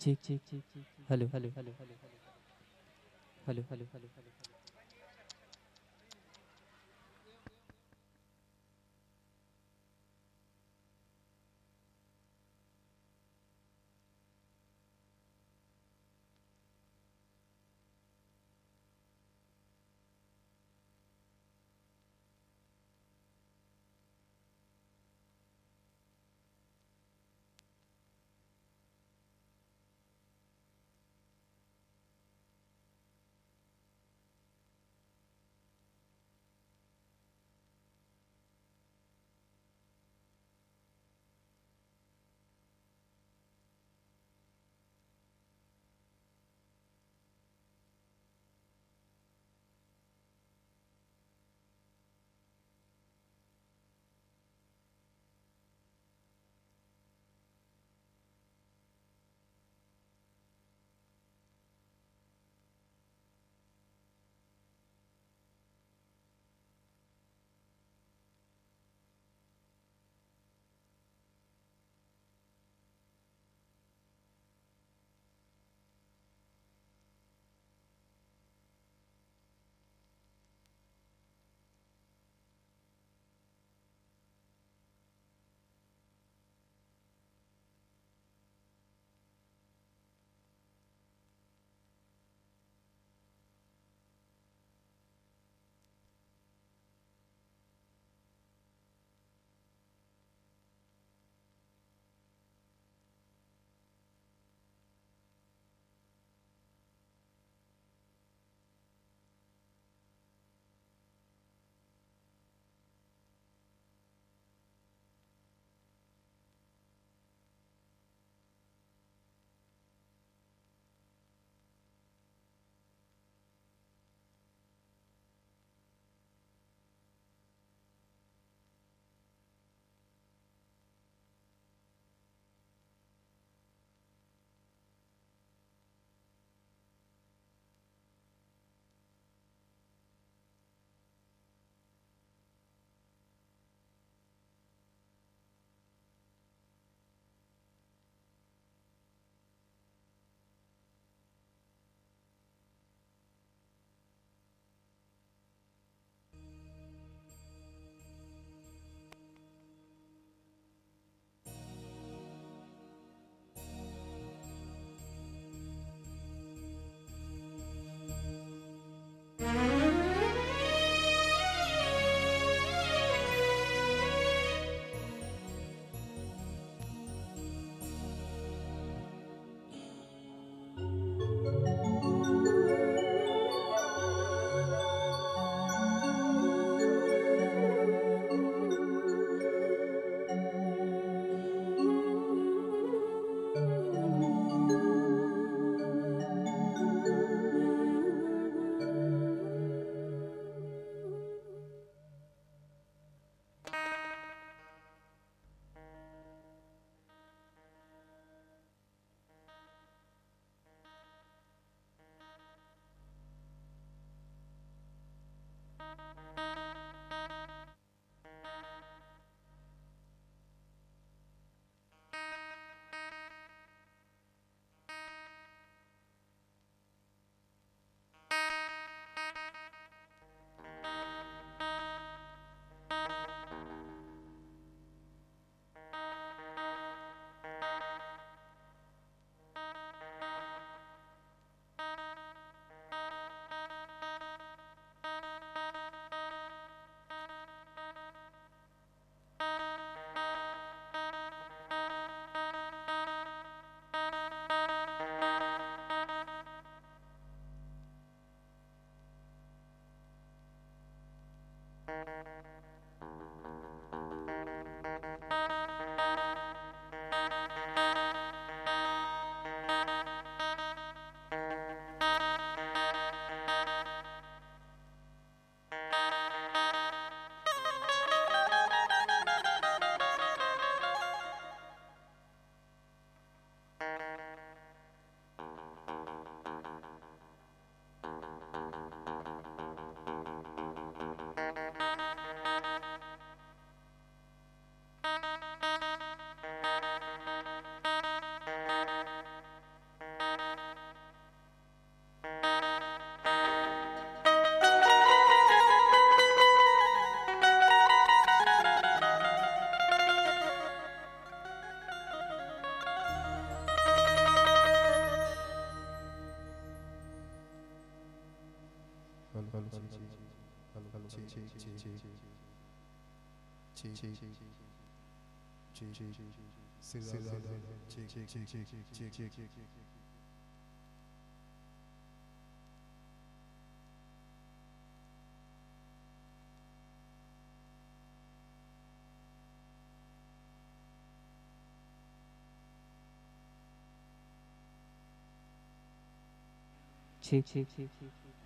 ठीक ठीक ठीक hello hello hello hello hello hello hello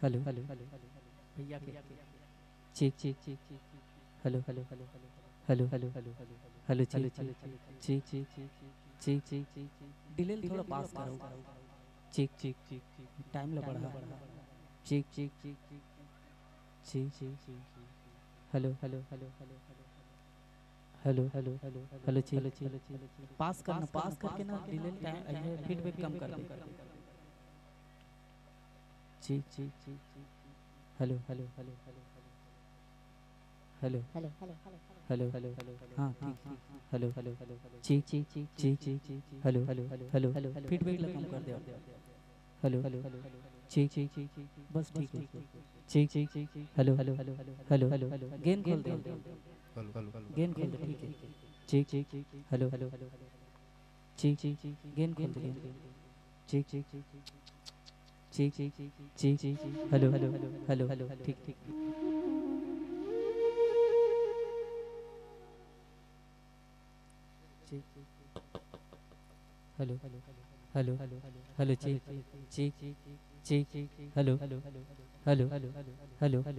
hello hello भैया के check check check hello hello hello hello hello hello hello check check check check delay थोड़ा पास करो चेक चेक टाइम लग रहा check check check hello hello hello hello hello hello check pass करना pass करके ना delay time feedback कम कर दे check check hello hello hello hello hello hello hello हाँ ठीक hello hello check check check hello hello hello feedback कम कर दे हेलो हेलो चेक चेक बस ठीक है check check hello hello hello gain खोल दे गेन खोल दे ठीक है check check hello hello check gain खोल दे चेक चेक हेलो हेलो ठीक hello hello hello check hello hello hello hello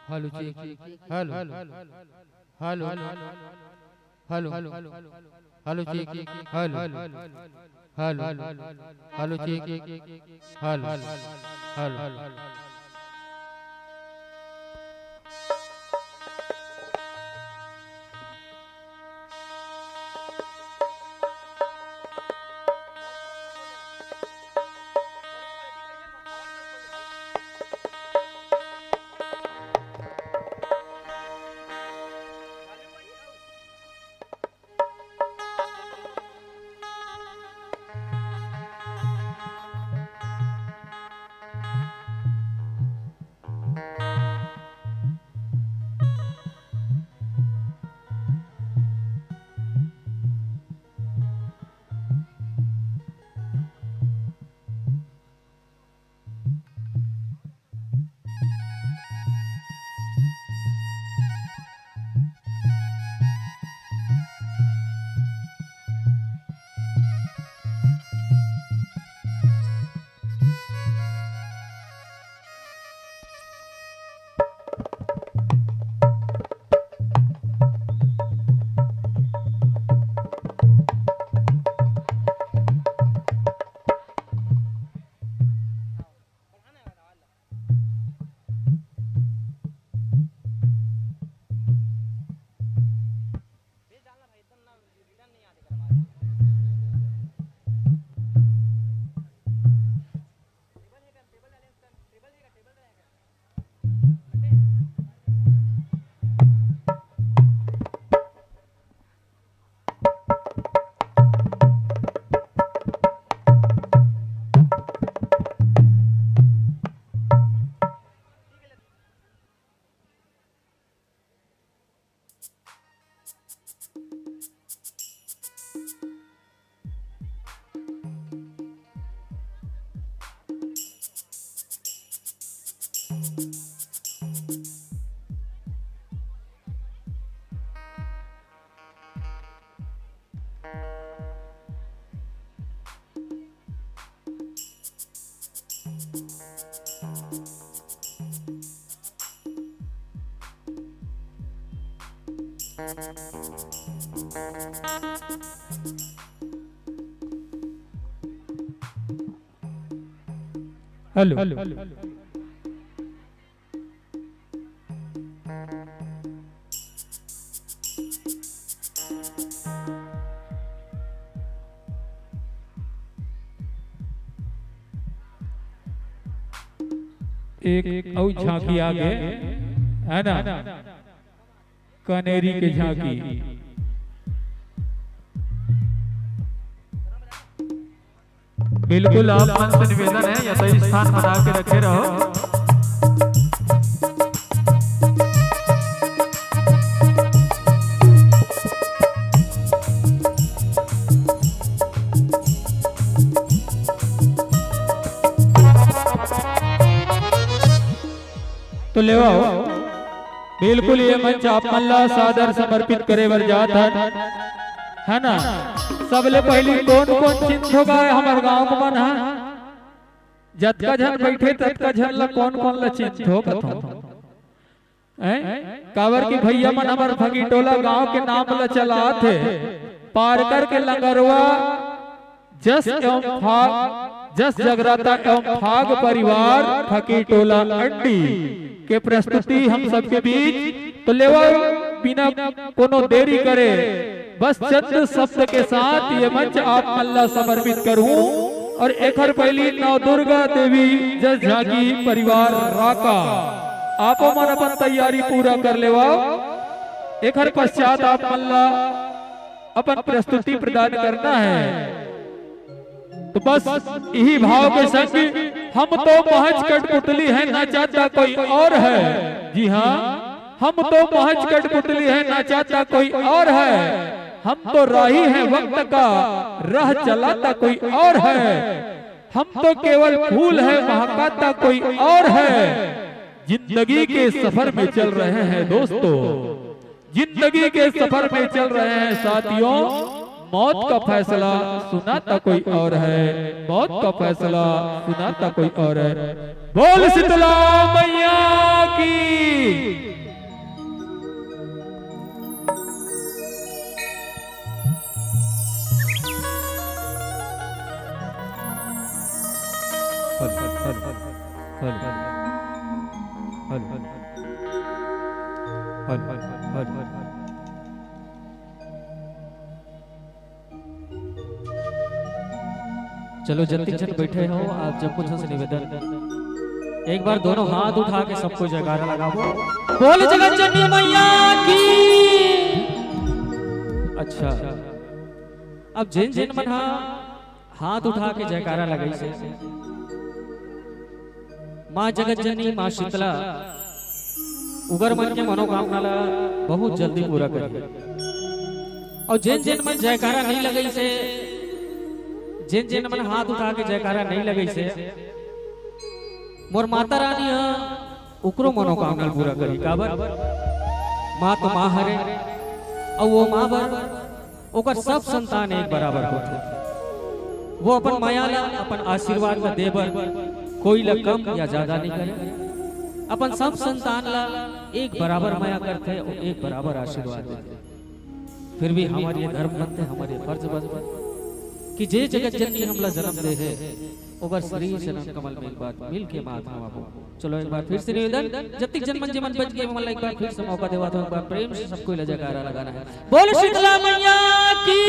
hello check hello hello hello hello hello check hello hello hello check hello hello hello एक और झांकी आगे है ना, कनेरी की झांकी। बिल्कुल आप मन से निवेदन है या सही स्थान बना के रखे रहो। तो ले आओ, बिल्कुल ये मंच आप मल्ला सादर समर्पित करे वर जात है ना। सबले पहली कौन कौन चिंत होगा हमारे गांव को मन है, जतका जन बैठे ततका जन ला कौन कौन ला चिंत होगा कावर की भैया मन हमार फकीटोला गांव के नाम ला चला थे। पार कर के लंगरवा जस एवं फाग जस जगराता एवं फाग परिवार फकीटोला अड्डी के प्रस्तुति हम सबके बीच। तो लेवा बिना कोनो देरी करे बस चंद शब्द के साथ ये मंच आप मल्ला समर्पित करूं। और एखर पहली नौ दुर्गा देवी जस झांकी परिवार राका आपो मन अपन तैयारी पूरा कर लेवा। एखर पश्चात आप मल्ला अपन प्रस्तुति प्रदान करना है। तो बस यही भाव के संग हम तो महज कठपुतली है ना चाहता कोई और है। जी हाँ, हम तो महज कठपुतली है ना चाहता कोई और है। हम तो राही है वक्त का राह चलाता कोई और है। हम तो केवल फूल है महकाता कोई और है। जिंदगी के सफर में चल रहे हैं दोस्तों, जिंदगी के सफर में चल रहे हैं साथियों। मौत का फैसला सुनाता कोई और है, मौत का फैसला सुनाता कोई और है। बोल शीतला मैया की। चलो जल्दी जल्दी बैठे हो आप जब कुछ से निवेदन, एक बार दोनों हाथ उठा के सबको जयकारा लगाओ। बोल जगत जननी मैया की। अच्छा, अब जिन जिन मन हाथ उठा के जयकारा लगाई से माँ जगत जननी माँ शीतला उगर मन के मनोकामना ला बहुत जल्दी पूरा करिए। और जिन जिन मन जयकारा नहीं लगई से, जिन जिन मन हाथ उठा के जयकारा नहीं लगई से, मोर माता रानी उकरो मनोकामना पूरा करी। काबर माँ तो माँ हरे और वो माँ बर ओकर सब संतान एक बराबर होते। वो अपन माया ला अपन आशीर्वाद ला देबर कोई ला कम या ज्यादा नहीं करे। अपन सब संतान ला एक बराबर माया करते और एक बराबर आशीर्वाद देते। फिर भी हमारे धर्म बनते, हमारे फर्ज बनते कि जे जगत जननी हमला जन्म दे है ओकर शरीर से कमल में एक बार मिल के मात हम। चलो एक बार फिर से निवेदन, जब तक जन्म जीवन बच गए मन एक बार फिर से मौका देवा तो एक बार प्रेम से सबको जयकारा लगाना है। बोल शीतला मैया की।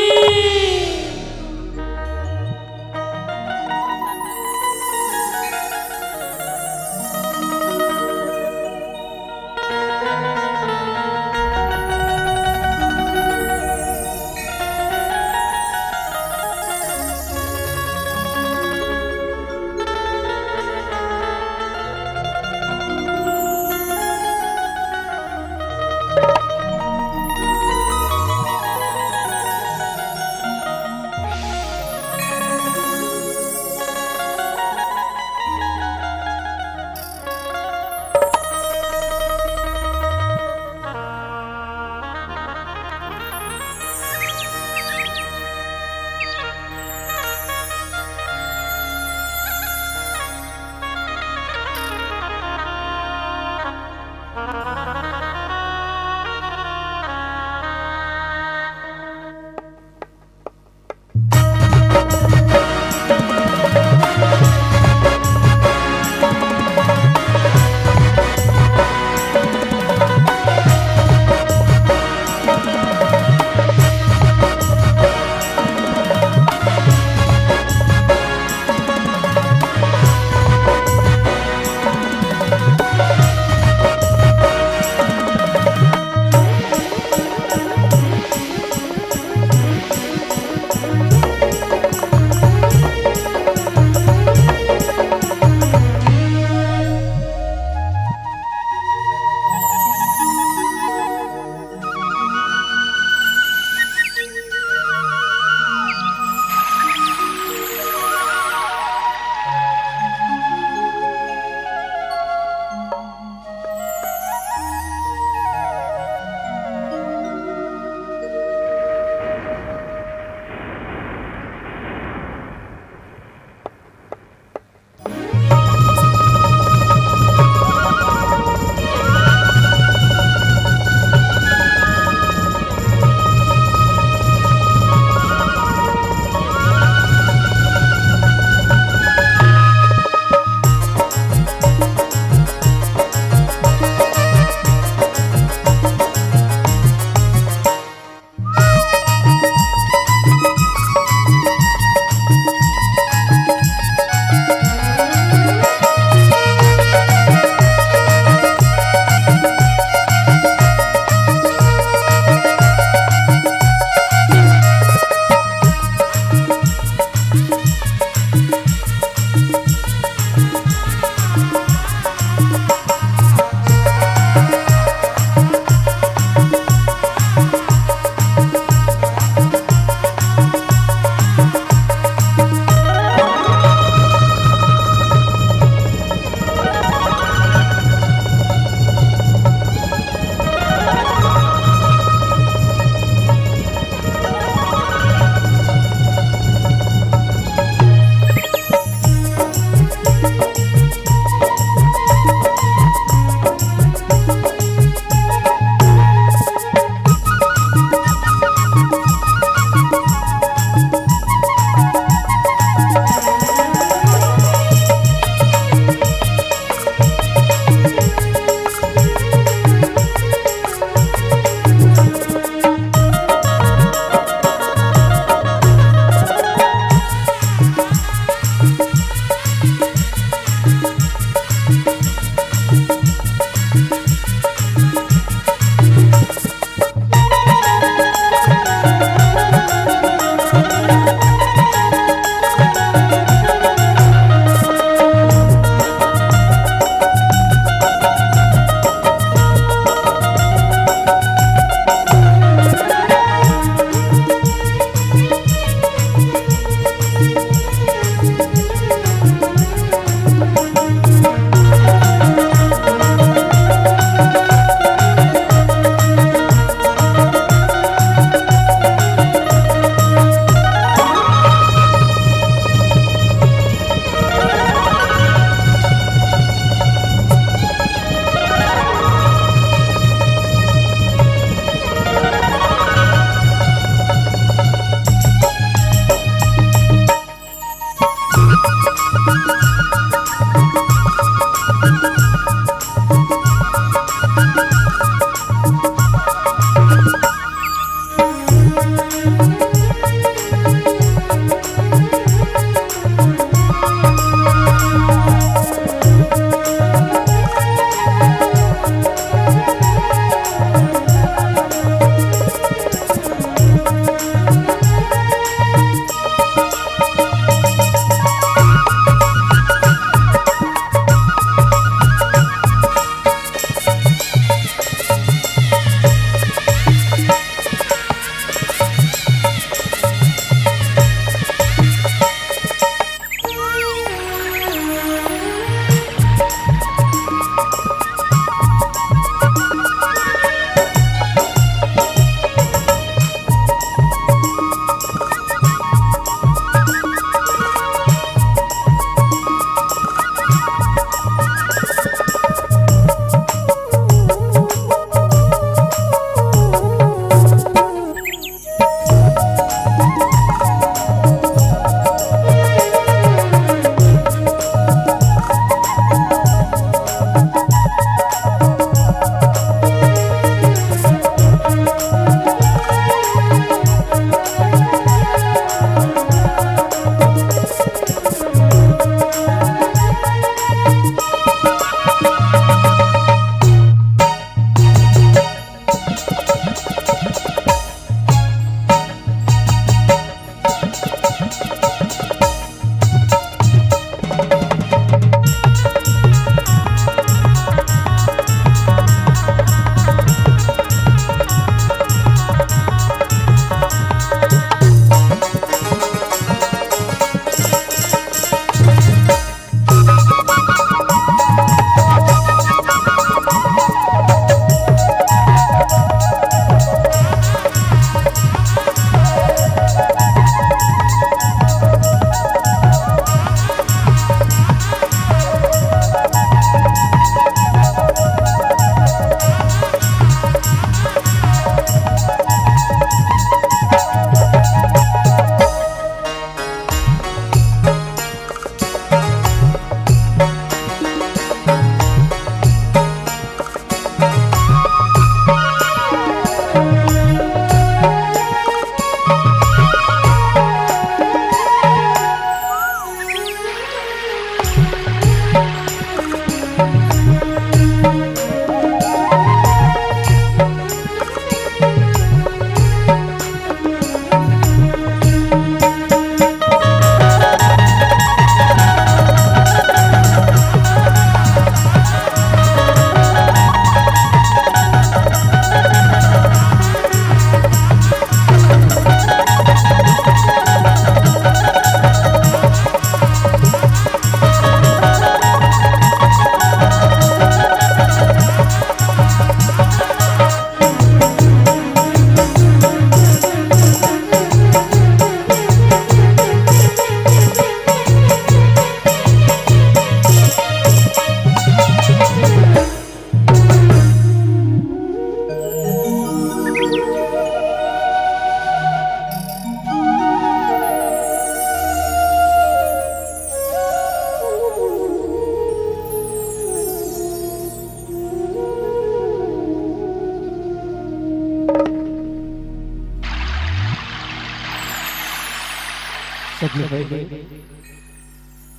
सबले पहले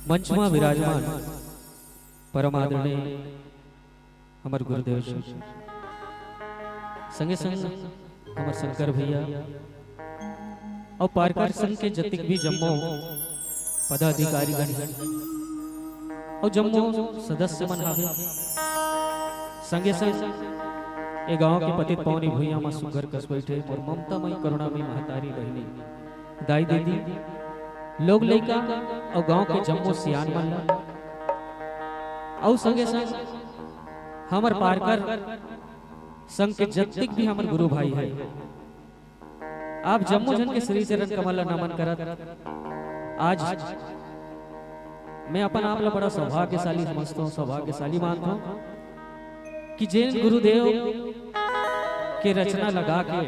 मंच में विराजमान परम आदरणीय हमार गुरुदेव जी संगे संग हमार शंकर भैया और पारकर संघ के जतिक भी जम्मो पदाधिकारी गण और जम्मो सदस्य मन हावे संगे संग ए गांव के पतित पावनी भुइया में सुघर कस बैठे और ममतामयी करुणामयी महतारी बहनी दाई दीदी लोग लइका और गांव के जम्मो सियान मन और संगे संग हमर पारकर संघ के जतिक भी हमर गुरु भाई है आप जम्मो जन के श्री चरण कमल नमन करत आज मैं अपन आप ला बड़ा सौभाग्यशाली समझता हूँ, सौभाग्यशाली मानता हूँ कि जैन गुरुदेव के रचना लगा के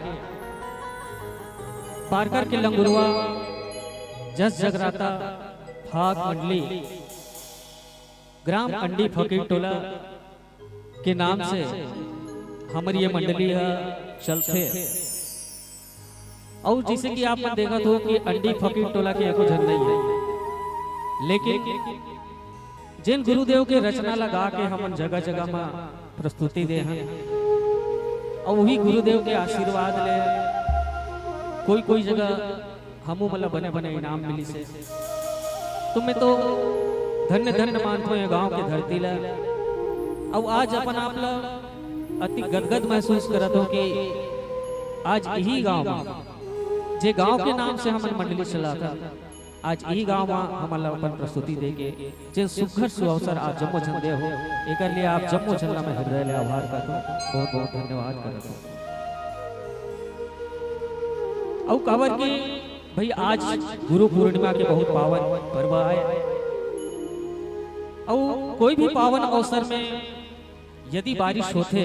पारकर के लंगुरवा जस जगराता फाग मंडली ग्राम अंडी फकीर टोला के नाम से हमारी ये मंडली चलते और जैसे कि आप देखा तो कि अंडी फकीर टोला के एको जन नहीं है, लेकिन जिन गुरुदेव के रचना लगा के हम जगह जगह में प्रस्तुति दे हैं और वही गुरुदेव के आशीर्वाद ले कोई कोई जगह हमू मतलब बने बने इनाम मिली से तो मैं तो धन्य धन्य मानता हूँ गांव के धरती ला। अब आज अपन आप ला अति गदगद महसूस करत हो कि आज यही गांव जे गांव के नाम से हमन मंडली चला था आज यही गांव में हमारा अपन प्रस्तुति देके जे सुखर सुअवसर आज जम्मो जन दे हो एक लिए आप जम्मो जन में हृदय ले आभार करता हूँ, बहुत बहुत धन्यवाद करता हूँ। और कवर की भाई आज गुरु पूर्णिमा के बहुत पावन पर्व आए और कोई भी पावन अवसर में यदि बारिश होते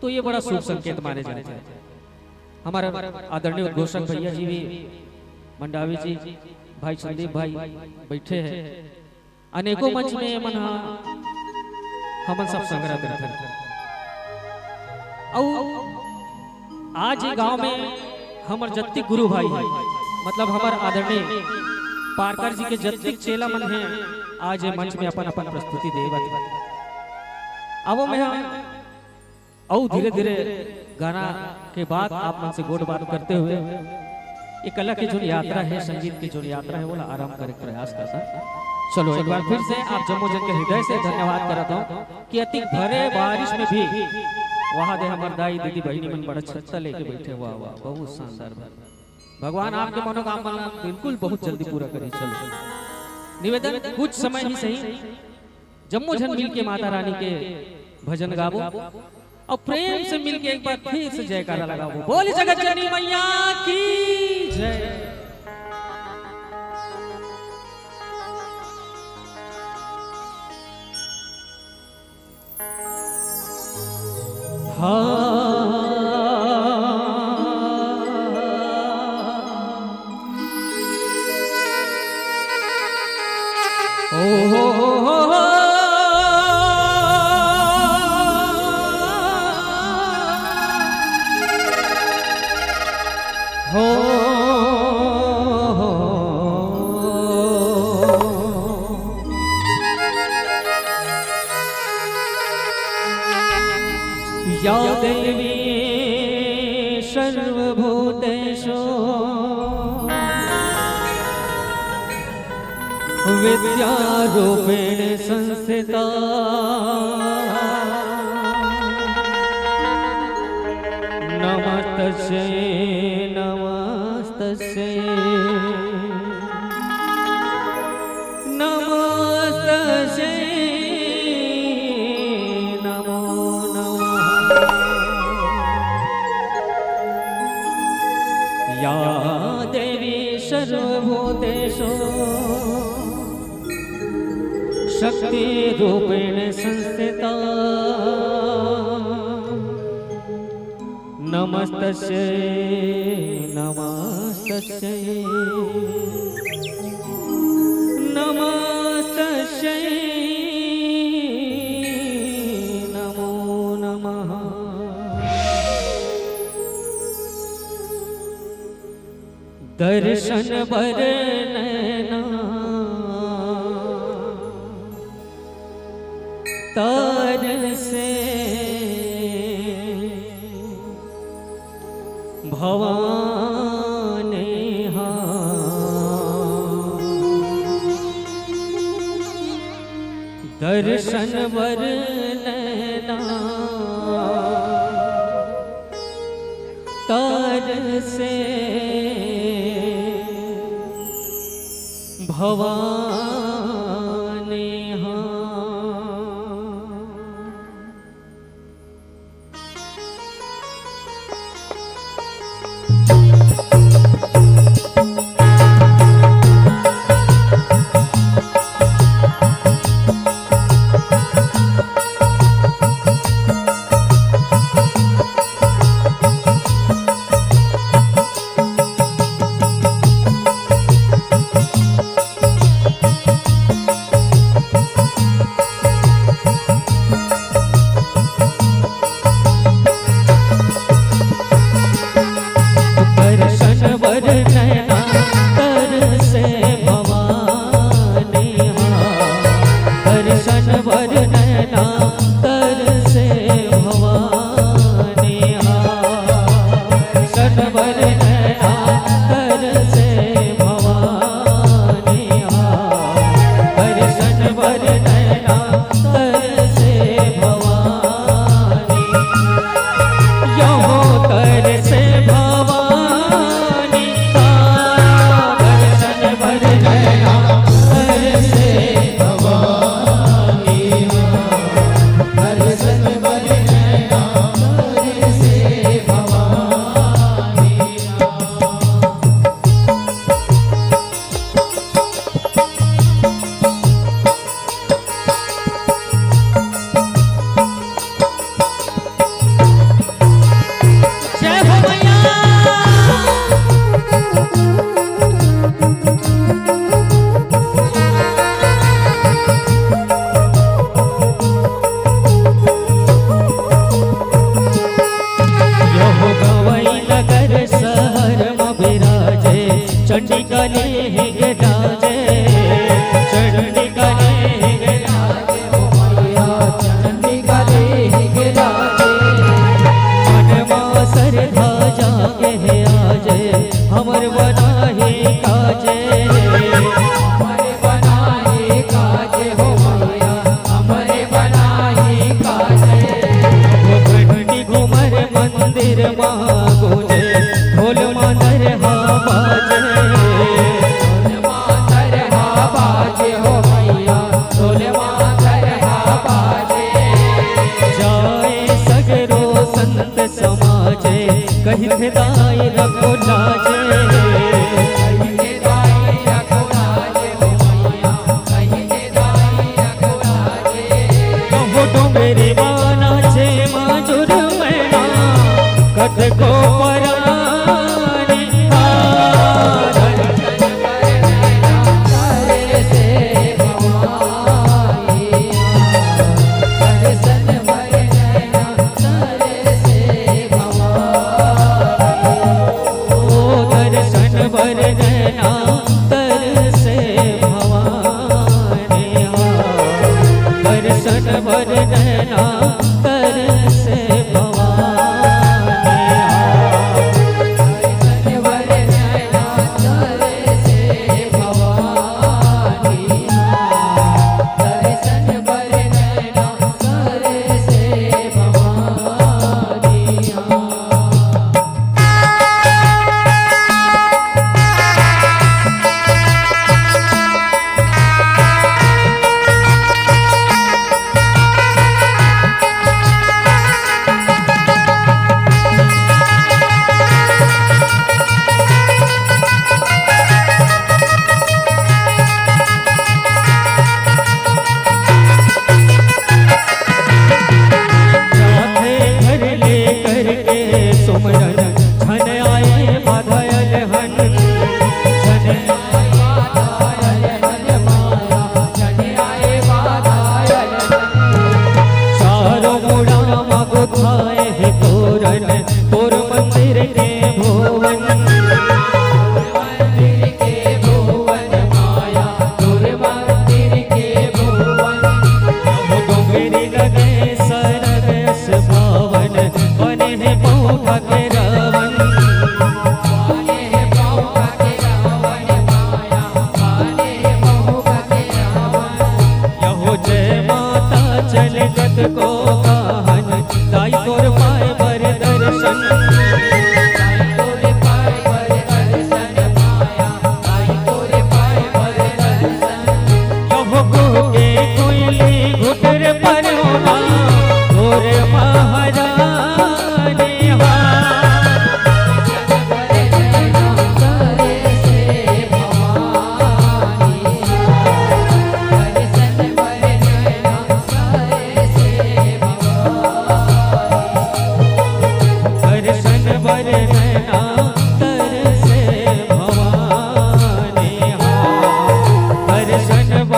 तो ये बड़ा शुभ संकेत माने जाते हैं। हमारा आदरणीय उद्घोषक भैया जी भी मंडावी जी भाई संदीप भाई बैठे हैं अनेकों मंच में मन हमन सब संग्रह करते हैं और आज ये गांव में हमर जत्तिक गुरु भाई है मतलब हमार आदरणीय पारकर जी के जत्तिक चेला मन है आज ये मंच में अपन अपन प्रस्तुति देवत अब मैं और धीरे धीरे गाना के बाद आप मन से गोड बात करते हुए ये कला की जो यात्रा है संगीत की जो यात्रा है वो आराम करे प्रयास करता। चलो एक बार फिर से आप जम्मो जन के हृदय से धन्यवाद करता हूँ कि अति भरे बारिश में भी वहां दे हमार दाई दीदी बहनी मन बड़ा छत्ता लेके बैठे वाह वाह बहुत शानदार भगवान आपके मनोकामना बिल्कुल बहुत जल्दी पूरा करी। चलो निवेदन कुछ समय ही सही जम्मो जन मिल के माता रानी के भजन गावो और प्रेम से मिलके एक बार फिर से जयकारा लगाओ, बोल जगत जननी मैया की जय। या देवी सर्वभूतेषु विद्यारूपेण संस्थिता नमस्तस्यै नमस्तस्यै नमस्तस्यै नमो नमः। या देवी सर्वभूतेषु शक्ति रूपेण संस्थिता नमस्तस्यै नमस्तस्यै नमस्तस्यै नमो नमः। दर्शन बर नैना तार से भवाने दर्शन बर नैना तार से भवाने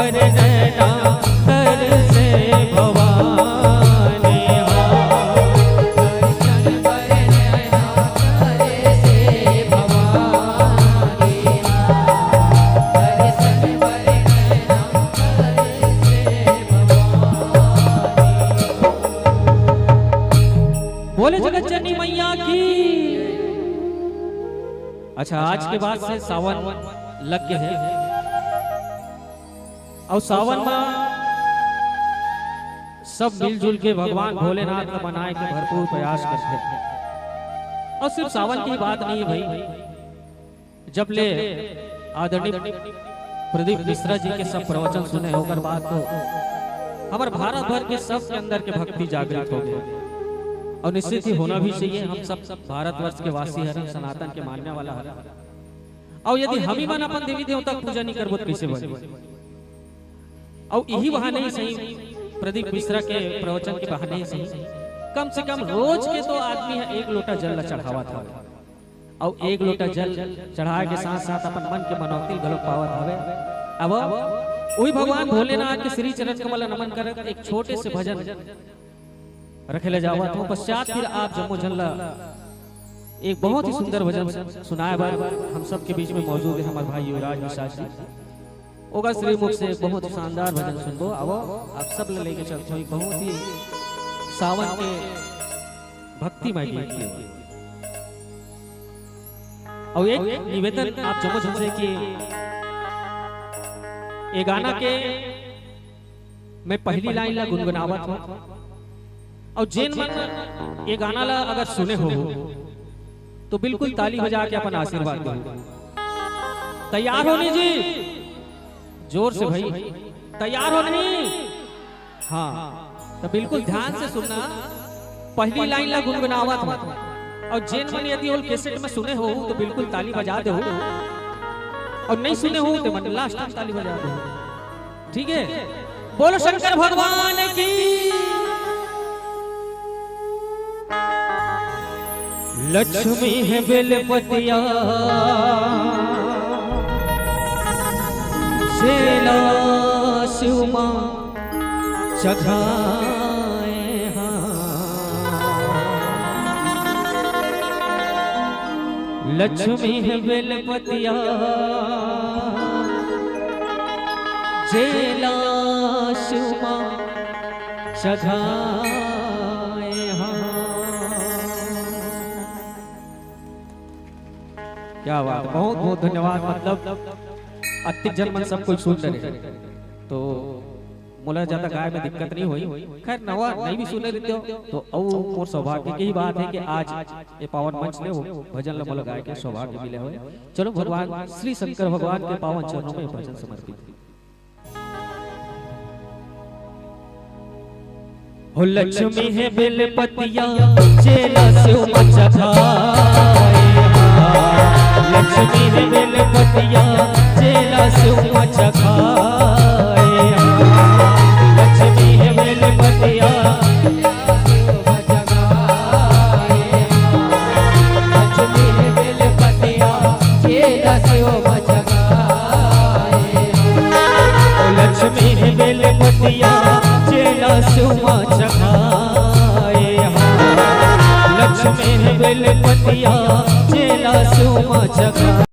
भर नैना तर से भवानी दर्शन भर नैना तर से भवानी दर्शन भर नैना तर से भवानी। बोले जगत जननी मैया की। अच्छा, आज के बाद से सावन लग गए हैं और सावन में सब मिलजुल के भगवान भोलेनाथ का मनाए के भरपूर प्रयास करते हैं। और सिर्फ सावन की बात नहीं है भाई, जब ले आदरणीय प्रदीप मिश्रा जी के सब प्रवचन सुने होकर बात तो हमारे भारत भर के सब के अंदर के भक्ति जागृत हो गए और निश्चित ही होना भी चाहिए। हम सब भारतवर्ष के वासी हैं, सनातन के मानने वाला है। और यदि हम ही मन अपन देवी देवता पूजा नहीं करबो तो कैसे बने? और यही बहाने ही सही, प्रदीप मिश्रा के प्रवचन के बहाने ही सही, कम से कम रोज के तो आदमी है एक लोटा जल चढ़ावा था और एक लोटा जल चढ़ाए के साथ साथ अपन मन के मनौती गलो पावत हवे। अब वही भगवान भोलेनाथ के श्री चरण कमल नमन कर एक छोटे से भजन रखे ले जावा तो पश्चात फिर आप जम्मू झल्ला एक बहुत ही सुंदर भजन सुनाए बार हम सब के बीच में मौजूद है हमारे भाई युवराज विशाल जी। होगा श्री मुख से बहुत ही शानदार भजन सुनबो। अब आप सब लेके चलते हो बहुत ही सावन के भक्तिमय गीत के। और एक निवेदन आप जम्मू झल्ले की ये गाना के मैं पहली लाइन ला गुनगुनावत हूँ और जिन मन ये गाना ला अगर सुने हो तो बिल्कुल ताली बजा के अपन आशीर्वाद दो। तैयार हो जी? जोर से भाई, तैयार हो नहीं? हाँ, तो बिल्कुल ध्यान से सुनना। पहली लाइन ला गुनगुनावत हो और जिन मन यदि ओल कैसेट में सुने हो तो बिल्कुल ताली बजा दो और नहीं सुने हो तो मन लास्ट तक ताली बजा दो। ठीक है? बोलो शंकर भगवान की। लक्ष्मी है बेलपतिया शेला शिवमा चखाए लक्ष्मी है बेलपतिया शेला शिवमा चखाए। क्या बात, बहुत बहुत धन्यवाद। मतलब अति जनमन सब कोई सुन रहे तो मोला ज्यादा गाय में दिक्कत नहीं हुई। खैर नवा नहीं भी सुने देते हो तो और सौभाग्य की बात है कि आज ये पावन मंच में भजन मोला गाय के सौभाग्य मिले हुए। चलो भगवान श्री शंकर भगवान के पावन चरणों में भजन समर्पित। हो लक्ष्मी है बेलपतिया चेला शिव मचखाए। लक्ष्मी है बेलपतिया चेला शिव मचखाए। लक्ष्मी है बेलपतिया लक्ष्मी है बेलपतिया चेला शिव मचखाए। लक्ष्मी है बेलपतिया चेला शिव मचखाए। लक्ष्मी है बेलपतिया चेला शिव मचखाए।